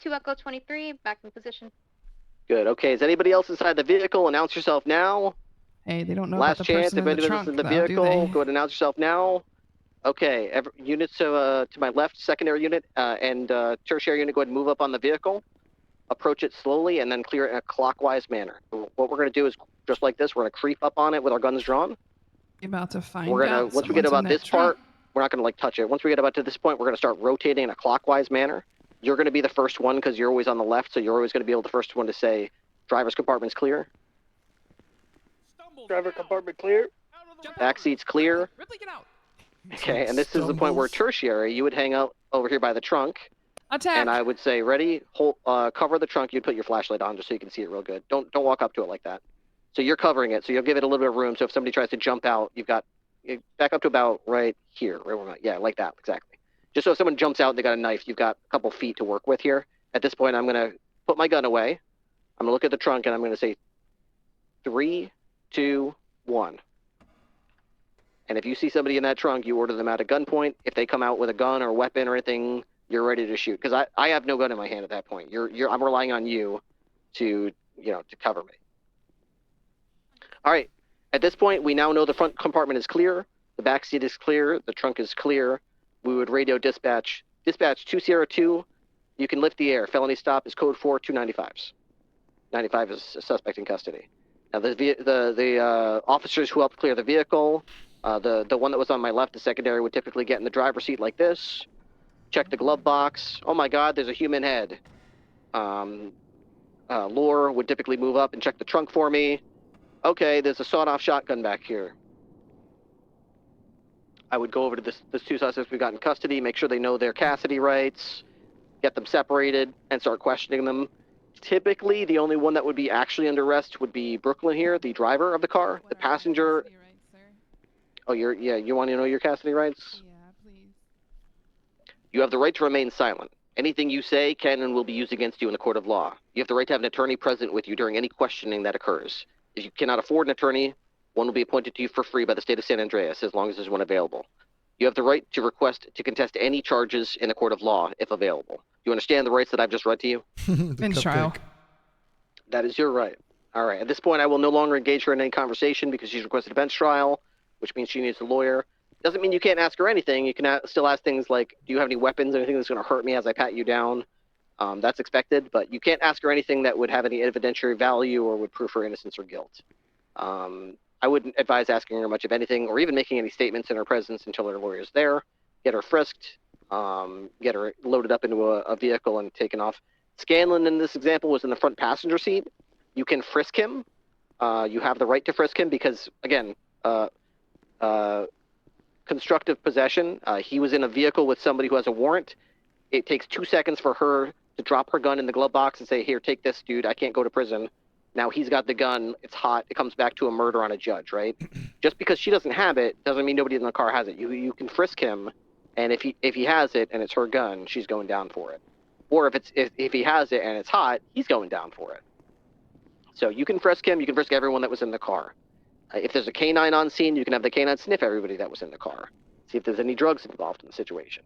2 Echo 23, back in position. Good. Okay, is anybody else inside the vehicle? Announce yourself now. Hey, they don't know Last about the chance. person If in the anybody's trunk, in the though, do vehicle, they? go ahead and announce yourself now. Okay, units to my left, secondary unit, and tertiary unit, go ahead and move up on the vehicle. Approach it slowly, and then clear it in a clockwise manner. What we're going to do is, just like this, we're going to creep up on it with our guns drawn. You're about to find We're gonna out once we get someone's in about that this trunk. part, we're not gonna like touch it. Once we get about to this point, we're gonna start rotating in a clockwise manner. You're gonna be the first one because you're always on the left, so you're always gonna be able the first one to say, "Driver's compartment's clear." Driver compartment clear. Back seat's clear. Ripley, get out. Okay, and this is the point where tertiary, you would hang out over here by the trunk. Attack. And I would say, ready, hold, cover the trunk. You'd put your flashlight on just so you can see it real good. Don't walk up to it like that. So you're covering it, so you'll give it a little bit of room. So if somebody tries to jump out, you've got back up to about right here. Right where yeah, like that, exactly. Just so if someone jumps out and they got a knife, you've got a couple feet to work with here. At this point, I'm gonna put my gun away. I'm gonna look at the trunk and I'm gonna say 3, 2, 1. And if you see somebody in that trunk, you order them out at gunpoint. If they come out with a gun or a weapon or anything, you're ready to shoot. Because I have no gun in my hand at that point. I'm relying on you to to cover me. All right. At this point, we now know the front compartment is clear, the back seat is clear, the trunk is clear. We would radio dispatch. Dispatch 202. You can lift the air. Felony stop is code 4 295s. 95 is a suspect in custody. Now the officers who helped clear the vehicle, the one that was on my left, the secondary, would typically get in the driver's seat like this. Check the glove box. Oh my God, there's a human head. Lore would typically move up and check the trunk for me. Okay, there's a sawed-off shotgun back here. I would go over to this two suspects we got in custody, make sure they know their Cassidy rights, get them separated, and start questioning them. Typically, the only one that would be actually under arrest would be Brooklyn here, the driver of the car. The passenger. Oh, you want to know your Cassidy rights? Yeah, please. You have the right to remain silent. Anything you say can and will be used against you in a court of law. You have the right to have an attorney present with you during any questioning that occurs. If you cannot afford an attorney, one will be appointed to you for free by the state of San Andreas as long as there's one available. You have the right to request to contest any charges in a court of law if available. Do you understand the rights that I've just read to you? Bench trial. That is your right. All right. At this point, I will no longer engage her in any conversation because she's requested a bench trial, which means she needs a lawyer. Doesn't mean you can't ask her anything. You can still ask things like, do you have any weapons, anything that's going to hurt me as I pat you down? That's expected, but you can't ask her anything that would have any evidentiary value or would prove her innocence or guilt. I wouldn't advise asking her much of anything or even making any statements in her presence until her lawyer's there. Get her frisked, get her loaded up into a vehicle and taken off. Scanlon in this example was in the front passenger seat. You can frisk him. You have the right to frisk him because, again, constructive possession. He was in a vehicle with somebody who has a warrant. It takes 2 seconds for her to drop her gun in the glove box and say, here, take this, dude. I can't go to prison. Now he's got the gun. It's hot. It comes back to a murder on a judge, right? Just because she doesn't have it doesn't mean nobody in the car has it. You can frisk him, and if he has it and it's her gun, she's going down for it. Or if he has it and it's hot, he's going down for it. So you can frisk him. You can frisk everyone that was in the car. If there's a canine on scene, you can have the canine sniff everybody that was in the car. See if there's any drugs involved in the situation.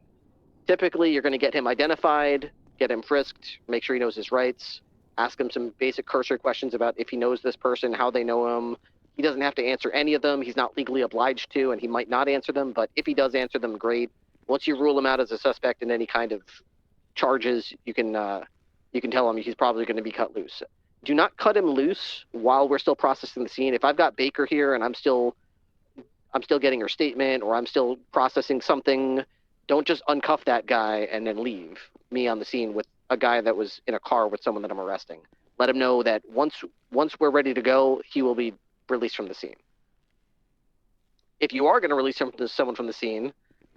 Typically, you're going to get him identified, get him frisked, make sure he knows his rights, ask him some basic cursory questions about if he knows this person, how they know him. He doesn't have to answer any of them. He's not legally obliged to, and he might not answer them, but if he does answer them, great. Once you rule him out as a suspect in any kind of charges, you can tell him he's probably going to be cut loose. Do not cut him loose while we're still processing the scene. If I've got Baker here and I'm still getting her statement or I'm still processing something, don't just uncuff that guy and then leave me on the scene with a guy that was in a car with someone that I'm arresting. Let him know that once we're ready to go, he will be released from the scene. If you are going to release someone from the scene,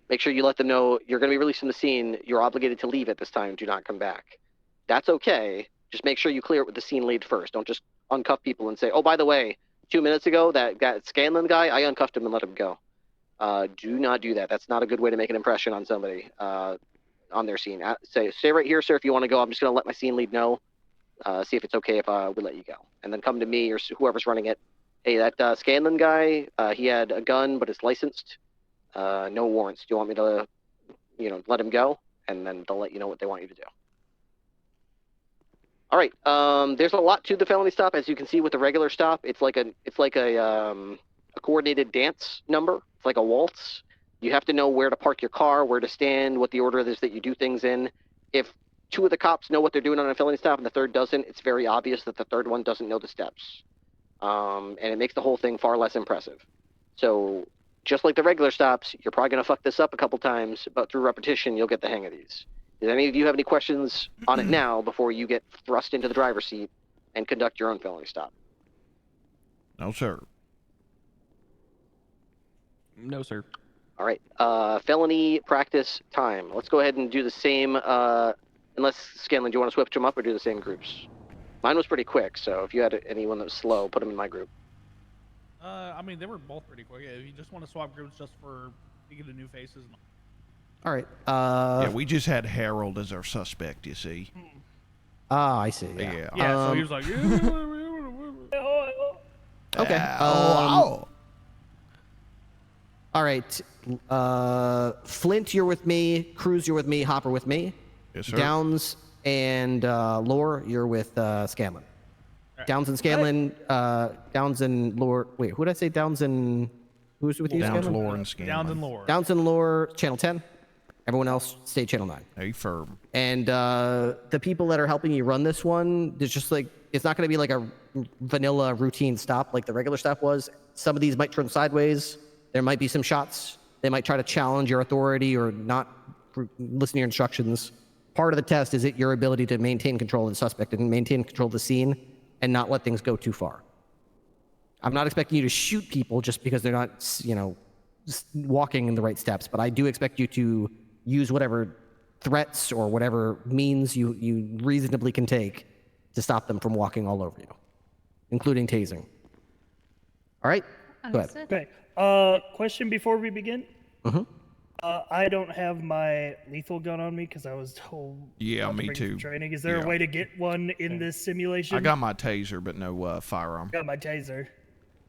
make sure you let them know you're going to be released from the scene. You're obligated to leave at this time. Do not come back. That's okay. Just make sure you clear it with the scene lead first. Don't just uncuff people and say, oh, by the way, 2 minutes ago, that Scanlon guy, I uncuffed him and let him go. Do not do that. That's not a good way to make an impression on somebody on their scene. Stay right here, sir, if you want to go. I'm just going to let my scene lead know. See if it's okay if we let you go. And then come to me or whoever's running it. Hey, that Scanlon guy, he had a gun, but it's licensed. No warrants. Do you want me to, let him go? And then they'll let you know what they want you to do. All right. There's a lot to the felony stop, as you can see with the regular stop. It's like a coordinated dance number. It's like a waltz. You have to know where to park your car, where to stand, what the order is that you do things in. If 2 of the cops know what they're doing on a felony stop and the third doesn't, it's very obvious that the third one doesn't know the steps. And it makes the whole thing far less impressive. So just like the regular stops, you're probably going to fuck this up a couple times, but through repetition, you'll get the hang of these. Does any of you have any questions on it now before you get thrust into the driver's seat and conduct your own felony stop? No, sir. No, sir. All right. Felony practice time. Let's go ahead and do the same. Unless, Scanlan, do you want to switch them up or do the same groups? Mine was pretty quick, so if you had anyone that was slow, put them in my group. I mean, they were both pretty quick. If you just want to swap groups just for to get the new faces. All right. Yeah, we just had Harold as our suspect, you see. Ah, I see. Yeah. Yeah, so he was like, okay. Oh. All right. Flint, you're with me. Cruz, you're with me. Hopper with me. Yes, sir. Downs and Lore, you're with Scanlan. Downs and Scanlan. Downs and Lore. Wait, who did I say? Downs and who's with you? Downs, Scanlan? Lore, and Scanlan. Downs and Lore. Downs and Lore, Channel 10. Everyone else, stay Channel 9. Hey, firm. And the people that are helping you run this one, there's just like, it's not going to be like a vanilla routine stop like the regular stop was. Some of these might turn sideways. There might be some shots. They might try to challenge your authority or not listen to your instructions. Part of the test is your ability to maintain control of the suspect and maintain control of the scene and not let things go too far. I'm not expecting you to shoot people just because they're not, walking in the right steps, but I do expect you to use whatever threats or whatever means you reasonably can take to stop them from walking all over you, including tasing. All right? Go ahead. Okay. Question before we begin. Mm-hmm. I don't have my lethal gun on me because I was told. Yeah, not to me bring it to too. Training. Is there Yeah. a way to get one in this simulation? I got my taser, but no firearm. Got my taser.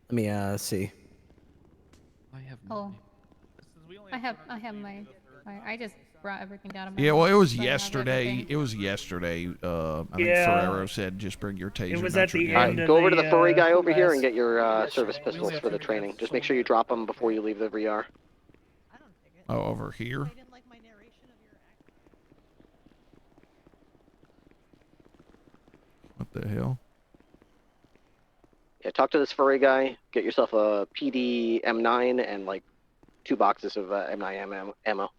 Let me see. I have. Oh. I have my. I just brought everything down. Yeah, well, it was so I have yesterday. everything. It was yesterday. I think Yeah. Ferrero said just bring your taser. It was not at your the gun. end of Go over to the furry guy over here last- and get your service pistols for the training. Just make sure you drop them before you leave the VR. Oh, over here. What the hell? Yeah, talk to this furry guy. Get yourself a PD M9 and like 2 boxes of M9 ammo.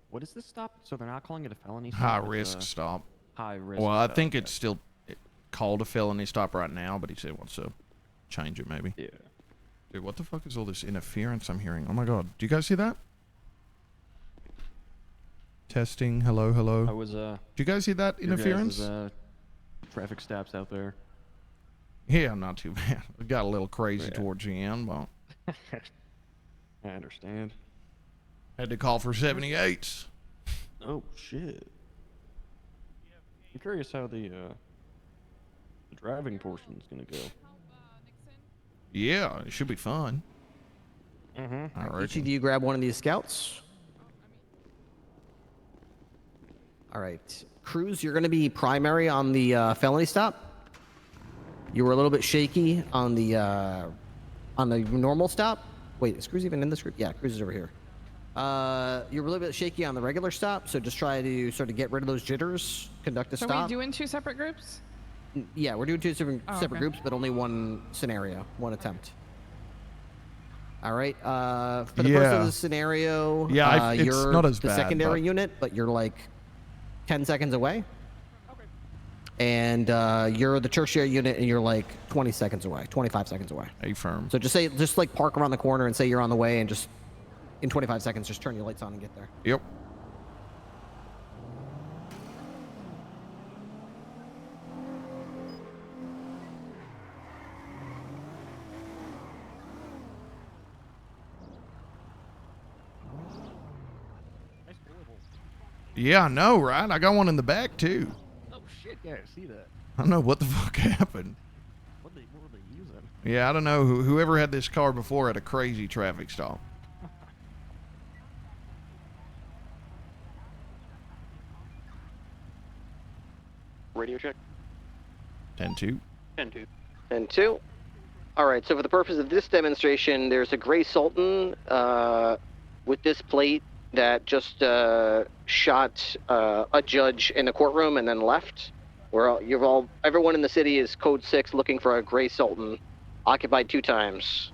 What is this stop? So they're not calling it a felony stop? High it's risk a stop. High risk. Well, I stop, think okay. it's still called a felony stop right now, but he said wants to change it maybe. Yeah. Dude, what the fuck is all this interference I'm hearing? Oh my god. Do you guys see that? Testing. Hello, hello. I was Do you guys see that your interference? guys' traffic stops out there. Yeah, not too bad. It got a little crazy Yeah. towards the end, but I understand. had to call for 78s. Oh shit. I'm curious how the driving portion is gonna go. Yeah, it should be fun. Mm-hmm. I Each reckon. of you grab one of these scouts. All right. Cruz, you're going to be primary on the felony stop. You were a little bit shaky on the normal stop. Wait, is Cruz even in this group? Yeah, Cruz is over here. You're a little bit shaky on the regular stop, so just try to sort of get rid of those jitters, conduct a So stop. we doing 2 separate groups? Yeah, we're doing 2 separate Oh, separate okay. groups, but only one scenario, one attempt. All right. For the first of the scenario, Yeah, it's you're not as the bad, secondary but- unit, but you're like 10 seconds away. And you're the tertiary unit, and you're like 20 seconds away, 25 seconds away. A firm. So just like park around the corner and say you're on the way, and just in 25 seconds, just turn your lights on and get there. Yep. Yeah, I know, right? I got one in the back too. Oh shit! Yeah, I see that. I don't know what the fuck happened. What were they using? Yeah, I don't know. Whoever had this car before had a crazy traffic stop. Radio check. 10-2. 10-2. 10-2. All right, so for the purpose of this demonstration, there's a gray Sultan with this plate that just shot a judge in the courtroom and then left. Everyone in the city is code 6 looking for a gray Sultan, occupied 2 times.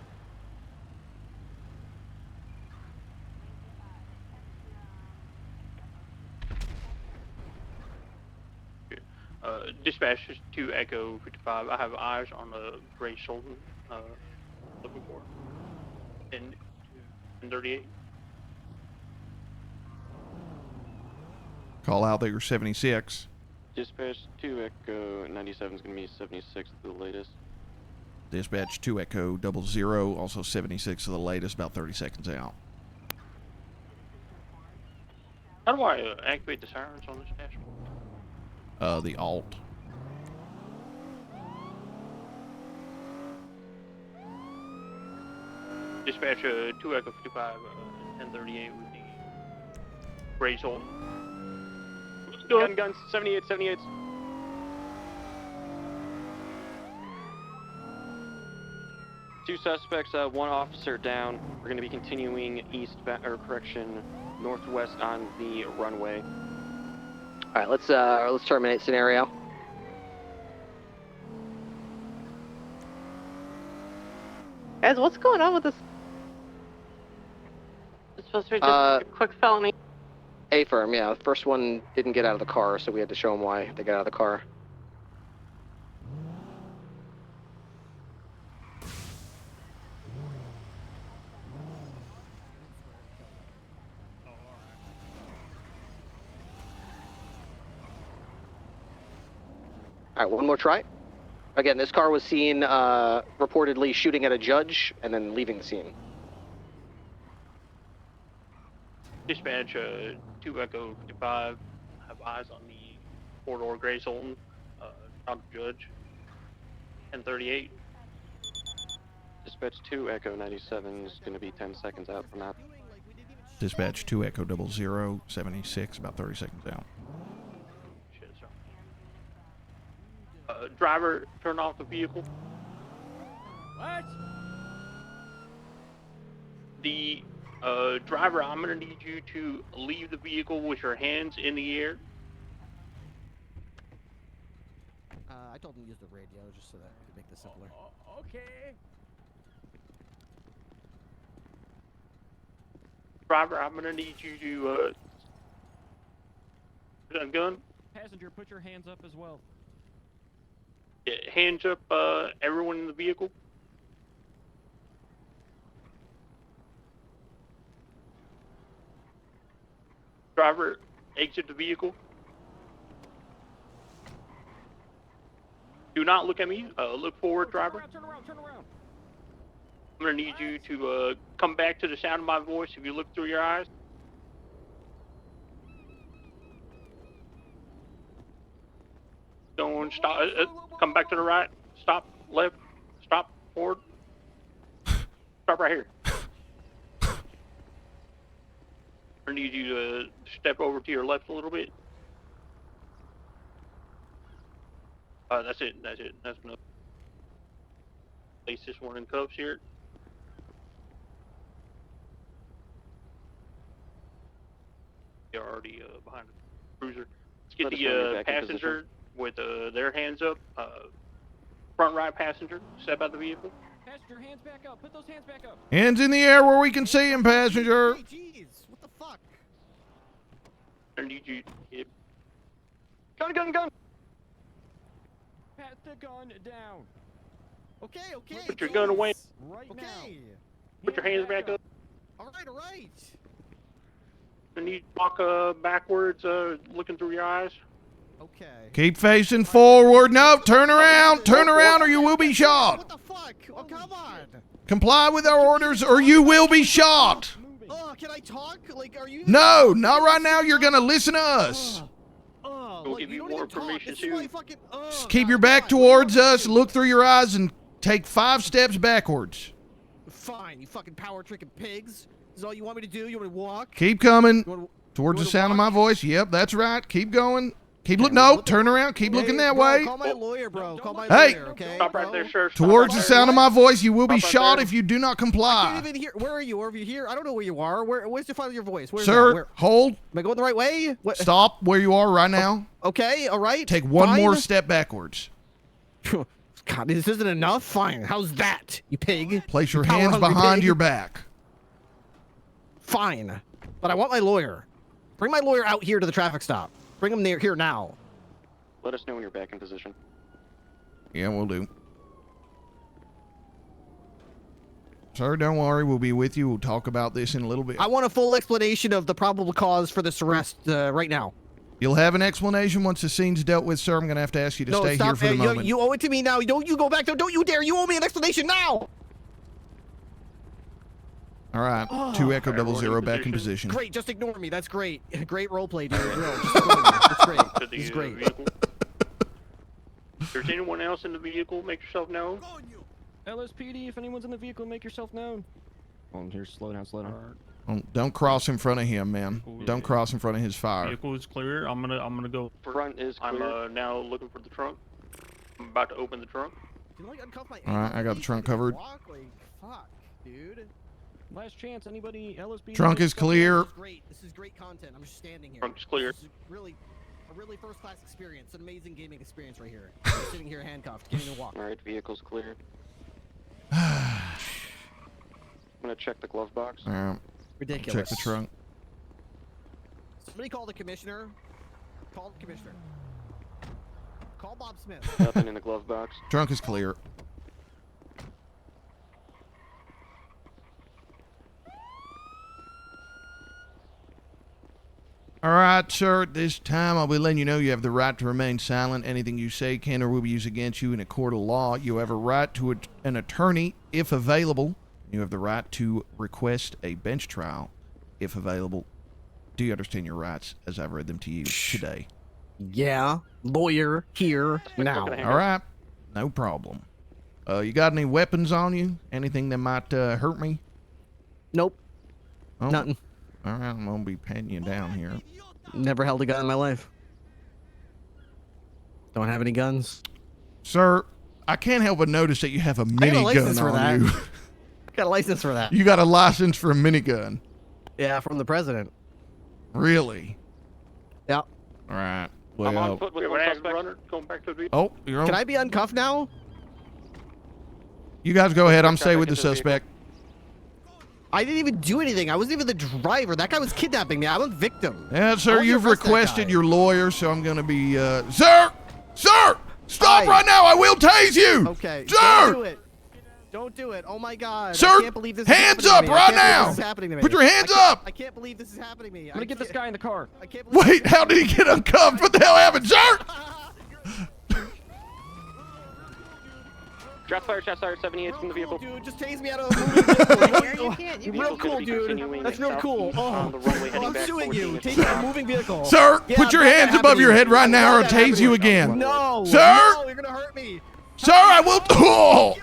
Dispatch to Echo 55. I have eyes on the gray Sultan looking for. And 38. Call out that you're 76. Dispatch 2 Echo 97 is going to be 76 at the latest. Dispatch 2 Echo 00, also 76 to the latest, about 30 seconds out. How do I activate the sirens on this dashboard? The alt. Dispatch 2 Echo 55, 1038 with the gray Sultan. Guns, 78, 78. Two suspects, one officer down. We're going to be continuing northwest on the runway. All right, let's terminate scenario. Guys, what's going on with this? It's supposed to be just a quick felony. A firm, yeah. The first one didn't get out of the car, so we had to show them why they got out of the car. All right, one more try. Again, this car was seen reportedly shooting at a judge and then leaving the scene. Dispatch 2 Echo 55. I have eyes on the 4-door gray Sultan, not the judge. 1038. Dispatch 2 Echo 97 is going to be 10 seconds out from that. Dispatch 2 Echo 00, 76, about 30 seconds out. Driver, turn off the vehicle. What? The driver, I'm going to need you to leave the vehicle with your hands in the air. I told him to use the radio just so that we could make this simpler. Okay. Driver, I'm going to need you to put a gun. Passenger, put your hands up as well. Yeah, hands up, everyone in the vehicle. Driver, exit the vehicle. Do not look at me. Look forward, driver. Turn around. I'm going to need you to come back to the sound of my voice if you look through your eyes. Don't stop. Come back to the right. Stop. Left. Stop. Forward. Stop right here. I need you to step over to your left a little bit. That's it. That's enough. Place this one in cuffs here. You're already behind the cruiser. Let's get the passenger with their hands up. Front right passenger, step out the vehicle. Passenger, hands back up. Put those hands back up. Hands in the air where we can see him, passenger. Jeez, what the fuck? I need you. Gun. Pat the gun down. Okay. Put your gun away. Right Okay. Put your hands back up. All right. I need you to walk backwards, looking through your eyes. Okay. Keep facing forward. No, turn around. Turn around or you will be shot. What the fuck? Oh, come on. Comply with our orders or you will be shot. Oh, can I talk? Like, are you? No, not right now. You're going to listen to us. We'll give you more information too. Just keep your back towards us. Look through your eyes and take 5 steps backwards. Fine, you fucking power tricking pigs. This is all you want me to do? You want me to walk? Keep coming towards the sound of my voice. Yep, that's right. Keep going. Keep looking. No, turn around. Keep looking that way. Call my lawyer, bro. Call my Hey, lawyer, okay? Stop right there, sir. towards the sound of my voice, you will be Stop right shot there. if you do not I comply. can't even hear. Where are you? Are you here? I don't know where you are. Where's the final of your voice? Where's Sir, that? Where? hold. Am I going the right way? What? Stop where you are right now. Okay, all right. Take one fine. more step backwards. God, this isn't enough? Fine. How's that, you pig? Place your Power hands hungry behind pig. your back. Fine. But I want my lawyer. Bring my lawyer out here to the traffic stop. Bring him here now. Let us know when you're back in position. Yeah, we'll do. Sir, don't worry. We'll be with you. We'll talk about this in a little bit. I want a full explanation of the probable cause for this arrest right now. You'll have an explanation once the scene's dealt with, sir. I'm going to have to ask you to stay stop. here for the moment. You owe it to me now. Don't you go back there. Don't you dare. You owe me an explanation now. All right. 2 Echo 00 back in position. Great. Just ignore me. That's great. Great roleplay, dude. Real. Just ignore me. That's great. This is great. If there's anyone else in the vehicle, make yourself known. LSPD, if anyone's in the vehicle, make yourself known. On here, slow down. Don't cross in front of him, man. Don't cross in front of his fire. Vehicle is clear. I'm gonna go. Front is clear. I'm now looking for the trunk. I'm about to open the trunk. All right, I got the trunk covered. Fuck, dude. Last chance, anybody, LSPD? Trunk is clear. This is great content. I'm just standing here. Trunk's clear. This is a really first-class experience. An amazing gaming experience right here. I'm sitting here handcuffed, can't even walk. All right, vehicle's cleared. I'm gonna check the glove box. All right. Ridiculous. Check the trunk. Somebody call the commissioner. Call the commissioner. Call Bob Smith. Nothing in the glove box. Trunk is clear. All right, sir. At this time, I'll be letting you know you have the right to remain silent. Anything you say can or will be used against you in a court of law. You have a right to an attorney if available. You have the right to request a bench trial if available. Do you understand your rights as I've read them to you today? Yeah, lawyer here now. All right, no problem. You got any weapons on you? Anything that might hurt me? Nope. Oh. Nothing. All right, I'm gonna be patting you down here. Never held a gun in my life. Don't have any guns. Sir, I can't help but notice that you have a I got a minigun license for that. on you. Got a license for that. You got a license for a minigun. Yeah, from the president. Really? Yeah. All right. I'm Well, on foot with one suspect. Going back to the vehicle. oh, you're on. Can I be uncuffed now? You guys go ahead. I'm staying with the suspect. I didn't even do anything. I wasn't even the driver. That guy was kidnapping me. I'm a victim. Yeah, I sir, want you to you've arrest that requested guy. your lawyer, so I'm going to be, Sir! Sir! Stop right now! I will tase you! Okay. Sir! Don't do it. Don't do it. Oh my God. Sir, I can't believe this is hands happening up to me. right I can't believe now! This is happening to me. Put your hands I can't- up! I can't believe this is happening to me. I'm gonna get this guy in the car. I can't believe Wait, how did he get uncuffed? What the hell happened, sir? Shots fired, 78 from the vehicle. Dude, just tase me out of a moving vehicle. You Real cool, dude. That's real cool. On the runway heading I'm back suing towards you. the Take out a moving vehicle. Sir, Yeah, put your let that hands happen above to your you. head right now or I'll Let that happen tase to you again. No. Sir? No, you're gonna hurt me. Sir, I will. Oh!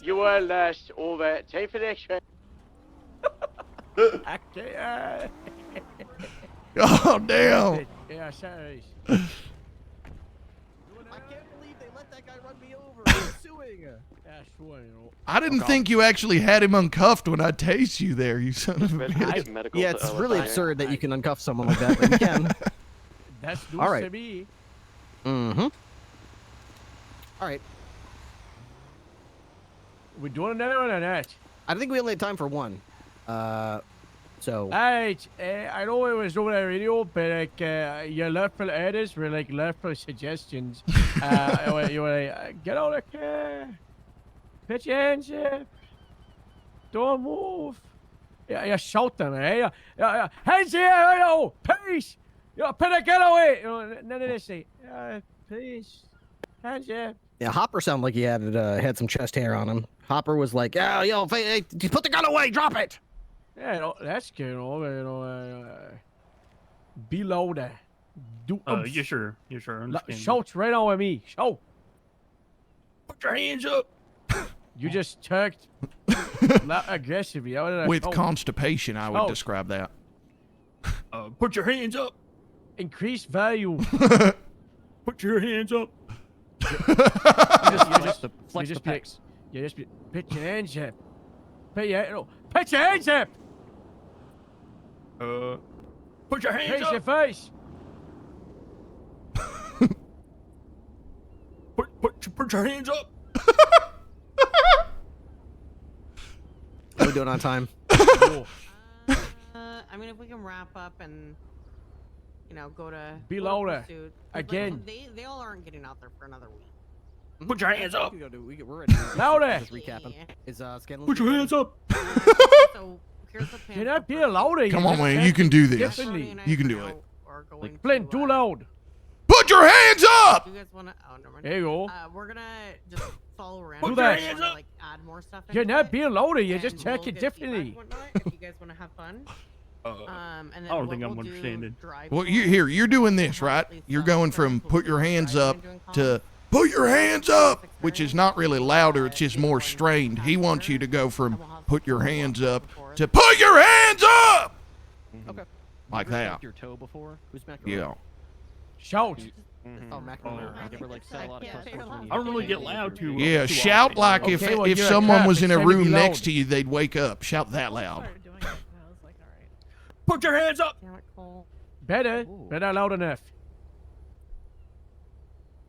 You are last over. Take for action. Oh, damn. Yeah, sorry. I can't believe they let that guy run me over. I'm suing. That's one. I didn't think you actually had him uncuffed when I tased you there, you son of a bitch. Yeah, it's really absurd that you can uncuff someone like that, but you can. That's news All right. to me. Mm-hmm. All right. We doing another one or not? I think we only had time for one. So. Alright, I know it was over the radio, but like, your left for edits were like left for suggestions. You were like, get out of the car. Put your hands up. Don't move. Yeah, you shout them, eh? Yeah. Hands here, you know, peace. You know, put a get away. You know, none of this, say, peace. Hands up. Yeah, Hopper sounded like he had some chest hair on him. Hopper was like, "Yeah, yo, hey, put the gun away, drop it." Yeah, you know, that's good. You know, below that. Yeah, sure. Shout right on with me. Shout. Put your hands up. You just tucked aggressively. With constipation, I would describe that. Put your hands up. Increased value. Put your hands up. You just put your hands up. Put your hands up. Put your hands Face up. your face. Put your hands up. Are we doing on time? I mean, if we can wrap up and, you know, go to Below that. Again. They all aren't getting out there for another week. Put your hands up. We're ready. Louder. Just recapping. Is Scanlan? Put your hands up. So here's the plan. Can that be louder? Come on, man. You can do this. Differently. You can do it. Like, Flint, too loud. Put your hands up! You guys want to? Oh, never mind. There you go. We're gonna just follow around. Do that. And, like add more stuff. You're into not it, being louder. You're and just we'll talking get differently. feedback and whatnot, if you guys want to have fun. And then I don't what think I'm we'll do, understanding. Well, you're doing this, right? You're going from put your hands up to put your hands up, which is not really louder. It's just more strained. He wants you to go from put your hands up to put your hands up. Okay. Like that. Your toe before? Who's smacked your Yeah. Shout. Oh, macaroni. They were like saying a lot of cuss words when you I don't really get loud too. Yeah, shout like if Okay, well, if you're a someone cop, was in a extend it room be next loud. to you, they'd wake up. Shout that loud. Put your hands up. Better loud enough.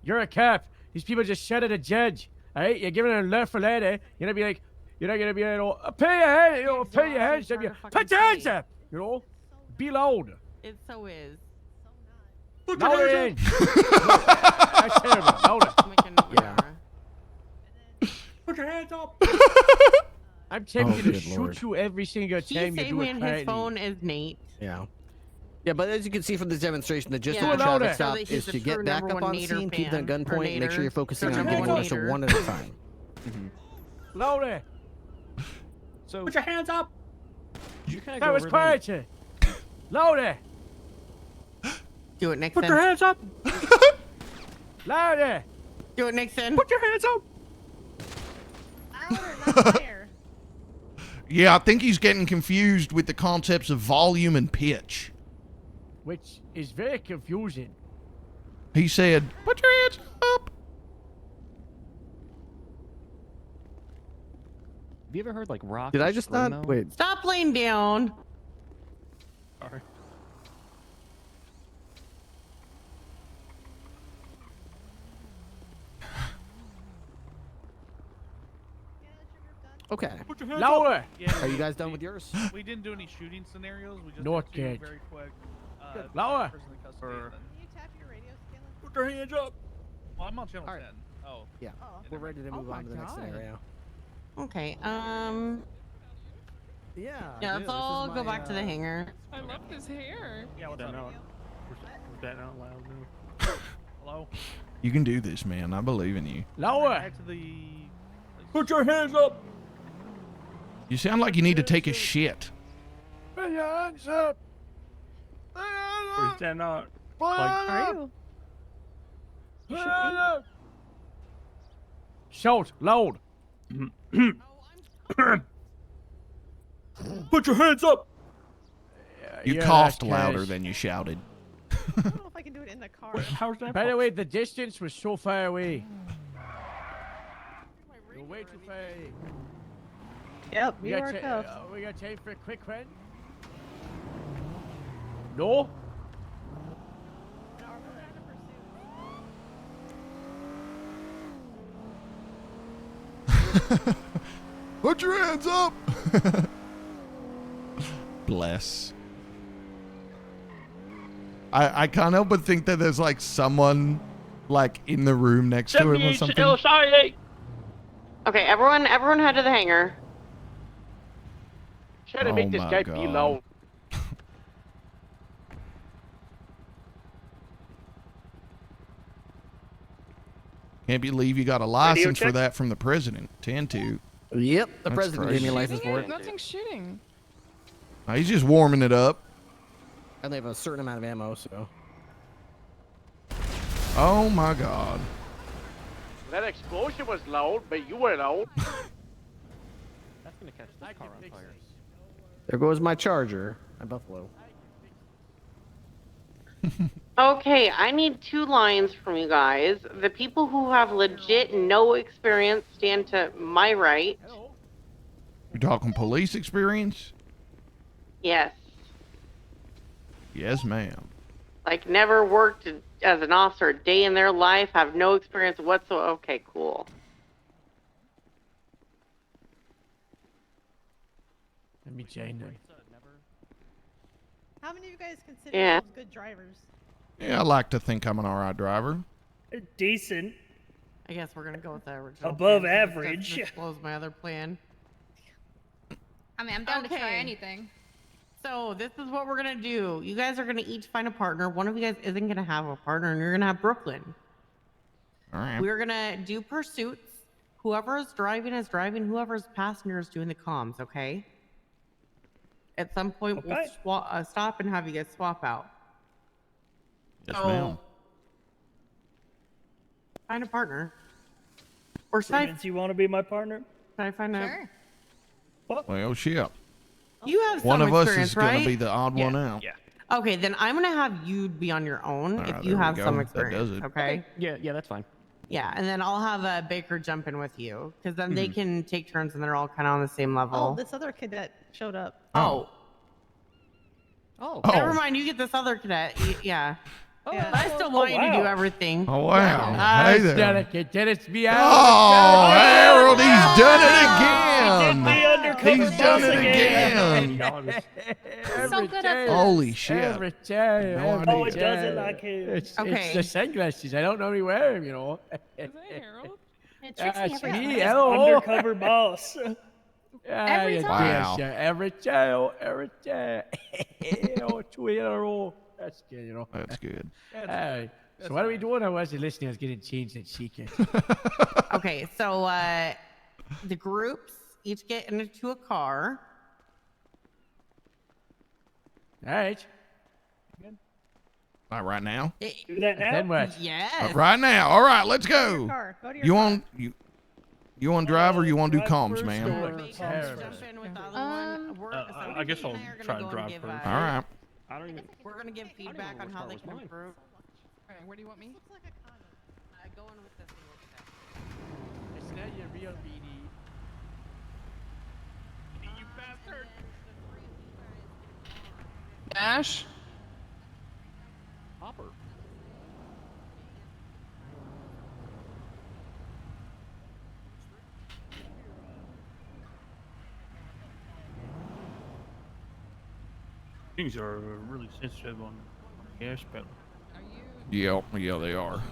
You're a cop. These people just shut at a judge. Alright, you're giving them left for that, eh? You're gonna be like, you're not gonna be able to pay your hand, you know, pay your hands up. Put your hands up, you know? Be loud. It so is. Put your Louder hands in. That's terrible. Louder. Yeah. Put your hands up. I'm tempted to good shoot Lord. you every single He's time you do saving it his quietly. phone is Nate. Yeah. Yeah, but as you can see from this demonstration, the gist Yeah. of the Louder. traffic So stop that he's is the to get true back number up one on Nader scene, keep them fan, at or gunpoint, and make sure Nader. you're focusing True on number getting one orders to Nader. one at a time. Louder. So Put your hands up. you kind of That go was over quiet. Louder. Do it, Nixon. Put your hands up. Louder. Do it, Nixon. Put your hands up. Yeah, I think he's getting confused with the concepts of volume and pitch. Which is very confusing. He said, "Put your hands up." Have you ever heard like rock? Did or I just not? screamo? Wait. Stop laying down. Sorry. Okay. Put your hands Louder. up. Yeah, Are you guys done with yours? We didn't do any shooting scenarios. We just Not did yet. very quick. Louder. person in custody, and then- Put your hands up. Well, I'm on channel All right. 10. Oh. Yeah. We're ready to move on to the next scenario. Okay. Yeah. Yeah, dude, let's this all is go my, back to the hangar. I love his hair. Yeah, what's That up? not, was that not loud enough? Hello? You can do this, man. I believe in you. Lower. Back to the... Put your hands up. You sound like you need to take a shit. Put your hands up. Or is that not? Are you? Shout loud. Put your hands up. You Yeah, coughed that's louder cash. than you shouted. I don't know if I can do it in the car. How's that? By the way, the distance was so far away. You're way too far away. Yep, We you got are ti- cuffed. we got time for a quick one? No? Put your hands up. Bless. I can't help but think that there's like someone like in the room next to him or something. Okay, everyone head to the hangar. Try to make this guy be low. Can't believe you got a license for check? that from the president. 10-2. Yep, the That's president gave me a crazy. license for it. Nothing's shooting. He's just warming it up. And they have a certain amount of ammo, so. Oh my God. That explosion was loud, but you were loud. That's gonna catch this car on fire. There goes my charger. My Buffalo. Okay, I need 2 lines from you guys. The people who have legit no experience stand to my right. You're talking police experience? Yes. Yes, ma'am. Like never worked as an officer a day in their life, have no experience whatsoever. Okay, cool. Let me join them. How many of you guys consider Yeah. yourselves good drivers? Yeah, I like to think I'm an alright driver. Decent. I guess we're gonna go with the original. Above plan, since it doesn't average. Disclose my other plan. I mean, I'm down to try Okay. anything. So this is what we're gonna do. You guys are gonna each find a partner. One of you guys isn't gonna have a partner, and you're gonna have Brooklyn. All right. We're gonna do pursuits. Whoever is driving is driving. Whoever's passenger is doing the comms. Okay. At some point, Okay. we'll stop and have you guys swap out. Yes, So, ma'am. Find a partner. Or should I, Vince, you want to be my partner? should I find a? Sure. Well, shit. You have some One of us experience, is going right? to be the odd one out. Okay, then I'm gonna have you be on your own All if right, you there we have go. some That experience. does it. Okay. Yeah, that's fine. Yeah, and then I'll have Baker jump in with you, because then they Mhm. can take turns and they're all kind of on the same level. Oh, this other cadet showed up. Oh. Oh. Never mind. You get this other cadet. Yeah. Yeah. I still want you to do everything. Oh, wow. Ah, Hey it's there. delicate. Dennis, me out. Oh, Harold, he's done it again. The undercover He's done boss it again. So good at this. Holy shit. Every time. No every Oh, it does it time. like him. It's Okay. the sunglasses. I don't normally wear them, you know. It tricks me That's every me. time. Hello. Undercover boss. Every you time. Wow. Yes, every time. Every time. Oh, 2 in a row. That's good, you know. That's good. Alright. So what are we doing? I wasn't listening. I was getting changed and secret. Okay, so the groups each get into a car. All right. All right, now? Do that now? Then what? Yes. Right now. All right, let's go. Car. Go to your You car. want you want to drive or you want to do Drive comms, first man? or Baker, comms jump first? in with the other one. So I guess you I'll and I are gonna try and go drive give, first. All right. I don't even. We're gonna give feedback on how they can improve. Alright, where do you want me? Go in with this single cadet. It's not your real BD. You bastard. Dash. Hopper. Things are really sensitive on the gas pedal. Yeah, they are. No.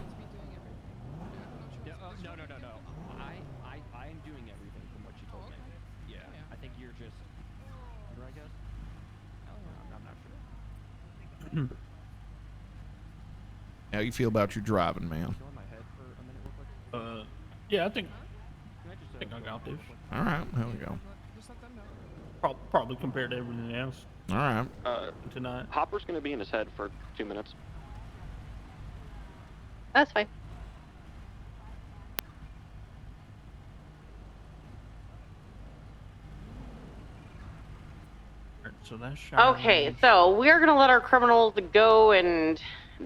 I am doing everything from what you told me. Yeah. I think you're just. You're, I guess. I'm not sure. How you feel about your driving, man? Go in my head for a minute, real quick. Yeah, I think Can I just, I got this. All right, there we go. Just let them know. Probably compared to everything else All right. tonight. Hopper's going to be in his head for 2 minutes. That's fine. So that's Okay, so we're gonna let our criminals go, and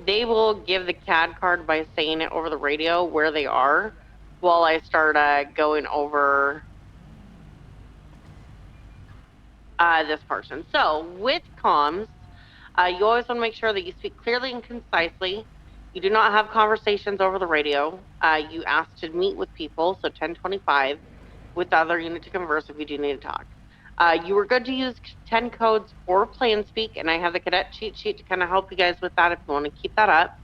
they will give the CAD card by saying it over the radio where they are, while I start going over this person. So with comms, you always want to make sure that you speak clearly and concisely. You do not have conversations over the radio. You ask to meet with people, so 1025. with the other unit to converse if you do need to talk. You were good to use 10 codes or plain speak, and I have the cadet cheat sheet to kind of help you guys with that if you want to keep that up.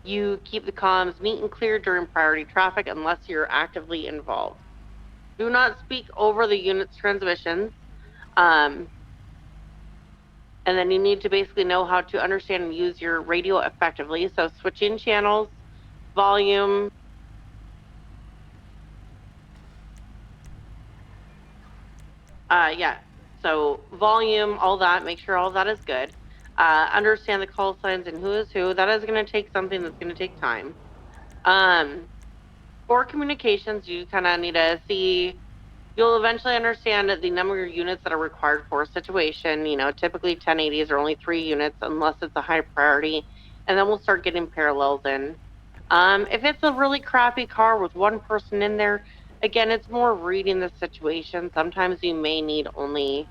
You keep the comms neat and clear during priority traffic unless you're actively involved. Do not speak over the unit's transmissions. And then you need to basically know how to understand and use your radio effectively. So switching channels, volume, so volume, all that, make sure all that is good. Understand the call signs and who is who. That is going to take something that's going to take time. For communications, you kind of need to see, you'll eventually understand the number of units that are required for a situation. You know, typically 1080s are only 3 units unless it's a high priority, and then we'll start getting parallels in. If it's a really crappy car with one person in there, again, it's more reading the situation. Sometimes you may need only,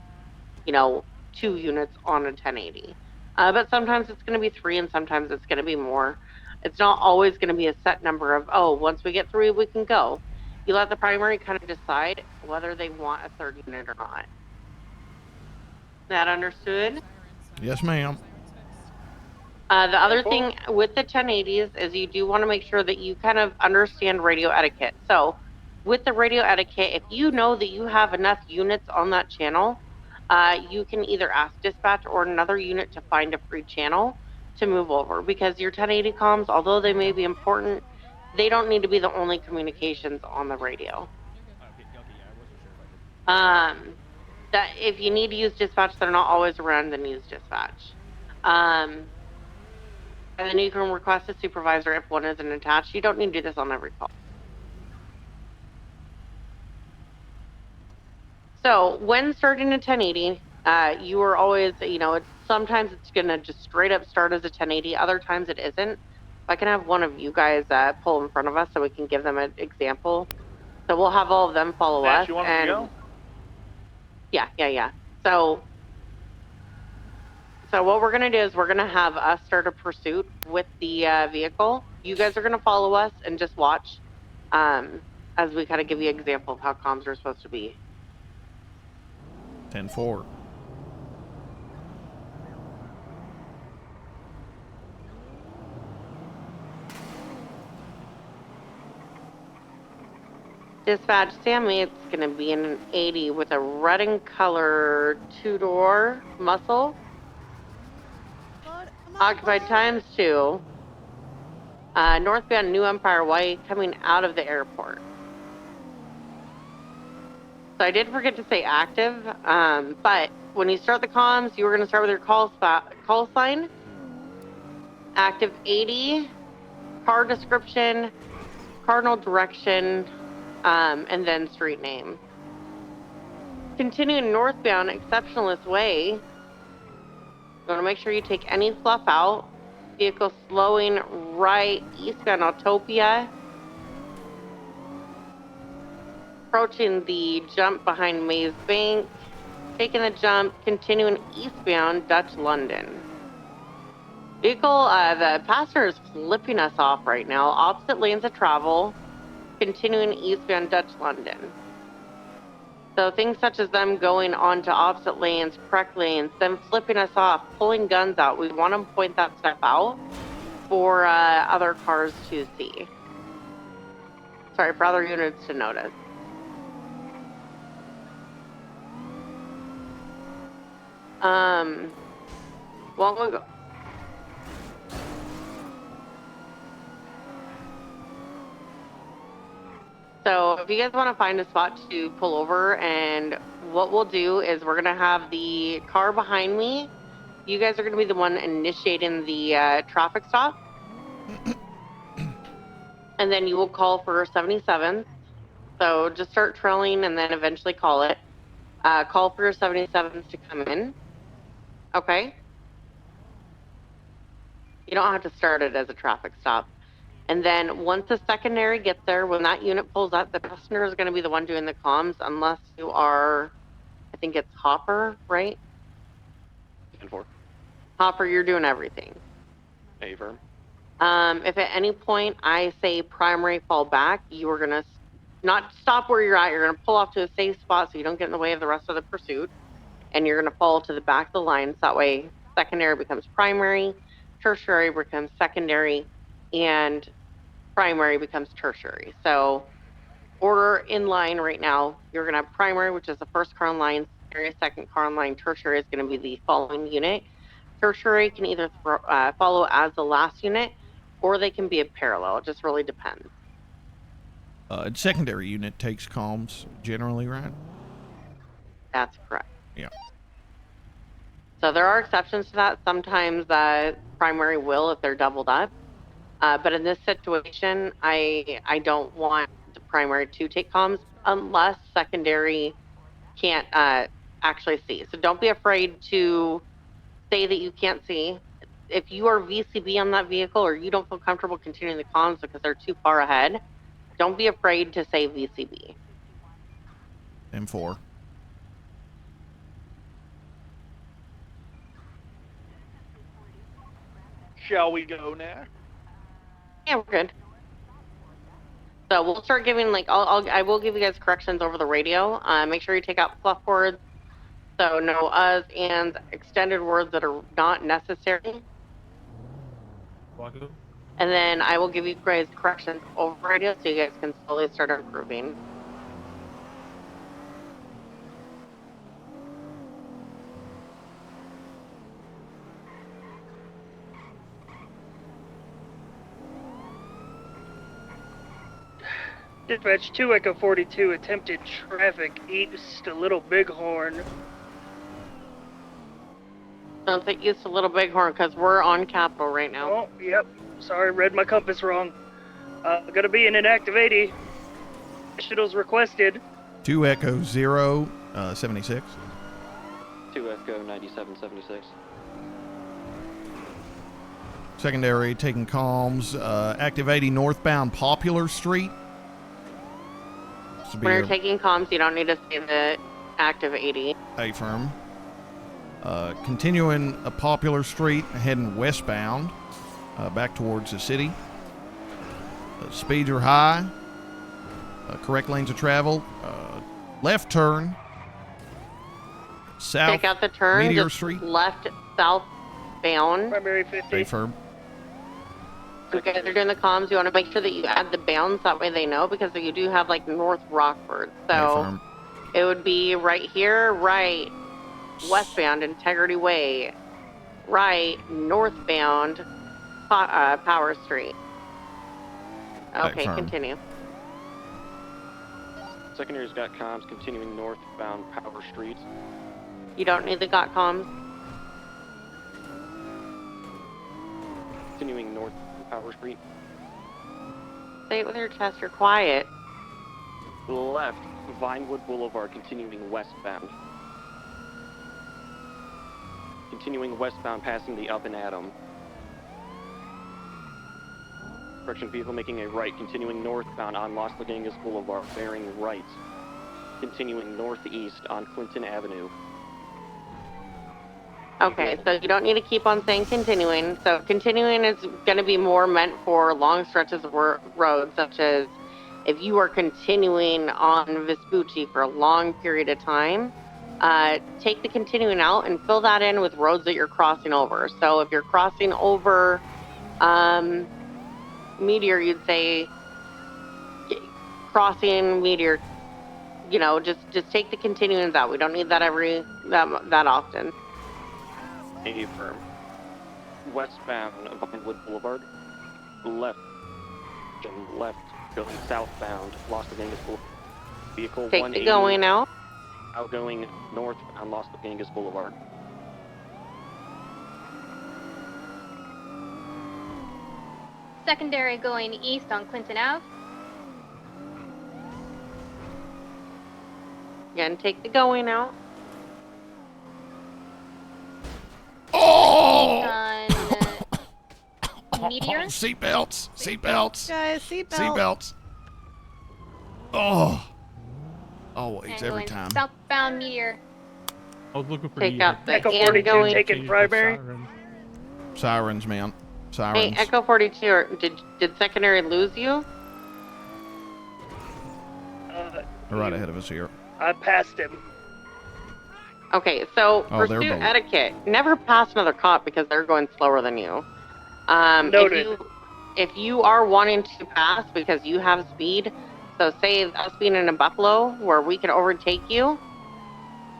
2 units on a 1080. But sometimes it's going to be 3 and sometimes it's going to be more. It's not always going to be a set number of, once we get 3, we can go. You let the primary kind of decide whether they want a 3rd unit or not. That understood? Yes, ma'am. The other thing with the 1080s is you do want to make sure that you kind of understand radio etiquette. So with the radio etiquette, if you know that you have enough units on that channel, you can either ask dispatch or another unit to find a free channel to move over, because your 1080 comms, although they may be important, they don't need to be the only communications on the radio. That if you need to use dispatch, they're not always around, then use dispatch. And then you can request a supervisor if one isn't attached. You don't need to do this on every call. So when starting a 1080, you are always, sometimes it's going to just straight up start as a 1080. Other times it isn't. If I can have one of you guys pull in front of us so we can give them an example. So we'll have all of them follow us. You want them to go? Yeah. So what we're going to do is we're going to have us start a pursuit with the vehicle. You guys are going to follow us and just watch as we kind of give you an example of how comms are supposed to be. 10-4. Dispatch, Sammy, it's going to be in an 80 with a red and color 2-door muscle. Occupied times 2. Northbound New Empire Way coming out of the airport. So I did forget to say active, but when you start the comms, you were going to start with your call sign. Active 80, car description, cardinal direction, and then street name. Continuing northbound Exceptionalist Way, you want to make sure you take any fluff out. Vehicle slowing right eastbound Autopia. Approaching the jump behind Maze Bank. Taking the jump, continuing eastbound Dutch London. Vehicle, the passenger is flipping us off right now. Opposite lanes of travel. Continuing eastbound Dutch London. So things such as them going onto opposite lanes, correct lanes, them flipping us off, pulling guns out. We want to point that stuff out for other cars to see. Sorry, for other units to notice. Won't we go? So if you guys want to find a spot to pull over, and what we'll do is we're going to have the car behind me. You guys are going to be the one initiating the traffic stop. And then you will call for 77. So just start trailing and then eventually call it. Call for your 77s to come in. Okay? You don't have to start it as a traffic stop. And then once the secondary gets there, when that unit pulls up, the passenger is going to be the one doing the comms, unless you are, I think it's Hopper, right? 10-4. Hopper, you're doing everything. Favor. If at any point I say primary fall back, you are going to not stop where you're at. You're going to pull off to a safe spot so you don't get in the way of the rest of the pursuit. And you're going to fall to the back of the line. So that way secondary becomes primary, tertiary becomes secondary, and primary becomes tertiary. So order in line right now. You're going to have primary, which is the first car in line, secondary, second car in line, tertiary is going to be the following unit. Tertiary can either follow as the last unit, or they can be a parallel. It just really depends. Secondary unit takes comms generally, right? That's correct. Yeah. So there are exceptions to that. Sometimes primary will if they're doubled up. But in this situation, I don't want the primary to take comms unless secondary can't actually see. So don't be afraid to say that you can't see. If you are VCB on that vehicle or you don't feel comfortable continuing the comms because they're too far ahead, don't be afraid to say VCB. M4. Shall we go now? Yeah, we're good. So we'll start giving I will give you guys corrections over the radio. Make sure you take out fluff words. So no us, and extended words that are not necessary. And then I will give you guys corrections over radio so you guys can slowly start improving. Dispatch 2 Echo 42, attempted traffic east to Little Bighorn. Don't think east to Little Bighorn because we're on Capitol right now. Oh, yep. Sorry, read my compass wrong. Gonna be in an active 80. Additionals requested. 2 Echo 0, 76. 2 Echo 9776. Secondary taking comms, active 80 northbound Popular Street. When you're taking comms, you don't need to say the active 80. Affirm. Continuing a Popular Street, heading westbound, back towards the city. Speeds are high. Correct lanes of travel. Left turn. South. Take out the turn. Meteor just Street. Left southbound. Primary 50. Affirm. You guys are doing the comms. You want to make sure that you add the bounds. That way they know, because you do have like North Rockford. So it would be right here, right westbound Integrity Way, right northbound Power Street. Okay, continue. Secondary's got comms continuing northbound Power Street. You don't need the got comms. Continuing north Power Street. Say it with your chest. You're quiet. Left Vinewood Boulevard continuing westbound. Continuing westbound, passing the Up and Adam. Correction vehicle making a right, continuing northbound on Las Lagangas Boulevard, bearing right. Continuing northeast on Clinton Avenue. Okay, so you don't need to keep on saying continuing. So continuing is going to be more meant for long stretches of road, such as if you are continuing on Vespucci for a long period of time, take the continuing out and fill that in with roads that you're crossing over. So if you're crossing over Meteor, you'd say crossing Meteor. You know, just take the continuings out. We don't need that that often. Affirm. Westbound Vinewood Boulevard. Left. Going southbound Las Lagangas Boulevard. Vehicle Take 180. the going out. Outgoing north on Las Lagangas Boulevard. Secondary going east on Clinton Ave. Again, take the going out. Oh! Meteor. Seatbelts. Seatbelts. Guys, seatbelts. Seatbelts. Oh. Always, And every going time. Southbound Meteor. I was looking for Take you. out the Echo and 42 going. taking primary. Sirens, man. Hey, Sirens. Echo 42, did secondary lose you? They're right ahead of us here. I passed him. Okay, so Oh, they're pursuit both. etiquette. Never pass another cop because they're going slower than you. Noted. If you are wanting to pass because you have speed, so say us being in a Buffalo where we can overtake you,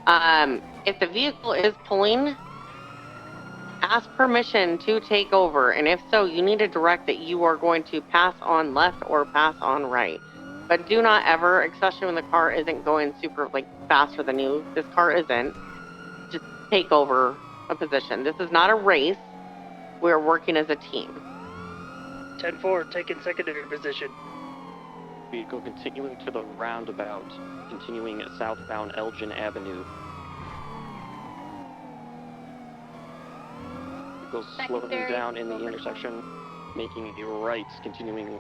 if the vehicle is pulling, ask permission to take over, and if so, you need to direct that you are going to pass on left or pass on right. But do not ever, especially when the car isn't going super faster than you, this car isn't, just take over a position. This is not a race. We're working as a team. 10-4, taking secondary position. Vehicle continuing to the roundabout, continuing southbound Elgin Avenue. Vehicle slowing Secondary down in the over intersection, making a right, continuing.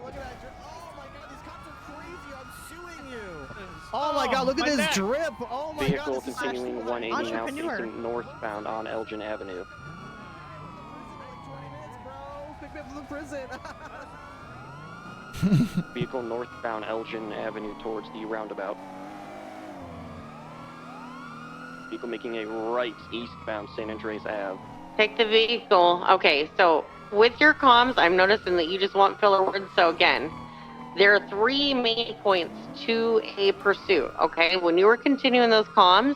Oh my god, look at this drip! Oh my Vehicle god, this is continuing 180 now, entrepreneur. facing northbound on Elgin Avenue. Pick me up from the prison. Vehicle northbound Elgin Avenue towards the roundabout. Vehicle making a right eastbound San Andreas Ave. Take the vehicle. Okay, so with your comms, I'm noticing that you just want filler words. So again, there are 3 main points to a pursuit, okay? When you were continuing those comms,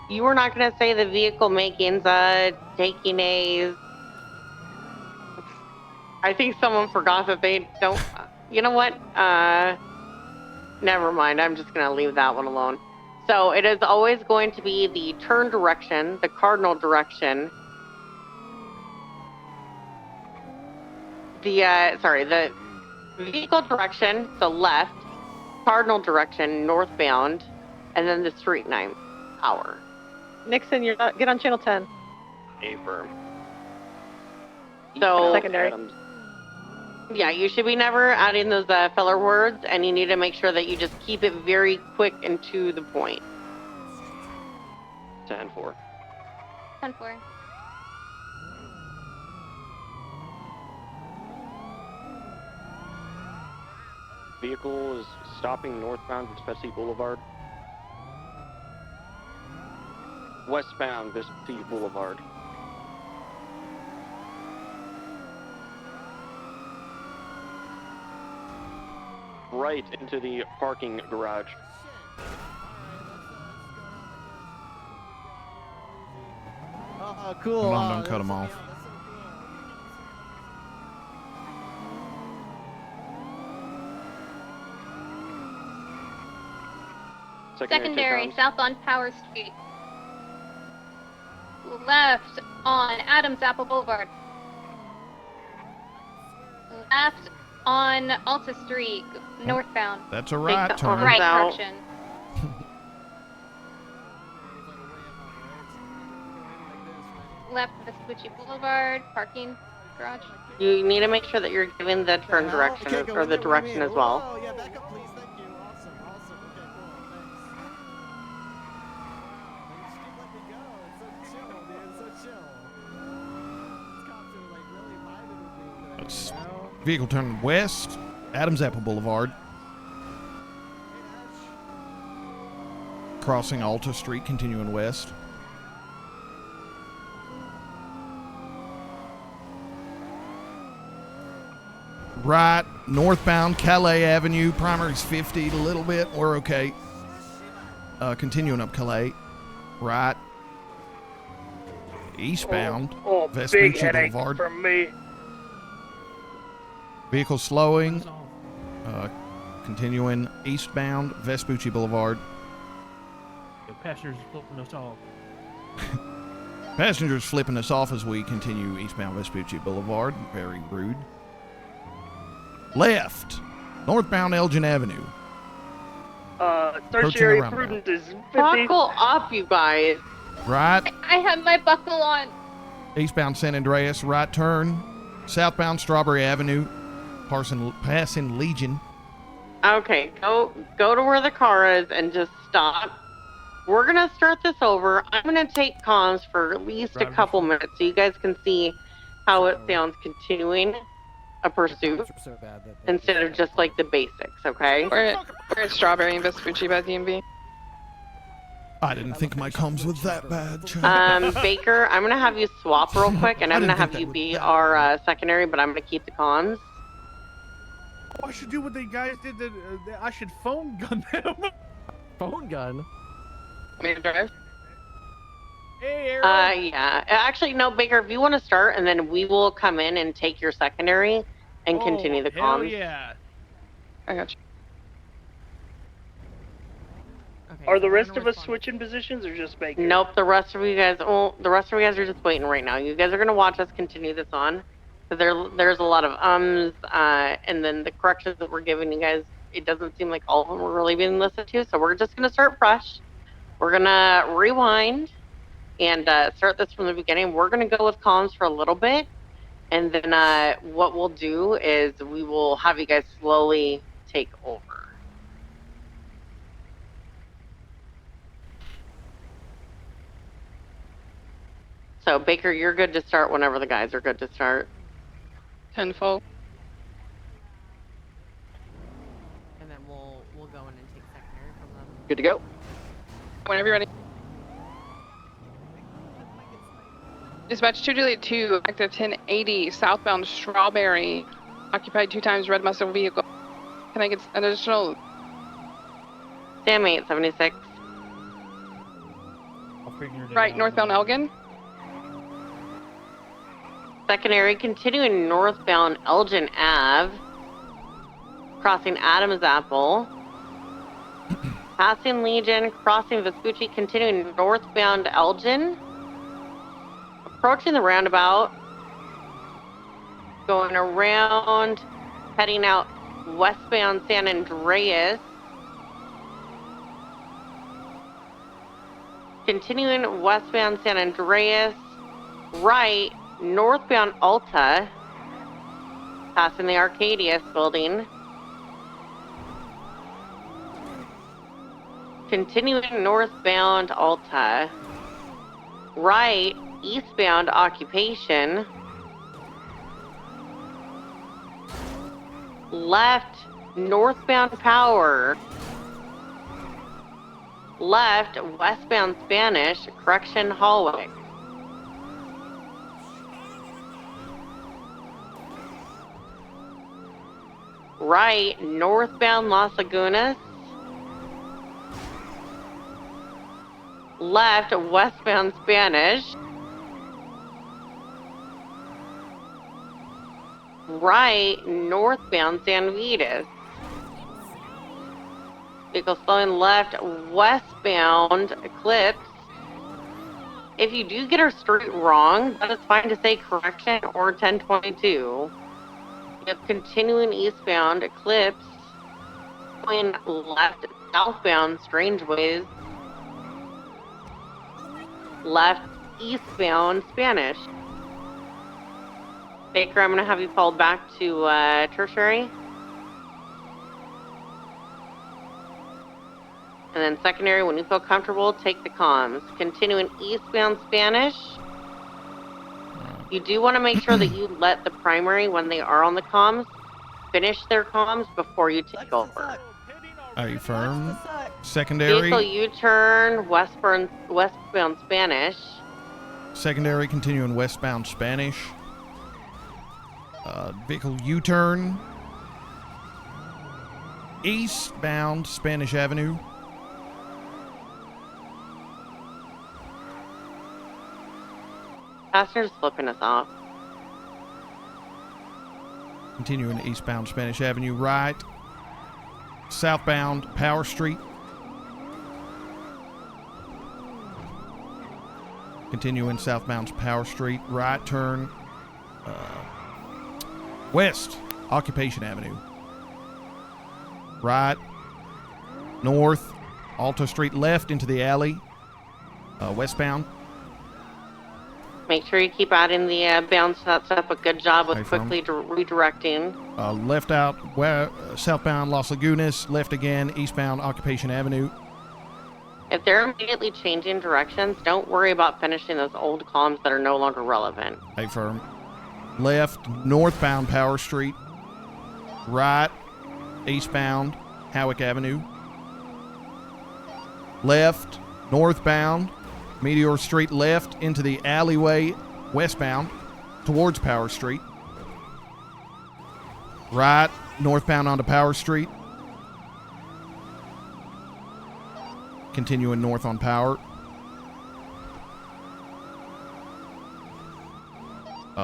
you were not going to say the vehicle makings, taking a... I think someone forgot that they don't... You know what? Never mind. I'm just going to leave that one alone. So it is always going to be the turn direction, the cardinal direction, the vehicle direction, the left, cardinal direction, northbound, and then the street name, power. Nixon, you're not, get on channel 10. Affirm. So, secondary. Yeah, you should be never adding those filler words, and you need to make sure that you just keep it very quick and to the point. 10-4. 10-4. Vehicle is stopping northbound Vespucci Boulevard. Westbound Vespucci Boulevard. Right into the parking garage. Cool. Come on, don't cut them off. Secondary, south on Power Street. Left on Adams Apple Boulevard. Left on Alta Street, northbound. That's a right turn. Right, correction. Left Vespucci Boulevard, parking garage. You need to make sure that you're giving the turn direction or the direction as well. Oh, yeah, back up, please. Thank you. Awesome. Awesome. Okay, cool. Thanks. Just keep letting me go. It's so chill, dude. It's so chill. These cops are like really vibing with me. It's vehicle turning west, Adams Apple Boulevard. Crossing Alta Street, continuing west. Right, northbound Calais Avenue, primary's 50 a little bit, we're okay. Continuing up Calais, right. Eastbound, big Vespucci headache Boulevard. from me. Vehicle slowing, continuing eastbound, Vespucci Boulevard. The passengers flipping us off. Passengers flipping us off as we continue eastbound Vespucci Boulevard. Very rude. Left, northbound Elgin Avenue. Tertiary roundabout. prudent is 50. Buckle up, you guys. Right, I have my buckle on. eastbound San Andreas, right turn. Southbound Strawberry Avenue, passing Legion. Okay, go to where the car is and just stop. We're gonna start this over. I'm gonna take comms for at least a couple minutes so you guys can see how it sounds continuing. a pursuit So bad that instead of just like the basics, okay? We're at Strawberry and Vespucci by DMV. I didn't think my comms were that bad. Baker, I'm gonna have you swap real quick, and I'm gonna have you be our secondary, but I'm gonna keep the comms. Oh, I should do what the guys did. I should phone gun them. Phone gun? Me to drive? Hey, Aaron. Yeah. Actually, no, Baker, if you want to start, and then we will come in and take your secondary and continue the hell comms. yeah. I got you. Are the rest of us switching positions or just Baker? Nope, the rest of you guys, the rest of you guys are just waiting right now. You guys are gonna watch us continue this on. There's a lot of and then the corrections that we're giving you guys, it doesn't seem like all of them were really being listened to, so we're just gonna start fresh. We're gonna rewind and start this from the beginning. We're gonna go with comms for a little bit, and then what we'll do is we will have you guys slowly take over. So Baker, you're good to start whenever the guys are good to start. Tenfold. And then we'll go in and take secondary from them. Good to go. Whenever you're ready. Dispatch 2 Juliet 2, active 1080, southbound Strawberry, occupied 2 times red muscle vehicle. Can I get an additional? Sam 876. Right, northbound Elgin. Secondary, continuing northbound Elgin Ave, crossing Adams Apple, passing Legion, crossing Vespucci, continuing northbound Elgin, approaching the roundabout, going around, heading out westbound San Andreas, continuing westbound San Andreas, right, northbound Alta, passing the Arcadius building, continuing northbound Alta, right, eastbound Occupation, left, northbound Power, left, westbound Spanish, Correction Hallway. Right, northbound Las Lagunas. Left, westbound Spanish. Right, northbound San Vitas. Vehicle slowing left, westbound Eclipse. If you do get our street wrong, that is fine to say correction or 1022. You have continuing eastbound Eclipse, going left southbound Strangeways, left eastbound Spanish. Baker, I'm going to have you called back to Tertiary. And then secondary, when you feel comfortable, take the comms. Continuing eastbound Spanish. You do want to make sure that you let the primary, when they are on the comms, finish their comms before you take over. Are you firm? Secondary. Vehicle U-turn, westbound Spanish. Secondary, continuing westbound Spanish. Vehicle U-turn. Eastbound Spanish Avenue. Passengers flipping us off. Continuing eastbound Spanish Avenue, right. Southbound Power Street. Continuing southbound Power Street, right turn. West Occupation Avenue. Right. North Alta Street, left into the alley. Westbound. Make sure you keep adding the bounce that stuff. A good job with quickly redirecting. Left out southbound Las Lagunas, left again eastbound Occupation Avenue. If they're immediately changing directions, don't worry about finishing those old comms that are no longer relevant. A firm. left, northbound Power Street, right, eastbound Howick Avenue, left, northbound Meteor Street, left into the alleyway westbound towards Power Street, right, northbound onto Power Street, continuing north on Power,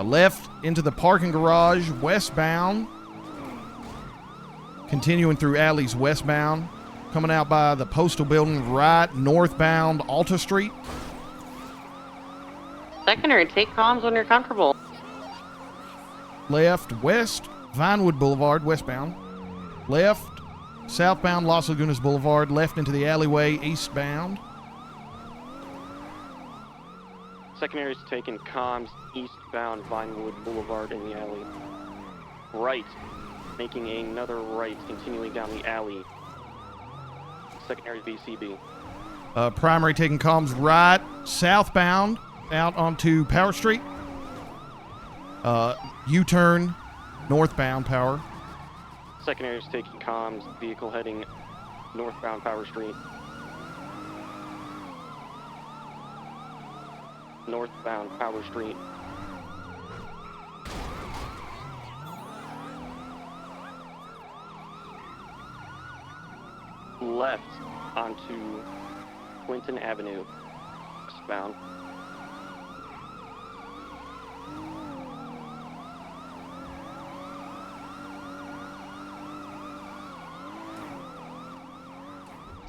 left into the parking garage westbound, continuing through alleys westbound, coming out by the postal building, right, northbound Alta Street. Secondary, take comms when you're comfortable. Left, west, Vinewood Boulevard, westbound. Left, southbound Los Lagunas Boulevard, left into the alleyway, eastbound. Secondary's taking comms eastbound Vinewood Boulevard in the alley. Right, making another right, continuing down the alley. Secondary BCB. Primary taking comms right, southbound, out onto Power Street. U-turn, northbound Power. Secondary's taking comms, vehicle heading northbound Power Street. Northbound Power Street. Left onto Clinton Avenue, westbound.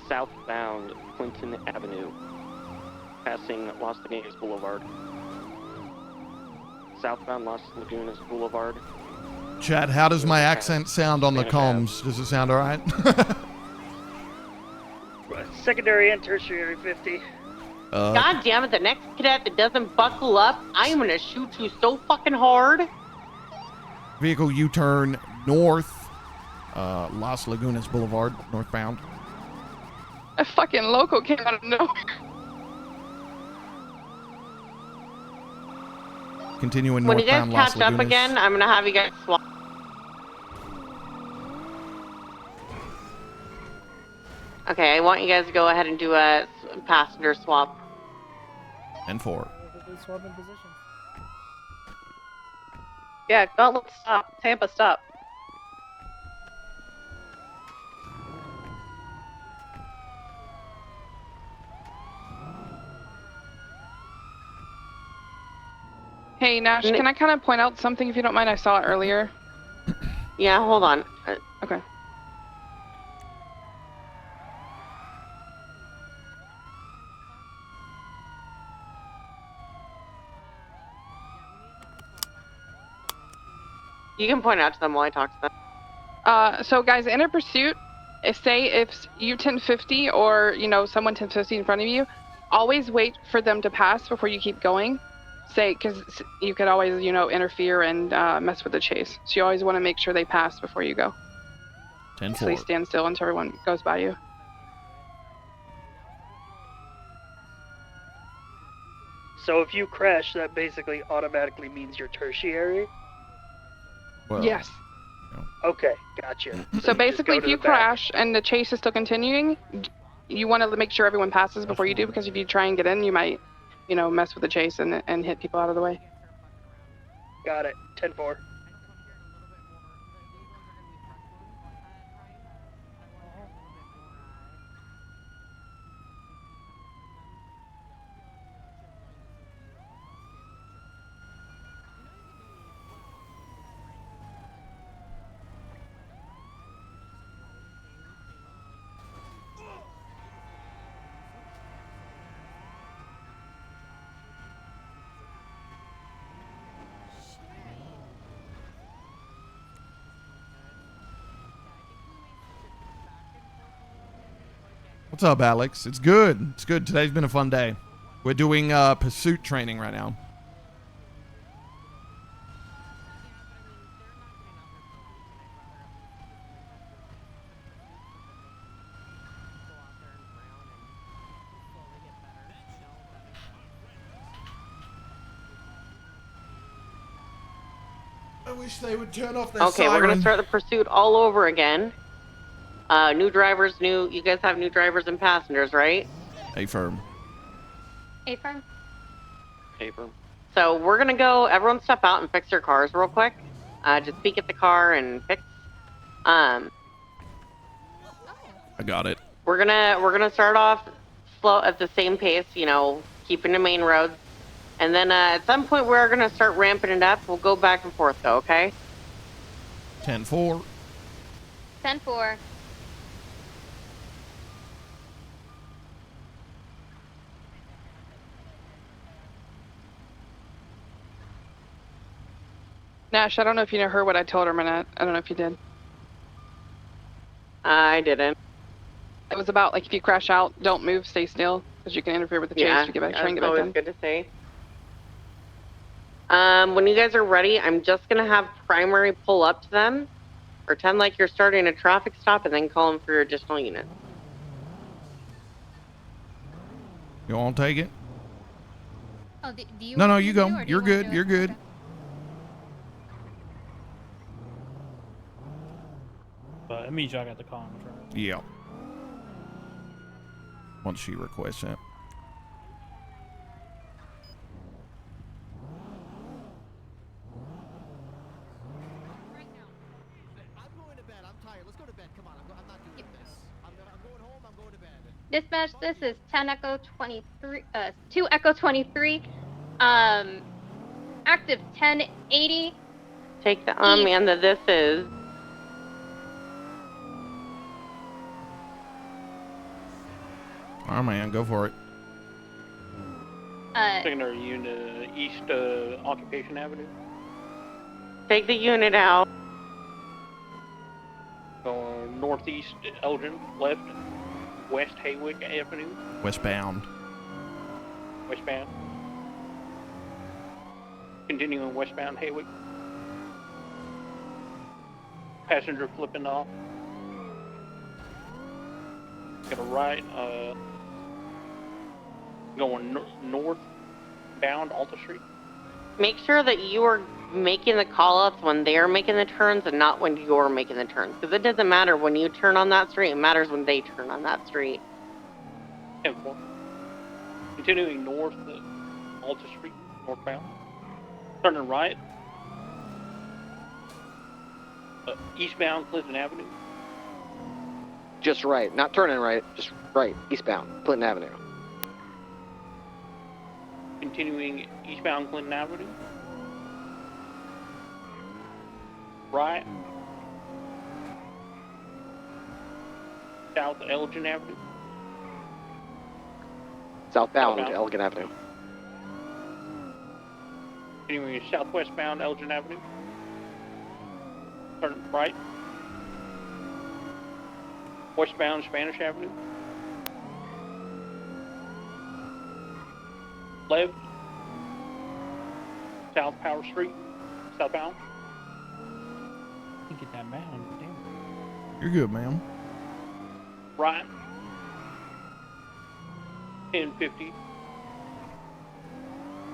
Southbound Clinton Avenue, passing Los Lagunas Boulevard. Southbound Los Lagunas Boulevard. Chad, how does my accent sound on the comms? Does it sound all right? Secondary and tertiary 50. God damn it, the next cadet that doesn't buckle up, I'm gonna shoot you so fucking hard. Vehicle U-turn north, Los Lagunas Boulevard, northbound. A fucking loco came out of nowhere. Continuing When you guys northbound Los catch up Lagunas. again, I'm gonna have you guys swap. Okay, I want you guys to go ahead and do a passenger swap. And forward. Swapping positions. Yeah, Gauntlet, stop. Tampa, stop. Hey, Nash, can I kind of point out something if you don't mind? I saw it earlier. Yeah, hold on. Okay. You can point out to them while I talk to them. So guys, in a pursuit, say if you 1050 or, you know, someone 1050 in front of you, always wait for them to pass before you keep going. Say, because you could always, you know, interfere and mess with the chase. So you always want to make sure they pass before you go. 10-4. Please stand still until everyone goes by you. So if you crash, that basically automatically means you're tertiary? Well, yes. Okay, gotcha. So you just basically, go if to you the back. crash and the chase is still continuing, you want to make sure everyone passes before you do, because if you try and get in, you might, you know, mess with the chase and hit people out of the way. Got it. 10-4. What's up, Alex? It's good. It's good. Today's been a fun day. We're doing pursuit training right now. I wish they would turn off their Okay, we're gonna siren. start the pursuit all over again. New drivers, you guys have new drivers and passengers, right? A firm. A firm. Paper. So we're gonna go, everyone step out and fix your cars real quick. Just peek at the car and fix. I got it. We're gonna start off slow at the same pace, you know, keeping the main roads. And then at some point we're gonna start ramping it up. We'll go back and forth though, okay? 10-4. 10-4. Nash, I don't know if you heard what I told her, Manette. I don't know if you did. I didn't. It was about, like, if you crash out, don't move, stay still, because you can interfere with the chase Yeah, to get back, try and get that's back always in. good to say. When you guys are ready, I'm just gonna have primary pull up to them. Pretend like you're starting a traffic stop and then call them for your additional units. You want to take it? Oh, do you No, want no, me you to do, go. or do You're you wanna good. do it? You're good. Okay. But it means y'all got the comms, right? Yeah. Once she requests it. Dispatch, this is 10 Echo 23, 2 Echo 23, active 1080. Take the and the this is. All right, man, go for it. Secondary unit, East Occupation Avenue. Take the unit out. Going northeast Elgin, left, west Haywick Avenue, Westbound. westbound. Continuing westbound Haywick. Passenger flipping off. Got a right, going northbound Alta Street. Make sure that you are making the call-outs when they're making the turns and not when you're making the turns. Because it doesn't matter when you turn on that street. It matters when they turn on that street. 10-4. Continuing north, Alta Street, northbound. Turning right. Eastbound Clinton Avenue. Just right, not turning right, just right, eastbound, Clinton Avenue. Continuing eastbound Clinton Avenue. Right. South Elgin Avenue. Southbound Elgin Avenue. Continuing southwestbound Elgin Avenue. Turn right. Westbound Spanish Avenue. Left. South Power Street. Southbound. You get that mound, damn. You're good, ma'am. Right. 1050.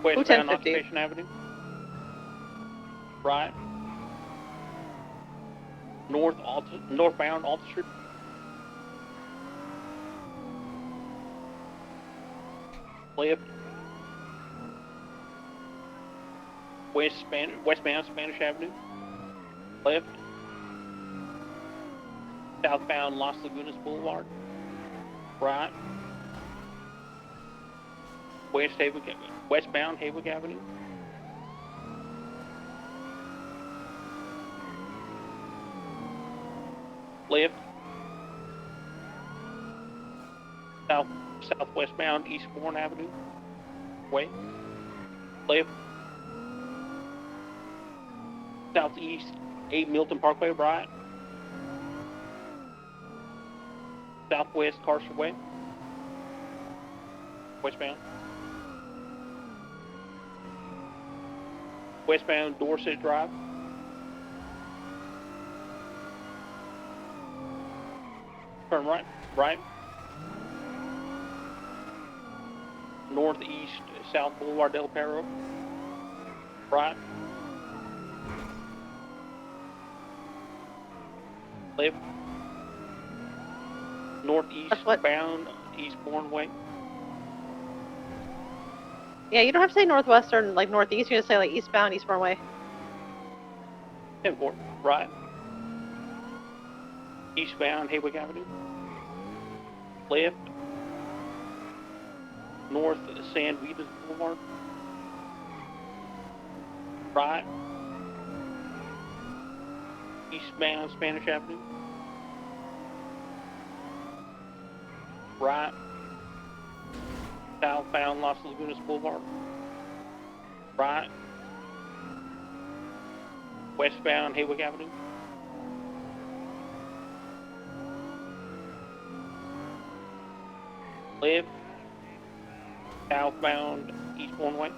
Westbound 1050? Occupation Avenue. Right. Northbound Alta Street. Left. Westbound Spanish Avenue. Left. Southbound Las Lagunas Boulevard. Right. Westbound Haywick Avenue. Left. Southwestbound East Bourne Avenue. Way. Left. Southeast 8 Milton Parkway, right. Southwest Carson Way. Westbound. Westbound Dorset Drive. Turn right. Right. Northeast South Boulevard Del Perro. Right. Left. Northeast bound, Eastbourne way. Yeah, you don't have to say northwest or like northeast. You just say like eastbound, Eastbourne way. 10-4, right. Eastbound, Haywick Avenue. Left. North, San Vitas Boulevard. Right. Eastbound, Spanish Avenue. Right. Southbound, Las Lagunas Boulevard. Right. Westbound, Haywick Avenue. Left. Southbound, Eastbourne way.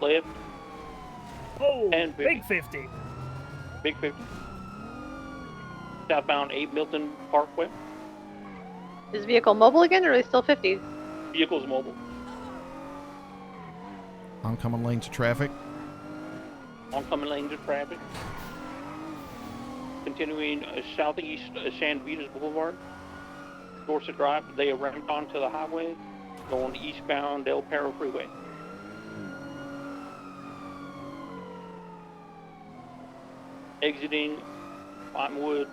Left. Oh, and 50. big 50. Big 50. Southbound 8 Milton Parkway. Is vehicle mobile again, or are they still 50? Vehicle's mobile. Oncoming lanes of traffic. Oncoming lanes of traffic. Continuing southeast San Vitas Boulevard. Dorset Drive. They ramped onto the highway. Going eastbound Del Perro Freeway. Exiting Cottonwood.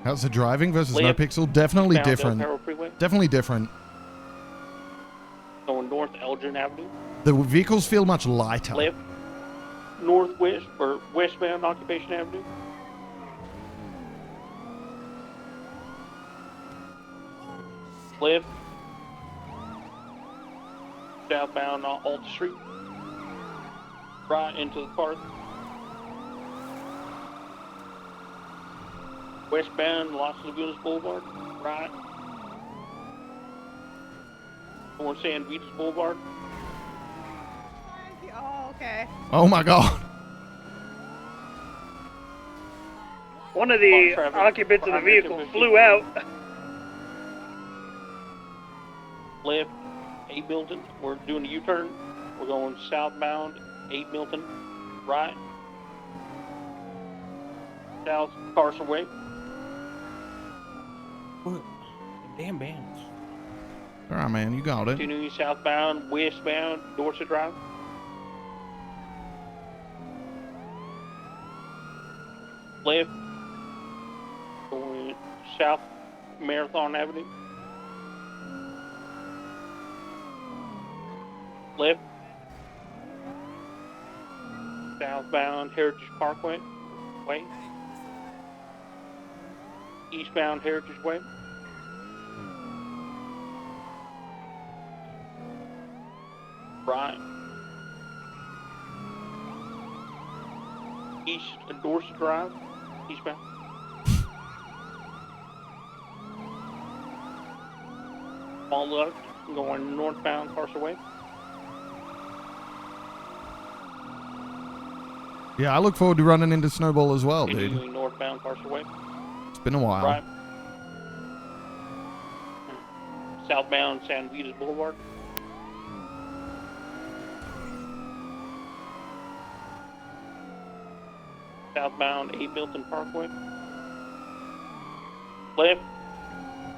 How's the driving versus Left, NoPixel? Definitely eastbound Del different. Perro Freeway. Definitely different. Going north Elgin Avenue. The vehicles feel much lighter. Left, northwest or westbound Occupation Avenue. Left, southbound Alta Street. Right into the park. Westbound Las Lagunas Boulevard. Right. North San Vitas Boulevard. Oh, okay. Oh my god. One of the occupants of the vehicle flew out. Left, 8 Milton. We're doing a U-turn. We're going southbound, 8 Milton. Right. South Carson Way. What? Damn bands. All right, man, you got it. Continuing southbound, westbound, Dorset Drive. Left, going south Marathon Avenue. Left, southbound Heritage Parkway. Way. Eastbound Heritage Way. Right. East Dorset Drive. Eastbound. All left, going northbound Carson Way. Yeah, I look forward to running into Snowball as well, dude. Continuing northbound Carson Way. It's been a while. Right. Southbound San Vitas Boulevard. Southbound 8 Milton Parkway. Left,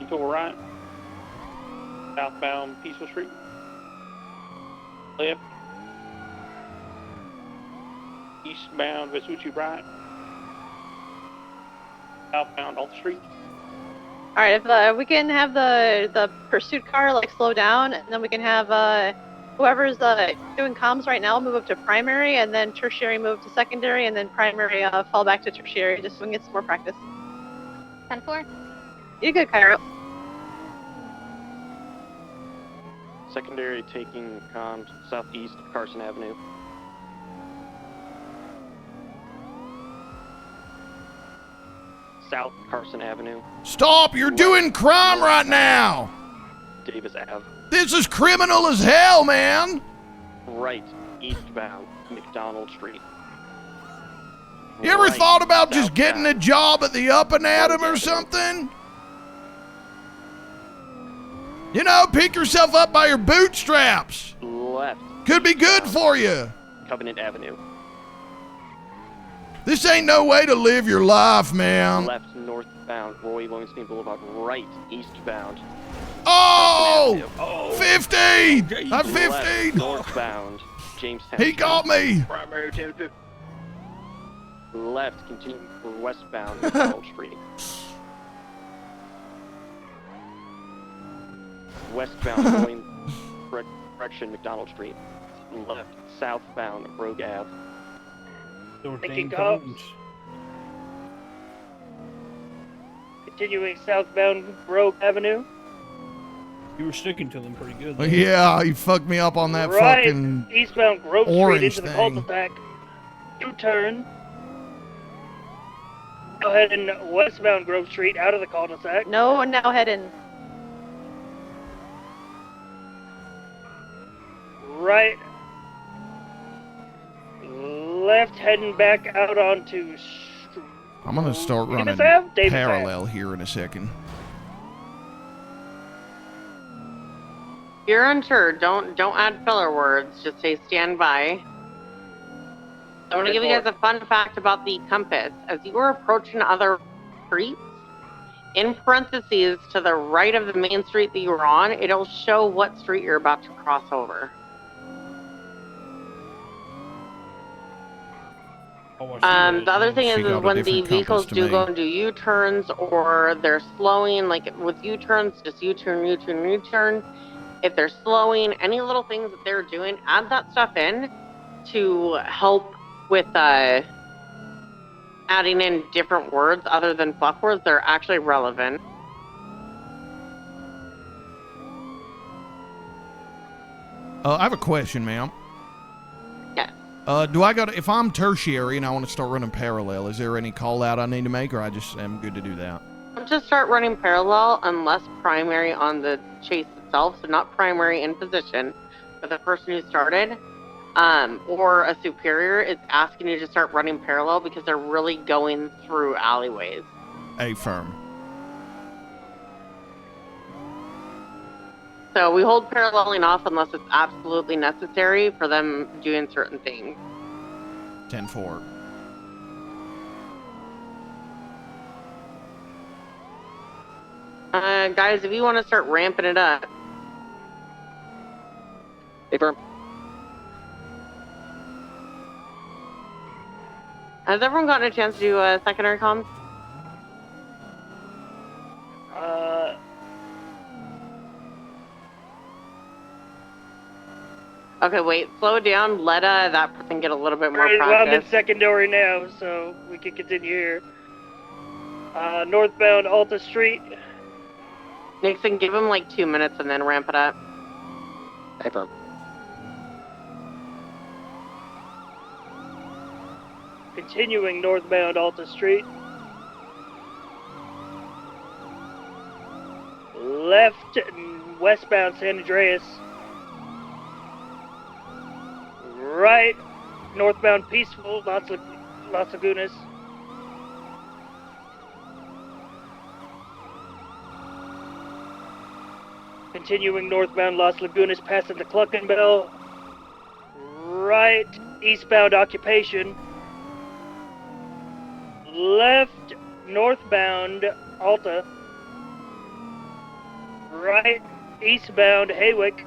detour right. Southbound Peaceful Street. Left. Eastbound Vespucci right. Southbound Alta Street. All right, if we can have the pursuit car like slow down, and then we can have whoever's doing comms right now move up to primary, and then tertiary move to secondary, and then primary fall back to tertiary, just so we can get some more practice. 10-4. You're good, Cairo. Secondary taking comms southeast Carson Avenue. South Carson Avenue. Stop! You're doing crime right now! Davis Ave. This is criminal as hell, man! Right, eastbound McDonald Street. You ever Right, thought about just southbound. getting a job at the Up and Atom or something? You know, pick yourself up by your bootstraps. Left, Could be good for you. Covenant Avenue. This ain't no way to live your life, man. Left northbound, Roy Williamson Boulevard. Right eastbound. Oh! 15! I'm 15! Left northbound, Jamestown. He got me! Primary 1050. Left, continuing for westbound, McDonald Street. Westbound, going direction, McDonald Street. Left, southbound, Rogue Ave. Making comes. Continuing southbound Rogue Avenue. You were sticking to them pretty good. Yeah, you fucked me up on that Right, fucking eastbound Grove Street orange into the thing. cul-de-sac. U-turn. Now heading westbound Grove Street out of the cul-de-sac. No, and now heading. Right. Left heading back out onto. I'm gonna start running Ave? Davis parallel here in a second. If you're unsure, don't add filler words. Just say stand by. I want to give you guys a fun fact about the compass. As you are approaching other streets, in parentheses to the right of the main street that you were on, it'll show what street you're about to cross over. The other thing is when the vehicles do go and do U-turns or they're slowing, like with U-turns, just U-turn, U-turn, U-turn. If they're slowing, any little things that they're doing, add that stuff in to help with adding in different words other than fuck words. They're actually relevant. I have a question, ma'am. Yes. Do I got if I'm tertiary and I want to start running parallel, is there any call out I need to make, or I just am good to do that? Just start running parallel unless primary on the chase itself, so not primary in position, but the person who started, or a superior is asking you to start running parallel because they're really going through alleyways. Firm. So we hold paralleling off unless it's absolutely necessary for them doing certain things. 10-4. Guys, if you want to start ramping it up. Hey, firm. Has everyone gotten a chance to do secondary comms? Okay, wait, slow down. Let that person get a little bit more Alright, well, I'm in practice. secondary now, so we can continue here. Northbound Alta Street. Nixon, give him like 2 minutes and then ramp it up. Hey, firm. Continuing northbound Alta Street. Left westbound San Andreas. Right northbound Peaceful, Las Lagunas. Continuing northbound Las Lagunas, passing the Cluckin' Bell. Right eastbound Occupation. Left northbound Alta. Right eastbound Haywick.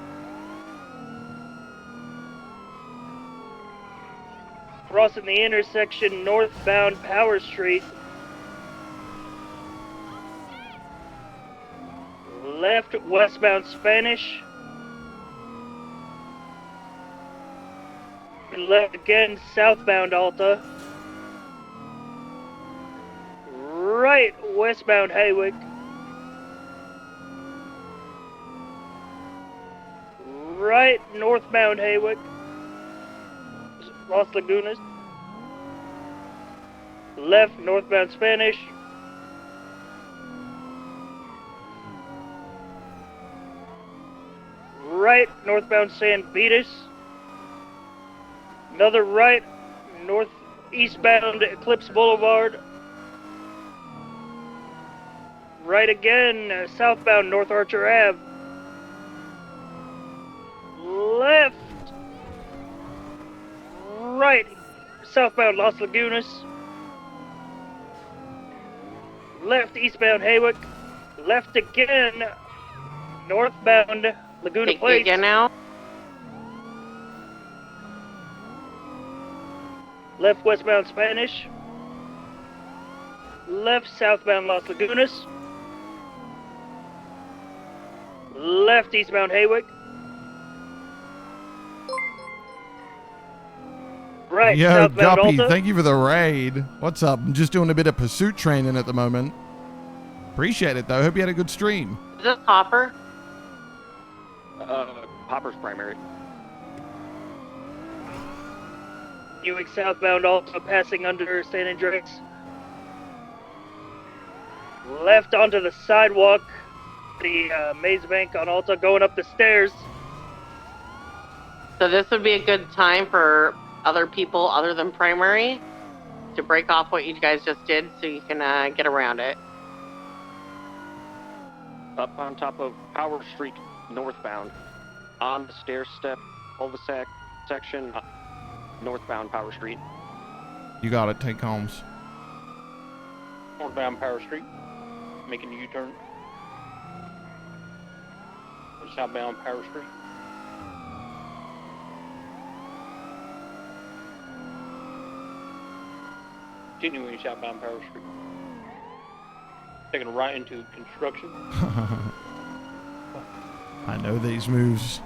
Crossing the intersection northbound Power Street. Left westbound Spanish. And left again southbound Alta. Right westbound Haywick. Right northbound Haywick. Las Lagunas. Left northbound Spanish. Right northbound San Vitas. Another right northeastbound Eclipse Boulevard. Right again southbound North Archer Ave. Left. Right southbound Las Lagunas. Left eastbound Haywick. Left again. Northbound Laguna Take Place. again now. Left westbound Spanish. Left southbound Las Lagunas. Left eastbound Haywick. Right Yo, southbound Guppy, Alta. thank you for the raid. What's up? I'm just doing a bit of pursuit training at the moment. Appreciate it, though. Hope you had a good stream. Is this Hopper? Hopper's primary. Buick southbound Alta passing under San Andreas. Left onto the sidewalk. The Maze Bank on Alta going up the stairs. So this would be a good time for other people other than primary to break off what you guys just did so you can get around it. Up on top of Power Street, northbound. On the stair step, cul-de-sac section, northbound Power Street. You got it. Take comms. Northbound Power Street, making a U-turn. Southbound Power Street. Continuing southbound Power Street. Taking a right into construction. I know these moves.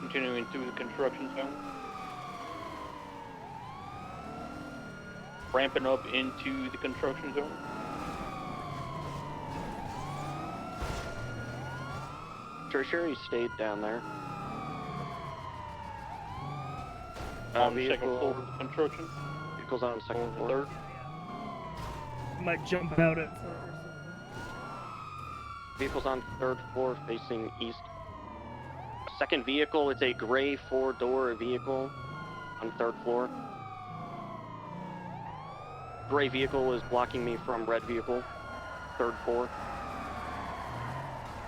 Continuing through the construction zone. Ramping up into the construction zone. Tertiary stayed down there. On the second floor of the construction. Vehicles on second floor. Third. Might jump out at first. Vehicles on third floor facing east. Second vehicle, it's a gray 4-door vehicle on third floor. Gray vehicle is blocking me from red vehicle, third floor.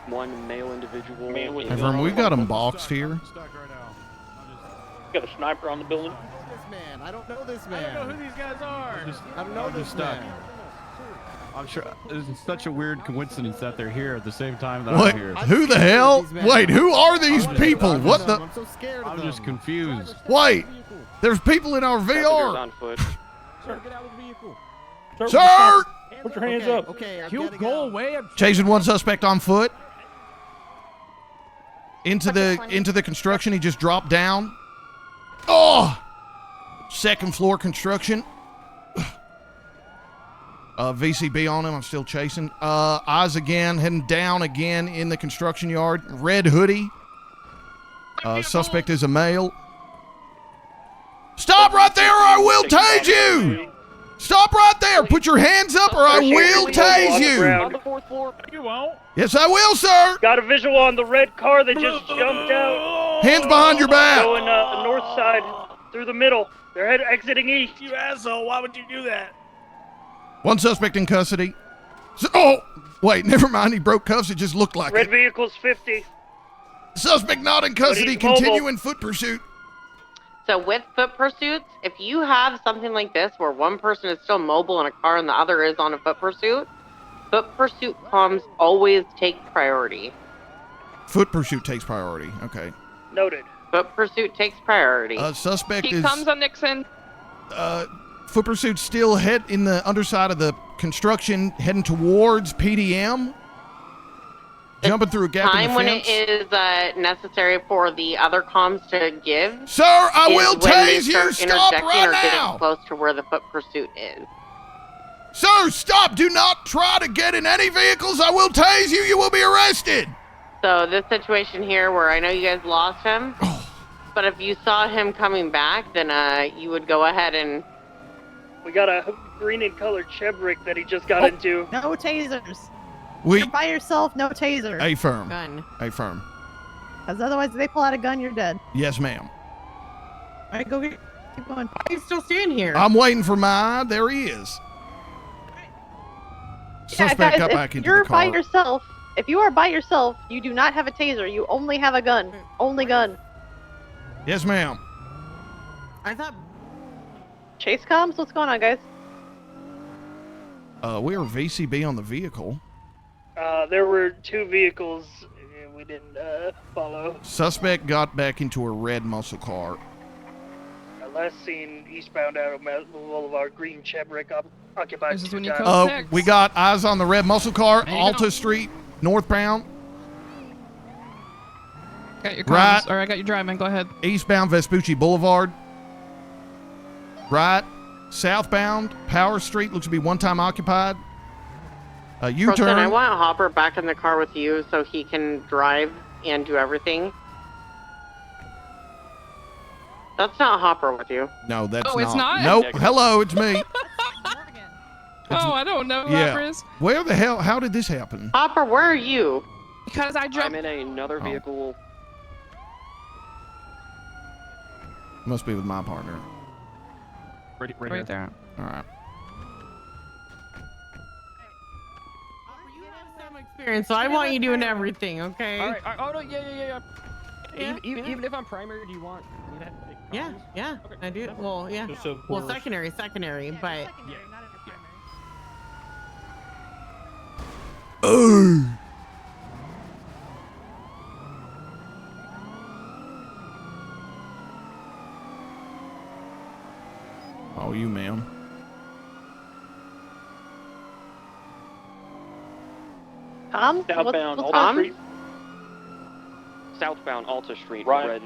One male individual. Everyone, we got them boxed here. Got a sniper on the building. I don't know this I don't know who these guys are. I don't know this stuck. man. I'm sure it's such a weird coincidence that they're here at the same time that What? I'm here. Who the hell? Wait, who are these people? What the? I'm so scared of I'm them. just confused. Wait, there's people in our Passengers VR. on foot. Sir, get out of the vehicle. Sir! Put your hands up. Okay, I You gotta go away. Chasing one suspect on foot. Into the construction. He just dropped down. Oh! Second floor construction. VCB on him. I'm still chasing. Eyes again. Heading down again in the construction yard. Red hoodie. Suspect is a male. Stop right there or I will tase you! Stop right there! Put your hands up or I will tase you! On the fourth floor. You won't. Yes, I will, sir! Got a visual on the red car that just jumped out. Hands behind your back! Going the north side through the middle. They're exiting east. You asshole! Why would you do that? One suspect in custody. Oh! Wait, never mind. He broke cuffs. It just looked like Red it. vehicle's 50. Suspect not in custody. But he's mobile. Continuing foot pursuit. So with foot pursuits, if you have something like this where one person is still mobile in a car and the other is on a foot pursuit comms always take priority. Foot pursuit takes priority. Okay. Noted. Foot pursuit takes priority. Suspect He is... comes on Nixon. Foot pursuit still head in the underside of the construction, heading towards PDM. Jumping through a gap in Time the when fence. it is necessary for the other comms to give. Sir, I is will when they tase you. start Stop interjecting right or now. getting close to where the foot pursuit is. Sir, stop. Do not try to get in any vehicles. I will tase you. You will be arrested. So this situation here where I know you guys lost him, but if you saw him coming back, then you would go ahead and... We got a green and colored Chevrolet that he just got into. No tasers. We- You're by yourself, no taser. A firm. Gun. A firm. Because otherwise, if they pull out a gun, you're dead. Yes, ma'am. All right, go get. Keep going. Why are you still standing here? I'm waiting for mine. There he is. Suspect guys, got if back into you're the car. by yourself, if you are by yourself, you do not have a taser. You only have a gun. Only gun. Yes, ma'am. I thought. Chase comms? What's going on, guys? We were VCB on the vehicle. There were 2 vehicles we didn't follow. Suspect got back into a red muscle car. Last seen eastbound out of Boulevard, green Chevrolet occupied. This is when you code 6. We got eyes on the red muscle car, There you Alta go. Street, northbound. Got your Right. comms, or I got you driving. Go ahead. Eastbound Vespucci Boulevard. Right. Southbound Power Street looks to be one time occupied. Preston, U-turn. I want Hopper back in the car with you so he can drive and do everything. That's not Hopper with you. No, that's Oh, it's not? Nope. Hello, it's me. Oh, I don't know who Yeah. Hopper is. Where the hell? How did this happen? Hopper, where are you? Because I I'm jumped. in another vehicle. Must be with my partner. Right Right there. All right. Experience, so I want you doing everything, okay? All right. Oh no, yeah. Even if I'm primary, do you want me to have, like, Yeah, comms? yeah, I do. Well, yeah. Just of Well, course. secondary, but. Oh. Oh, you, ma'am. Tom? Southbound What's Alta Tom? Street. Southbound Alta Street. Right. Red.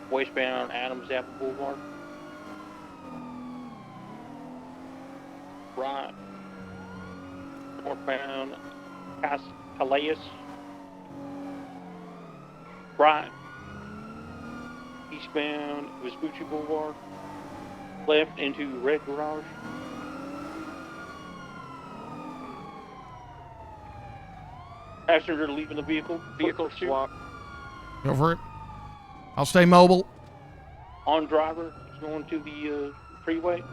Westbound Adams Apple Boulevard. Right. Northbound Calais. Right. Eastbound Vespucci Boulevard. Left into Red Garage. Passenger leaving the vehicle. Vehicle swap. Go for it. I'll stay mobile. On driver is going to the freeway.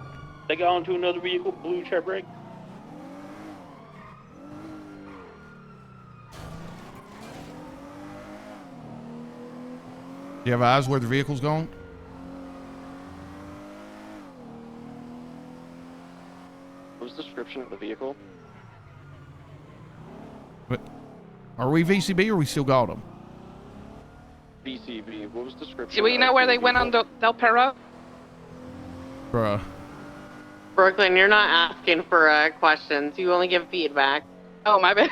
They got onto another vehicle, blue Chevrolet. Do you have eyes where the vehicle's going? What was the description of the vehicle? But are we VCB or we still got them? BCB. What was the description? Do we know of where the they went on vehicle? Del Perro? Bruh. Brooklyn, you're not asking for questions. You only give feedback. Oh, my bad.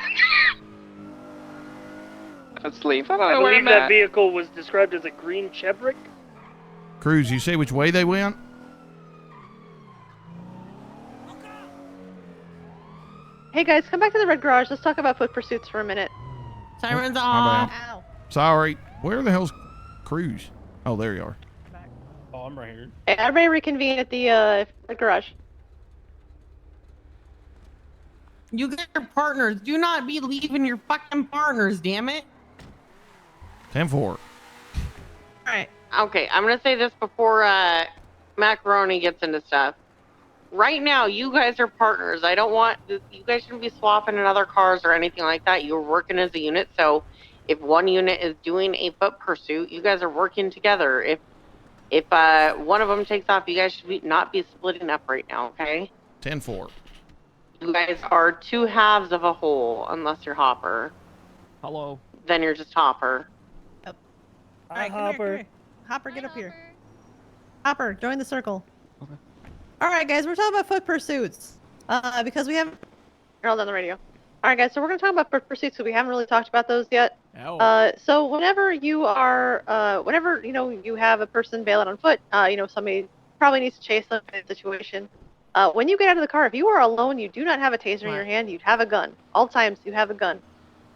Let's leave. I don't I know where believe I'm that at. vehicle was described as a green Chevrolet. Cruz, you say which way they went? Hey guys, come back to the red garage. Let's talk about foot pursuits for a minute. Sirens My off. bad. Sorry. Where the hell's Cruz? Oh, there you are. Oh, I'm right here. Hey, everybody reconvene at the red garage. You guys are partners. Do not be leaving your fucking partners, damn it. 10-4. Alright. Okay, I'm gonna say this before Macaroni gets into stuff. Right now, you guys are partners. I don't want you guys shouldn't be swapping in other cars or anything like that. You're working as a unit, so if one unit is doing a foot pursuit, you guys are working together. If one of them takes off, you guys should not be splitting up right now, okay? 10-4. You guys are two halves of a whole, unless you're Hopper. Hello. Then you're just Hopper. Alright, Hopper. come here. Hopper, get up here. Hopper, join the circle. Okay. Alright, guys, we're talking about foot pursuits. Because we haven't. You're all on the radio. Alright, guys, so we're going to talk about foot pursuits because we haven't really talked about those yet. Oh. So whenever you are, whenever, you have a person bail out on foot, somebody probably needs to chase them in a situation. When you get out of the car, if you are alone, you do not have a taser in your hand, you have a gun. All times you have a gun.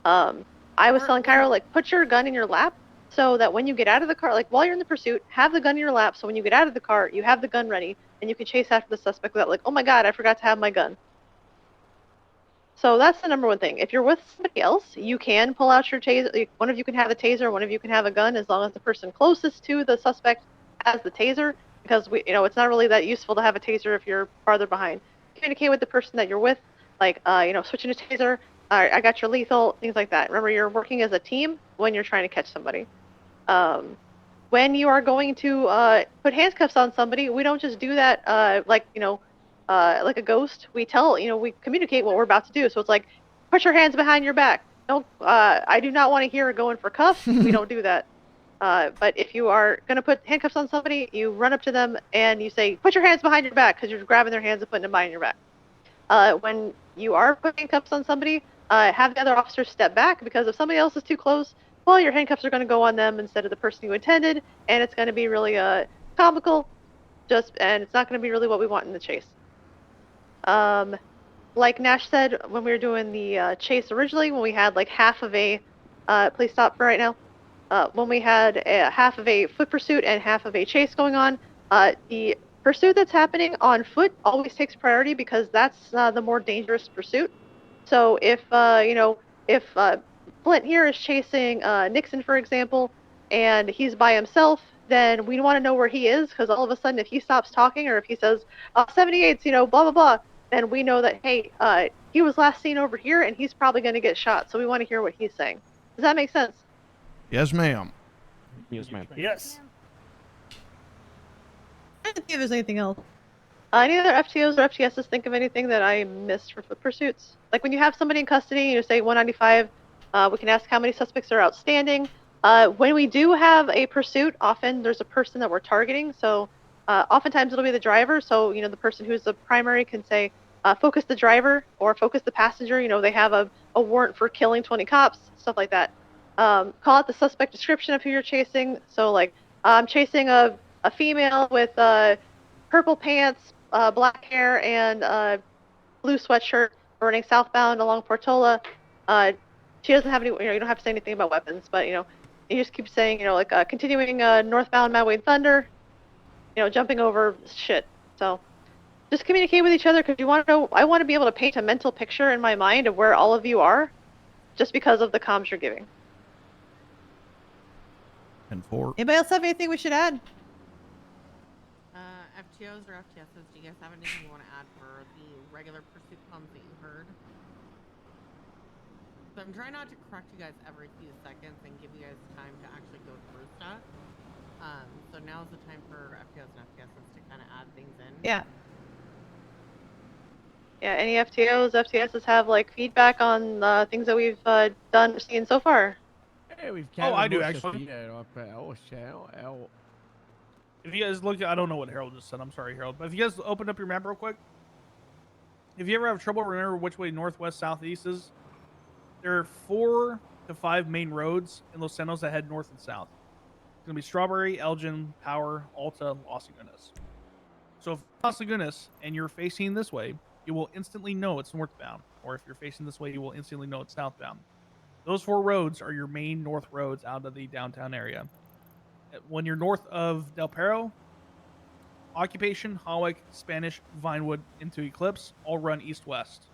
I was telling Cairo, put your gun in your lap so that when you get out of the car, while you're in the pursuit, have the gun in your lap so when you get out of the car, you have the gun ready and you can chase after the suspect without oh my god, I forgot to have my gun. So that's the number one thing. If you're with somebody else, you can pull out your taser. One of you can have the taser, one of you can have a gun, as long as the person closest to the suspect has the taser, because it's not really that useful to have a taser if you're farther behind. Communicate with the person that you're with, switching to taser. I got your lethal, things like that. Remember, you're working as a team when you're trying to catch somebody. When you are going to put handcuffs on somebody, we don't just do that like a ghost, we tell, we communicate what we're about to do. So it's like, put your hands behind your back. Don't, I do not want to hear going for cuffs. We don't do that. But if you are going to put handcuffs on somebody, you run up to them and you say, put your hands behind your back, because you're grabbing their hands and putting them behind your back. When you are putting handcuffs on somebody, have the other officer step back, because if somebody else is too close, well, your handcuffs are going to go on them instead of the person you intended, and it's going to be really comical, and it's not going to be really what we want in the chase. Like Nash said, when we were doing the chase originally, when we had like half of a, please stop for right now, when we had half of a foot pursuit and half of a chase going on, the pursuit that's happening on foot always takes priority, because that's the more dangerous pursuit. So if, if Flint here is chasing Nixon, for example, and he's by himself, then we want to know where he is, because all of a sudden if he stops talking, or if he says, 78's, blah, blah, blah, then we know that, hey, he was last seen over here and he's probably going to get shot. So we want to hear what he's saying. Does that make sense? Yes, ma'am. Yes, ma'am. Yes. I don't think there's anything else. Any other FTOs or FTSs think of anything that I missed for foot pursuits? Like when you have somebody in custody, say 195, we can ask how many suspects are outstanding. When we do have a pursuit, often there's a person that we're targeting. So oftentimes it'll be the driver. So, the person who's the primary can say, focus the driver or focus the passenger. They have a warrant for killing 20 cops, stuff like that. Call out the suspect description of who you're chasing. So like, I'm chasing a female with purple pants, black hair, and blue sweatshirt, running southbound along Portola. She doesn't have any, you don't have to say anything about weapons, but you just keep saying, continuing northbound Mad Wade Thunder, jumping over shit. So just communicate with each other, because I want to be able to paint a mental picture in my mind of where all of you are, just because of the comms you're giving. And 4. Anybody else have anything we should add? FTOs or FTSs, do you guys have anything you want to add for the regular pursuit comms that you heard? So I'm trying not to correct you guys every few seconds and give you guys time to actually go through stuff. So now's the time for FTOs and FTSs to kind of add things in. Yeah. Yeah, any FTOs, FTSs have like feedback on things that we've done or seen so far? Hey, we've I do actually. Oh. If you guys look, I don't know what Harold just said. I'm sorry, Harold. But if you guys open up your map real quick, if you ever have trouble, remember which way northwest, southeast is. There are 4 to 5 main roads in Los Santos that head north and south. It's gonna be Strawberry, Elgin, Power, Alta, Las Lagunas. So if Las Lagunas and you're facing this way, you will instantly know it's northbound. Or if you're facing this way, you will instantly know it's southbound. Those 4 roads are your main north roads out of the downtown area. When you're north of Del Perro, Occupation, Hawick, Spanish, Vinewood, into Eclipse, all run east-west.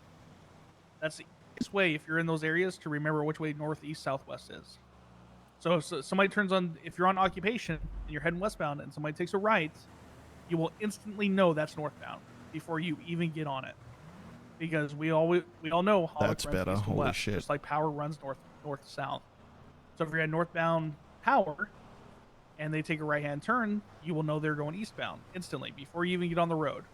That's the easiest way, if you're in those areas, to remember which way northeast, southwest is. So if somebody turns on, if you're on Occupation and you're heading westbound and somebody takes a right, you will instantly know that's northbound before you even get on it. Because we all know Hawick That's runs better. east to Holy west, shit. just like Power runs north to south. So if you're at northbound Power and they take a right-hand turn, you will know they're going eastbound instantly before you even get on the road.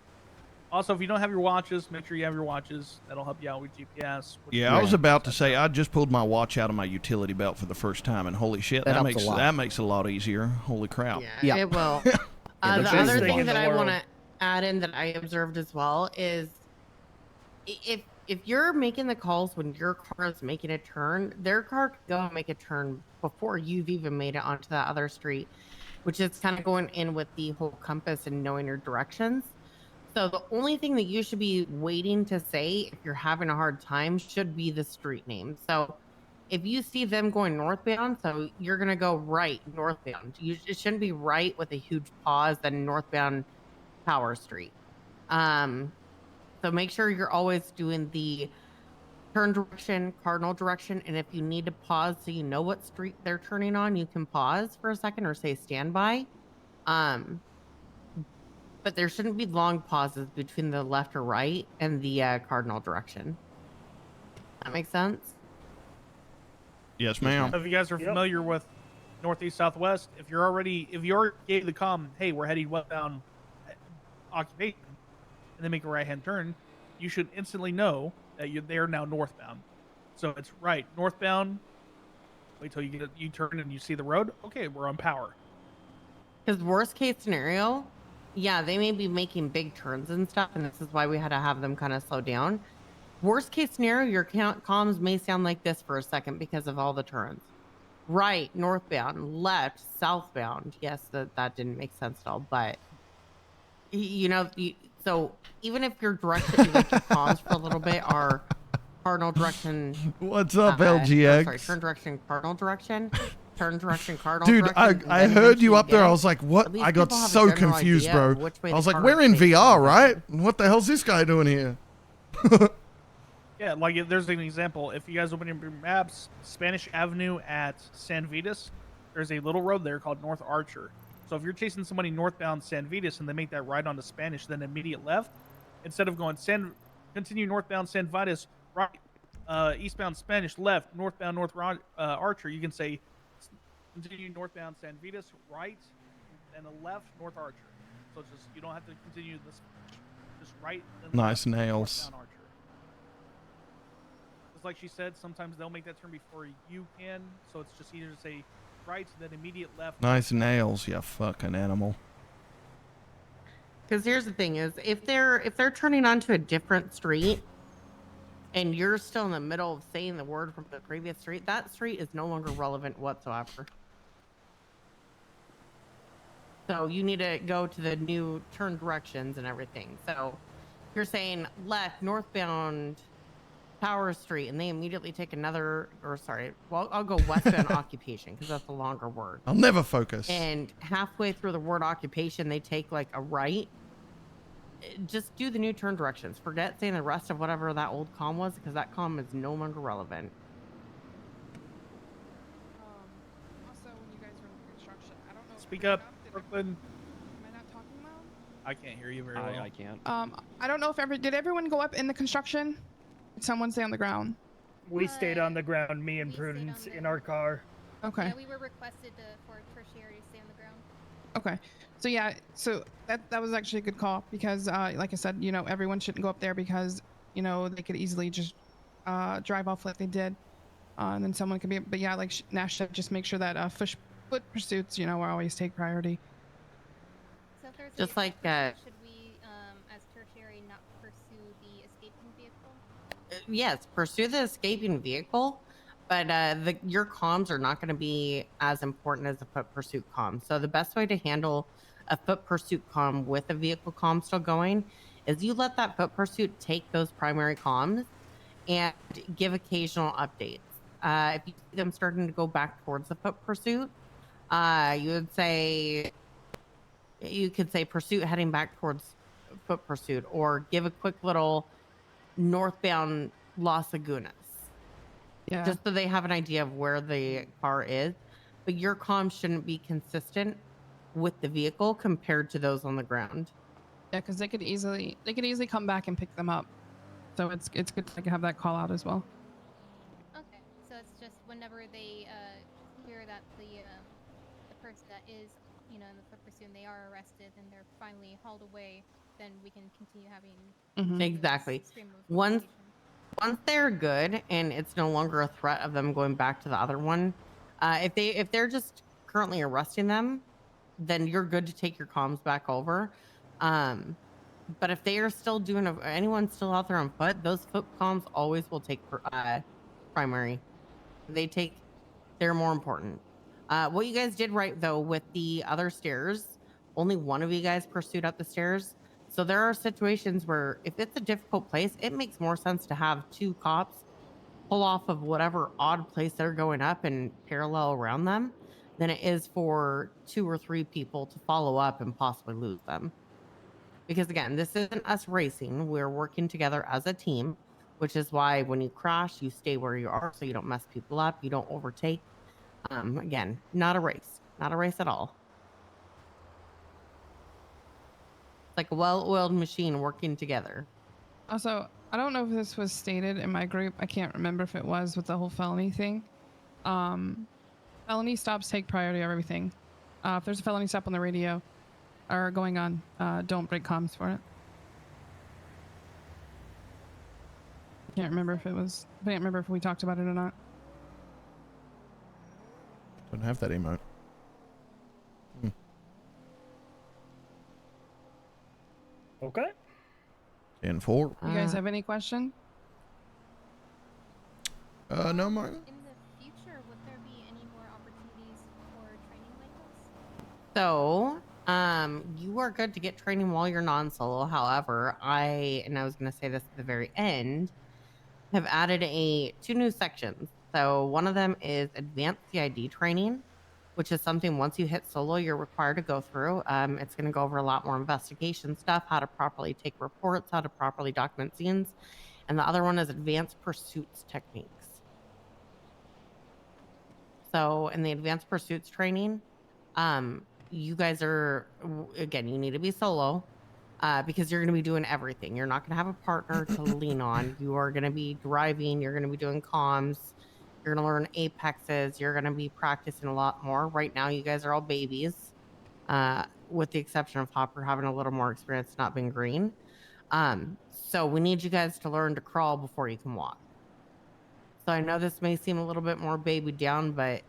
Also, if you don't have your watches, make sure you have your watches. That'll help you out with GPS. Yeah, I was about to say, I just pulled my watch out of my utility belt for the first time, and holy shit, that makes it a lot easier. Holy crap. Yeah, it will. The other thing that I want to add in that I observed as well is if you're making the calls when your car is making a turn, their car can go and make a turn before you've even made it onto that other street, which is kind of going in with the whole compass and knowing your directions. So the only thing that you should be waiting to say if you're having a hard time should be the street name. So if you see them going northbound, so you're going to go right northbound. It shouldn't be right with a huge pause, then northbound Power Street. So make sure you're always doing the turn direction, cardinal direction, and if you need to pause so you know what street they're turning on, you can pause for a second or say standby. But there shouldn't be long pauses between the left or right and the cardinal direction. That makes sense? Yes, ma'am. So if you guys are familiar with northeast, southwest, if you already gave the comm, hey, we're heading westbound Occupation, and then make a right-hand turn, you should instantly know that they're now northbound. So it's right, northbound. Wait till you turn and you see the road. Okay, we're on power. Because worst case scenario, yeah, they may be making big turns and stuff, and this is why we had to have them kind of slow down. Worst case scenario, your comms may sound like this for a second because of all the turns. Right, northbound, left, southbound. Yes, that didn't make sense at all, but so even if your direction, like your comms for a little bit are cardinal direction. What's up, LGX? Sorry, turn direction, cardinal direction. Turn direction, cardinal Dude, direction. I heard you up there. I was like, what? I got so confused, bro. I was like, we're in VR, right? What the hell's this guy doing here? Yeah, like there's an example. If you guys open your maps, Spanish Avenue at San Vitas, there's a little road there called North Archer. So if you're chasing somebody northbound San Vitas and they make that right onto Spanish, then immediate left, instead of going continue northbound San Vitas, right, eastbound Spanish, left, northbound North Archer, you can say continue northbound San Vitas, right, and a left North Archer. So it's just, you don't have to continue this, just right. And Nice left, nails. northbound Archer. Just like she said, sometimes they'll make that turn before you can, so it's just either to say right, then immediate left. Nice nails, you fucking animal. Because here's the thing: is if they're turning onto a different street, and you're still in the middle of saying the word from the previous street, that street is no longer relevant whatsoever. So you need to go to the new turn directions and everything. So you're saying left, northbound Power Street, and they immediately take another, or sorry, well, I'll go westbound occupation because that's a longer word. I'll never focus. And halfway through the word occupation, they take like a right. Just do the new turn directions. Forget saying the rest of whatever that old comm was, because that comm is no longer relevant. Also, when you guys were in construction, I don't know. Speak up, Brooklyn. Am I not talking loud? I can't hear you very well. I can't. I don't know if did everyone go up in the construction? Did someone stay on the ground? We stayed on the ground, me and Prudence, in our car. Okay. Yeah, we were requested for tertiary to stay on the ground. Okay. So yeah, so that was actually a good call because, like I said, everyone shouldn't go up there because, they could easily just drive off like they did, and then someone could be. But yeah, like Nash said, just make sure that foot pursuits, are always take priority. So if there's Just like should we, as tertiary, not pursue the escaping vehicle? yes, pursue the escaping vehicle, but your comms are not going to be as important as a foot pursuit comm. So the best way to handle a foot pursuit comm with a vehicle comm still going is you let that foot pursuit take those primary comms and give occasional updates. If you see them starting to go back towards the foot pursuit, you could say pursuit heading back towards foot pursuit, or give a quick little northbound Las Lagunas. Yeah. Just so they have an idea of where the car is. But your comms shouldn't be consistent with the vehicle compared to those on the ground. Yeah, because they could easily come back and pick them up. So it's good to have that call out as well. Okay, so it's just whenever they hear that the person that is, in the foot pursuit, and they are arrested and they're finally hauled away, then we can continue having Exactly. stream of Once they're good and it's no longer a threat of them going back to the other one, if they're just currently arresting them, then you're good to take your comms back over. But if they are still doing, anyone's still out there on foot, those foot comms always will take primary. They're more important. What you guys did right though with the other stairs, only one of you guys pursued up the stairs. So there are situations where if it's a difficult place, it makes more sense to have two cops pull off of whatever odd place they're going up and parallel around them than it is for 2 or 3 people to follow up and possibly lose them. Because again, this isn't us racing. We're working together as a team, which is why when you crash, you stay where you are so you don't mess people up, you don't overtake. Again, not a race. Not a race at all. It's like a well-oiled machine working together. Also, I don't know if this was stated in my group. I can't remember if it was with the whole felony thing. Felony stops take priority of everything. If there's a felony stop on the radio or going on, don't break comms for it. Can't remember if we talked about it or not. Don't have that emote. Okay. 10-4. You guys have any question? No, Martin. In the future, would there be any more opportunities for training like this? So, you are good to get training while you're non-solo. However, I was going to say this at the very end, have added 2 new sections. So one of them is advanced CID training, which is something once you hit solo, you're required to go through. It's going to go over a lot more investigation stuff, how to properly take reports, how to properly document scenes. And the other one is advanced pursuits techniques. So in the advanced pursuits training, you guys are, again, you need to be solo because you're going to be doing everything. You're not going to have a partner to lean on. You are going to be driving. You're going to be doing comms. You're going to learn apexes. You're going to be practicing a lot more. Right now, you guys are all babies, with the exception of Hopper having a little more experience not being green. So we need you guys to learn to crawl before you can walk. So I know this may seem a little bit more baby down, but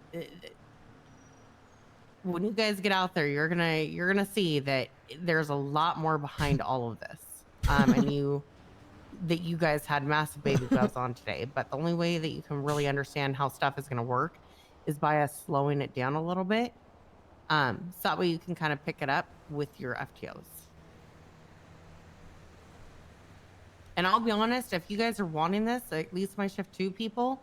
when you guys get out there, you're gonna see that there's a lot more behind all of this. And you guys had massive baby gloves on today, but the only way that you can really understand how stuff is gonna work is by us slowing it down a little bit. So that way you can kind of pick it up with your FTOs. And I'll be honest, if you guys are wanting this, at least my shift 2 people,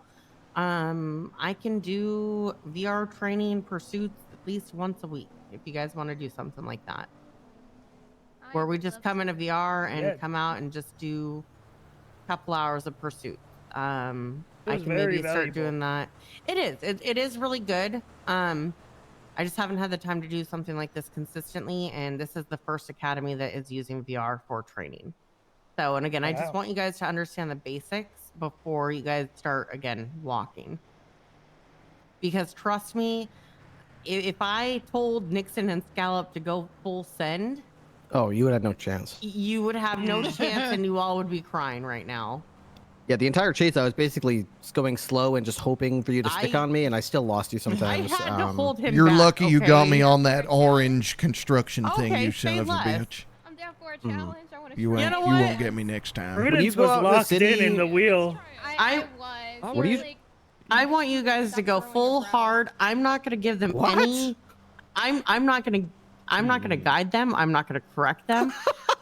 I can do VR training pursuits at least once a week if you guys want to do something like that. Where we just come into VR and come out and just do a couple hours of pursuit. I can maybe start doing that. It is. It is really good. I just haven't had the time to do something like this consistently, and this is the first academy that is using VR for training. So, and again, I just want you guys to understand the basics before you guys start, again, walking. Because trust me, if I told Nixon and Scallop to go full send... Oh, you would have no chance. You would have no chance and you all would be crying right now. Yeah, the entire chase, I was basically going slow and just hoping for you to stick on me, and I still lost you sometimes. I had to hold him You're back, lucky you got okay? me on that orange construction thing, you son say of a less. bitch. I'm down for a challenge. I want to. You won't get me next time. Prudence was locked in the wheel. I was. What do you? I want you guys to go full hard. I'm not gonna give them any. I'm not gonna guide them. I'm not gonna correct them.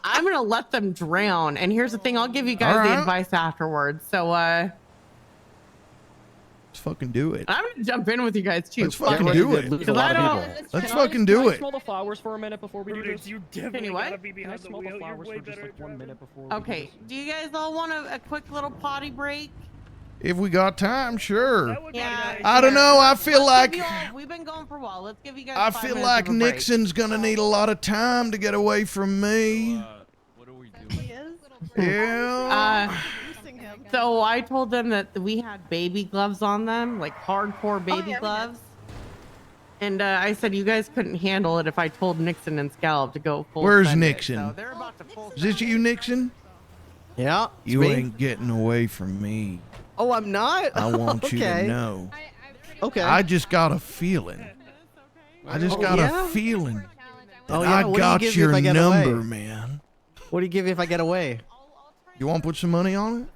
I'm gonna let them drown. And here's the thing: I'll give you guys the advice afterwards. So let's fucking do it. I'm gonna jump in with you guys too. Let's fucking do it. Let's fucking do Can I it. smell the flowers for a minute before we do this? You Can definitely you what? gotta be Can I behind the smell the wheel. You're flowers way for just better like at 1 driving. minute before we do Okay. this? Do you guys all want a quick little potty break? If we got time, sure. Yeah. I don't know. I feel like We've been going for a while. Let's give you guys. I 5 feel minutes like of a break. Nixon's gonna need a lot of time to get away from me. What are we doing? Yeah. So I told them that we had baby gloves on them, like hardcore baby gloves. And I said you guys couldn't handle it if I told Nixon and Scallop to go full. Where's send it. Nixon? So they're about to full Is this you, Nixon? Yeah. You me. ain't getting away from me. Oh, I'm not. I want you to Okay. know. Okay. I just got a feeling. I just got a feeling. Oh, that yeah? I What do you got give me your if I get number, away? man. What do you give me if I get away? You want to put some money on it?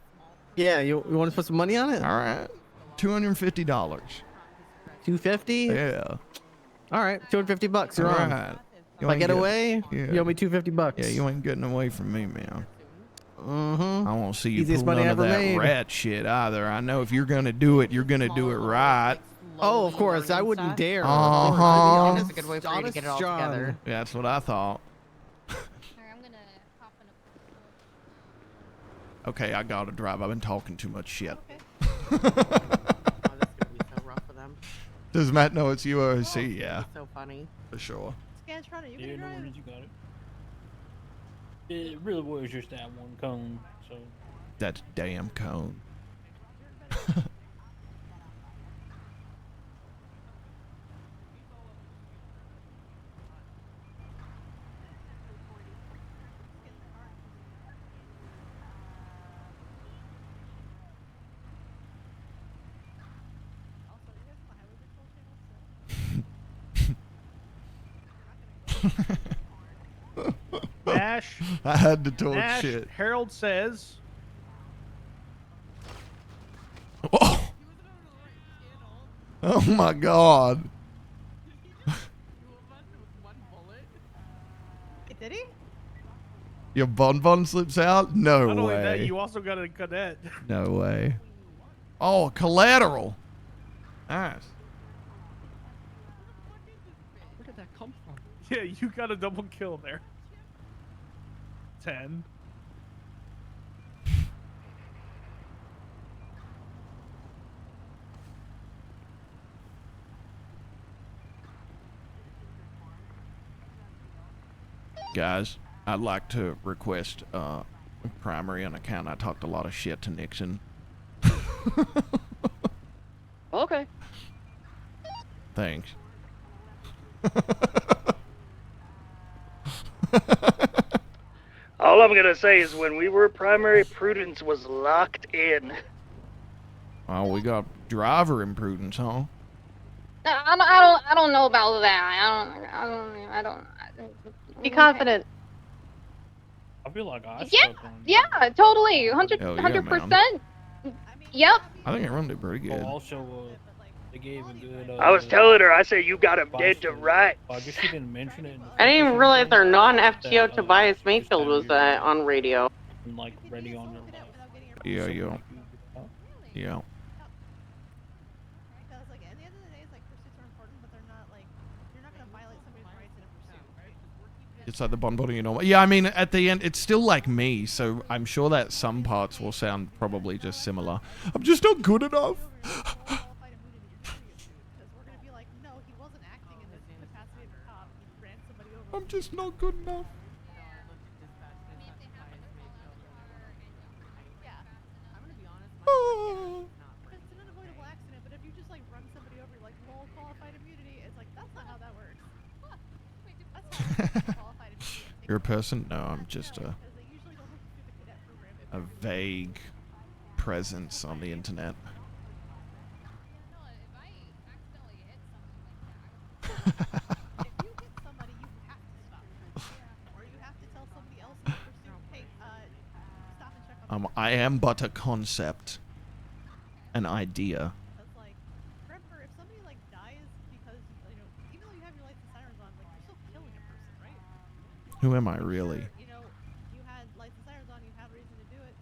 Yeah, you want to put some money on it? All right. $250. $250? Yeah. All right, $250. You're All on. right. If I get away, yeah. you owe me $250. Yeah, you ain't getting away from me, man. Mm-hmm. I won't see you Easiest pull money none of ever that made. rat shit either. I know if you're gonna do it, you're gonna do it right. Oh, of course. I wouldn't dare. Uh-huh. That's a good way for you to get it all together. Yeah, that's what I thought. Okay, I gotta drive. I've been talking too much shit. Does Matt know it's UOC? Yeah. So funny. For sure. Scantron, you Yeah, can no drive? worries, you got it. It really was just that one cone, so. That's damn cone. Nash. I had to talk Nash, shit. Harold says. Oh my god. Did he? Your bonbon slips out? No Not only that, way. you also got a cadet. No way. Oh, collateral. Nice. Where did that come from? Yeah, you got a double kill there. 10. Guys, I'd like to request primary on account. I talked a lot of shit to Nixon. Okay. Thanks. All I'm gonna say is when we were primary, Prudence was locked in. Oh, we got driver imprudence, huh? I don't know about that. I don't. Be confident. I feel like I Yeah, spoke on. yeah, totally, Hell yeah, 100%. Yep. I think everyone did pretty good. Also, they gave a good. I was telling her, I said, you got him dead to rights. I guess she didn't mention it. I didn't even realize our non-FTO Tobias Mayfield was on radio. Like ready on their life. Yeah, yeah. Yeah. Because like at the end of the day, it's like pursuits are important, but they're not like you're not gonna violate somebody's rights in a pursuit, right? It's like the bonbon, you know. Yeah, I mean, at the end, it's still like me, so I'm sure that some parts will sound probably just similar. I'm just not good enough. I'm just not good enough. Oh. It's an unavoidable accident, but if you just like run somebody over, like lol qualified immunity, it's like that's not how that works. That's not qualified immunity. You're a person? No, I'm just a vague presence on the internet. I am but a concept, an idea. Remember, if somebody like dies because you know, even though you have your lights and sirens on, like you're still killing a person, right? Who am I really? You know, you had lights and sirens on, you had a reason to do it.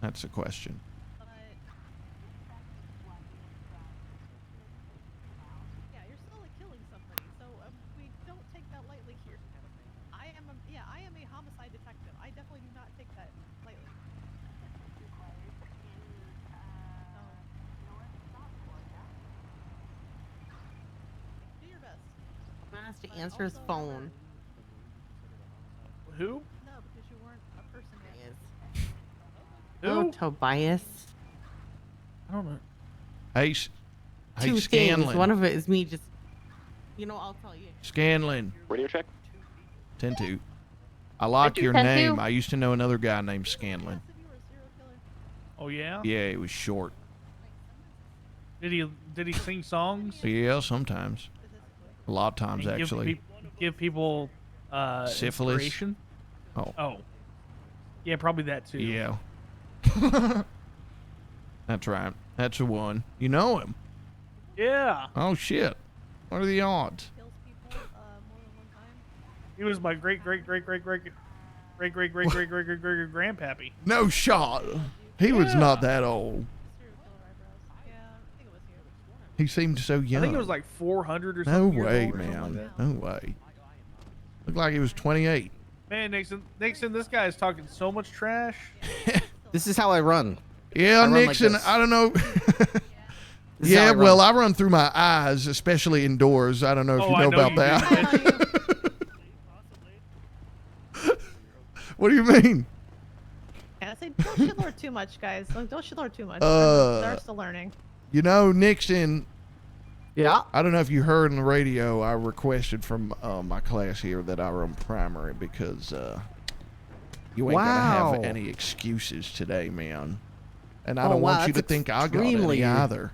That's a question. Yeah, you're still like killing somebody, so we don't take that lightly here. I am a homicide detective. I definitely do not take that lightly. Do your best. Man has to answer his phone. Who? No, because you weren't a person yet. Oh, Tobias. I don't know. Hey, hey, Two Scanlon. things. One of it is me just. You know, I'll tell you. Scanlon. Radio check. 10-2. I like your 10-2. name. I used to know another guy named Scanlon. Oh yeah. Yeah, it was short. Did he sing songs? Yeah, sometimes. A lot of times, And actually. Give people Syphilis. inspiration? Oh. Oh. Yeah, probably that too. Yeah. That's right. That's the one. You know him. Yeah. Oh, shit. What are the odds? He was my great grandpappy. No shot. He was not that old. He seemed so young. I think it was like 400 or No something. years way, old or something man. like that. No way. Looked like he was 28. Man, Nixon, this guy is talking so much trash. This is how I run. Yeah, I run like Nixon, this. I don't know. This is how Yeah, I run. well, I run through my eyes, especially indoors. I don't know if you know about that. What do you mean? Yeah, say don't shitlord too much, guys. Like, don't shitlord too much. They're still learning. You know, Nixon. Yeah. I don't know if you heard on the radio. I requested from my class here that I run primary because you ain't gonna have Wow. any excuses today, man. And I Oh, don't wow, want you to that's think I got extremely- any either.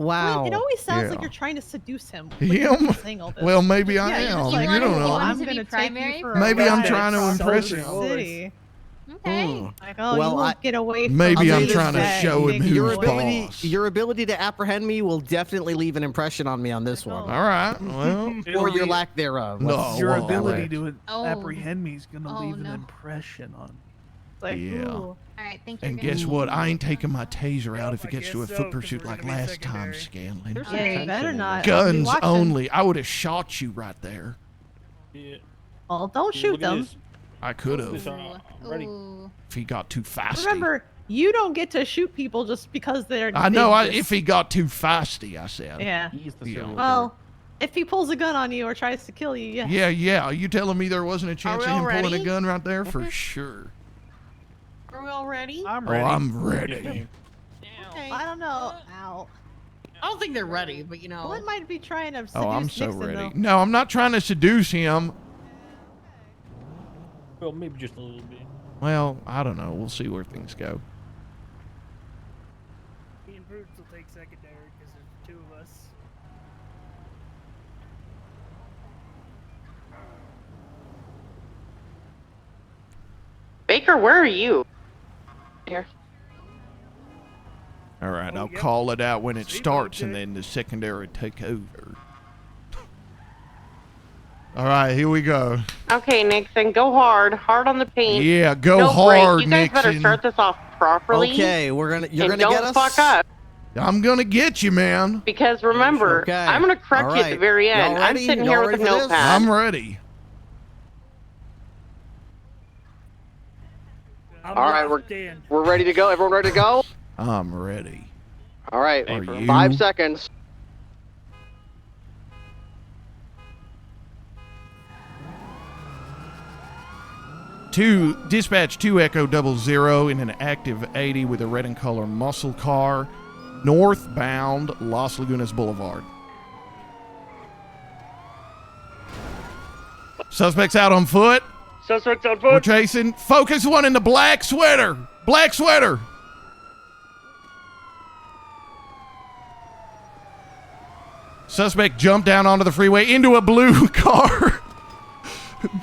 Wow. It always sounds like Yeah. you're trying to seduce him. when Him? you're saying all this. Well, maybe I Yeah, you're am. just You like, don't know. I'm to be gonna take primary you for for a Maybe I'm ride trying to across impress the him. city. Okay. Like, oh, Well, you won't get away from Maybe I'll I'm say this, trying to that show him big who's boy. boss. Your ability to apprehend me will definitely leave an impression on me on this one. All right. Well, Or your lack thereof. No, let's Your put it that ability way. to Oh. apprehend me is gonna Oh, leave an no. impression on me. Like, Yeah. ooh. All right, thank you. And again. guess what? I ain't taking my taser out if it I gets to a guess so, foot 'cause pursuit we're like gonna be last time, secondary. Scanlon. There's Alright. some better not. Guns Watching. only. I would have shot you right there. Yeah. Well, don't Yeah, shoot look at them. this. I could This, have I'm ready. Ooh. if he got too feisty. Remember, you don't get to shoot people just because they're. I know. they just- If he got too feisty, I said. Yeah. He's the Yeah. serial Well, if he pulls a gun on you or tries to kill you, yes. Yeah, yeah. Are you telling me there wasn't a chance we of him all pulling a ready? gun right there? For sure. Are we all ready? I'm Oh, ready. I'm ready. Okay. I don't know. Ow. I don't think they're ready, but you know. One might be trying to seduce Oh, I'm so Nixon, ready. though. No, I'm not trying to seduce him. Well, maybe just a little bit. Well, I don't know. We'll see where things go. Me and Brutes will take secondary because there's two of us. Baker, where are you? Here. All right, Oh, I'll yep. call it out when it See, starts, and okay. then the secondary take over. All right, here we go. Okay, Nixon, go hard on the paint. Yeah, go Don't hard, break. You guys better Nixon. start this off properly. Okay, you're and gonna don't get us. fuck up. I'm gonna get you, man. Because remember, Okay. I'm gonna correct All you at the right. very end. Y'all I'm ready? sitting Y'all here with a ready for this? notepad. I'm ready. I'm All right, left in. We're ready to go. Everyone ready to go? I'm ready. All right. Are you? 5 seconds. Dispatch 2 Echo 00 in an active 80 with a red and color muscle car, northbound Las Lagunas Boulevard. Suspects out on foot. Suspects on We're foot. chasing. Focus one in the black sweater. Black sweater. Suspect jumped down onto the freeway into a blue car.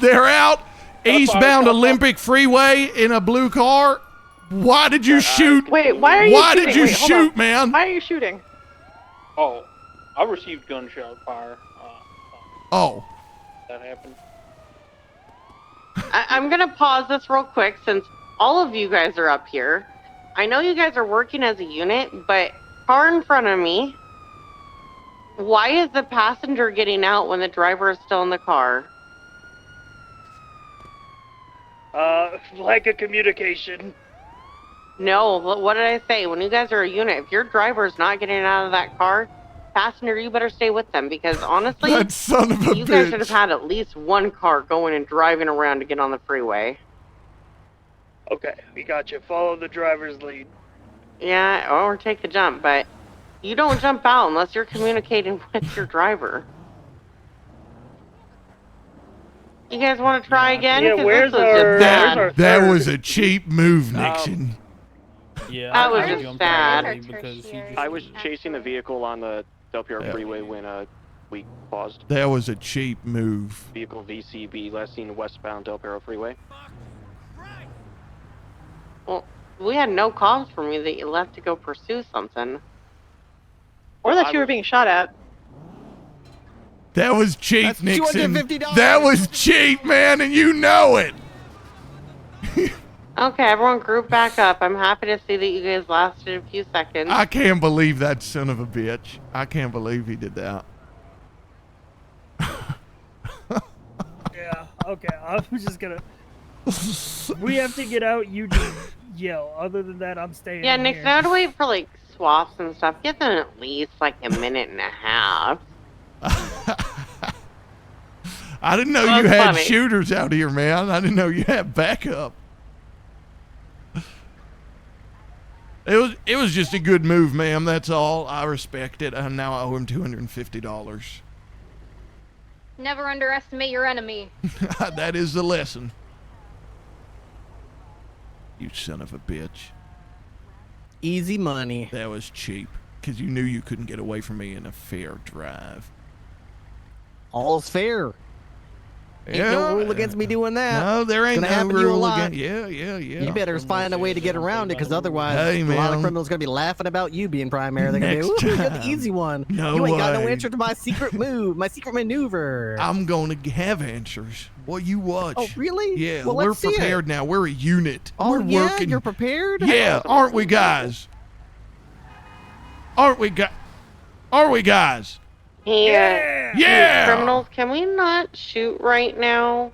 They're out. Eastbound Olympic Freeway in a blue car. Why did you shoot? Wait, why are you Why shooting? did you Wait, hold shoot, on. man? Why are you shooting? Oh, I received gunshot fire. Oh. That happened. I'm gonna pause this real quick since all of you guys are up here. I know you guys are working as a unit, but car in front of me. Why is the passenger getting out when the driver is still in the car? Lack of communication. No, what did I say? When you guys are a unit, if your driver is not getting out of that car, passenger, you better stay with them because honestly, That son of a you guys bitch. should have had at least one car going and driving around to get on the freeway. Okay, we got you. Follow the driver's lead. Yeah, or take the jump, but you don't jump out unless you're communicating with your driver. You guys want to try again? Yeah, 'Cause where's this was our- just where's bad. our That was a cheap move, Nixon. Yeah, That was I just jumped bad. early because he just I was chasing the vehicle on the Del Piero Freeway when we paused. That was a cheap move. Vehicle VCB, last seen westbound Del Piero Freeway. Well, we had no cause for me that you left to go pursue something. Or that you were being shot at. That was cheap, That's Nixon. $250. That was cheap, man, and you know it. Okay, everyone group back up. I'm happy to see that you guys lasted a few seconds. I can't believe that son of a bitch. I can't believe he did that. Yeah, okay. I'm just gonna. We have to get out. You just yell. Other than that, I'm staying. Yeah, in Nick, here. now to wait for like swaps and stuff. Give them at least like a minute and a half. I didn't know Well, you that's had funny. shooters out here, man. I didn't know you had backup. It was just a good move, ma'am. That's all. I respect it. And now I owe him $250. Never underestimate your enemy. That is the lesson. You son of a bitch. Easy money. That was cheap. because you knew you couldn't get away from me in a fair drive. All's fair. Ain't Yeah. no rule against me doing that. No, there ain't It's gonna no happen to you a rule lot. again. Yeah. You better find a way to get around it, because otherwise, Hey, a lot of man. criminals gonna be laughing about you being primary. They're gonna be, Next "Ooh, you're the time. easy one. No you ain't got no way. answer to my secret move, my secret maneuver." I'm going to have answers. Well, you watch. Oh, really? Yeah, Well, we're let's see it. prepared now. We're a unit. Oh, we're yeah? working. You're prepared? Yeah, aren't we, guys? Aren't we, Are we, guys? Yeah. Yeah. Criminals, can we not shoot right now?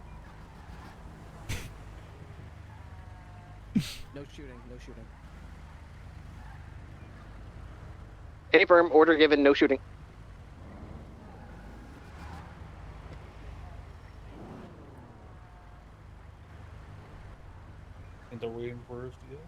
No shooting. No shooting. Any firm, order given, no shooting. And they're waiting for us to go.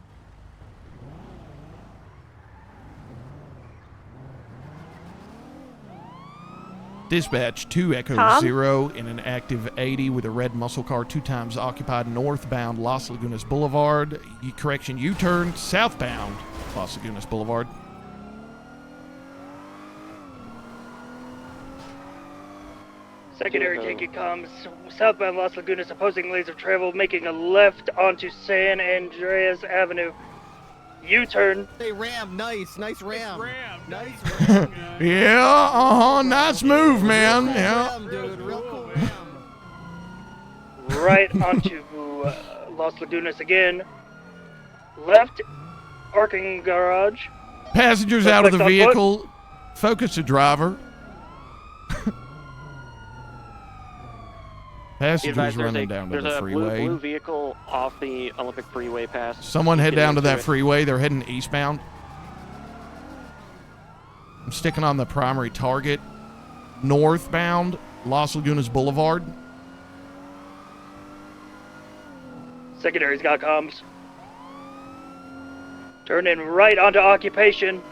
Dispatch 2 Echo Tom? 0 in an active 80 with a red muscle car 2 times occupied northbound Las Lagunas Boulevard. Correction, U-turn southbound Las Lagunas Boulevard. Secondary ticket comes southbound Las Lagunas, opposing lanes of travel, making a left onto San Andreas Avenue. U-turn. Hey, Ram, nice ram. Nice Yeah, nice move, man. Yeah. dude, real cool Right onto Las Lagunas again. Left, parking garage. Passengers out of the Suspects on vehicle. Focus the driver. Be Passengers advised, running down to there's the a freeway. blue vehicle off the Olympic Freeway pass. Someone head Getting down to into that it. freeway. They're heading eastbound. I'm sticking on the primary target. Northbound Las Lagunas Boulevard. Secondary's got comms. Turning right onto occupation.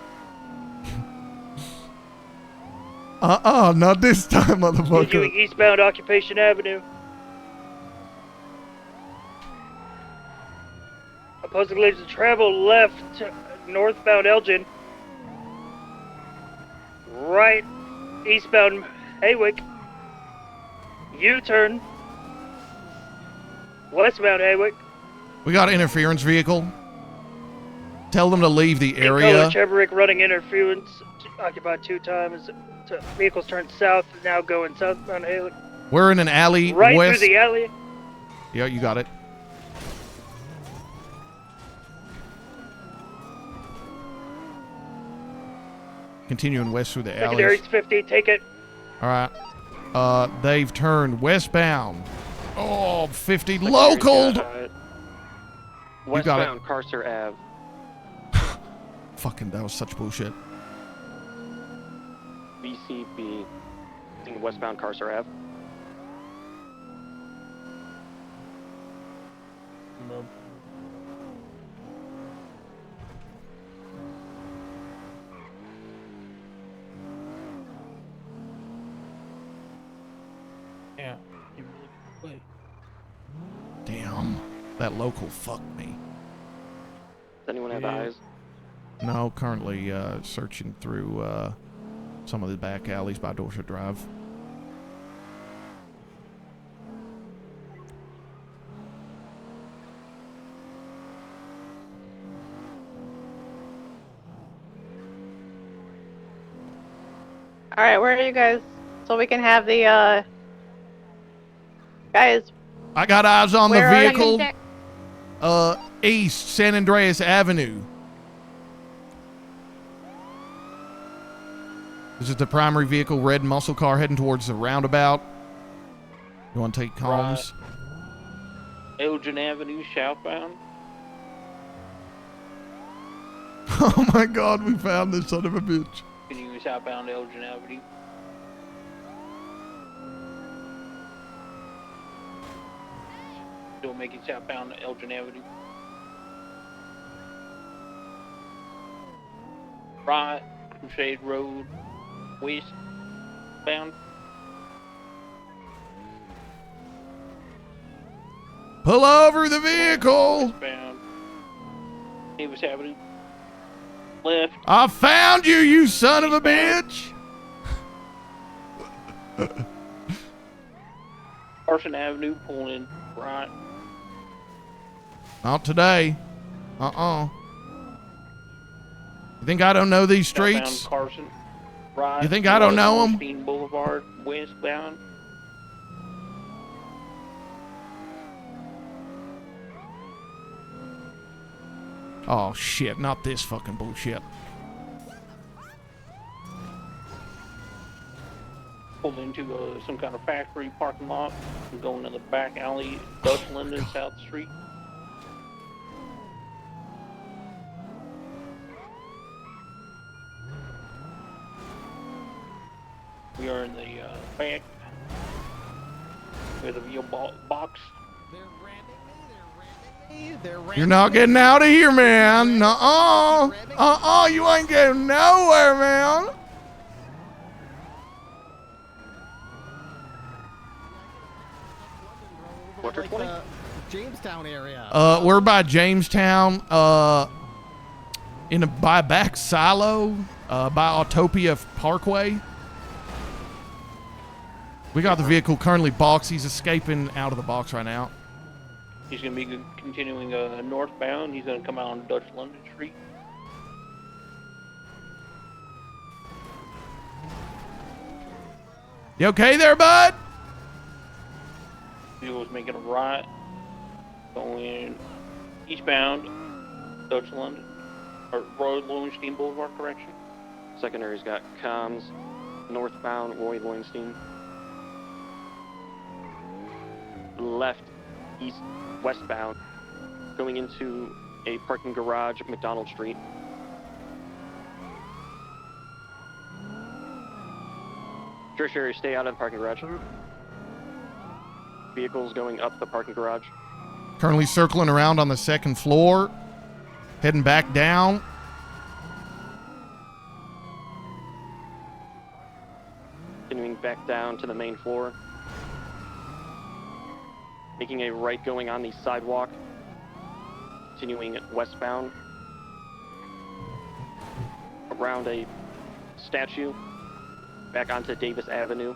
Not this time, motherfucker. Continuing eastbound Occupation Avenue. Opposing lanes of travel left, northbound Elgin. Right, eastbound Haywick. U-turn. Westbound Haywick. We got an interference vehicle. Tell them to leave the Color area. Chevrolet running interference. Occupied 2 times. Vehicles turned south, now going southbound Haywick. We're in an alley Right west. through the alley. Yeah, you got it. Continuing west through the alleys. Secondary's 50, take it. All right. They've turned westbound. Oh, 50 Secondary's local. got, You got it. Westbound Carcer Ave. Fucking, that was such bullshit. BCB. In westbound Carcer Ave. Yeah. Damn. That local fucked me. Does anyone have eyes? No, currently searching through some of the back alleys by Dorset Drive. Alright, where are you guys? So we can have the, guys. I got eyes on the Where are you? vehicle. East San Andreas Avenue. This is the primary vehicle, red muscle car heading towards the roundabout. You want to take comms? Elgin Avenue southbound. Oh my God, we found this son of a bitch. Continuing southbound Elgin Avenue. Still making southbound Elgin Avenue. Right, Crusade Road, westbound. Pull over the vehicle. Westbound Davis Avenue. Left. I found you, you son of a bitch. Carson Avenue, pulling right. Not today. You think I don't know these Southbound streets? Carson. Right. You think I don't know 'em? Ornstein Boulevard, westbound. Oh shit, not this fucking bullshit. Pulled into some kind of factory parking lot and going in the back alley, Dutchland and South Street. We are in the back with a wheel box. You're not getting out of here, man. Nuh-uh. You ain't getting nowhere, man. Like the Jamestown area. We're by Jamestown, by back silo, by Autopia Parkway. We got the vehicle currently boxed. He's escaping out of the box right now. He's going to be continuing northbound. He's going to come out on Dutch London Street. You okay there, bud? He was making a right, going eastbound, Dutch London, or Roy Lowenstein Boulevard, correction. Secondary's got comms, northbound Roy Lowenstein. Left, east, westbound, going into a parking garage, McDonald Street. Tertiary, stay out of the parking garage. Vehicles going up the parking garage. Currently circling around on the second floor. Heading back down. Continuing back down to the main floor. Making a right going on the sidewalk. Continuing westbound. Around a statue. Back onto Davis Avenue.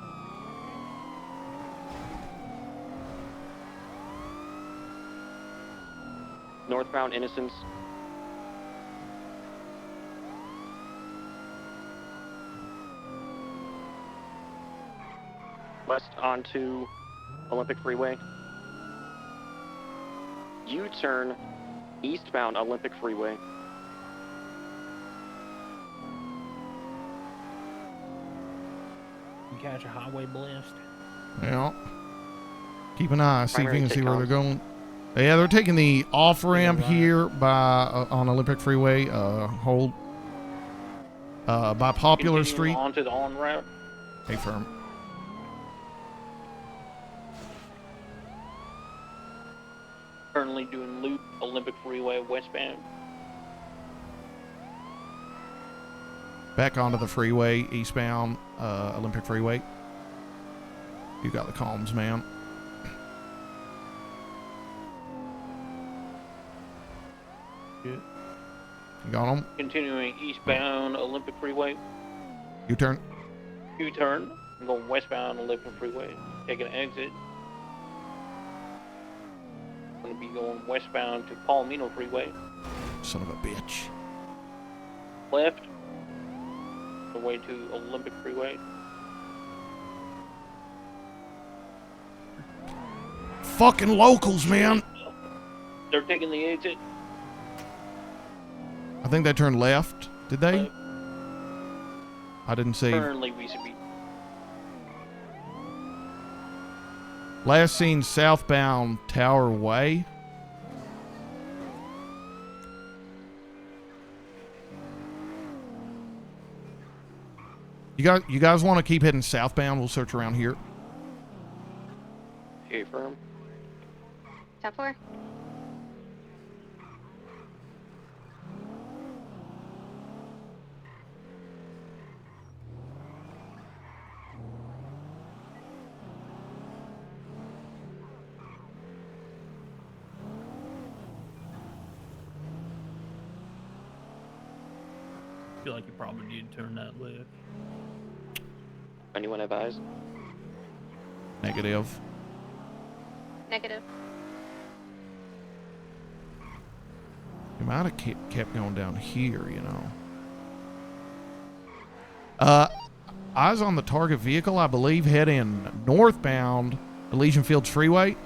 Northbound Innocence. West onto Olympic Freeway. U-turn eastbound Olympic Freeway. You catch a highway blast. Yeah. Keep an eye. See if you can see where they're takeoffs. going. Yeah, they're taking the off ramp here by on Olympic Freeway. Hold by Popular Continuing Street. onto the on-ramp. Hey, firm. Currently doing loop Olympic Freeway westbound. Back onto the freeway, eastbound Olympic Freeway. You got the comms, man. Good. You got them? Continuing eastbound Olympic Freeway. U-turn. U-turn. I'm going westbound Olympic Freeway. Taking an exit. I'm going to be going westbound to Palomino Freeway. Son of a bitch. Left. The way to Olympic Freeway. Fucking locals, man. They're taking the exit. I think they turned left. Did they? I didn't see. Currently, we should be. Last seen southbound Tower Way. You guys want to keep heading southbound? We'll search around here. Okay, firm. Top floor. feel like you probably need to turn that left. Anyone have eyes? Negative. Negative. You might have kept going down here, you know. Eyes on the target vehicle, I believe, heading northbound Elysian Fields Freeway.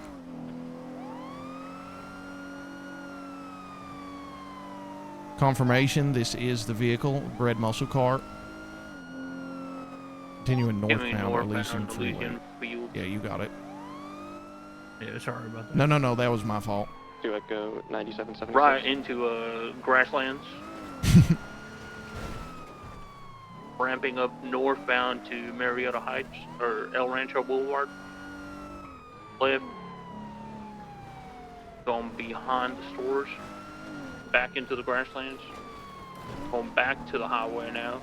Confirmation, this is the vehicle, red muscle car. Continuing northbound Elysian Freeway. Yeah, you got it. Yeah, sorry about that. No, that was my fault. Do I go 97.76? Right into grasslands. Ramping up northbound to Marietta Heights or El Rancho Boulevard. Left. Going behind the stores. Back into the grasslands. Going back to the highway now.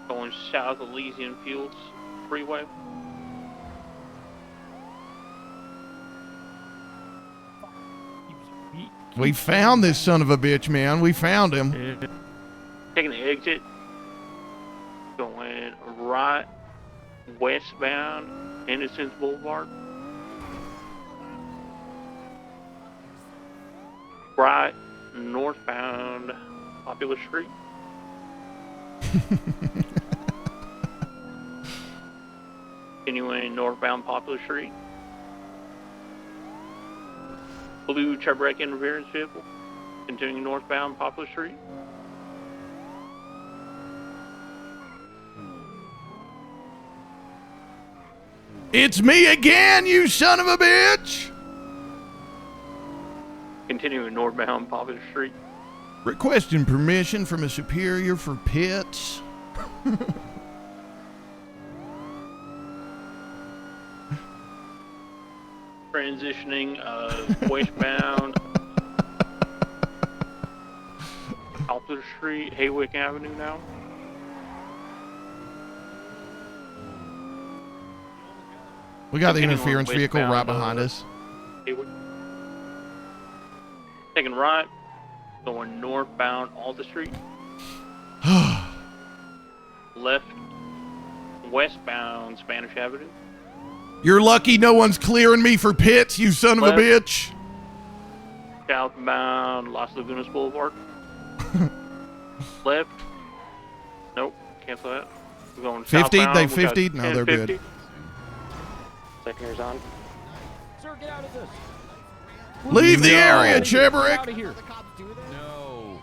Going south of Elysian Fields Freeway. We found this son of a bitch, man. We found him. Taking the exit. Going right westbound Innocence Boulevard. Right northbound Popular Street. Continuing northbound Popular Street. Blue Chevrolet interference vehicle. Continuing northbound Popular Street. It's me again, you son of a bitch! Continuing northbound Popular Street. Requesting permission from a superior for pits. Transitioning westbound Popular Street, Haywick Avenue now. We got the Continuing interference vehicle right westbound, behind us. Haywick. Taking right, going northbound Alta Street. Left, westbound Spanish Avenue. You're lucky no one's clearing me for pits, you son of a bitch. Southbound Las Lagunas Boulevard. Left. Nope, cancel that. We're going 50? southbound. They We got 50'd? No, they're 1050. good. Secondaries on. Sir, get out of this. Leave the area, Get Chevrolet. out of here. No.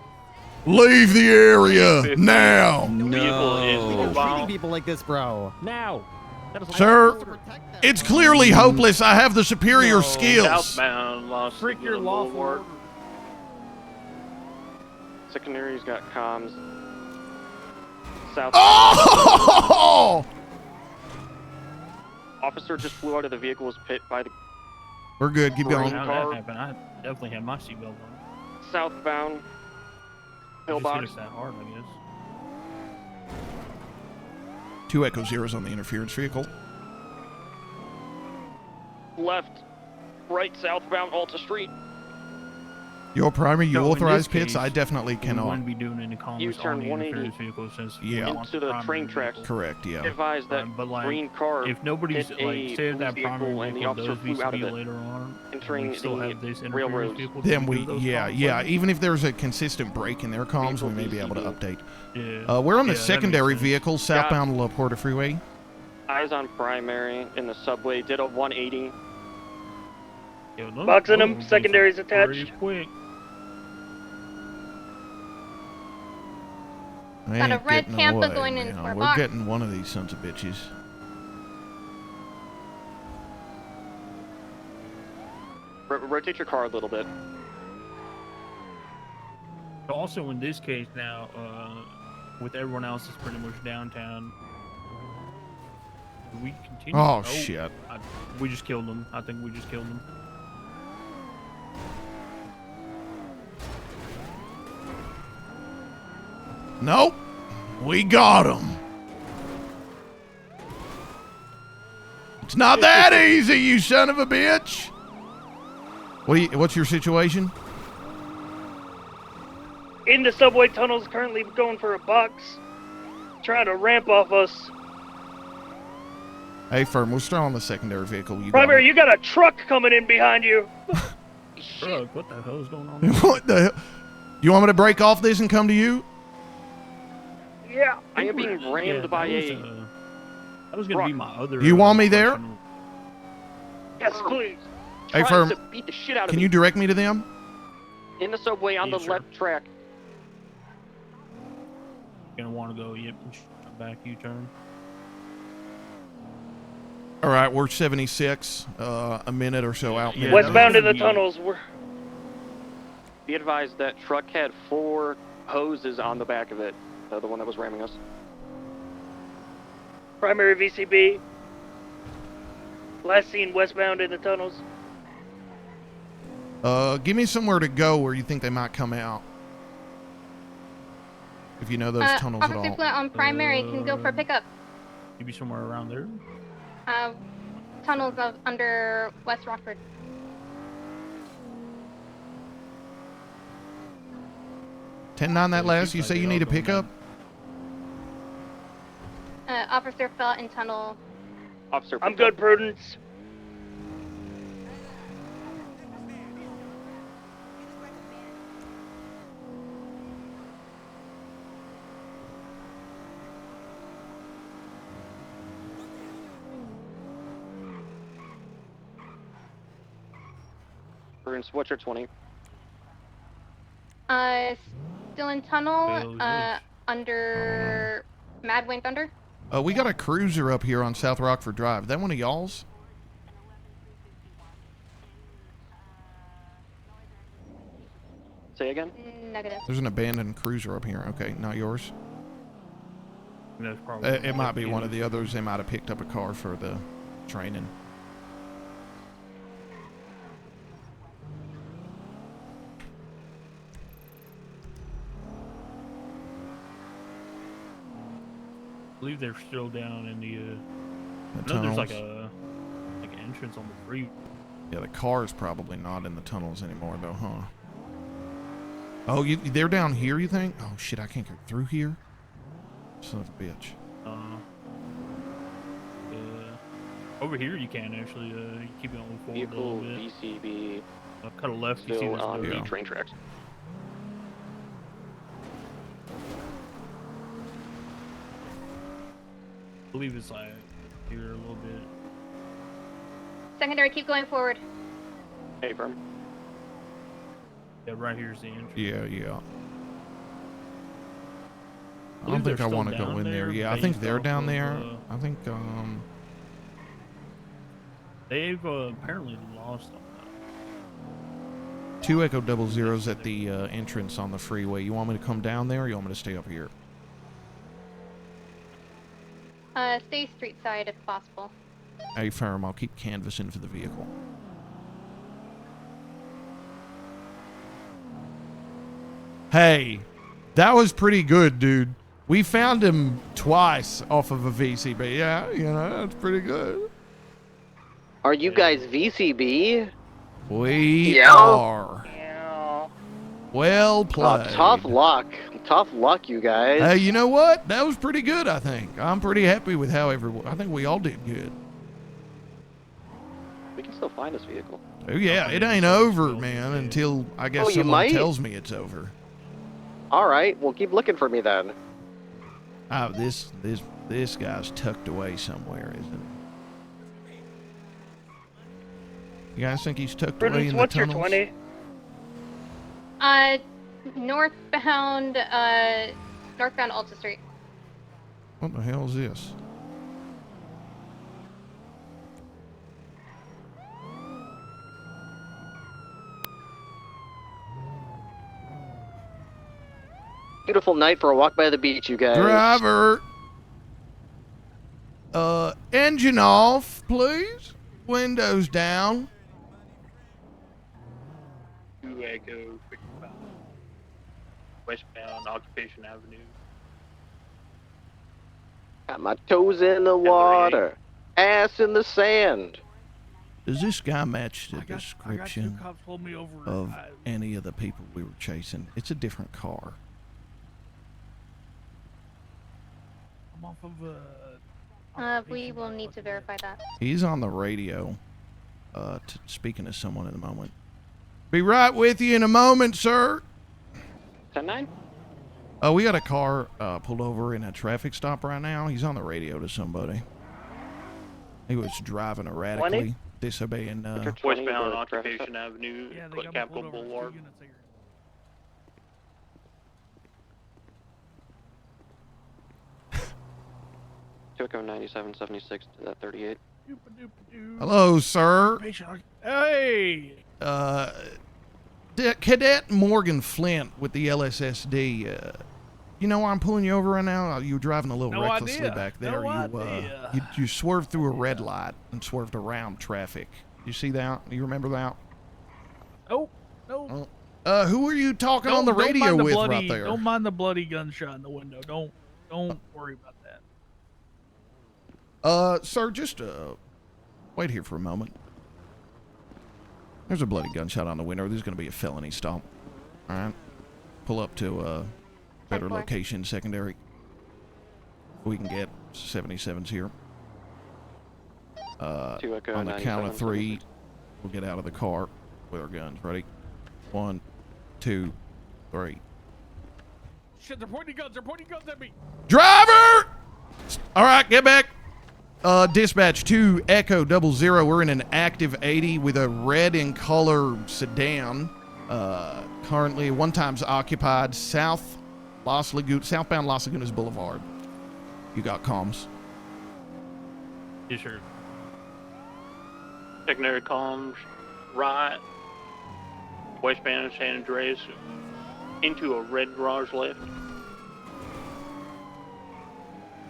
Leave the area now. No. Treating people like this, bro. Now. Sir, it's clearly hopeless. I have the superior skills. Southbound Las Freak your Lagunas lawful Boulevard. Secondary's got comms. South. Oh! Officer just flew out of the vehicle, was hit by the We're good. Keep going. How that happened? I definitely had my seatbelt on. southbound It just hit pillbox. us that hard, I guess. 2 Echo Zeros on the interference vehicle. Left, right, southbound Alta Street. Your primary, you So in authorize this pits? case, I definitely We cannot. wouldn't be doing any commerce U-turn on the 180 interference vehicle since we Yeah. want Into the primary train tracks. vehicle. Correct, yeah. Advised that But like, green car if nobody's hit like, a say that police primary vehicle and the vehicle officer does need flew to out be of it, later on, entering we still the have this interference railroads. vehicle. Then to we, do those yeah, comms yeah. later. Even if there's a consistent break in their comms, we may be able to update. Yeah. We're on the Yeah, that makes secondary sense. vehicle, southbound La Porta Freeway. Eyes on primary in the subway. Did a 180. Yo, look, Boxing look, them, these secondaries are pretty attached. quick. I Got a ain't red getting Tampa away, going man. into our We're box. getting one of these sons of bitches. Rotate your car a little bit. Also, in this case now, with everyone else is pretty much downtown, do we continue? Oh, shit. We just killed them. I think we just killed them. Nope. We got him. It's not that easy, you son of a bitch. What's your situation? in the subway tunnels, currently going for $1, trying to ramp off us. Hey, Firm, we're still on the secondary vehicle. You Primary, you got a truck coming in behind you. Bro, what the hell is going on? What the hell? You want me to break off this and come to you? Yeah. I am being rammed by a. That was gonna be my other. You want me there? Yes, please. Hey, Trying Firm, to beat the shit out of can me. you direct me to them? In the subway on Yeah, the sure. left track. Gonna want to go. Yep. Back U-turn. All right, we're 76, a minute or so out. Yeah, Westbound in the tunnels. We're Be advised that truck had 4 hoses on the back of it. The one that was ramming us. primary VCB. Last seen westbound in the tunnels. Give me somewhere to go where you think they might come out. If you know those tunnels at Officer all. Flint on primary can go for pickup. Maybe somewhere around there. Tunnels of under West Rockford. $10-9 that last. You say you need a pickup? Officer Felt in tunnel. Officer. I'm good, Prudence. Prudence, what's your 20? Still in tunnel. Bales Under Mad Wing Thunder. We got a cruiser up here on South Rockford Drive. Is that one of y'all's? Say again? Negative. There's an abandoned cruiser up here. Okay, not yours. That's probably. It might be one of the others. They might have picked up a car for the training. I believe they're still down in the. The I know there's like tunnels. an entrance on the free. Yeah, the car is probably not in the tunnels anymore, though, huh? Oh, they're down here, you think? Oh, shit, I can't get through here? Son of a bitch. Over here you can actually. You keep it on forward a Vehicle little bit. VCB. Cut a left. You see Still this on the door. train tracks. I believe it's like here a little bit. Secondary, keep going forward. Hey, Firm. Yeah, right here's the entrance. Yeah. I believe don't think they're I still want to go down in there. there, Yeah, I think based they're off down of, there. I think, They've apparently lost them. 2 Echo 00's at the entrance on the freeway. You want me to come down there or you want me to stay up here? Stay street side if possible. Hey, Firm, I'll keep canvassing for the vehicle. Hey, that was pretty good, dude. We found him twice off of a VCB. Yeah, you know, that's pretty good. Are you guys VCB? We Yeah. are. Well played. Tough luck. Tough luck, you guys. Hey, you know what? That was pretty good, I think. I'm pretty happy with how everyone... I think we all did good. We can still find this vehicle. Oh, yeah, it ain't over, man, until I guess Oh, you someone might? tells me it's over. All right, well, keep looking for me then. Oh, this guy's tucked away somewhere, isn't he? You guys think he's tucked away Prudence, in the what's your tunnels? 20? Northbound Alta Street. What the hell is this? Beautiful night for a walk by the beach, you guys. Driver! Engine off, please. Windows down. 2 Echo, westbound Occupation Avenue. Got my toes in the water, ass in the sand. Does this guy match the I got two description cops pulled me over. of any of the people we were chasing? It's a different car. I'm off of We will need to verify that. He's on the radio, speaking to someone at the moment. Be right with you in a moment, sir. 10-9? We got a car pulled over in a traffic stop right now. He's on the radio to somebody. He was driving erratically, disobeying. Westbound Occupation Avenue, Capitol Boulevard. 9776 to that 38. Hello, sir. Hey. Cadet Morgan Flint with the LSSD. You know why I'm pulling you over right now? You were driving a little No recklessly idea. back there. No idea. You swerved through a red light and swerved around traffic. You see that? You remember that? Oh, no. Who are you talking on the radio with right there? Don't mind the bloody gunshot in the window. Don't worry about that. Sir, just wait here for a moment. There's a bloody gunshot on the window. There's going to be a felony stop. All right. Pull up to better location, secondary. We can get 77s here. On the count of 3, we'll get out of the car with our guns. Ready? 1, 2, 3. Shit, they're pointing guns. They're pointing guns at me. Driver! All right, get back. Dispatch 2 Echo 00. We're in an active 80 with a red in color sedan. Currently, one time's occupied. Southbound Las Lagunas Boulevard. You got comms? Yes, sir. Secondary comms, right, westbound San Andreas, into a red garage left.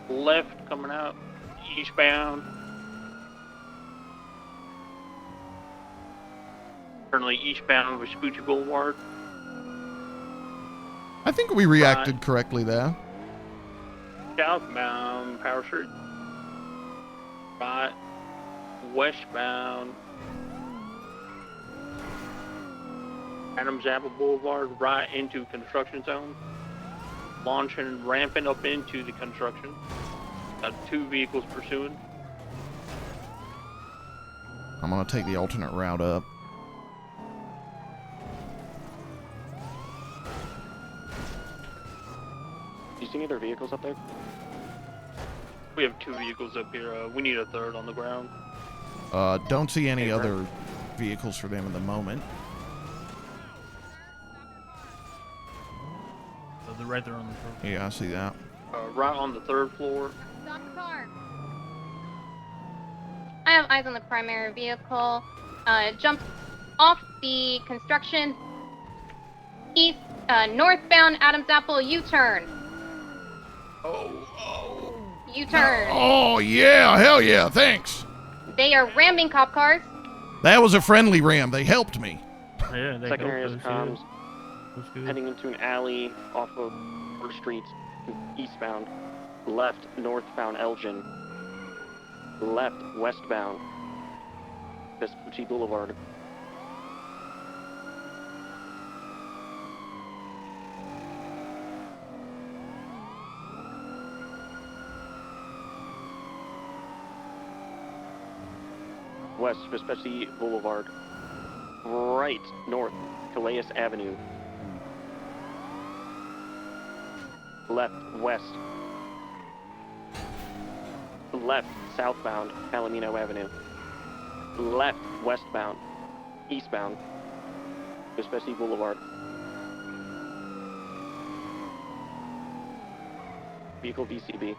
Left coming out, eastbound. Currently eastbound Vespucci Boulevard. I think we reacted correctly there. Southbound Power Street. Right, westbound Adams Apple Boulevard, right into construction zone. Launching, ramping up into the construction. Got 2 vehicles pursuing. I'm going to take the alternate route up. Do you see any other vehicles up there? We have 2 vehicles up here. We need a third on the ground. Don't see any other vehicles for them at the moment. They're right there on the floor. Yeah, I see that. Right on the 3rd floor. Stop the car. I have eyes on the primary vehicle. Jumps off the construction. East, northbound Adams Apple U-turn. U-turn. Oh, yeah. Hell yeah. Thanks. They are ramming cop cars. That was a friendly ram. They helped me. Yeah, they Secondary helped us, comms, That's good. heading into an alley off of 1st Street, eastbound. Left, northbound Elgin. Left, westbound Vespucci Boulevard. West Vespucci Boulevard. Right, north, Calais Avenue. Left, west. Left, southbound, Palomino Avenue. Left, westbound, eastbound, Vespucci Boulevard. Vehicle VCB.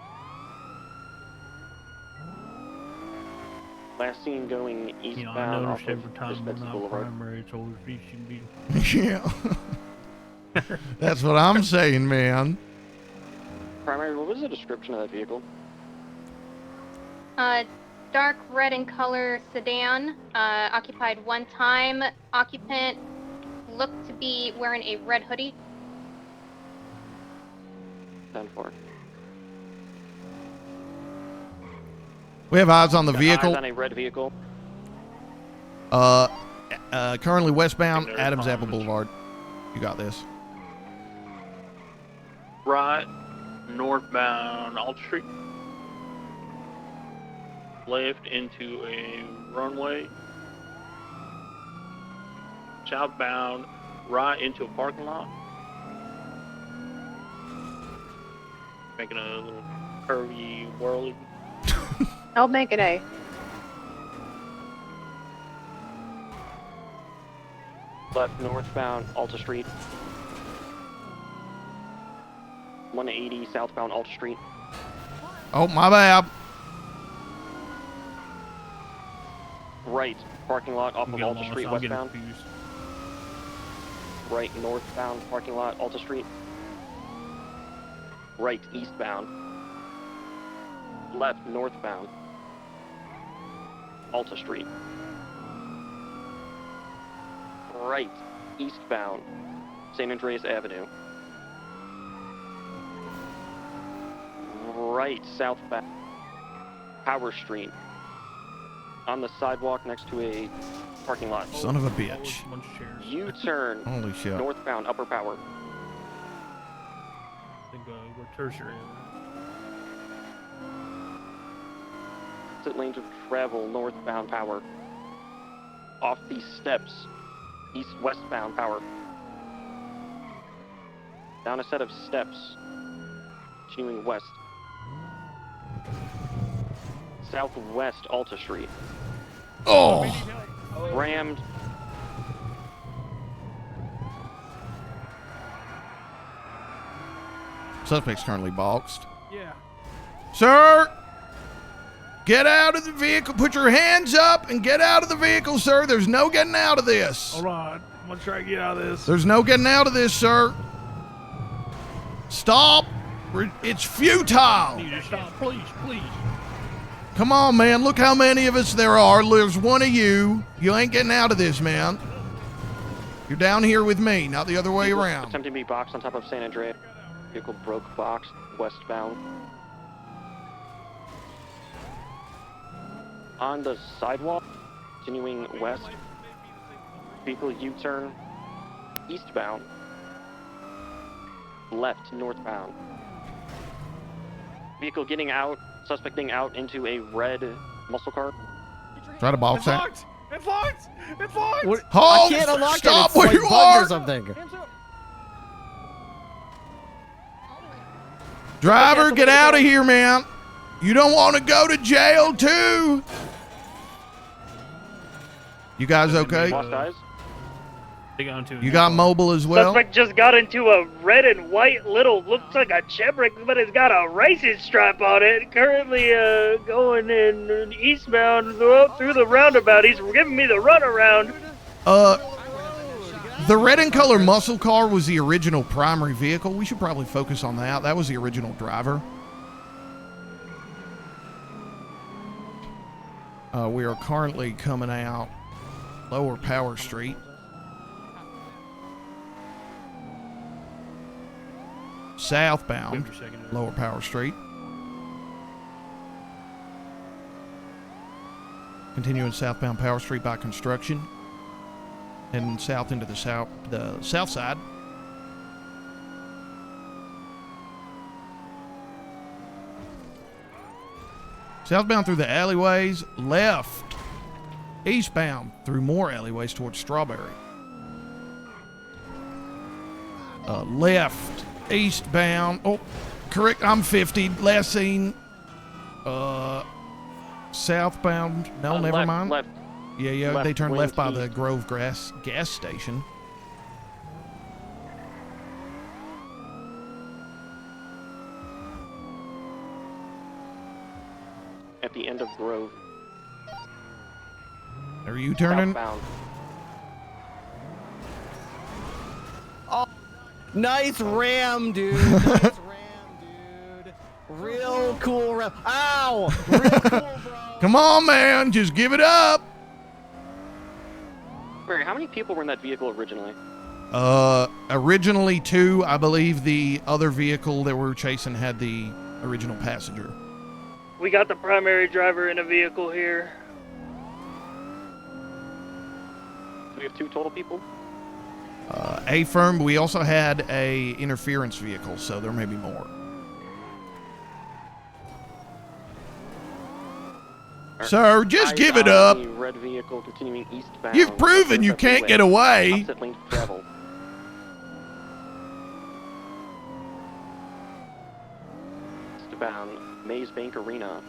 Last seen going eastbound, You know, I noticed off every of time Vespucci we're not Boulevard. primary, it's always VCB. Yeah. That's what I'm saying, man. Primary, what was the description of that vehicle? Dark red in color sedan, occupied one time. Occupant looked to be wearing a red hoodie. 10-4. We have eyes on the Got vehicle. Eyes on a red vehicle. Currently westbound, Adams Apple Boulevard. You got this. Right, northbound Alt Street. Left into a runway. Southbound, right into a parking lot. Making a little curvy whirly. I'll make an A. Left northbound Alta Street. 180 southbound Alta Street. Oh, my bad. Right parking lot off of Alta Street I'm getting westbound. confused. Right northbound parking lot Alta Street. Right eastbound. Left northbound Alta Street. Right eastbound San Andreas Avenue. Right southbound Power Street. On the sidewalk next to a parking lot. Son of a bitch. U-turn. Holy shit. Northbound Upper Power. I think we're tertiary. Exit lanes of travel northbound Power. Off these steps. East-westbound Power. Down a set of steps. Continuing west. Southwest Alta Street. Oh! Rammed. Suspect's currently boxed. Yeah. Sir! Get out of the vehicle. Put your hands up and get out of the vehicle, sir. There's no getting out of this. Hold on. I'm gonna try to get out of this. There's no getting out of this, sir. Stop. It's futile. You just stop, please, please. Come on, man. Look how many of us there are. There's one of you. You ain't getting out of this, man. You're down here with me, not the other way around. Attempting to be boxed on top of San Andreas. Vehicle broke box westbound. On the sidewalk, continuing west. Vehicle U-turn eastbound. Left northbound. Vehicle getting out. Suspect getting out into a red muscle car. Try to box It's that. locked! It's locked! It's locked! What? Hold! I can't unlock Stop it. It's where like you bugged are! or something. Driver, get out of here, man. You don't want to go to jail, too. You guys okay? Lost eyes. You got mobile as well? Suspect just got into a red and white little, looks like a Chevrolet, but it's got a racing stripe on it. Currently going in eastbound through the roundabout. He's giving me the runaround. The red and color muscle car was the original primary vehicle. We should probably focus on that. That was the original driver. We are currently coming out Lower Power Street. Southbound Lower Power Street. Continuing southbound Power Street by construction. And south into the south side. Southbound through the alleyways, left. Eastbound through more alleyways towards Strawberry. Left. Eastbound. Oh, correct. I'm 50. Last seen. Southbound. No, never left, mind. Left. Yeah. Left They turned wing left by the east. Grove gas station. At the end of Grove. Are you turning? Southbound. Oh, nice ram, dude. Nice ram, dude. Real cool ram. Ow! Real cool, bro. Come on, man. Just give it up. Barry, how many people were in that vehicle originally? Originally 2. I believe the other vehicle that we were chasing had the original passenger. We got the primary driver in a vehicle here. We have 2 total people. A firm. We also had a interference vehicle, so there may be more. Sir, just Eyes give it on up. the red vehicle continuing eastbound. You've proven you can't get away. Opposite lane to travel. Eastbound Maze Bank Arena.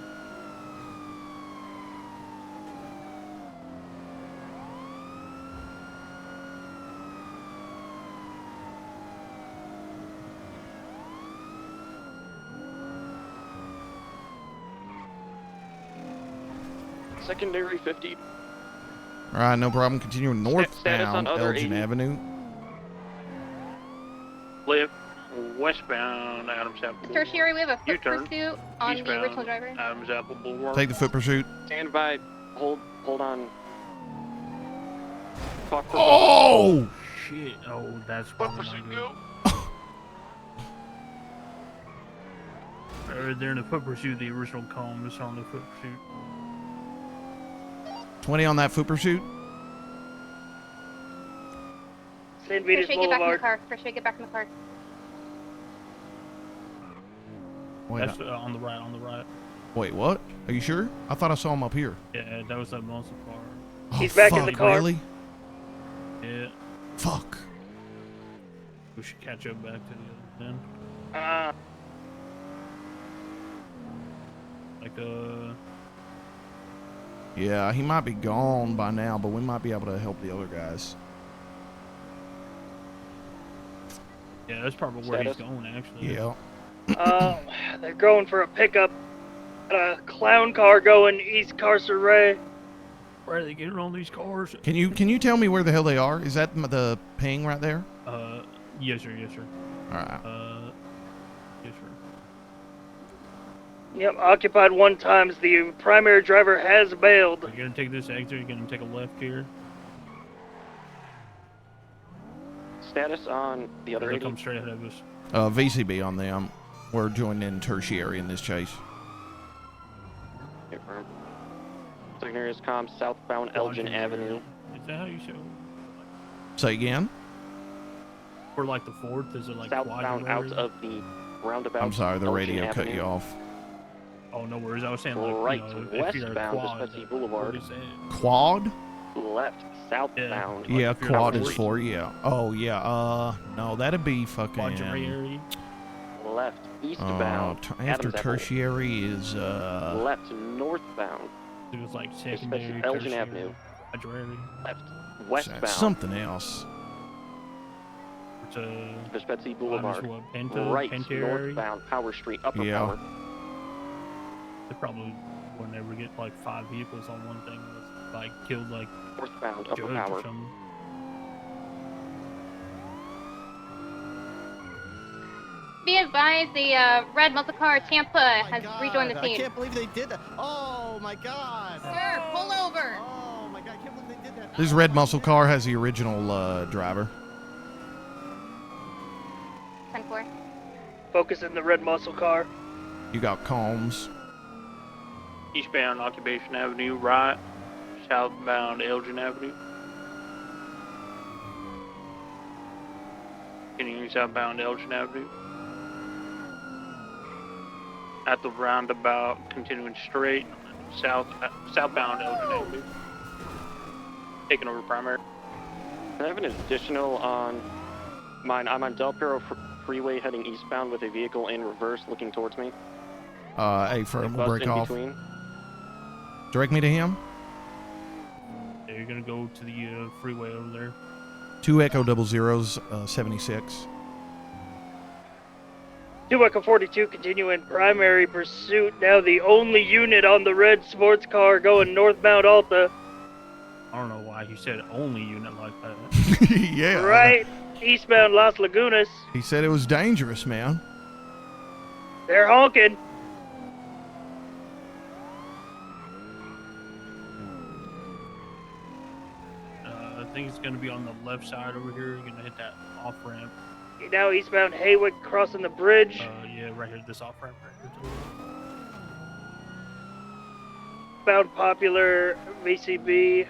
Secondary 50. All right, no problem. Continuing Status on northbound other Elgin 80. Avenue. Left, westbound Adams Apple. Tertiary, we have a foot U-turn. pursuit on the Eastbound original driver. Adams Apple Boulevard. Take the foot pursuit. Stand by. Hold on. Talk for Oh! Shit. Oh, that's probably not good. They're in the foot pursuit. The original column is on the foot pursuit. 20 on that foot pursuit. St. Vitus Tertiary, get back in the Boulevard. car. Tertiary, get back in the car. Wait, That's on the right. On the right. wait, what? Are you sure? I thought I saw him up here. Yeah, that was that muscle car. Oh, He's back fuck, in the car. Really? Yeah. Fuck. We should catch up back to the other then. Like Yeah, he might be gone by now, but we might be able to help the other guys. yeah, that's probably where he's Status? going actually. Yeah. They're going for a pickup. A clown car going East Carceray. Where are they getting on these cars? Can you tell me where the hell they are? Is that the ping right there? Yes sir, yes sir. All right. Yes sir. Yep, occupied 1 times. The primary driver has bailed. You're gonna take this exit. You're gonna take a left here. Status on the other They'll 80. come straight ahead of us. VCB on them. We're joining in tertiary in this chase. Confirm. Secondary is comm southbound Elgin Avenue. Is that how you show? Say again. Or like the 4th? Is it like Southbound out of the roundabout. I'm sorry, the Elgin radio cut Avenue. you off. Oh, no worries. I was saying like, Right, you know, if you're a westbound quad, Vespucci what Boulevard. is that? Quad? Left, southbound. Yeah, if you're quad on is 4. Yeah. Oh yeah. No, that'd be fucking. Quadriary. Left, eastbound. After Adams Apple. tertiary is Left, northbound. It was like secondary, Elgin tertiary, Avenue. quadriary. Left, westbound. something else. It's a Vespucci Boulevard. Right, Pentary. northbound Power Street, upper Yeah. power. They probably would never get like 5 vehicles on one thing. That's like killed like Northbound, Judge upper or power. something. Be advised, the red muscle car Tampa has rejoined the I scene. can't believe they did that. Oh my god. Sir, pull over. Oh my god, I can't believe they did that. This red muscle car has the original driver. 10-4. Focus in the red muscle car. You got Combs. Eastbound Occupation Avenue, right. Southbound Elgin Avenue. Continuing southbound Elgin Avenue. At the roundabout, continuing straight, southbound Elgin Avenue. Taking over primary. I have an additional on mine. I'm on Del Perro Freeway heading eastbound with a vehicle in reverse looking towards me. A firm will Bus break in off. between. Direct me to him. Yeah, you're gonna go to the freeway over there. 2 Echo 00s, 76. 2 Echo 42 continuing primary pursuit. Now the only unit on the red sports car going northbound Alta. I don't know why he said only unit like that. Yeah. Right eastbound Las Lagunas. He said it was dangerous, man. They're honking. I think it's gonna be on the left side over here. You're gonna hit that off ramp. Now eastbound Haywick crossing the bridge. Yeah, right here, this off ramp right here. Bound Popular VCB.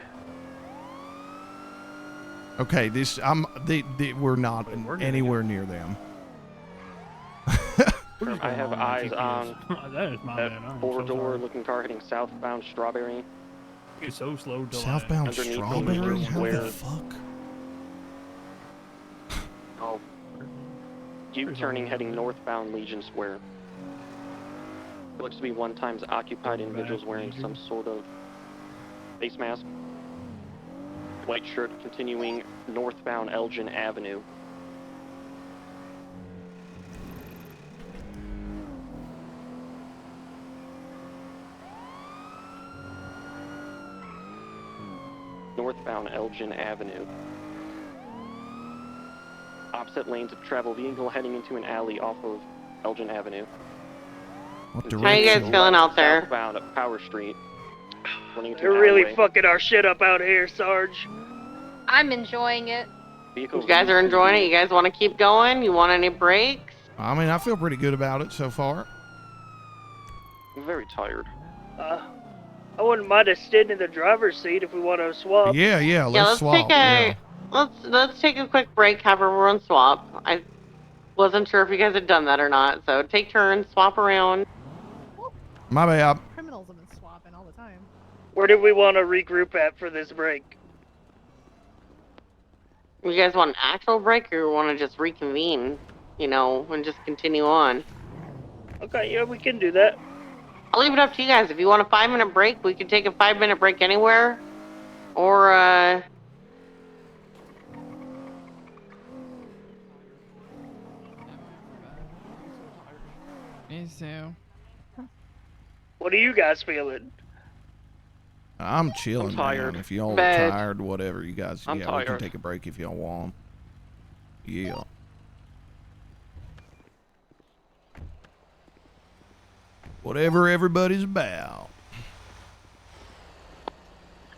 Okay, we're not anywhere near them. I have eyes on That is my that bad. I'm so four-door sorry. looking car heading southbound Strawberry. You're so slow. Till Southbound Underneath Strawberry? Legion How the Square. fuck? Oh. U-turning heading northbound Legion Square. Looks to be one times occupied individuals wearing some sort of face mask. White shirt continuing northbound Elgin Avenue. Northbound Elgin Avenue. Opposite lanes of travel vehicle heading into an alley off of Elgin Avenue. What How you guys feeling out there? Southbound at Power Street. They're really fucking our shit up out here, Sarge. I'm enjoying it. You guys are enjoying it? You guys want to keep going? You want any breaks? I mean, I feel pretty good about it so far. I'm very tired. I wouldn't mind us sitting in the driver's seat if we want to swap. Yeah, let's swap. Let's take a quick break, have everyone swap. I wasn't sure if you guys had done that or not, so take turns, swap around. My bad. Criminals have been swapping all the time. Where do we want to regroup at for this break? You guys want an actual break, or you want to just reconvene, and just continue on? Okay, yeah, we can do that. I'll leave it up to you guys. If you want a 5-minute break, we can take a 5-minute break anywhere. Or, Me too. What are you guys feeling? I'm chilling, I'm tired. man. If y'all are Bad. tired, whatever, you guys, I'm we can tired. take a break if y'all want. Yeah. Whatever everybody's about.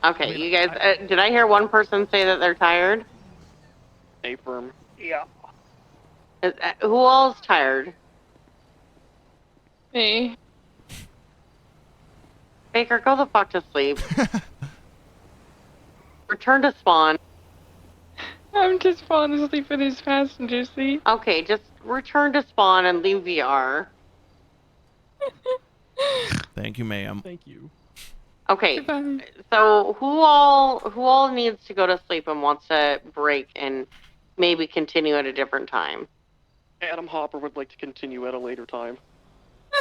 okay, you guys, did I hear one person say that they're tired? Affirm. Yeah. Who all's tired? Me. Baker, go the fuck to sleep. Return to spawn. I'm just falling asleep in his passenger seat. Okay, just return to spawn and leave VR. Thank you, ma'am. Thank you. Okay, so who all needs to go to sleep and wants to break and maybe continue at a different time? Adam Hopper would like to continue at a later time.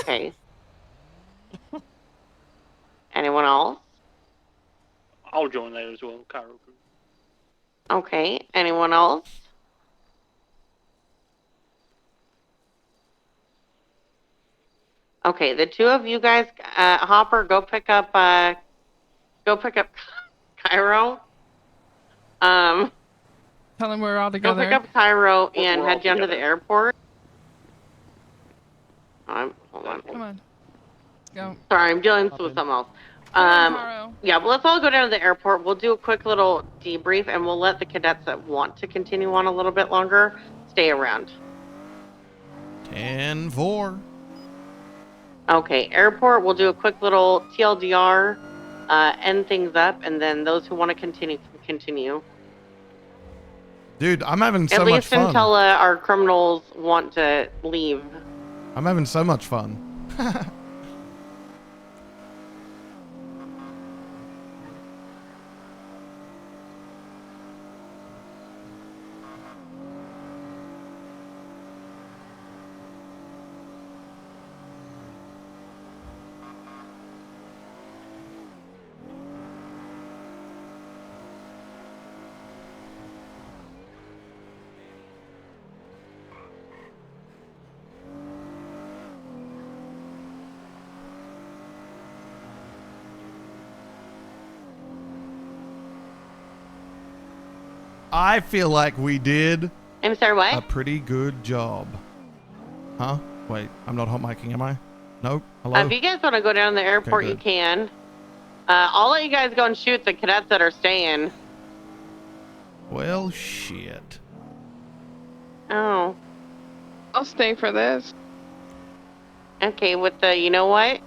Okay. Anyone else? I'll join that as well, Cairo. Okay, anyone else? Okay, the two of you guys, Hopper, go pick up Cairo. Tell him we're all Go together. pick up Cairo and We're all head down to the together. airport. Hold on. Come on. Go. Sorry, I'm dealing with something else. Caro. Yeah, but let's all go down to the airport. We'll do a quick little debrief, and we'll let the cadets that want to continue on a little bit longer stay around. 10-4. Okay, airport, we'll do a quick little TLDR, end things up, and then those who want to continue can continue. Dude, I'm having so At much least fun. until our criminals want to leave. I'm having so much fun. I feel like we did I'm sorry, what? a pretty good job. Huh? Wait, I'm not hot micing, am I? No? Hello? If you guys want to go down to the airport, you good. can. I'll let you guys go and shoot the cadets that are staying. Well, shit. Oh. I'll stay for this. Okay, with the, you know what?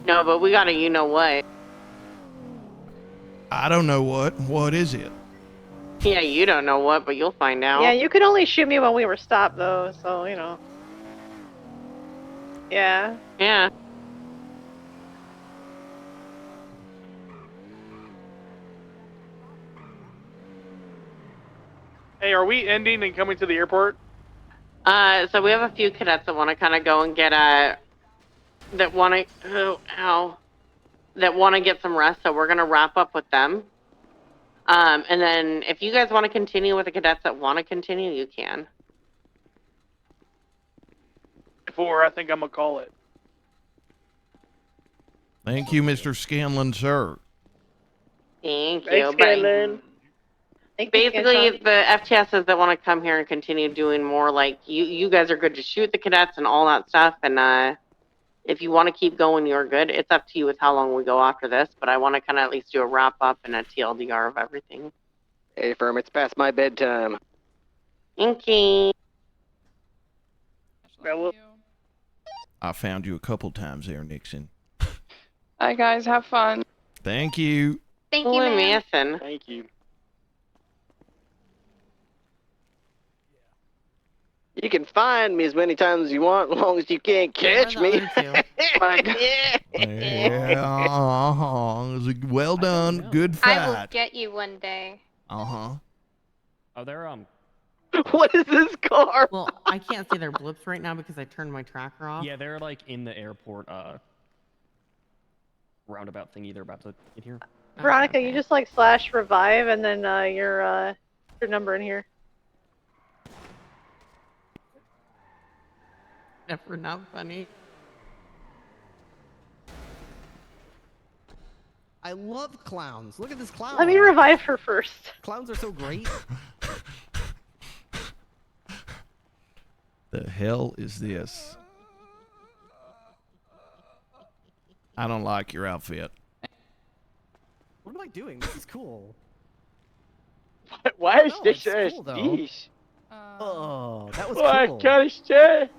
No, but we got a you know what. I don't know what. What is it? Yeah, you don't know what, but you'll find out. Yeah, you could only shoot me when we were stopped, though, so, you know. Yeah. Yeah. Hey, are we ending and coming to the airport? So we have a few cadets that want to kind of go and get that want to get some rest. So we're gonna wrap up with them. And then if you guys want to continue with the cadets that want to continue, you can. Before I think I'm gonna call it. Thank you, Mr. Scanlon, sir. Thank you. Thanks, Caitlin. Basically, the FTSs that want to come here and continue doing more, like you guys are good to shoot the cadets and all that stuff. And if you want to keep going, you're good. It's up to you with how long we go after this. But I want to kind of at least do a wrap up and a TLDR of everything. Hey, firm, it's past my bedtime. Thank you. I found you a couple times there, Nixon. Bye, guys. Have fun. Thank you. Thank you, ma'am. Mason. Thank you. You can find me as many times as you want, as long as you can't catch me. Well done. Good I will fight. get you one day. Uh-huh. Oh, they're What is this car? Well, I can't see their blips right now because I turned my tracker off. Yeah, they're like in the airport roundabout thingy. They're about to get here. Veronica, you just like / revive and then your number in here. Never not funny. I love clowns. Look at this clown. Let me revive her first. Clowns are so great. The hell is this? I don't like your outfit. What am I doing? This is cool. Why is No, this it's cool, though. this? Oh, that was What cool. kind of stuff?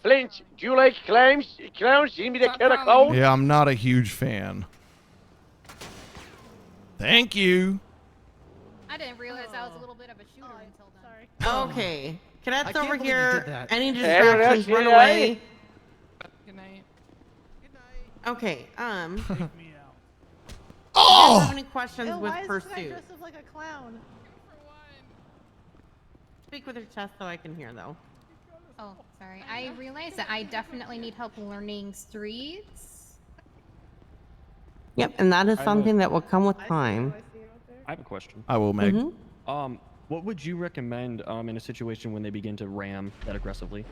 Flint, do you like clowns? Clowns? Give me the kind of clown? Yeah, I'm not a huge fan. Thank you. I didn't realize I was a little bit of a shooter until then. Okay. Cadets can't over believe you here. did that. Any Hey, distractions, that's run good, away. Good night. Okay, Oh! Do you have any questions Ew, with why is this guy pursuit? dressed up like a clown? Speak with your chest so I can hear, though. Oh, sorry. I realize that I definitely need help learning streets. Yep, and that is I something that will come with time. I have a question. I will, Meg. What would you recommend in a situation when they begin to ram that aggressively?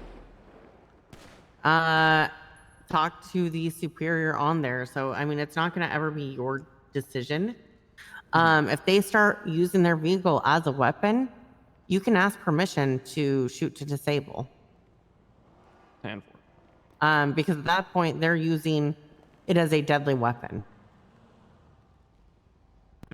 Talk to the superior on there. So, I mean, it's not going to ever be your decision. If they start using their vehicle as a weapon, you can ask permission to shoot to disable. Because at that point, they're using it as a deadly weapon.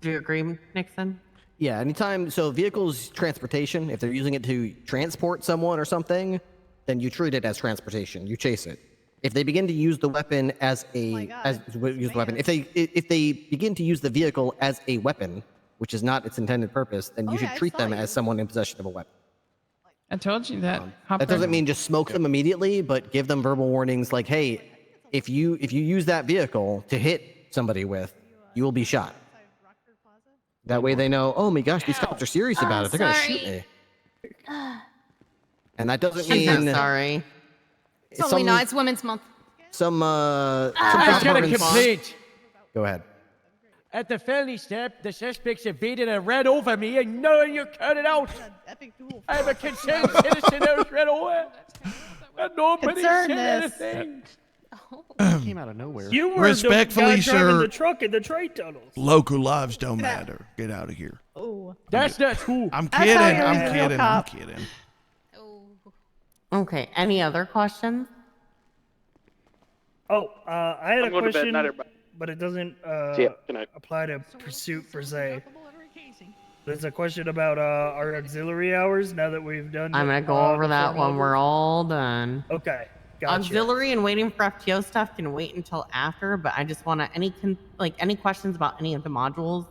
Do you agree, Nixon? Yeah, anytime. So vehicles transportation, if they're using it to transport someone or something, then you treat it as transportation. You chase it. If they begin to use the weapon as if they begin to use the vehicle as a weapon, which is not its intended purpose, then you should treat them as someone in possession of a weapon. I told you that. That doesn't mean just smoke them immediately, but give them verbal warnings like, "Hey, if you use that vehicle to hit somebody with, you will be shot." That way they know, "Oh my gosh, these cops are serious about it. They're gonna shoot me." And that doesn't mean sorry. It's only not. It's Women's Month. Some I got a departments- complaint. Go ahead. At the felony step, the suspects evaded and ran over me, and no one you cut it out. I'm a concerned citizen that was ran over, and nobody said anything. Came out of nowhere. You were Respectfully, the guy driving sir. the truck in the trade tunnels. Local lives don't matter. Get out of here. Oh. That's not cool. I'm That's kidding. how you're I'm a real kidding. I'm cop. kidding. Okay, any other questions? Oh, I had I'm a going to bed. question, Night, everybody. but it doesn't See ya. Good night. apply to pursuit per se. There's a question about our auxiliary hours now that we've done. I'm gonna go over that when we're all done. Okay. Gotcha. Auxiliary and waiting for FTO stuff can wait until after, but I just want to any questions about any of the modules,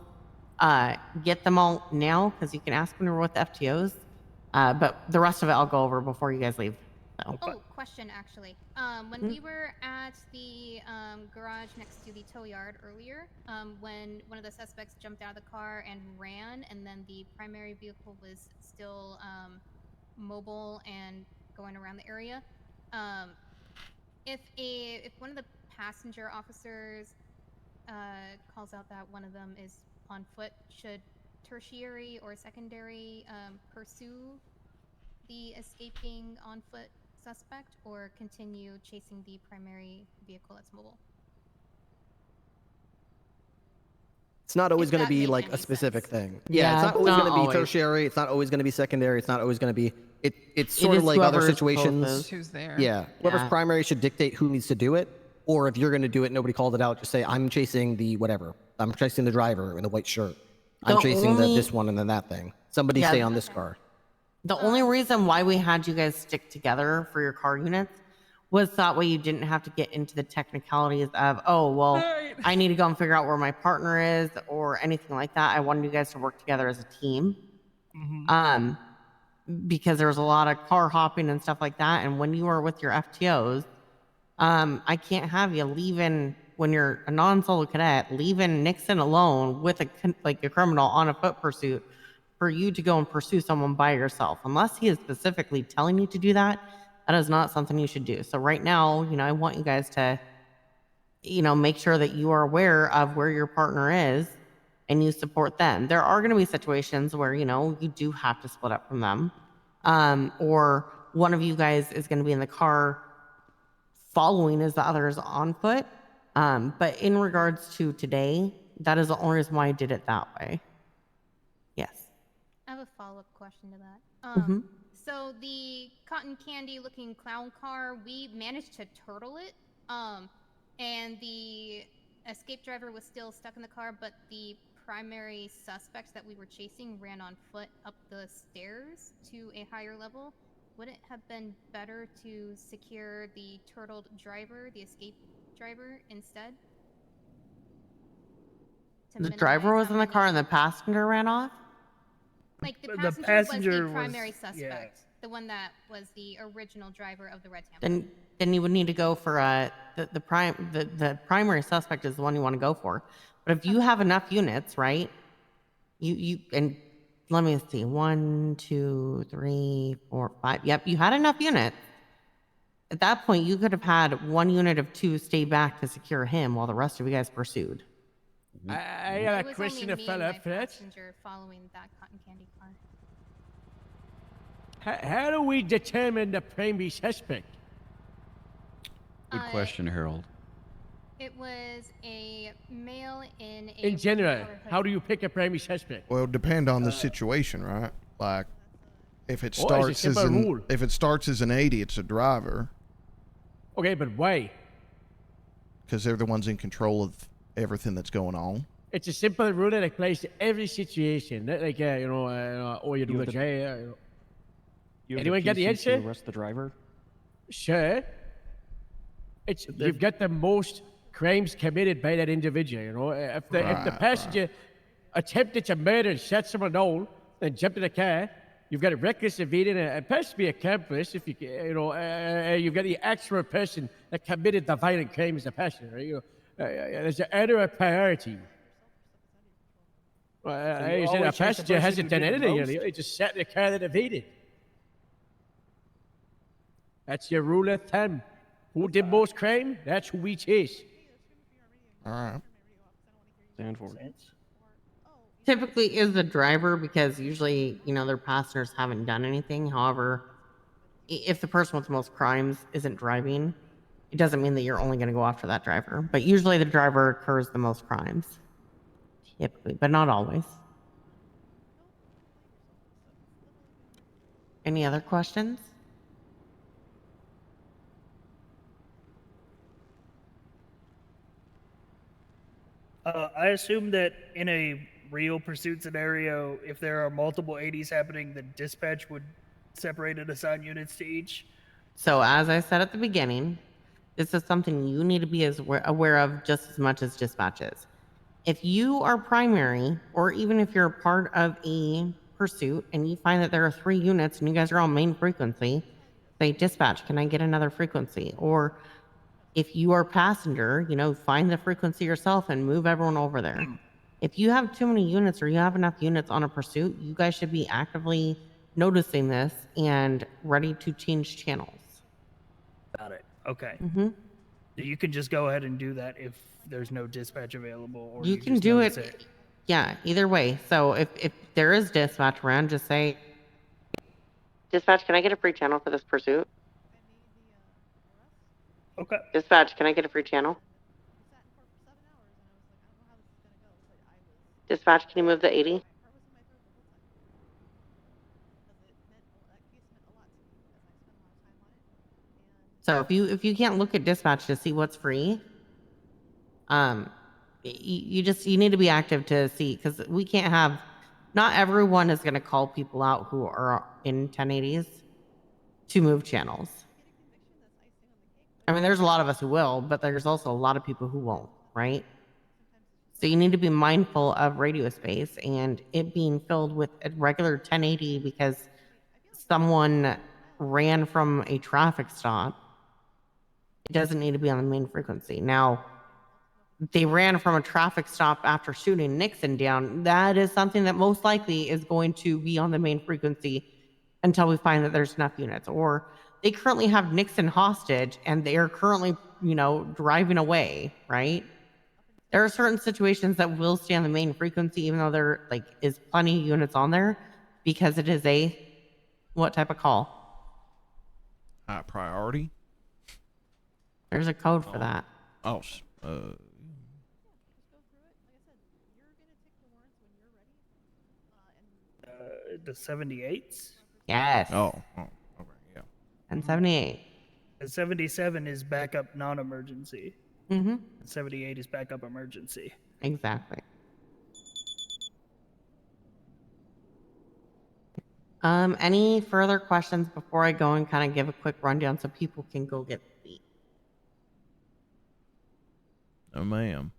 get them all now because you can ask when we're with the FTOs. But the rest of it I'll go over before you guys leave. So. Oh, question actually. When we were at the garage next to the tow yard earlier, when one of the suspects jumped out of the car and ran, and then the primary vehicle was still mobile and going around the area, if one of the passenger officers calls out that one of them is on foot, should tertiary or secondary pursue the escaping on foot suspect or continue chasing the primary vehicle that's mobile? It's not always If going to that be makes like any a specific sense. thing. Yeah, it's not always going to be tertiary. It's not always going to be secondary. It's not always going to be. It's sort of like other situations. Who's there? Yeah, whoever's primary should dictate who needs to do it. Or if you're going to do it, nobody called it out. Just say, I'm chasing the whatever. I'm chasing the driver in the white shirt. I'm chasing this one and then that thing. Somebody stay on this car. The only reason why we had you guys stick together for your car units was that way you didn't have to get into the technicalities of, oh, well, I need to go and figure out where my partner is or anything like that. I wanted you guys to work together as a team. Because there was a lot of car hopping and stuff like that. And when you are with your FTOs, I can't have you leaving when you're a non-solo cadet, leaving Nixon alone with a criminal on a foot pursuit for you to go and pursue someone by yourself. Unless he is specifically telling you to do that, that is not something you should do. So right now, I want you guys to, make sure that you are aware of where your partner is and you support them. There are going to be situations where, you do have to split up from them. Or one of you guys is going to be in the car following as the other is on foot. But in regards to today, that is the only reason why I did it that way. Yes. I have a follow-up question to that. So the cotton candy looking clown car, we managed to turtle it. And the escape driver was still stuck in the car, but the primary suspect that we were chasing ran on foot up the stairs to a higher level. Would it have been better to secure the turtled driver, the escape driver, instead? The driver was in the car and the passenger ran off? Like the passenger was the primary suspect, the one that was the original driver of the red Tampa. Then you would need to go for the primary suspect is the one you want to go for. But if you have enough units, right? You and let me see, 1, 2, 3, 4, 5. Yep, you had enough units. At that point, you could have had 1 unit of 2 stay back to secure him while the rest of you guys pursued. I got a question to follow up for that. Following that cotton candy car. How do we determine the primary suspect? Good question, Harold. It was a male in a... In general, how do you pick a primary suspect? Well, it depend on the situation, right? Like, if it it's a starts as simple rule. if it starts as an 80, it's a driver. Okay, but why? Because they're the ones in control of everything that's going on. It's a simple rule that applies to every situation. Not like, or you do You a have J. You have Anyone get the PC to answer? arrest the driver? Sure. You've got the most crimes committed by that individual. If the passenger attempted to murder and shot someone down and jumped in a car, you've got a reckless evading and possibly accomplice. If you've got the actual person that committed the violent crime as a passenger. Right? There's an order of priority. You said a passenger hasn't done anything. They just sat in the car that evaded. That's your rule of thumb. Who did most crime? That's who we chase. All right. Stand for it. Typically is the driver because usually, their passengers haven't done anything. However, if the person with the most crimes isn't driving, it doesn't mean that you're only going to go after that driver. But usually the driver occurs the most crimes. Typically, but not always. Any other questions? I assume that in a real pursuit scenario, if there are multiple 80s happening, the dispatch would separate and assign units to each. So as I said at the beginning, this is something you need to be as aware of just as much as dispatch is. If you are primary, or even if you're a part of a pursuit and you find that there are 3 units and you guys are on main frequency, say, dispatch, can I get another frequency? Or if you are passenger, find the frequency yourself and move everyone over there. If you have too many units or you have enough units on a pursuit, you guys should be actively noticing this and ready to change channels. Got it. Okay. Mm-hmm. So you can just go ahead and do that if there's no dispatch available, or You can just do notice it. Yeah, either way. So if there is dispatch around, just say, Dispatch, can I get a free channel for this pursuit? Okay. Dispatch, can I get a free channel? Dispatch, can you move the 80? so if you can't look at dispatch to see what's free, you need to be active to see, because we can't have, not everyone is going to call people out who are in 1080s to move channels. I mean, there's a lot of us who will, but there's also a lot of people who won't, right? So you need to be mindful of radio space and it being filled with a regular 1080 because someone ran from a traffic stop. It doesn't need to be on the main frequency. Now, they ran from a traffic stop after shooting Nixon down. That is something that most likely is going to be on the main frequency until we find that there's enough units. Or they currently have Nixon hostage and they are currently, driving away, right? There are certain situations that will stay on the main frequency, even though there is plenty of units on there, because it is a what type of call? Priority. There's a code for that. Oh, the 78s. Yes. Oh, okay, yeah. And 78. And 77 is backup non-emergency. Mm-hmm. 78 is backup emergency. Exactly. Any further questions before I go and kind of give a quick rundown so people can go get the beat? Oh, ma'am.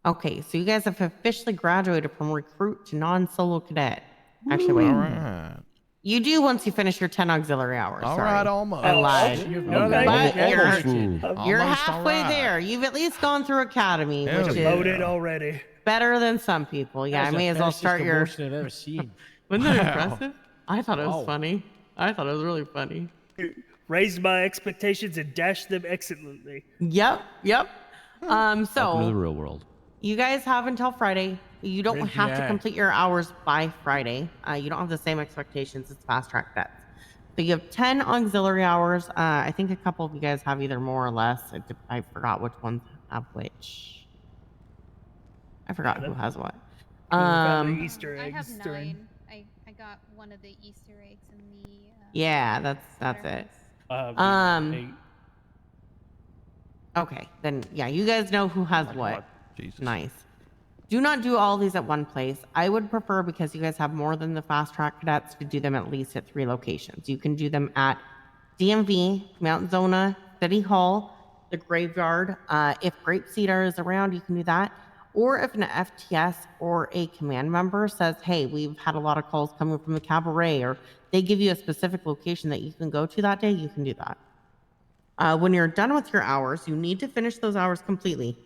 Okay, so you guys have officially graduated from recruit to non-solo cadet. Actually, wait. All right. You do once you finish your 10 auxiliary hours. All sorry. right, almost. I lied. Okay. You're halfway there. You've at least gone through academy, which is loaded already. better than some people. Yeah, I may as well start your. I've ever seen. Wasn't that impressive? I thought it was funny. I thought it was really funny. Raised my expectations and dashed them excellently. Yep. So Welcome to the real world. you guys have until Friday. You don't have to complete your hours by Friday. You don't have the same expectations as fast track vets. So you have 10 auxiliary hours. I think a couple of you guys have either more or less. I forgot which ones have which. I forgot who has what. Easter I have eggs 9. I got one of the Easter eggs in the. Yeah, that's it. Okay, then yeah, you guys know who has what. Jesus. Nice. Do not do all these at one place. I would prefer, because you guys have more than the fast track cadets, to do them at least at 3 locations. You can do them at DMV, Mount Zona, City Hall, the Graveyard. If Grape Cedar is around, you can do that. Or if an FTS or a command member says, hey, we've had a lot of calls coming from the cabaret, or they give you a specific location that you can go to that day, you can do that. When you're done with your hours, you need to finish those hours completely.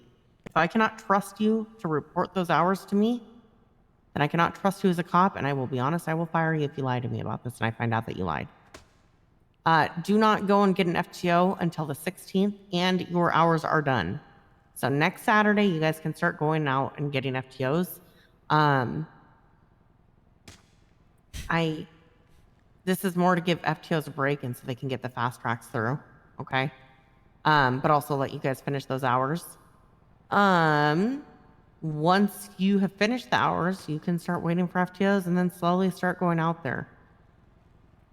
If I cannot trust you to report those hours to me, then I cannot trust you as a cop, and I will be honest, I will fire you if you lie to me about this and I find out that you lied. Do not go and get an FTO until the 16th, and your hours are done. So next Saturday, you guys can start going out and getting FTOs. This is more to give FTOs a break and so they can get the fast tracks through, okay? But also let you guys finish those hours. Once you have finished the hours, you can start waiting for FTOs and then slowly start going out there.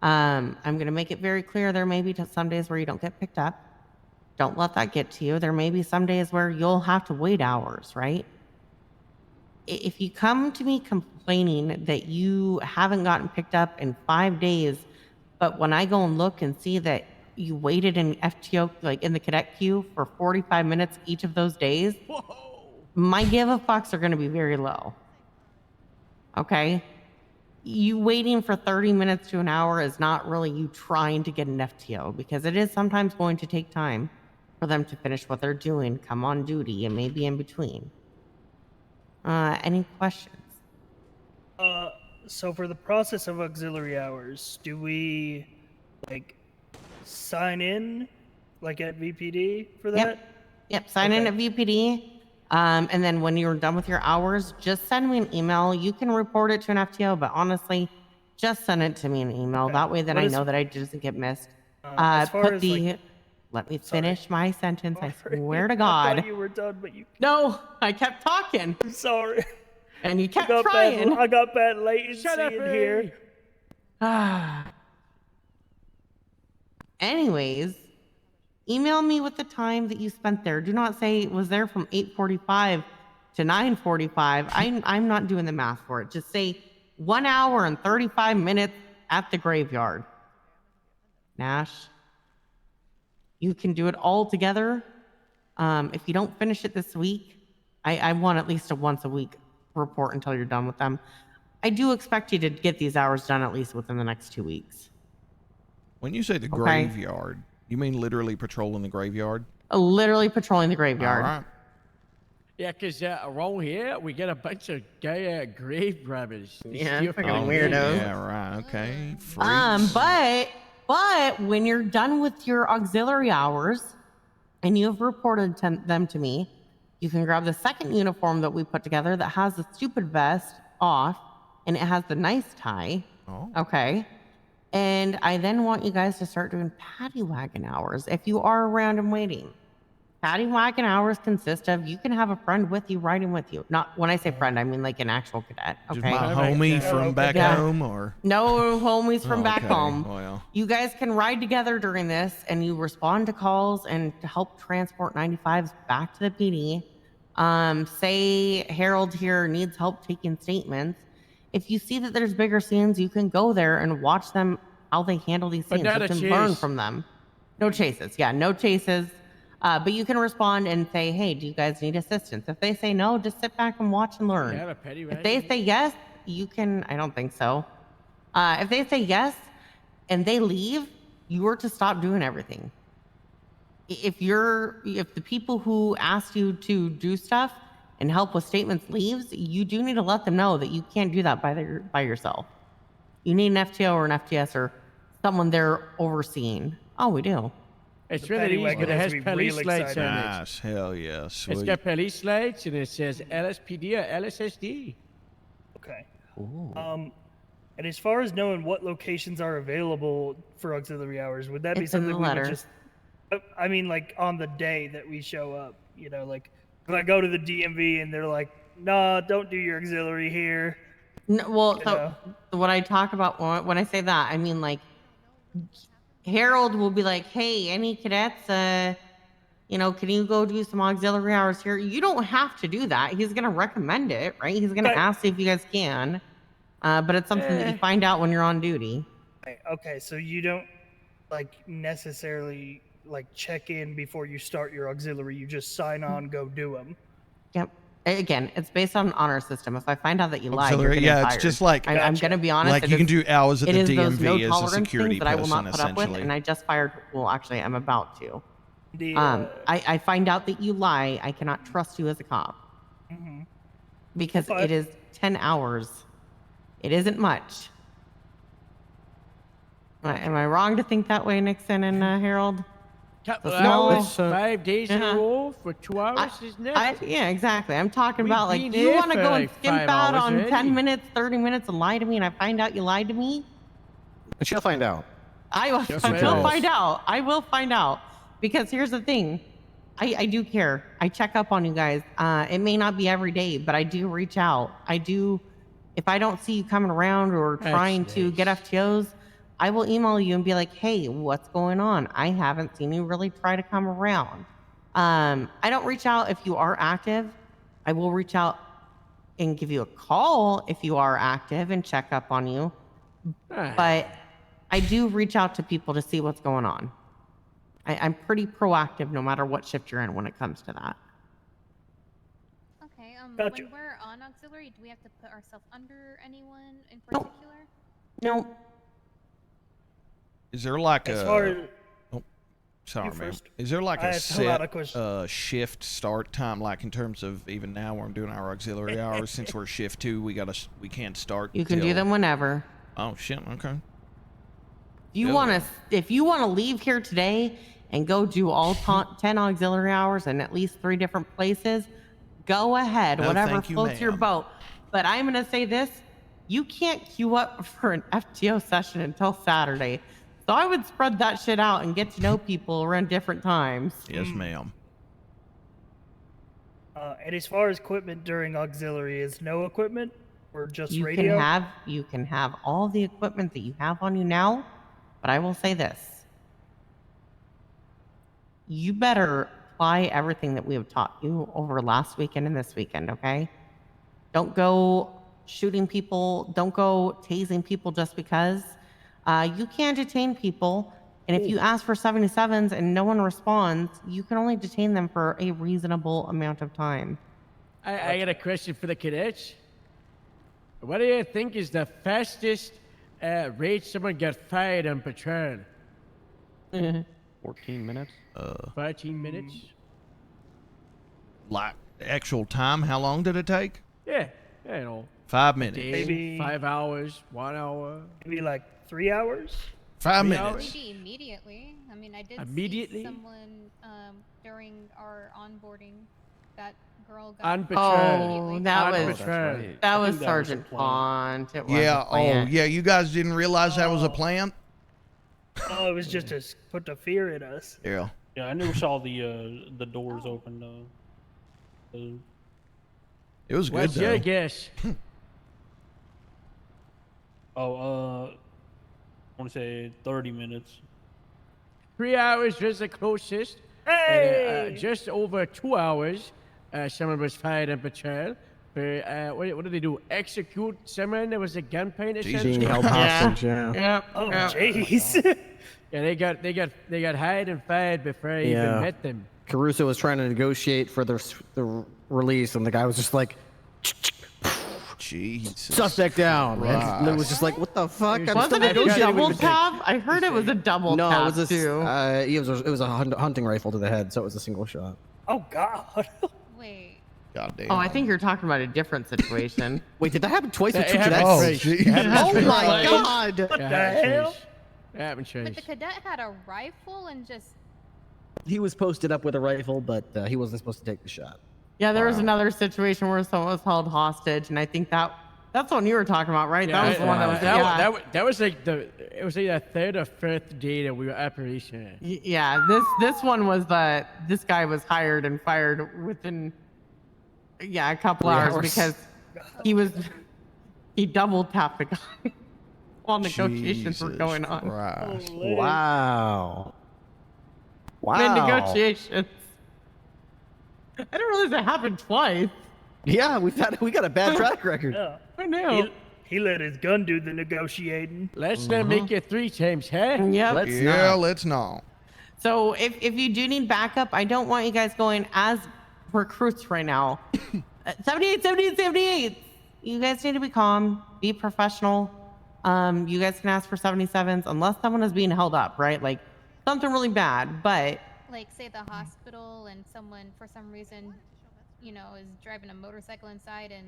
I'm going to make it very clear there may be some days where you don't get picked up. Don't let that get to you. There may be some days where you'll have to wait hours, right? If you come to me complaining that you haven't gotten picked up in 5 days, But when I go and look and see that you waited in FTO, like in the cadet queue for 45 minutes each of those days, my give a fucks are going to be very low. Okay? You waiting for 30 minutes to an hour is not really you trying to get an FTO, because it is sometimes going to take time for them to finish what they're doing, come on duty, and maybe in between. Any questions? So for the process of auxiliary hours, do we like sign in like at VPD for that? Yep, sign in at VPD. And then when you're done with your hours, just send me an email. You can report it to an FTO, but honestly, just send it to me an email. That way that I know that it doesn't get missed. As far as, like, let me finish my sentence. I swear to I God. thought you were done, but you. No, I kept talking. I'm sorry. And you kept I trying. I got bad latency in here. Anyways, email me with the time that you spent there. Do not say it was there from 8:45 to 9:45. I'm not doing the math for it. Just say 1 hour and 35 minutes at the graveyard. Nash, you can do it all together. If you don't finish it this week, I want at least a once a week report until you're done with them. I do expect you to get these hours done at least within the next 2 weeks. When you say the graveyard, you mean literally patrolling the graveyard? Literally patrolling the graveyard. All right. Yeah, because around here, we get a bunch of grave robbers. Yeah, Steal fucking from weirdos. Yeah, right. Okay. Freaks. But when you're done with your auxiliary hours and you have reported them to me, you can grab the second uniform that we put together that has the stupid vest off and it has the nice tie. Oh. Okay. And I then want you guys to start doing paddy wagon hours if you are around and waiting. Paddy wagon hours consist of, you can have a friend with you riding with you. Not when I say friend, I mean like an actual cadet. Okay. Just my homie from back home, or no homies from back Okay, home. well. You guys can ride together during this, and you respond to calls and to help transport 95s back to the PD. Say Harold here needs help taking statements. If you see that there's bigger scenes, you can go there and watch them, how they handle these scenes. You can learn from them. No chases. Yeah, no chases. But you can respond and say, hey, do you guys need assistance? If they say no, just sit back and watch and learn. If they say yes, you can, I don't think so. If they say yes and they leave, you are to stop doing everything. If the people who asked you to do stuff and help with statements leaves, you do need to let them know that you can't do that by yourself. You need an FTO or an FTS or someone there overseeing. Oh, we do. It's really easy, but it has police lights on it. Nice. Hell yeah. Sweet. It's got police lights and it says LSPD or LSSD. Okay. And as far as knowing what locations are available for auxiliary hours, would that be It's in something the we would letter. just? I mean, like on the day that we show up, you know, like if I go to the DMV and they're like, "Nah, don't do your auxiliary here." No, well, You so know? what I talk about when I say that, I mean like Harold will be like, hey, any cadets, can you go do some auxiliary hours here? You don't have to do that. He's going to recommend it, right? He's going to ask if you guys can. But it's something that you find out when you're on duty. Okay, so you don't like necessarily like check in before you start your auxiliary. You just sign on, go do them. Yep. Again, it's based on an honor system. If I find out that you lied, you're Auxiliary, getting yeah, fired. it's just like I'm going to be honest. like you can do hours at it the is those no DMV as a tolerance security things that I will person, not put up with, essentially. and I just fired. Well, actually, I'm about to. The, I find out that you lie. I cannot trust you as a cop because it is 10 hours. It isn't much. Am I wrong to think that way, Nixon and Harold? Couple The small- hours, 5 days in a row for 2 hours is nothing. Yeah, exactly. I'm talking We've about like, been do you here want to for go like and skimp 5 out hours on already. 10 minutes, 30 minutes and lie to me and I find out you lied to me? And she'll find out. I will find out. I will find out. Because here's the thing. I do care. I check up on you guys. It may not be every day, but I do reach out. If I don't see you coming around or That's trying to nice. get FTOs, I will email you and be like, hey, what's going on? I haven't seen you really try to come around. I don't reach out if you are active. I will reach out and give you a call if you are active and check up on you. But I do reach out to people to see what's going on. I'm pretty proactive no matter what shift you're in when it comes to that. Okay. Gotcha. When we're on auxiliary, do we have to put ourselves under anyone in particular? No. Is there like As far as sorry, you man. first. Is there like I a have a lot of set questions. shift start time, like in terms of even now where I'm doing our auxiliary hours? Since we're shift 2, we can't start. You can do till- them whenever. Oh shit! Okay. If you want to leave here today and go do all 10 auxiliary hours in at least 3 different places, go ahead. No, Whatever thank you, floats your ma'am. boat. But I'm going to say this. You can't queue up for an FTO session until Saturday. So I would spread that shit out and get to know people around different times. Yes, ma'am. And as far as equipment during auxiliary, is no equipment or just You radio? you can have all the equipment that you have on you now, but I will say this. You better apply everything that we have taught you over last weekend and this weekend, okay? Don't go shooting people. Don't go tasing people just because. You can detain people, and if you ask for 77s and no one responds, you can only detain them for a reasonable amount of time. I got a question for the cadets. What do you think is the fastest rate someone got fired on patrol? 14 minutes. 14 minutes? Like actual time? How long did it take? Yeah, you know. 5 minutes. Maybe 5 hours, 1 hour. Maybe like 3 hours? 5 3 minutes. hours? Maybe immediately. I mean, I did Immediately? see someone during our onboarding. That girl got On patrol. Oh, that On was patrol. that was Sergeant Font. It was Yeah. a plant. Oh, yeah. You guys didn't realize that was a plant? Oh, it was just to put the fear in us. Yeah. Yeah, I never saw the doors open though. It was good What's though. your guess? I want to say 30 minutes. 3 hours was the closest. Hey! And, just over 2 hours, someone was fired on patrol. What did they do? Execute someone that was a gun painter? Being held hostage, yeah. Oh, jeez. Yeah, they got hired and fired before I even met them. Caruso was trying to negotiate for the release, and the guy was just like, Jesus. suspect down. And it was just like, what the fuck? I'm Wasn't still it a negotiating double with the thing. tap? I heard it was a double No, tap it was too. it was a hunting rifle to the head, so it was a single shot. Oh, God. Wait. God damn. Oh, I think you're talking about a different situation. Wait, did that happen twice with It two happened cadets? twice. It happened Oh twice. my god! What It the happened hell? twice. It happened But twice. the cadet had a rifle and just. He was posted up with a rifle, but he wasn't supposed to take the shot. Yeah, there was another situation where someone was held hostage, and I think that's what you were talking about, right? Yeah, that was the one that was. that was like it was like the third or fourth day that we were operational. Yeah, this one was this guy was hired and fired within a couple 3 hours hours. because he double tapped the guy while negotiations were going on. Christ. Wow. Wow. The negotiations. I didn't realize that happened twice. Yeah, we got a bad track record. Yeah. I know. He let his gun do the negotiating. Let's not make it 3 times, huh? Yep. Let's not. So if you do need backup, I don't want you guys going as recruits right now. 78. You guys need to be calm, be professional. You guys can ask for 77s unless someone is being held up, right? Like something really bad, but Like, say the hospital and someone, for some reason, is driving a motorcycle inside and.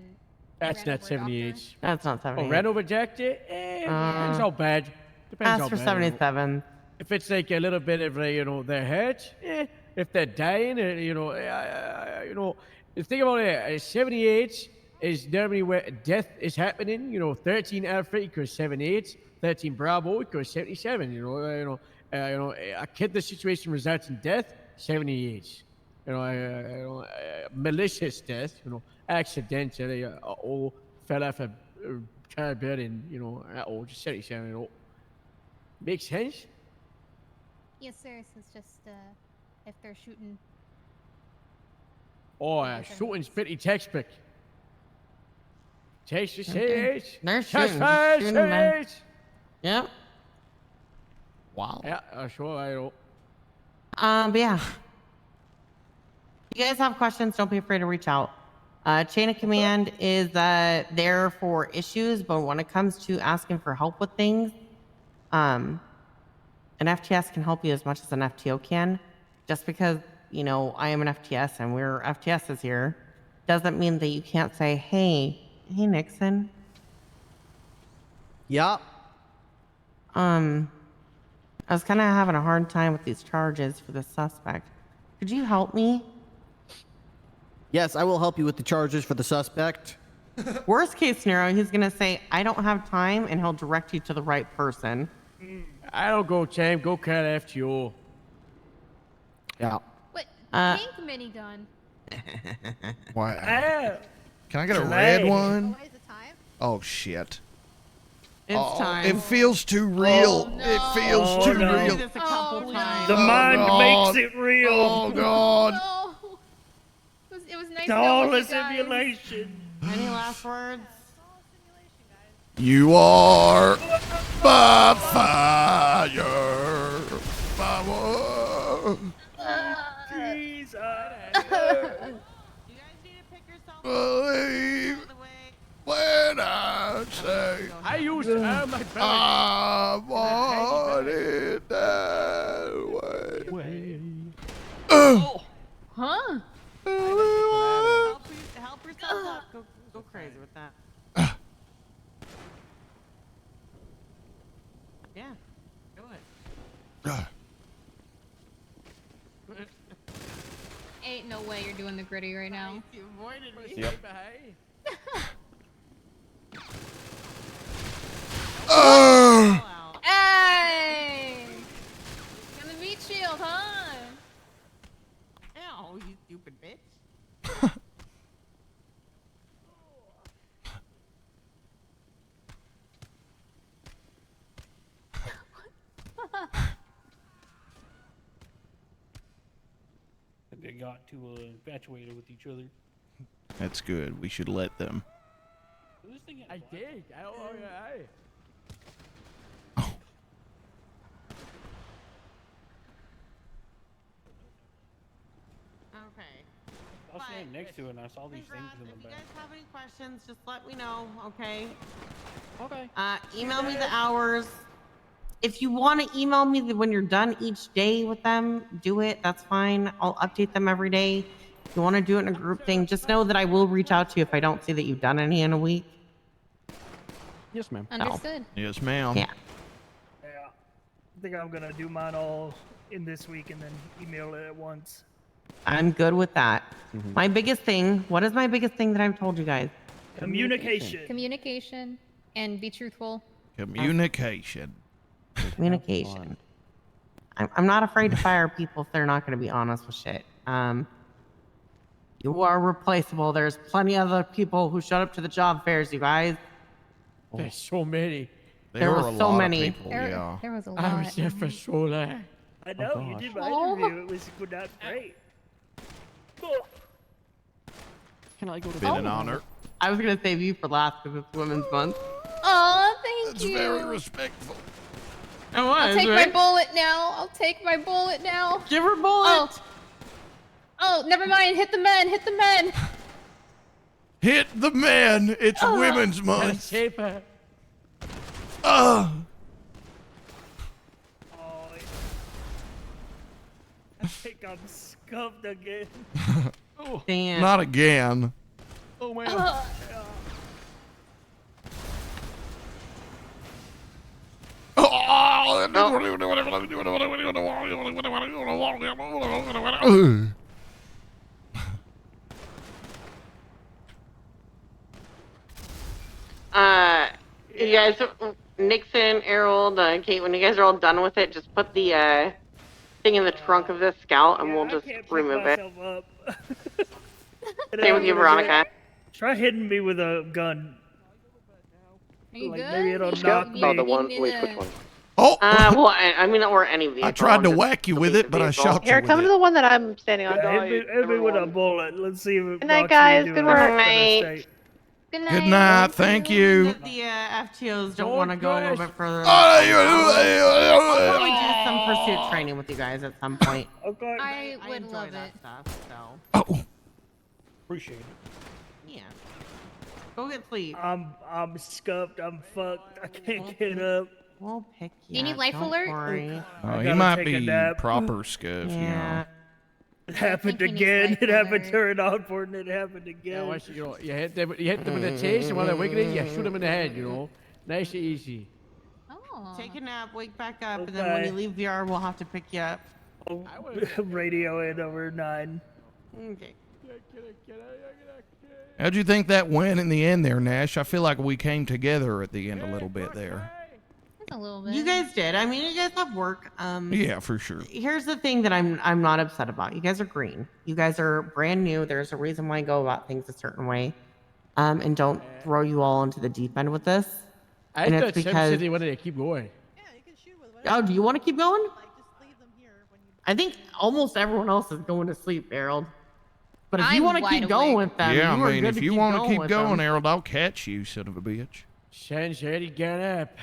That's ran not over a doctor. 78. that's not Oh, 78. ran over Jackie? Depends how bad. Depends Ask how for bad. 77. If it's like a little bit of they're hurt, if they're dying, the thing about it, 78 is normally where death is happening. 13 Alpha equals 78, 13 Bravo equals 77. A kidless situation results in death, 78. Malicious death, accidental, fell off a car bed and, just 77, Makes sense? Yes, sir. So it's just if they're shooting. Oh, shooting's pretty textbook. Texas Okay. hits. They're Shots shooting, fired, shooting, man. hits. Yep. Wow. Yeah, sure I do. But yeah. If you guys have questions, don't be afraid to reach out. Chain of command is there for issues, but when it comes to asking for help with things, an FTS can help you as much as an FTO can. Just because, you know, I am an FTS and we're FTSs here, doesn't mean that you can't say, hey Nixon. Yeah. I was kind of having a hard time with these charges for the suspect. Could you help me? Yes, I will help you with the charges for the suspect. Worst case scenario, he's gonna say, I don't have time, and he'll direct you to the right person. I don't go, champ. Go cat FTO. Yeah. What? Uh, Tank mini gun. Why? Can I get a Delay. red one? Oh shit. It's time. It feels too real. It feels too no. real. The mind God. makes it real. Oh god. No. It was nice It's to all know a you guys. simulation. Any last words? You are by fire. By Jesus. believe when I say I used to have my belly. I want it that way. Huh? Help yourself up. Go crazy with that. Yeah, do it. Ain't no way you're doing the gritty right now. You avoided me. Yep. Hey! Got the meat shield, huh? Ow, you stupid bitch. They got too infatuated with each other. That's good. We should let them. I did. Oh, yeah. Okay. I was standing next to it and I saw these things in the If you back. guys have any questions, just let me know, okay? Okay. Email me the hours. If you want to email me when you're done each day with them, do it. That's fine. I'll update them every day. If you want to do it in a group thing, just know that I will reach out to you if I don't see that you've done any in a week. Yes, ma'am. Understood. Yes, ma'am. Yeah. Yeah. I think I'm gonna do mine all in this week and then email it at once. I'm good with that. My biggest thing, what is my biggest thing that I've told you guys? Communication. Communication and be truthful. Communication. Communication. I'm not afraid to fire people if they're not going to be honest with shit. You are replaceable. There's plenty of other people who showed up to the job fairs, you guys. There's so many. There were was a so lot many. of people, yeah. There was a lot. I was there for so long. I know, you gosh. did my Oh. interview. It was not great. Oh. Can I go to Been an honor. I was going to save you for last because it's Women's Month. Oh, thank That's you. very respectful. It was, I'll take right? my bullet now. I'll take my bullet now. Give her bullet. Oh, never mind. Hit the men. Hit the men. Hit the man. It's Women's Month. Safer. Oh, I think I'm scuffed again. Damn. Not again. Oh, man. You guys, Nixon, Harold, Kate, when you guys are all done with it, just put the thing in the trunk of this Scout and we'll just remove it. Same with you, Veronica. Try hitting me with a gun. Are you Like, good? maybe it'll You knock need- me. you Oh, the need one. me Wait, to- which one? Oh! Well, I mean, or any vehicle. I tried to just whack you with it, but I vehicle. shot you Here, with come to it. the one that I'm standing on. Yeah, hit me with a bullet. Let's see if it Good night, knocks guys. me Good into a work. better state. Good night. Good night. Thank you. That the FTOs don't want to go a little bit further. Oh, I'll probably do some pursuit training with you guys at some point. Okay. I would enjoy love that it. stuff, so. Oh. Appreciate it. Yeah. Go get sleep. I'm scuffed. I'm fucked. I can't get up. We'll pick Do you need life alert? Worry. Oh, he gotta might take a be nap. proper scuffed, you know. It happened he needs again. life It happened alert. turned on for and it happened again. Yeah, once you hit them in the chest, and while they're wiggling, you shoot them in the head. You know, nice and easy. Oh. Take a nap, wake back up, and then when Okay. you leave VR, we'll have to pick you up. Radio in over 9. Okay. How'd you think that went in the end there, Nash? I feel like we came together at the end a little bit there. Just a little bit. You guys did. I mean, you guys have work. Yeah, for sure. Here's the thing that I'm not upset about. You guys are green. You guys are brand new. There's a reason why I go about things a certain way. And don't throw you all into the deep end with this. I And thought it's Sim because City wanted to keep going. oh, do you want to keep going? I think almost everyone else is going to sleep, Harold. But if you I'm want to wide keep going awake. with them, Yeah, you I are mean, good if to you keep want to going keep with going, them. Harold, I'll catch you, son of a bitch. Shan's ready, get up.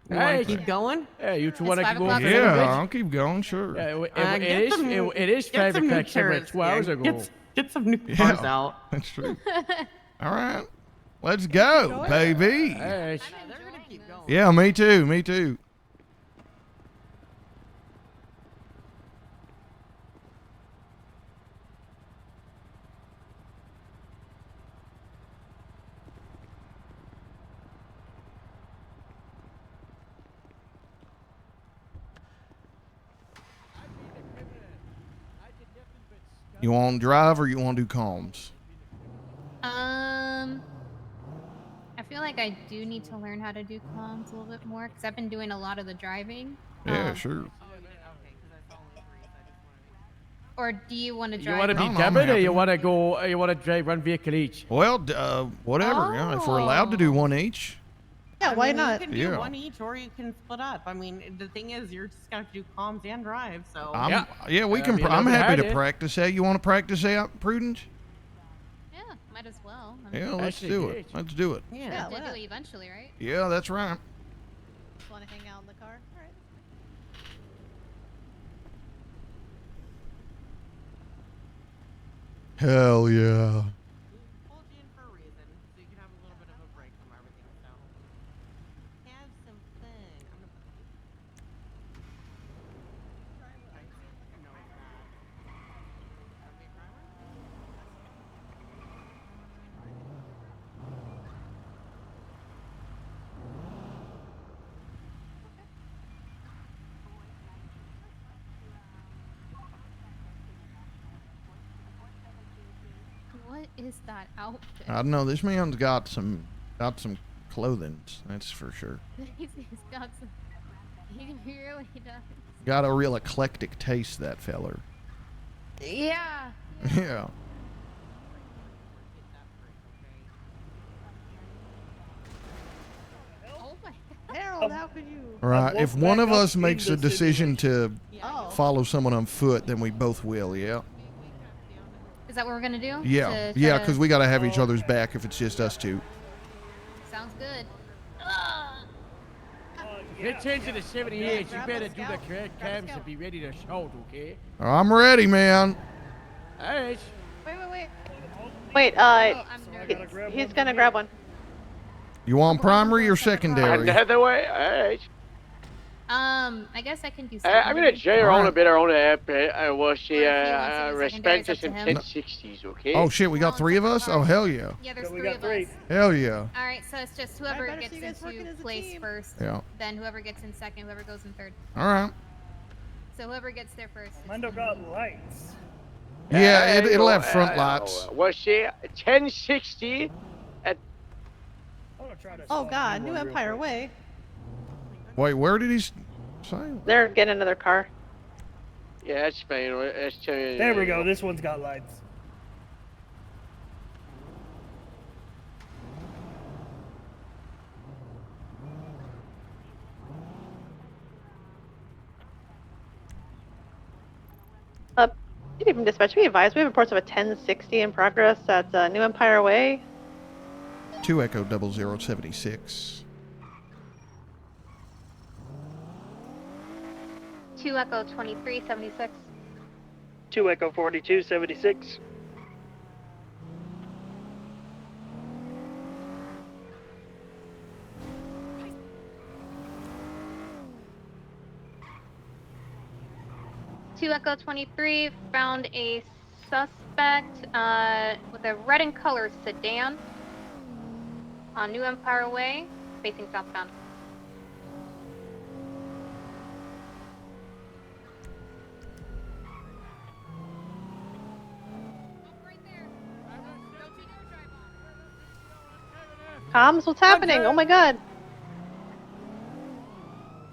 You want to keep going? Yeah, you two It's want to 5 keep going? o'clock. Yeah, I'll keep going, sure. Yeah, Get it is get 5 some new o'clock, chairs. 2 hours ago. Get some new cars out. That's true. All right. Let's go, baby. Hey, They're gonna keep going. Yeah, me too. Me too. You want to drive or you want to do comms? I feel like I do need to learn how to do comms a little bit more because I've been doing a lot of the driving. Yeah, sure. Or do you want to you drive? want to be I'm Devin, or happy. you want to go? You want to drive one vehicle each? Well, whatever. Yeah, if we're allowed to do one each. Yeah, why not? You can do Yeah. one each, or you can split up. I mean, the thing is, you're just gonna have to do comms and drive. So Yeah, we can. I mean, I'm nobody happy had to it. practice that. You want to practice that, Prudence? Yeah, might as well. I mean, Yeah, let's Actually, do good. it. Let's do it. we yeah. have why to not? do it eventually, right? Yeah, that's right. Just want to hang out in the car? Alright. Hell yeah. Pulled you in for a reason, so you can have a little bit of a break from everything. So have some fun. I'm gonna What is that outfit? I don't know. This man's got some clothing. That's for sure. He's got some. He really does. Got a real eclectic taste, that feller. Yeah. Yeah. Oh my. Harold, how could you? Right. If woke one back of up us in makes the a decision to Oh. follow someone on foot, then we both will. Yeah. Is that what we're gonna do? Yeah. To Yeah. try Because to- we got to have each other's back if it's just us two. Sounds good. If you're changing to 78, you better do the correct cams and be ready to shout, okay? I'm ready, man. Alright. Wait. Wait, I'm nervous. he's gonna grab one. You want primary or secondary? Another way? Alright. I guess I can do. I'm gonna jail on a bit on the airport. I was Or if he wants to do secondary, it's respect up us to in him. 1060s, okay? Oh shit, we got 3 of us? Oh hell yeah. Yeah, there's we 3 got of 3. us. Hell yeah. All right, so it's just whoever better gets see you guys working into as a place team. first, Yeah. then whoever gets in second, whoever goes in third. All right. So whoever gets there first. is Mando the got lights. Yeah, it'll have front lights. Was she 1060 at I'm gonna try to Oh solve God, you New one real Empire quick. Way. Wait, where did he say? They're getting another car. Yeah, that's fine. That's There we go. This one's got lights. Good evening, dispatch. Be advised, we have reports of a 1060 in progress at New Empire Way. 2 Echo 0076. 2 Echo 2376. 2 Echo 4276. Echo 23 found a suspect with a red and color sedan on New Empire Way, facing southbound. Comms, what's happening? Oh my god.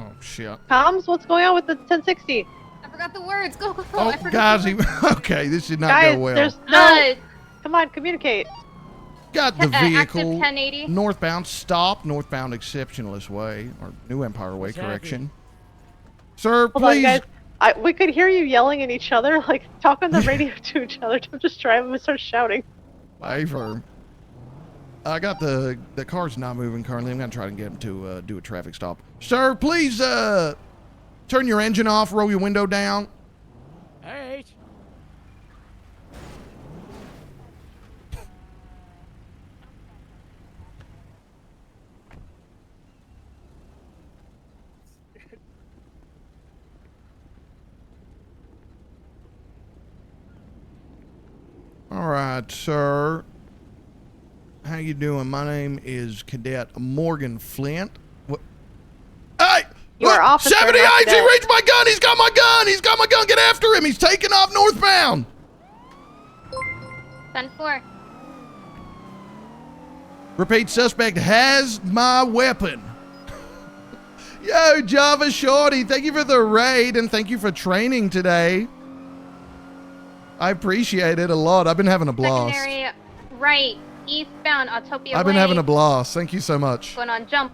Oh, shit. Comms, what's going on with the 1060? I forgot the words. Go, go, go. Oh, I forgot guys, the words. okay, this did not Guys, go well. there's no... Come on, communicate. Got the Active vehicle 1080. northbound, stop, northbound Exceptionalist Way, or New Empire Way, correction. Sir, Hold on, please. guys. We could hear you yelling at each other, like, talk on the radio to each other. Don't just drive and start shouting. Favor. I got the car's not moving currently. I'm gonna try to get him to do a traffic stop. Sir, please turn your engine off, roll your window down. Hey. All right, sir. How you doing? My name is Cadet Morgan Flint. What? Hey! You are officer, 78! not He cadet. reached my gun! He's got my gun! He's got my gun! Get after him! He's taking off northbound! 10-4. Repeat, suspect has my weapon. Yo, Java Shorty, thank you for the raid and thank you for training today. I appreciate it a lot. I've been having a blast. Secondary right, eastbound Autopia I've been Way. having a blast. Thank you so much. Going on jump.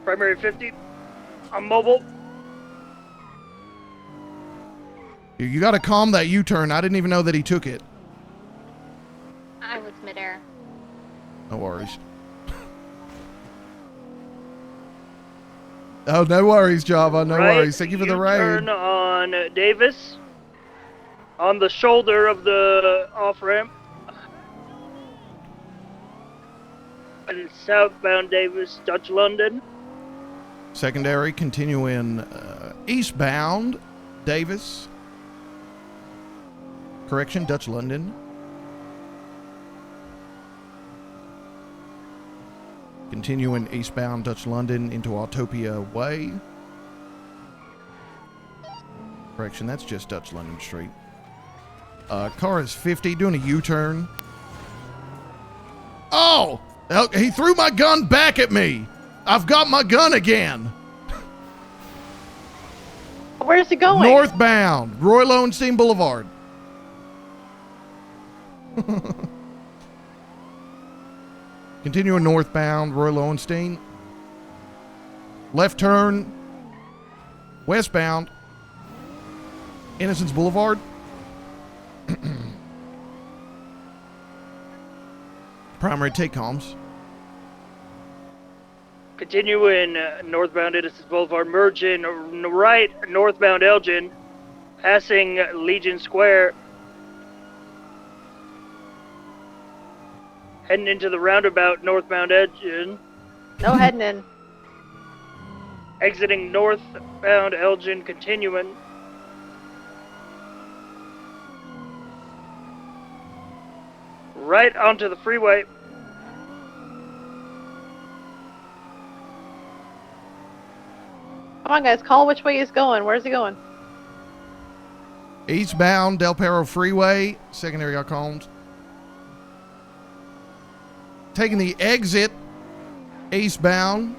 Primary 50. I'm mobile. You got to calm that U-turn. I didn't even know that he took it. I was midair. No worries. Oh, no worries, Java. No Right, worries. Thank you for the raid. U-turn on Davis. On the shoulder of the off-ramp. And southbound Davis, Dutch London. Secondary, continuing eastbound, Davis. Correction, Dutch London. Continuing eastbound, Dutch London into Autopia Way. Correction, that's just Dutch London Street. Car is 50, doing a U-turn. Oh! He threw my gun back at me! I've got my gun again! Where's he going? Northbound, Roy Lowenstein Boulevard. Continuing northbound, Roy Lowenstein. Left turn, westbound, Innocence Boulevard. Primary take comms. Continuing northbound Innocence Boulevard, merging right northbound Elgin, passing Legion Square, heading into the roundabout northbound Elgin. No heading in. Exiting northbound Elgin, continuing. Right onto the freeway. Come on, guys, call which way he's going. Where's he going? Eastbound Del Perro Freeway. Secondary got comms. Taking the exit eastbound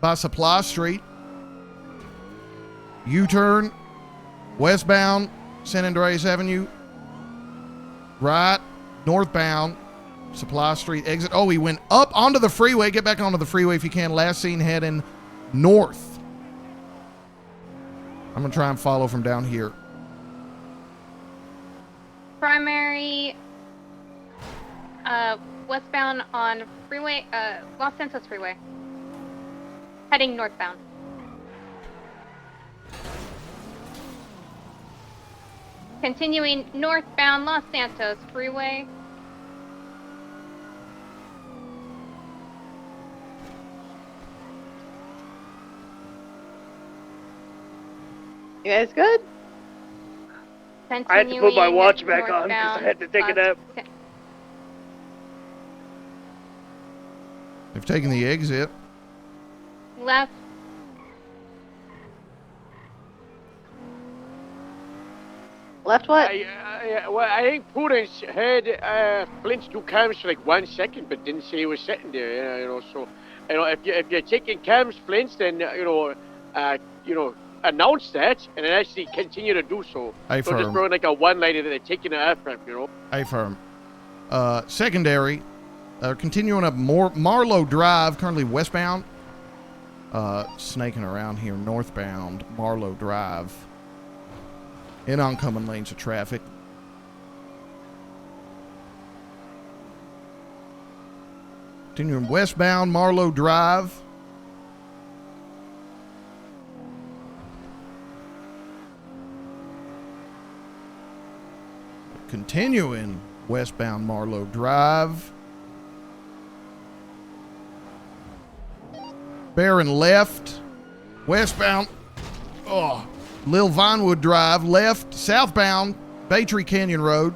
by Supply Street. U-turn westbound San Andreas Avenue. Right northbound Supply Street exit. Oh, he went up onto the freeway. Get back onto the freeway if you can. Last seen heading north. I'm going to try and follow from down here. Primary westbound on freeway, Los Santos Freeway. Heading northbound. Continuing northbound Los Santos Freeway. You guys good? I had to put my watch back on because I had to take a nap. They've taken the exit. Left. Left what? I think Prudence heard Flint's two cams for like 1 second, but didn't say he was sitting there. You know, so if you're taking cams, Flint's, then announce that and then actually continue to do so. Hey, so just firm. throwing like a one-liner that they're taking it after, you know. A firm. Secondary. Continuing up Marlowe Drive, currently westbound. Snaking around here northbound Marlowe Drive. In oncoming lanes of traffic. Continuing westbound Marlowe Drive. Continuing westbound Marlowe Drive. Bearing left. Westbound. Oh. Lil Vinewood Drive. Left. Southbound Baytree Canyon Road.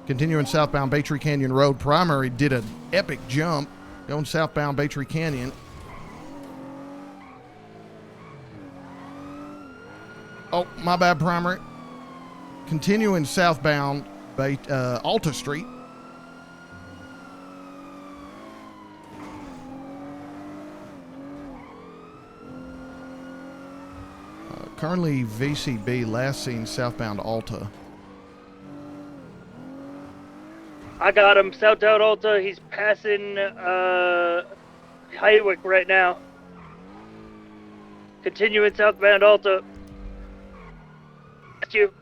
Continuing southbound Baytree Canyon Road. Primary did an epic jump. Going southbound Baytree Canyon. Oh, my bad, primary. Continuing southbound Alta Street. Currently VCB, last seen southbound Alta. I got him. Southbound Alta. He's passing Highwick right now. Continuing southbound Alta. That's you.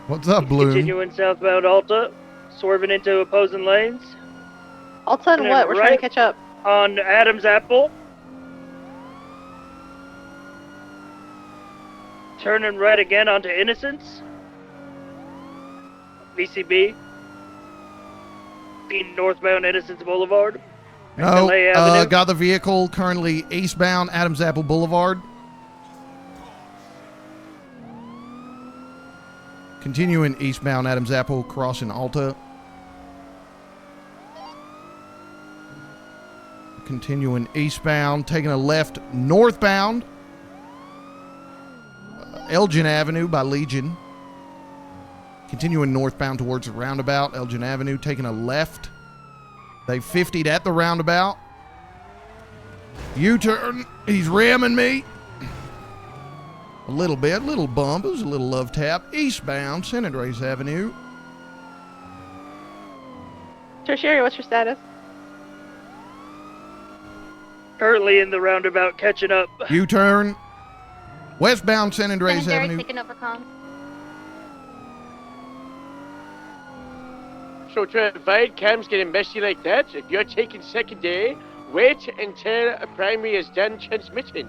What's up, Bloom? Continuing southbound Alta, swerving into opposing lanes. Alta and what? We're trying to catch up. On Adam's Apple. Turning right again onto Innocence. VCB. Being northbound Innocence Boulevard. No, LA Avenue. got the vehicle currently eastbound Adams Apple Boulevard. Continuing eastbound Adams Apple, crossing Alta. Continuing eastbound, taking a left northbound. Elgin Avenue by Legion. Continuing northbound towards the roundabout, Elgin Avenue, taking a left. They 50'd at the roundabout. U-turn, he's ramming me. A little bit, little bump, it was a little love tap. Eastbound, San Andreas Avenue. Tertiary, what's your status? Currently in the roundabout, catching up. U-turn. Westbound, San Andreas Secondary Avenue. taking over comms. So to avoid cams getting messy like that, if you're taking secondary, wait until a primary is done transmitting.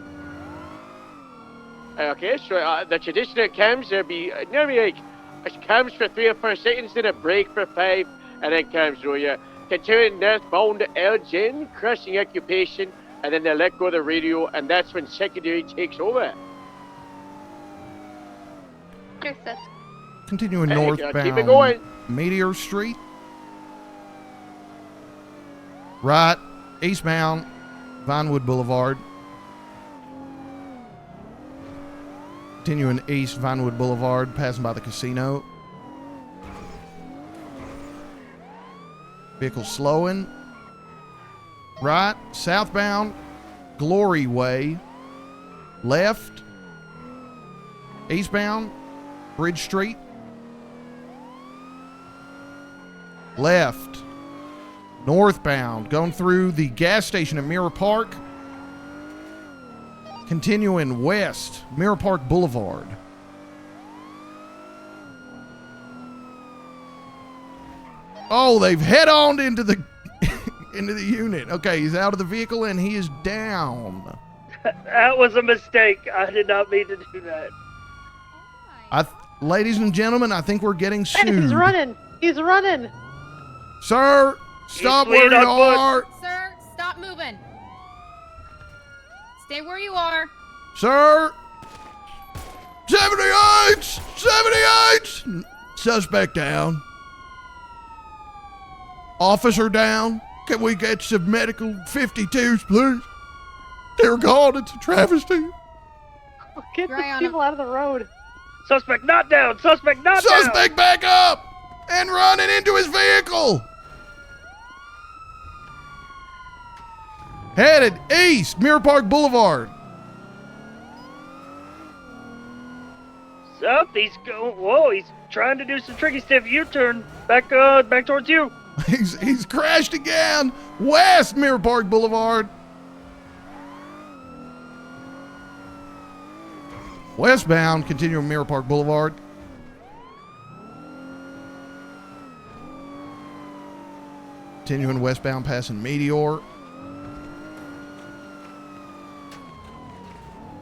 Okay, so the traditional cams, there'll be normally like cams for 3 or 4 seconds, then a break for 5, and then cams. So you're continuing northbound Elgin, crossing occupation, and then they let go of the radio, and that's when secondary takes over. Understood. Continuing Hey, northbound. keep it going. Meteor Street. Right, eastbound Vinewood Boulevard. Continuing east Vinewood Boulevard, passing by the casino. Vehicle slowing. Right, southbound Glory Way. Left, eastbound Bridge Street. Left, Northbound, going through the gas station at Mirror Park. Continuing west, Mirror Park Boulevard. Oh, they've head-on into the into the unit. Okay, he's out of the vehicle and he is down. That was a mistake. I did not mean to do that. Ladies and gentlemen, I think we're getting Hey, sued. he's running. He's running. Sir, stop where you are. Sir, stop moving. Stay where you are. Sir! 78! 78! Suspect down. Officer down. Can we get some medical 52s, please? Dear God, it's a travesty. Get the people out of the road. Suspect not down! Suspect not down! Suspect back up! And running into his vehicle! Headed east, Mirror Park Boulevard. South, he's going. Whoa, he's trying to do some tricky stuff. U-turn back towards you. He's crashed again. West, Mirror Park Boulevard. Westbound, continuing Mirror Park Boulevard. Continuing westbound, passing Meteor.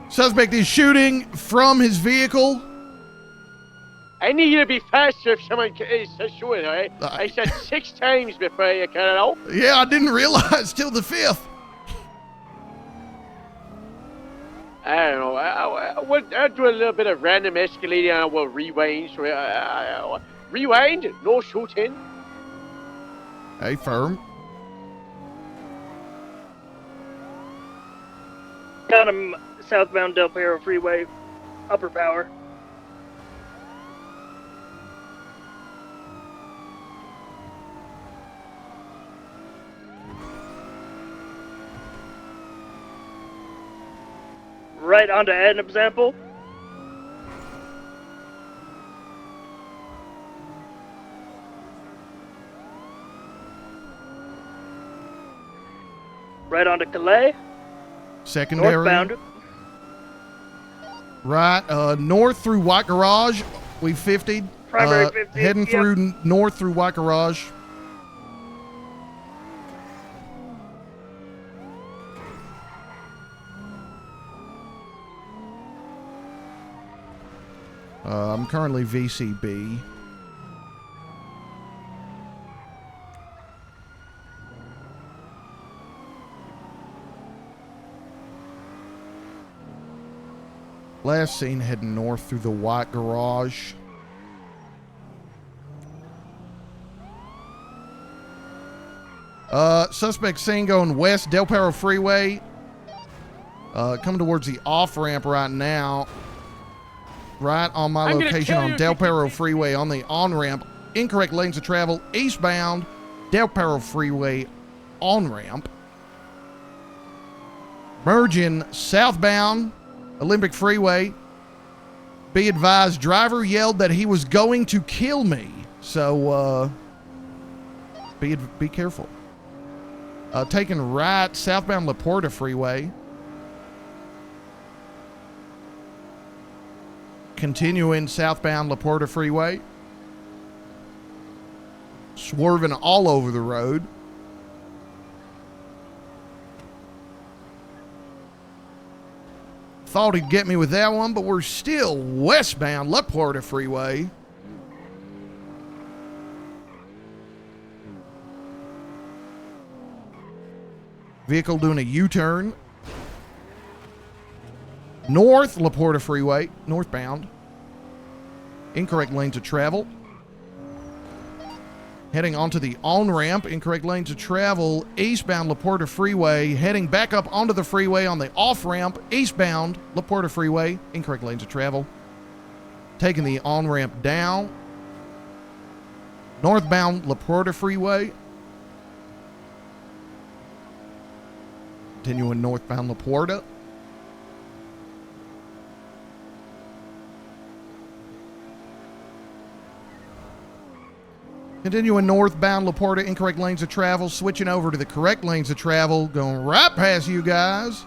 Suspect is shooting from his vehicle. I need you to be faster if someone is shooting, alright? I said 6 times before you cut it out. Yeah, I didn't realize till the 5th. I don't know. I'll do a little bit of random escalating and I will rewind. So, rewind, no shooting. Hey, firm. Got him southbound Del Perro Freeway, upper power. Right onto an example. Right onto Calais. Secondary. Northbound. Right, north through White Garage. We 50'd. Primary 50, Heading yep. through north through White Garage. I'm currently VCB. Last seen heading north through the White Garage. Suspect seen going west Del Perro Freeway. Coming towards the off-ramp right now. Right on my I'm gonna location kill on you Del if you Perro Freeway on the on-ramp. Incorrect lanes of travel. Eastbound Del Perro Freeway on-ramp. Merging southbound Olympic Freeway. Be advised, driver yelled that he was going to kill me. So, be careful. Taking right southbound La Porta Freeway. Continuing southbound La Porta Freeway. Swerving all over the road. Thought he'd get me with that one, but we're still westbound La Porta Freeway. Vehicle doing a U-turn. North La Porta Freeway, northbound. Incorrect lanes of travel. Heading onto the on-ramp, incorrect lanes of travel, eastbound La Porta Freeway. Heading back up onto the freeway on the off-ramp, eastbound La Porta Freeway, incorrect lanes of travel. Taking the on-ramp down. Northbound La Porta Freeway. Continuing northbound La Porta. Continuing northbound, Laporta, incorrect lanes of travel. Switching over to the correct lanes of travel. Going right past you guys.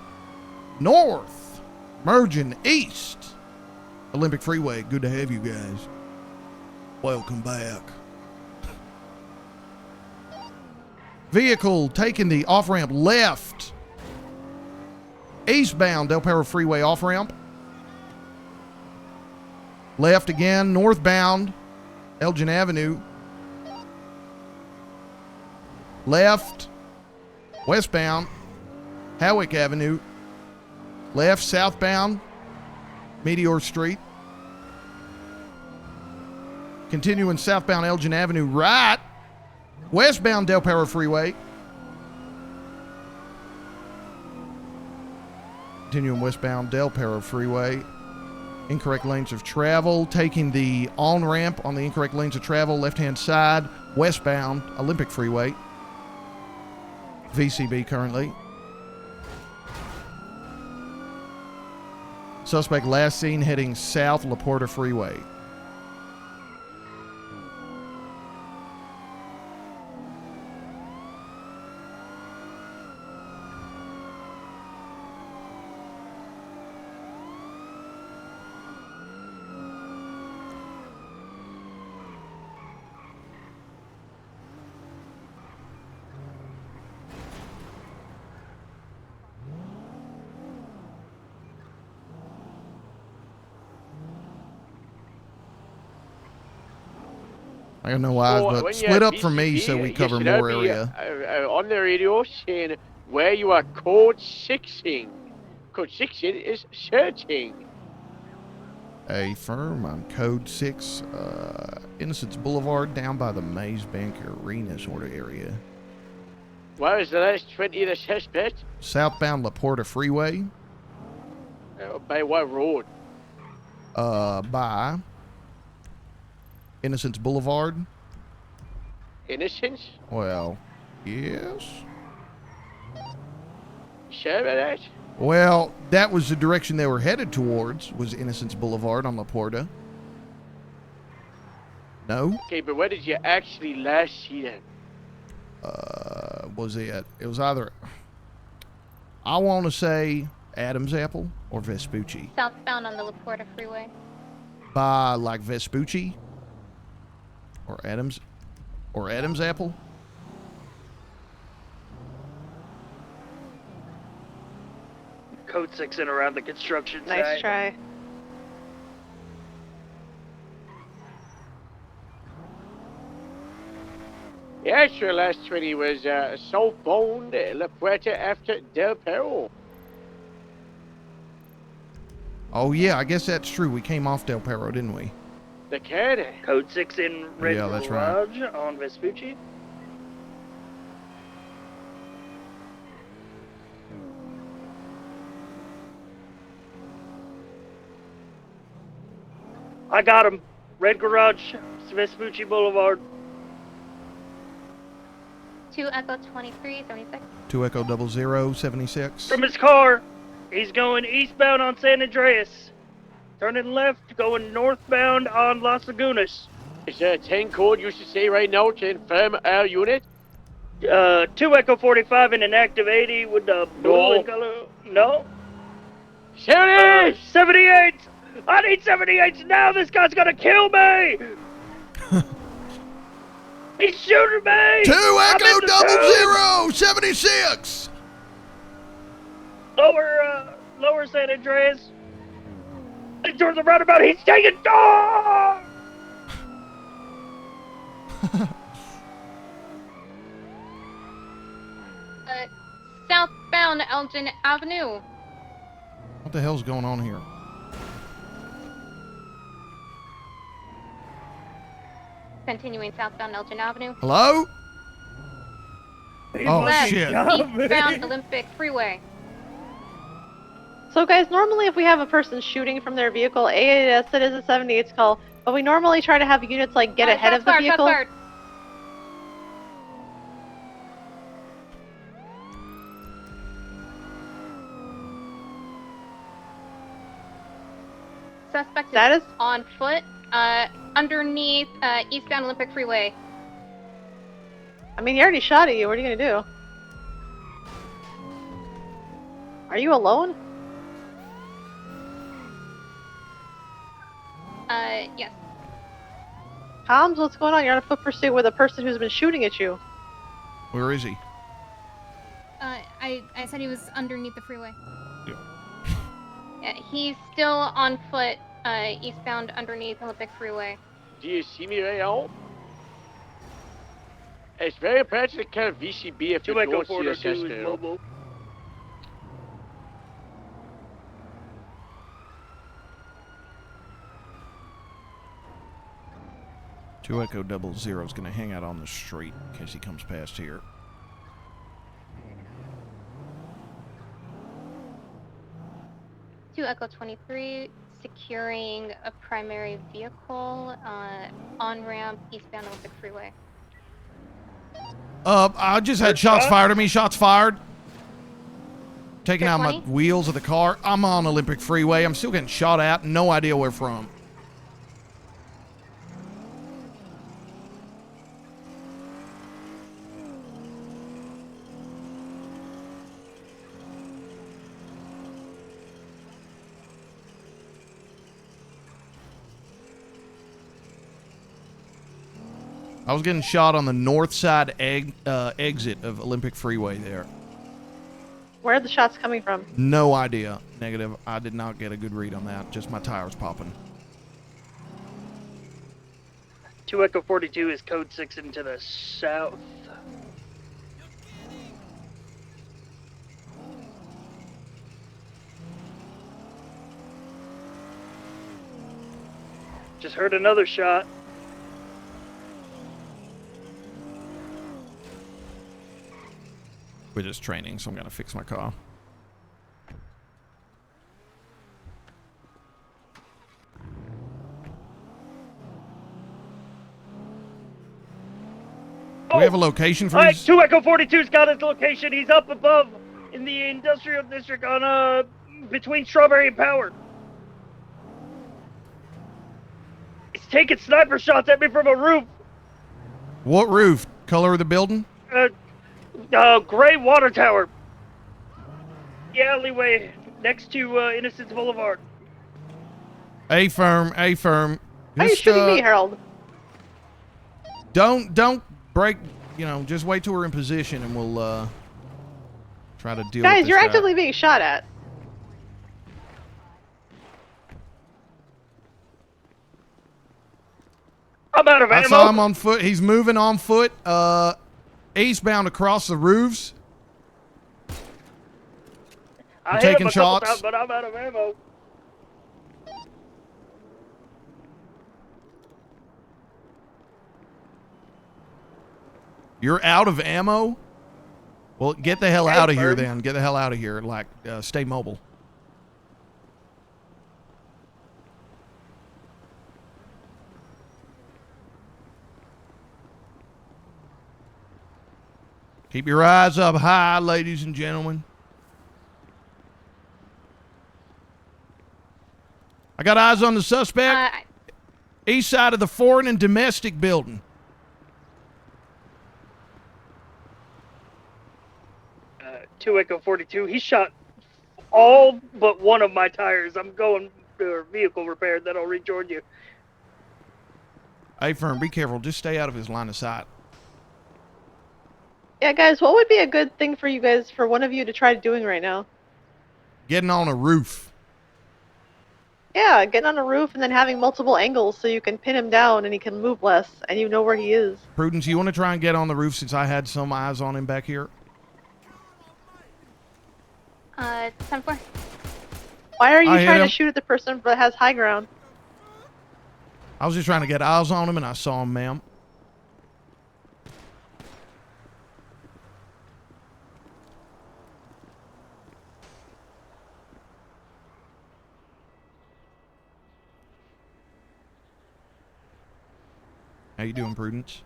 North. Merging east. Olympic Freeway. Good to have you guys. Welcome back. Vehicle taking the off-ramp left. Eastbound Del Perro Freeway off-ramp. Left again, northbound Elgin Avenue. Left, westbound Howick Avenue. Left, southbound Meteor Street. Continuing southbound Elgin Avenue. Right, westbound Del Perro Freeway. Continuing westbound Del Perro Freeway. Incorrect lanes of travel. Taking the on-ramp on the incorrect lanes of travel. Left-hand side. Westbound Olympic Freeway. VCB currently. Suspect last seen heading south Laporta Freeway. I don't know why, So, but when split you're up from me so we you cover should more be, area. on the radio saying where you are code 6ing. Code 6 is searching. A firm on code 6, Innocence Boulevard, down by the Maze Bank Arena sort of area. Where is the last 20 of the suspect? Southbound Laporta Freeway, By what road? by Innocence Boulevard. Innocence? Well, yes. Sure about that? Well, that was the direction they were headed towards, was Innocence Boulevard on Laporta. No? Okay, but where did you actually last see them? Was it? It was either, I want to say Adam's Apple or Vespucci. Southbound on the Laporta Freeway. By like Vespucci or Adam's Apple. Code 6 in around the construction site. Nice try. Yeah, sure, last 20 was southbound La Puerta after Del Perro. Oh yeah, I guess that's true. We came off Del Perro, didn't we? The can. Code 6 in Red Yeah, that's right. Garage on Vespucci. I got him. Red Garage, Vespucci Boulevard. 2 Echo 23, 76. 2 Echo 0076. From his car. He's going eastbound on San Andreas. Turning left, going northbound on Las Lagunas. Is there a 10 code you should say right now to confirm our unit? 2 Echo 45 in an active 80 with the blue and color. No? 78! 78! I need 78s now! This guy's gonna kill me! He's shooting me! 2 Echo 0076. Lower San Andreas. Towards the roundabout, he's taking dog! Southbound Elgin Avenue. What the hell's going on here? Continuing southbound Elgin Avenue. Hello? Oh Left, shit. eastbound Olympic Freeway. So guys, normally if we have a person shooting from their vehicle, yes, it is a 78's call, but we normally try to have units like get ahead of the vehicle. Suspect is on foot, underneath eastbound Olympic Freeway. I mean, he already shot at you. What are you gonna do? Are you alone? Yes. Tom's, what's going on? You're on a foot pursuit with a person who's been shooting at you. Where is he? I said he was underneath the freeway. Yeah, he's still on foot, eastbound underneath Olympic Freeway. Do you see me right now? It's very important to kind of VCB if you don't see a sister. Mobile. Two Echo 00 is going to hang out on the street in case he comes past here. Two Echo 23, securing a primary vehicle on ramp eastbound Olympic Freeway. I just had shots fired at me. Shots fired. Taking out my 20? wheels of the car. I'm on Olympic Freeway. I'm still getting shot at. No idea where from. I was getting shot on the north side exit of Olympic Freeway there. Where are the shots coming from? No idea. Negative. I did not get a good read on that. Just my tires popping. 2 Echo 42 is code 6 into the south. Just heard another shot. We're just training, so I'm gonna fix my car. Do we have a location for Alright, these? 2 Echo 42's got his location. He's up above in the industrial district on between Strawberry and Power. He's taking sniper shots at me from a roof. What roof? Color of the building? Gray water tower. The alleyway next to Innocence Boulevard. A firm. Why are you shooting me, Harold? Don't break. You know, just wait till we're in position, and we'll try to deal. Guys, with this you're guy. actively being shot at. I'm out of I ammo. saw him on foot. He's moving on foot. Eastbound across the roofs. I I'm hit him taking a couple shots. times, but I'm out of ammo. You're out of ammo? Well, get the hell out of here then. Get the hell out of here. Like, stay mobile. Keep your eyes up high, ladies and gentlemen. I got eyes on the suspect. East side of the foreign and domestic building. 2 Echo 42. He shot all but one of my tires. I'm going for vehicle repair. Then I'll rejoin you. Hey, firm, be careful. Just stay out of his line of sight. Yeah, guys, what would be a good thing for you guys, for one of you to try doing right now? Getting on a roof. Yeah, getting on a roof and then having multiple angles so you can pin him down and he can move less and you know where he is. Prudence, you want to try and get on the roof since I had some eyes on him back here? 10-4. Why are you I hit trying to him. shoot at the person that has high ground? I was just trying to get eyes on him and I saw him, ma'am. How you doing, Prudence?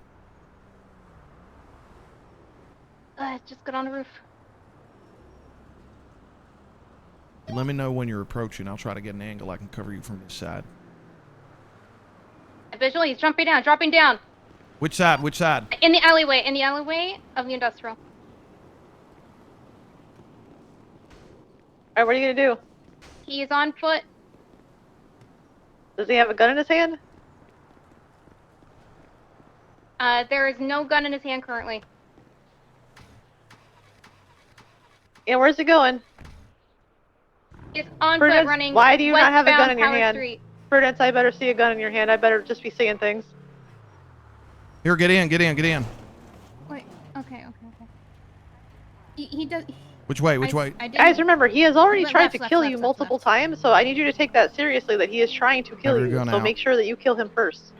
Just get on the roof. Let me know when you're approaching. I'll try to get an angle I can cover you from this side. Visual, he's jumping down, dropping down. Which side? Which side? In the alleyway of the industrial. Alright, what are you gonna do? He is on foot. Does he have a gun in his hand? There is no gun in his hand currently. Yeah, where's he going? He's on Prudence, foot running. why do you not have a gun in your Power hand? Street. Prudence, I better see a gun in your hand. I better just be seeing things. Here, get in. Get in. Get in. Wait. Okay. He does. Which way? Which way? Guys, remember, he has already Left, tried left, to left, kill left, you left, multiple times, so I need you to take that seriously that he is trying to kill Have your you. gun So out. make sure that you kill him first.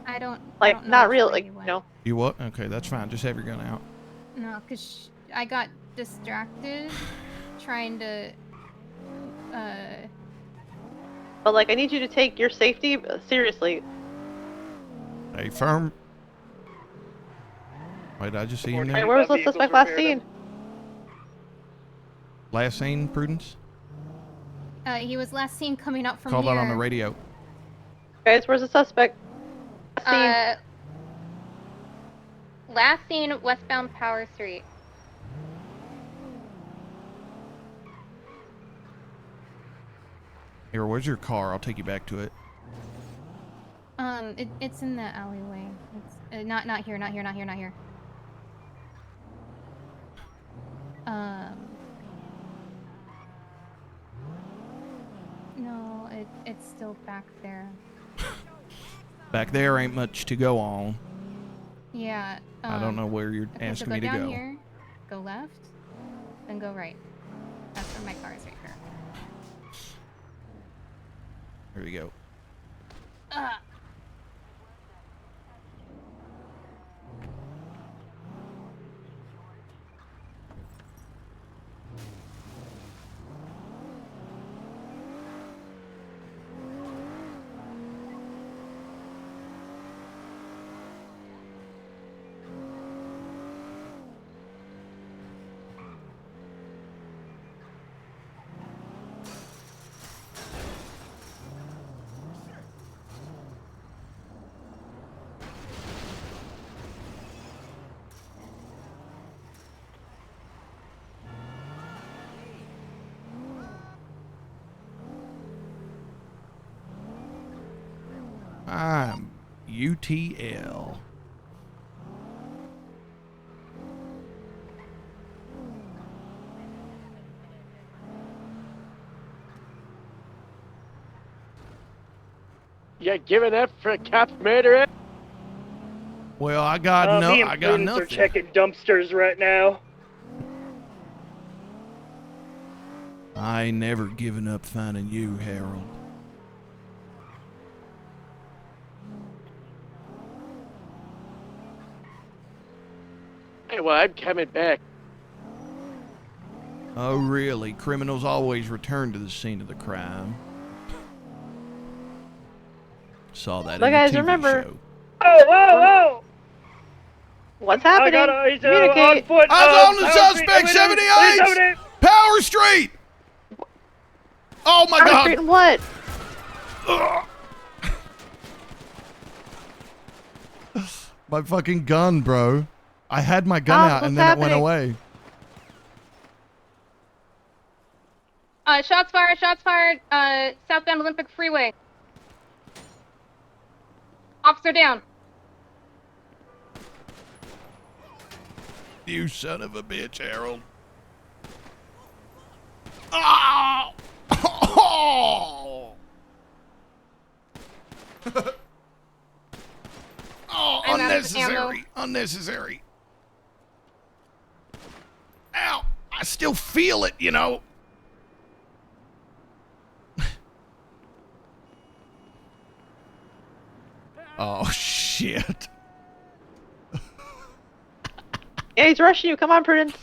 I don't. Like, know not which real, way like, he you went. know. You what? Okay, that's fine. Just have your gun out. No, cause I got distracted trying to. But, like, I need you to take your safety seriously. Hey, firm. Wait, did I just see him Hey, there? where was the suspect last seen? Last seen, Prudence? He was last seen coming up from Call here. that on the radio. Guys, where's the suspect? Last seen westbound Power Street. Here, where's your car? I'll take you back to it. It's in the alleyway. It's not here. No, it's still back there. Back there ain't much to go on. Yeah. I don't know where you're okay, asking so me to down go. Here, go left, then go right. That's where my car is right here. Here we go. I'm UTL. You giving up for a cop murderer? Well, I got Me and I got Prudence nothing. are checking dumpsters right now. I ain't never given up finding you, Harold. Hey, well, I'm coming back. Oh, really? Criminals always return to the scene of the crime. Saw that But in guys, the TV remember. show. Oh, whoa! What's happening? He's Communicate. on foot. I was on the Power Street, suspect, Avenue, 78! Power Street! Oh my Power God! Street and what? My fucking gun, bro. I had my gun out and then it went away. Shots fired, southbound Olympic Freeway. Officer down. You son of a bitch, Harold. Oh! Oh! Oh, I'm out of unnecessary. Unnecessary. Ow! I still feel it, you know. Oh, shit. Yeah, he's rushing you. Come on, Prudence.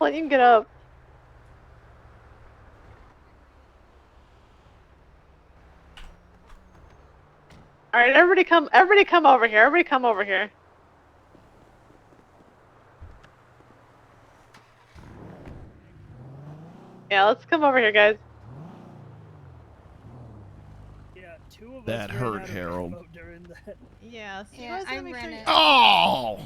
Clint, you can get up. All right, everybody come over here. Everybody come over here. Yeah, let's come over here, guys. Yeah, 2 of That us hurt, ran out of Harold. ammo during that. Yeah, so you Yeah, guys I gotta make ran sure it. Oh!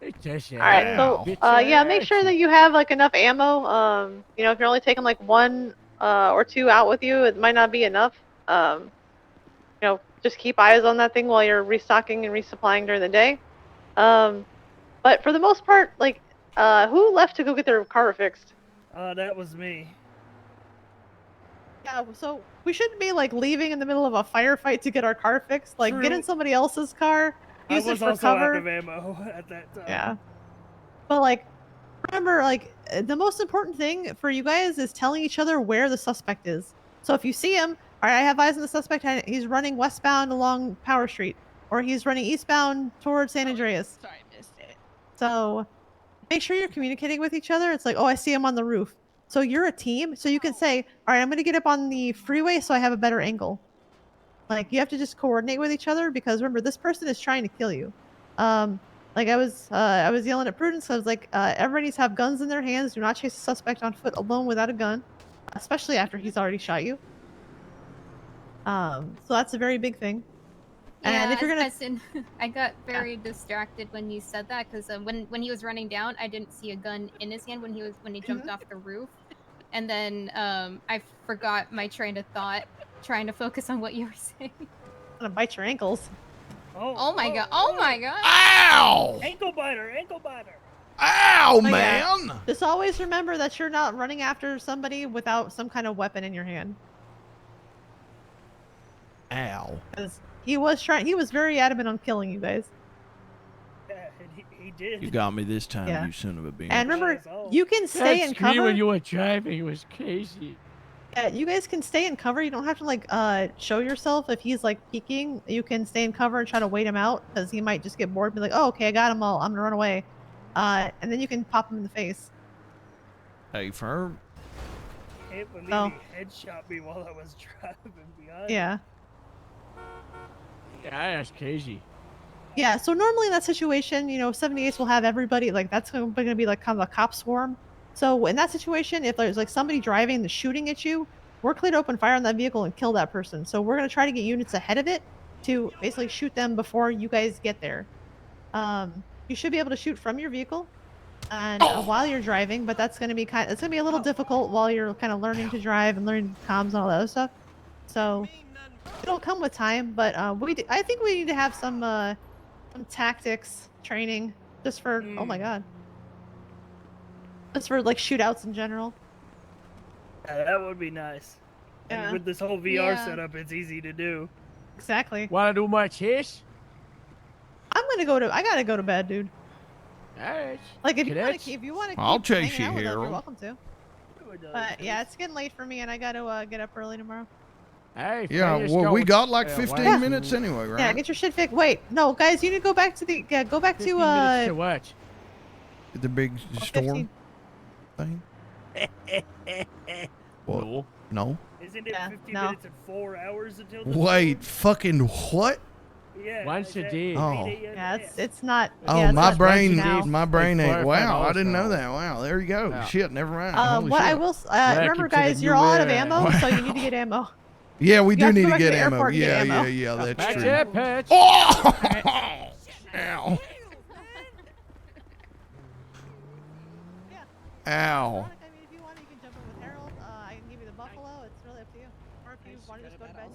Um, All right, so yeah, make sure that you have like enough ammo. You know, if you're only taking like 1 or 2 out with you, it might not be enough. You know, just keep eyes on that thing while you're restocking and resupplying during the day. But for the most part, like, who left to go get their car fixed? That was me. Yeah, so we shouldn't be like leaving in the middle of a firefight to get our car fixed. Like, get in True. somebody else's car, I use it was for also cover. out of ammo at that time. Yeah. But like, remember, like, the most important thing for you guys is telling each other where the suspect is. So if you see him, all right, I have eyes on the suspect. He's running westbound along Power Street, or he's running eastbound towards San Andreas. Sorry, I missed it. So make sure you're communicating with each other. It's like, oh, I see him on the roof. So you're a team. So you can say, all right, I'm going to get up on the freeway so I have a better angle. Like, you have to just coordinate with each other because remember, this person is trying to kill you. Like I was yelling at Prudence. I was like, everybody needs to have guns in their hands. Do not chase a suspect on foot alone without a gun, especially after he's already shot you. So that's a very big thing. Yeah, And if you're gonna, I got very distracted when you said that because when he was running down, I didn't see a gun in his hand when he jumped off the roof, and then I forgot my train of thought, trying to focus on what you were saying. I'm gonna bite your ankles. Oh my god! Oh my god! Ow! Ankle biter! Ankle biter! Ow, But yeah, man! just always remember that you're not running after somebody without some kind of weapon in your hand. Ow. Because he was very adamant on killing you guys. Yeah, and he did. You got me this time, Yeah. you son of a bitch. And remember, you can stay in cover. when you were driving, it was crazy. Yeah, you guys can stay in cover. You don't have to like show yourself if he's like peeking. You can stay in cover and try to wait him out because he might just get bored and be like, "Oh, okay, I got him all. I'm gonna run away," and then you can pop him in the face. Hey, firm. Can't believe Oh. he headshot me while I was driving behind. Yeah. Yeah, that's crazy. Yeah. So normally in that situation, you know, 78s will have everybody like that's going to be like kind of a cop swarm. So in that situation, if there's like somebody driving that's shooting at you, we're clear to open fire on that vehicle and kill that person. So we're gonna try to get units ahead of it to basically shoot them before you guys get there. You should be able to shoot from your vehicle and while you're driving, but that's gonna be it's gonna be a little difficult while you're kind of learning to drive and learning comms and all that other stuff. So it'll come with time, but I think we need to have some tactics training just for oh my god. Just for like shootouts in general. Yeah, that would be nice. Yeah. And with this whole VR Yeah. setup, it's easy to do. Exactly. Wanna do my chase? I gotta go to bed, dude. Alright. Like if you Cadets? wanna I'll keep chase hanging you, out with us, Harold. you're welcome to. But yeah, it's getting late for me and I gotta get up early tomorrow. Hey, Yeah, finish well, we going. got like Yeah, 15 why- minutes anyway, right? Yeah, get your shit fixed. Wait, no, guys, you need to go back to the go back 15 to minutes to watch. The big storm 15. thing? What? No. Isn't it 50 no. minutes and 4 hours until the Wait, fucking what? Yeah. Once is a that day. Oh. 8 a.m. Yeah, it's not Oh, yeah, it's my not brain, now. my brain Like ain't. 4 or 5 Wow, I hours didn't know now. that. Wow, there you go. Yeah. Shit, never mind. Holy What I shit. will remember Welcome to guys, the you're new all out of era. ammo, so you need to get ammo. Yeah, we You do have to need go to back to get the ammo. airport and get Yeah, ammo. yeah, that's That's true. it, Patch. Oh! Ow. Ow. I mean, if you want, you can jump in with Harold. I can give you the buffalo. It's really up to you. Or if you want to just go to bed.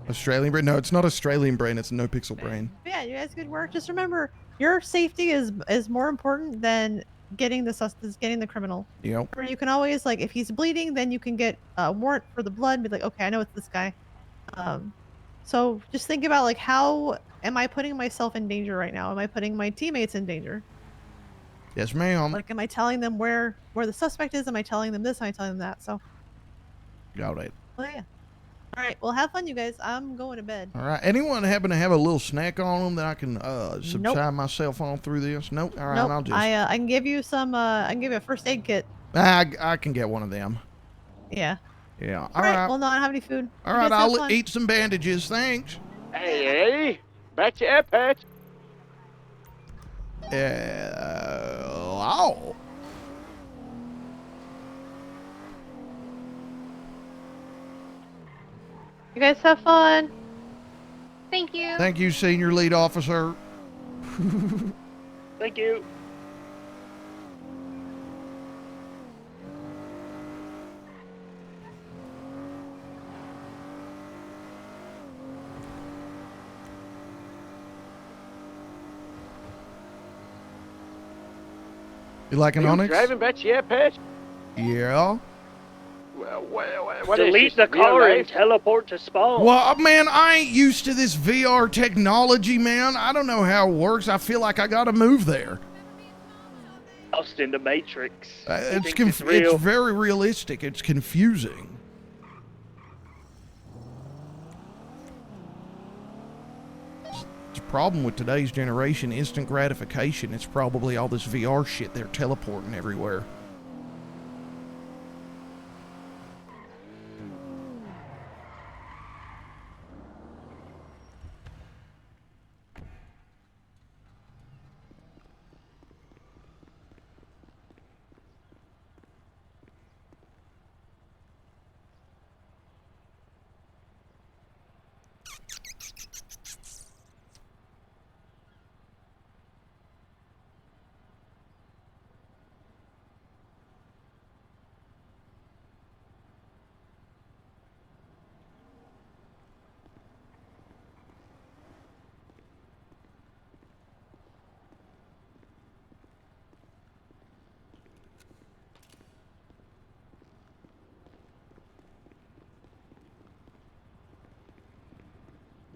Australian brain? No, it's not Australian brain. It's NoPixel brain. Yeah, you guys good work. Just remember, your safety is more important than getting the criminal. Yep. Or you can always like if he's bleeding, then you can get a warrant for the blood and be like, okay, I know it's this guy. So just think about like how am I putting myself in danger right now? Am I putting my teammates in danger? Yes, ma'am. Like, am I telling them where the suspect is? Am I telling them this? Am I telling them that? So, Got it. well, yeah. All right. Well, have fun, you guys. I'm going to bed. All right. Anyone happen to have a little snack on them that I can subside myself on through this? Nope. All right. Nope. I'll just. I can give you some. I can give you a first aid kit. I can get one of them. Yeah. Yeah. All right. Well, no, I don't have any food. All You right. guys have I'll fun. eat some bandages. Thanks. Hey, back to airport. Oh. You guys have fun. Thank you. Thank you, Senior Lead Officer. Thank you. You like an Are you Onyx? driving back to airport? Yeah. Well, what is Delete this, the real car and life? teleport to spawn. Well, man, I ain't used to this VR technology, man. I don't know how it works. I feel like I gotta move there. Lost in the Matrix. It's real. very realistic. It's confusing. It's a problem with today's generation, instant gratification. It's probably all this VR shit they're teleporting everywhere.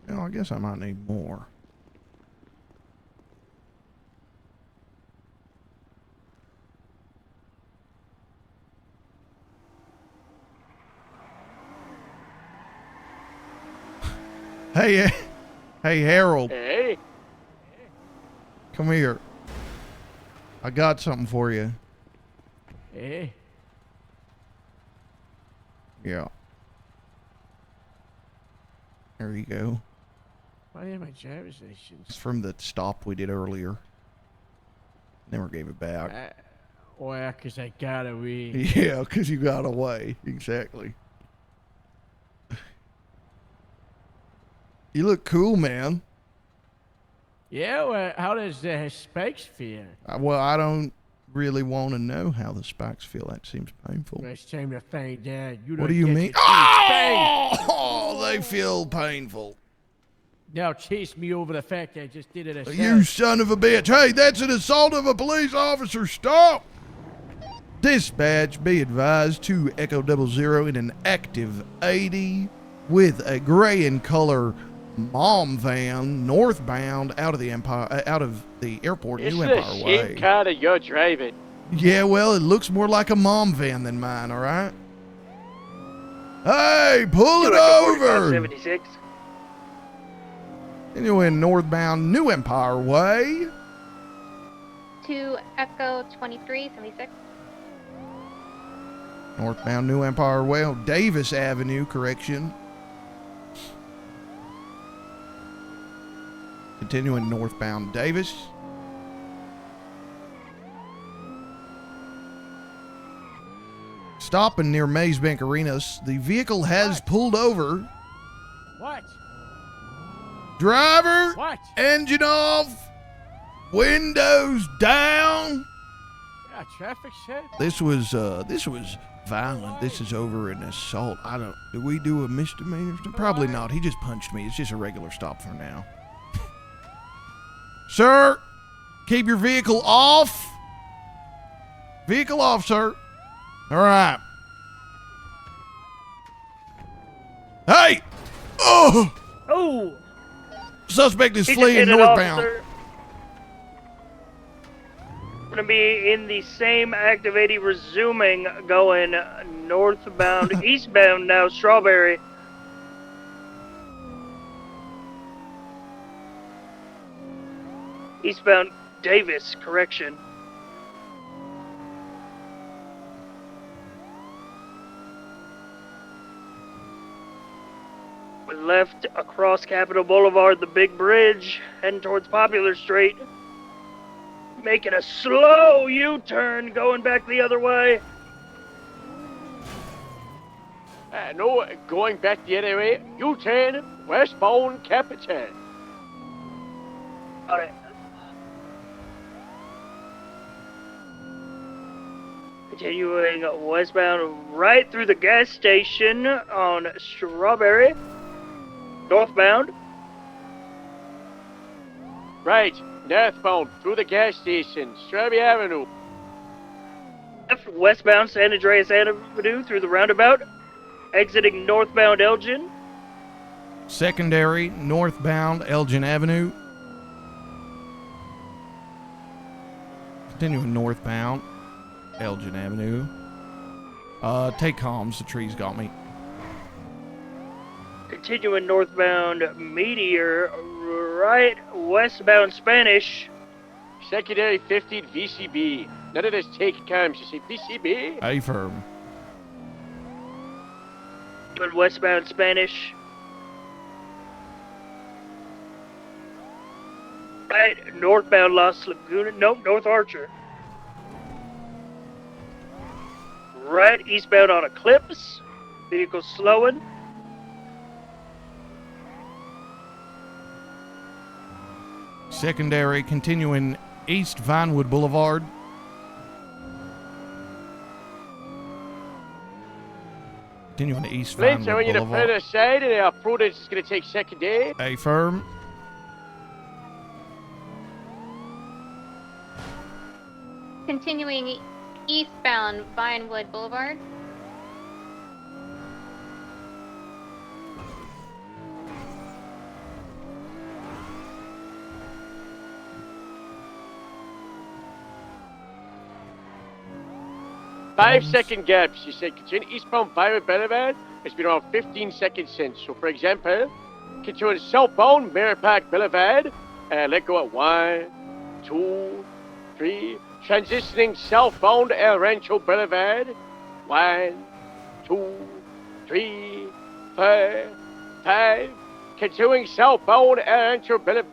Well, I guess I might need more. Hey, hey, Harold. Hey. Come here. I got something for you. Eh? Yeah. There you go. Why did my driver's license? It's from the stop we did earlier. Never gave it back. Well, 'cause I got away. Yeah, because you got away. Exactly. You look cool, man. Yeah, well, how does the spikes feel? Well, I don't really want to know how the spikes feel. That seems painful. Well, it's time to find out. You What don't do you get mean? to choose. Bang! Oh, they feel painful. Now chase me over the fact I just did it. You son of a bitch. Hey, that's an assault of a police officer. Stop. Dispatch, be advised, 2 Echo 00 in an active 80 with a gray in color mom van northbound out of the airport, It's New the Empire same Way. car that you're driving. Yeah, well, it looks more like a mom van than mine, all right? Hey, pull it over! 76. Continuing northbound New Empire Way. To Echo 2376. Northbound New Empire Way on Davis Avenue, correction. Continuing northbound Davis. Stopping near Maze Bank Arenas. The vehicle has pulled over. What? Driver, What? engine off, windows down. Yeah, traffic set. This was violent. This is over an assault. Did we do a misdemeanor? Probably not. He just punched me. It's just a regular stop for now. Sir, keep your vehicle off. Vehicle off, sir. All right. Hey! Oh! Oh! Suspect is He just fleeing hit an northbound. officer. Gonna be in the same active 80 resuming going northbound, eastbound now, Strawberry. Eastbound Davis, correction. We left across Capitol Boulevard, the big bridge, heading towards Popular Street. Making a slow U-turn, going back the other way. No, going back the other way. U-turn, westbound Capital. Alright. Continuing westbound right through the gas station on Strawberry. Northbound. Right, northbound through the gas station, Strawberry Avenue. Left, westbound San Andreas Avenue through the roundabout. Exiting northbound Elgin. Secondary, northbound Elgin Avenue. Continuing northbound Elgin Avenue. Take comms, the trees got me. Continuing northbound Meteor, right westbound Spanish. Secondary 15 VCB. None of this take comms, you say VCB? Affirm. Westbound Spanish. Right, northbound Las Laguna. Nope, North Archer. Right, eastbound on Eclipse. Vehicle slowing. Secondary, continuing east Vinewood Boulevard. Continuing east Plates are Vinewood on the Boulevard. further side, and our prudence is going to take secondary. Affirm. Continuing eastbound Vinewood Boulevard. Five-second gaps. You said continue eastbound Vinewood Boulevard. It's been around 15 seconds since. So, for example, continue southbound Mirror Park Boulevard. Let go at 1, 2, 3. Transitioning southbound El Rancho Boulevard. 1, 2, 3, 4, 5. Continuing southbound El Rancho Boulevard.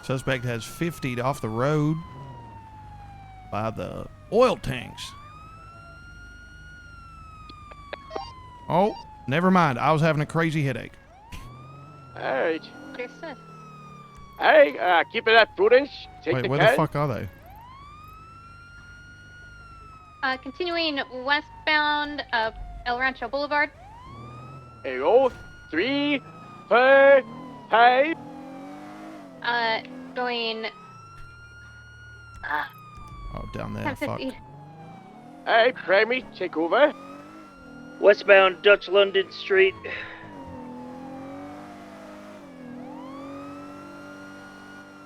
Suspect has 50'd off the road by the oil tanks. Oh, never mind. I was having a crazy headache. Alright. Understood. Alright, keep it at prudence. Take Wait, the where can. the fuck are they? Continuing westbound El Rancho Boulevard. There you go. 3, 4, 5. Going. Oh, down there. 1050. Fuck. Alright, Primary, take over. Westbound Dutch London Street.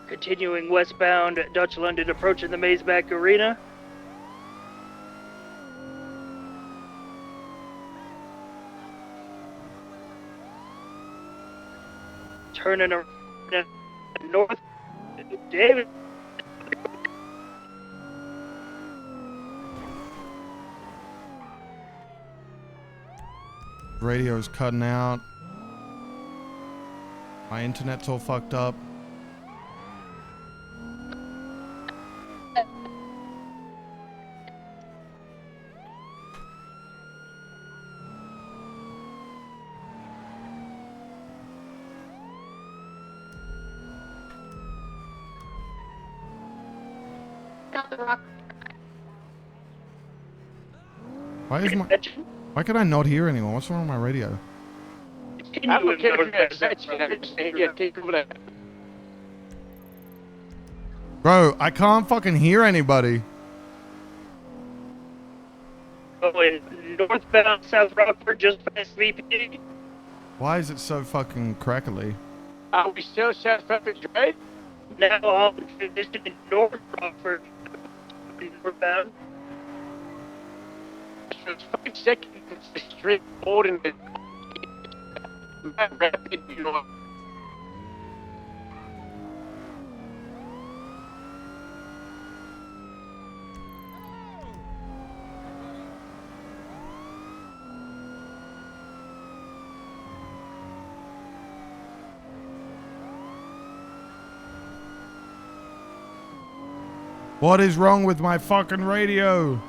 Continuing westbound Dutch London, approaching the Mazeback Arena. Turning around north. David. Radio's cutting out. My internet's all fucked up. Got the rock. Why can I not hear anyone? What's wrong with my radio? I'm okay with that. Take over that. Bro, I can't fucking hear anybody. Going northbound South Rockford, just past VP. Why is it so fucking crackly? Are we still South Rockford, right? Now all transitioning north Rockford. Northbound. 5 seconds straightforward and rapid, you know. What is wrong with my fucking radio?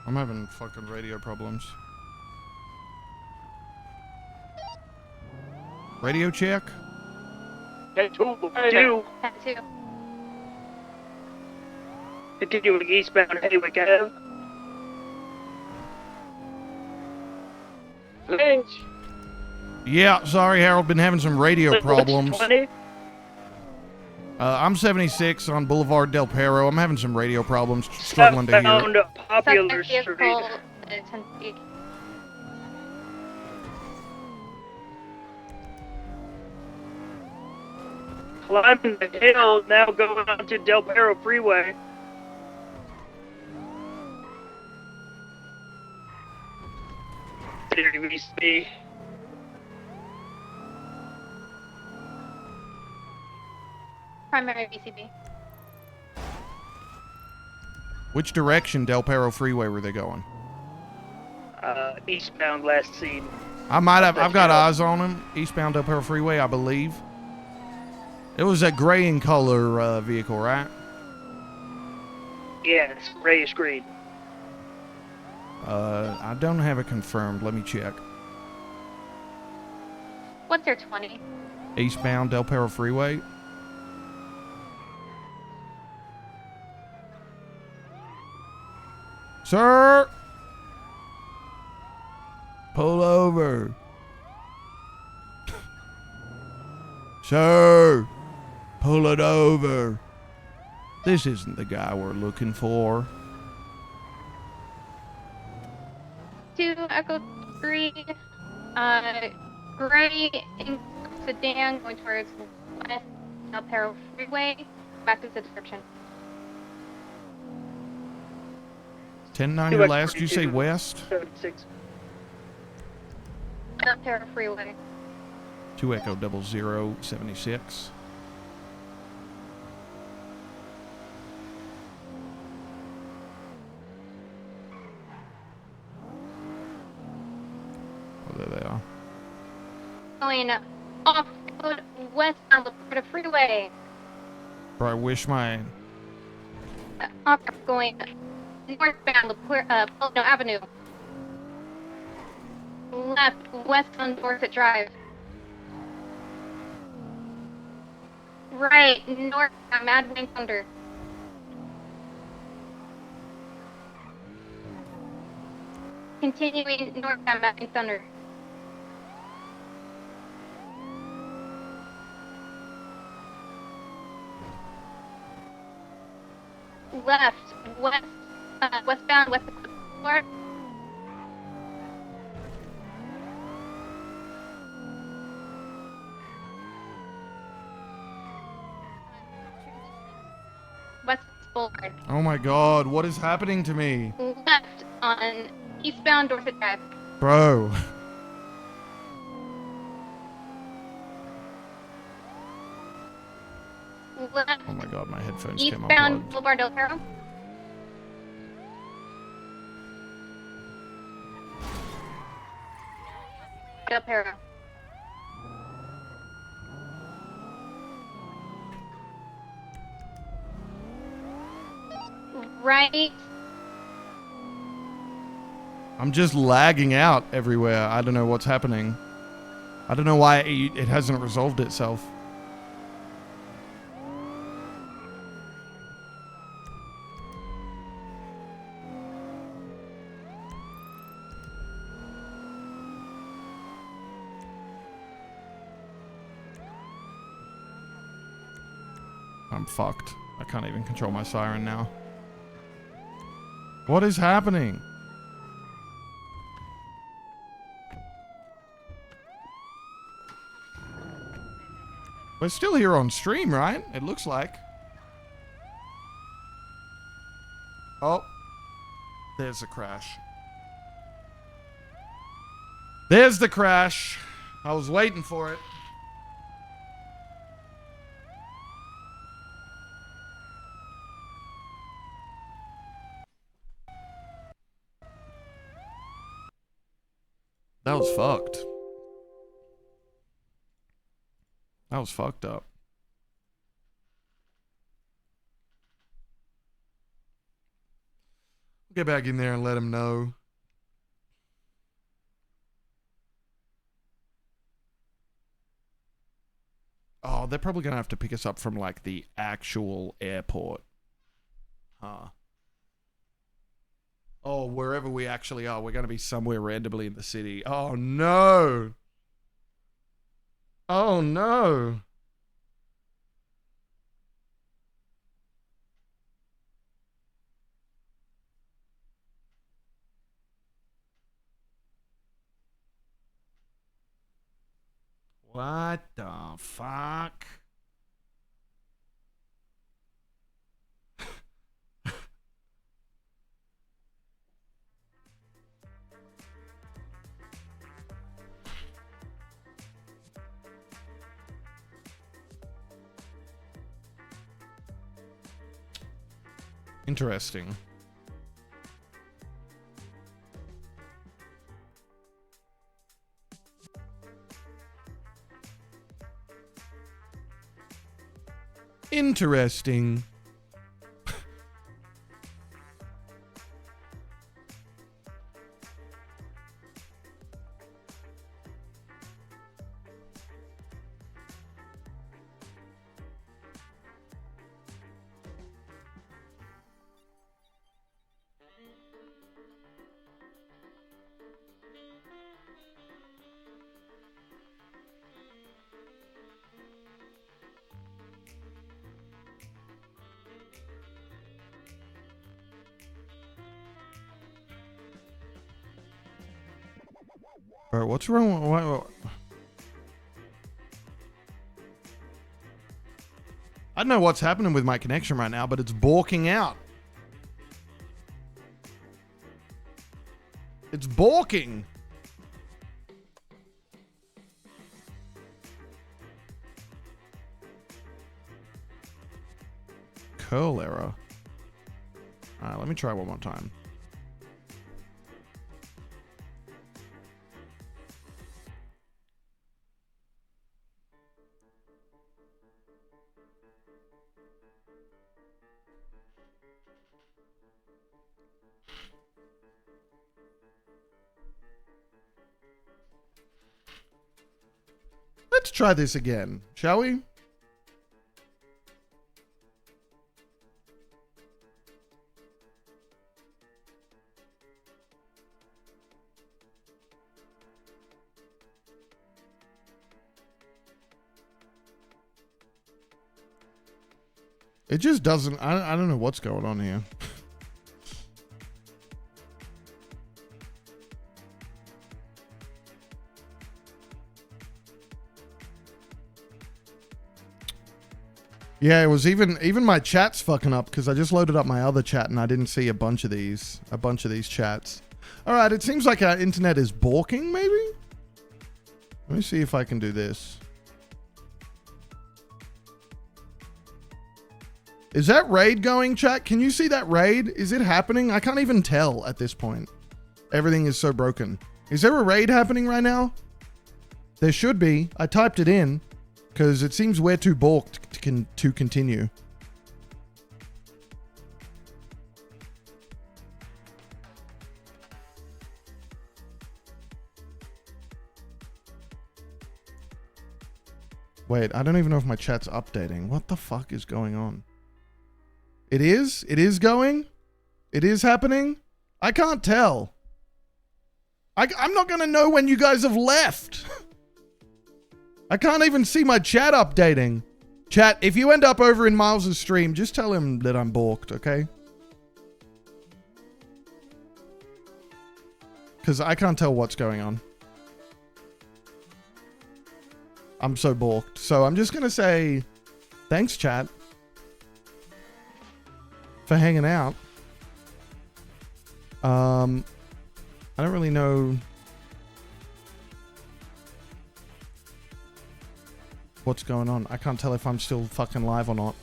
I'm having fucking radio problems. Radio check? Two. Continuing eastbound Haywick Ave. Lynch. Yeah, sorry, Harold. Been having some radio problems. 20. I'm 76 on Boulevard Del Perro. I'm having some radio problems, struggling to hear. Southbound Popular Street. Climbing the hill, now going onto Del Perro Freeway. VCB. Primary VCB. Which direction Del Perro Freeway were they going? Eastbound last seen. I've got eyes on him. Eastbound Del Perro Freeway, I believe. It was a gray in color vehicle, right? Yeah, it's grayish green. I don't have it confirmed. Let me check. What's your 20? Eastbound Del Perro Freeway. Sir! Pull over. Sir! Pull it over. This isn't the guy we're looking for. 2 Echo 3. Gray in sedan going towards West Del Perro Freeway. Back to the description. 10-9 your last, you say west? 76. Del Perro Freeway. 2 Echo 00 76. Oh, there they are. Going off-road west on the Florida Freeway. Bro, I wish my... Going northbound Plano Avenue. Left west on Dorset Drive. Right north on Mad Wing Thunder. Continuing north on Mad Wing Thunder. Left west westbound West Florida. West Boulevard. Oh my god, what is happening to me? Left on eastbound Dorset Drive. Bro. Left Oh my god, my headphones came eastbound unplugged. Boulevard Del Perro. Del Perro. Right. I'm just lagging out everywhere. I don't know what's happening. I don't know why it hasn't resolved itself. I'm fucked. I can't even control my siren now. What is happening? We're still here on stream, right? It looks like. Oh. There's the crash. There's the crash. I was waiting for it. That was fucked. That was fucked up. Get back in there and let him know. Oh, they're probably going to have to pick us up from, like, the actual airport. Huh. Oh, wherever we actually are, we're going to be somewhere randomly in the city. Oh, no. Oh, no. What the fuck? Interesting. Interesting. Alright, what's wrong? What? I don't know what's happening with my connection right now, but it's balking out. It's balking. Curl error. Alright, let me try one more time. Let's try this again, shall we? It just doesn't, I don't know what's going on here. Yeah, it was even my chat's fucking up because I just loaded up my other chat and I didn't see a bunch of these chats. All right, it seems like our internet is balking, maybe? Let me see if I can do this. Is that raid going, chat? Can you see that raid? Is it happening? I can't even tell at this point. Everything is so broken. Is there a raid happening right now? There should be. I typed it in because it seems we're too balked to continue. Wait, I don't even know if my chat's updating. What the fuck is going on? It is? It is going? It is happening? I can't tell. I'm not going to know when you guys have left. I can't even see my chat updating. Chat, if you end up over in Miles' stream, just tell him that I'm balked, okay? Because I can't tell what's going on. I'm so balked. So I'm just going to say, thanks, chat, for hanging out. I don't really know what's going on. I can't tell if I'm still fucking live or not.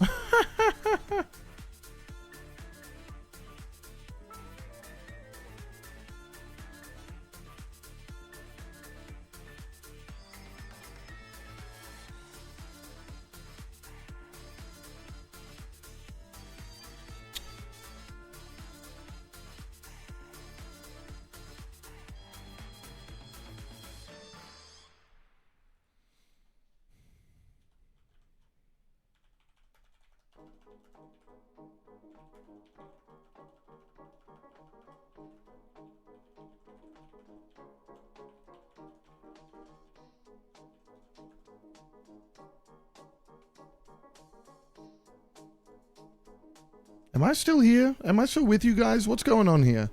Am I still here? Am I still with you guys? What's going on here?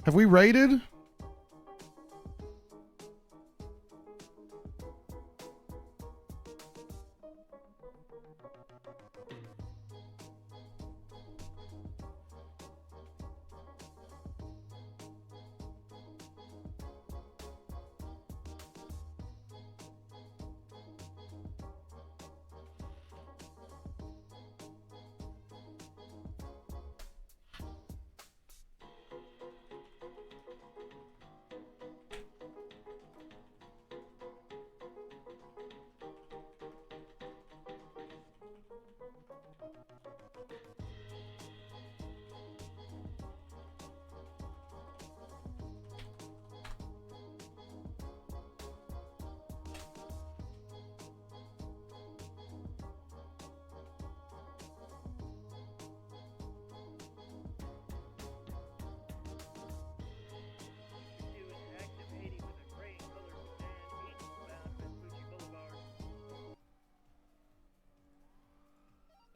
Have we raided?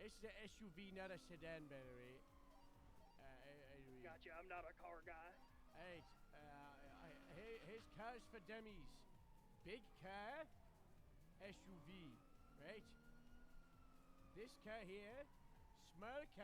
It's the SUV, not a sedan, by the way. Gotcha, I'm not a car guy. Hey, here's cars for dummies. Big car, SUV, right? This car here, small car.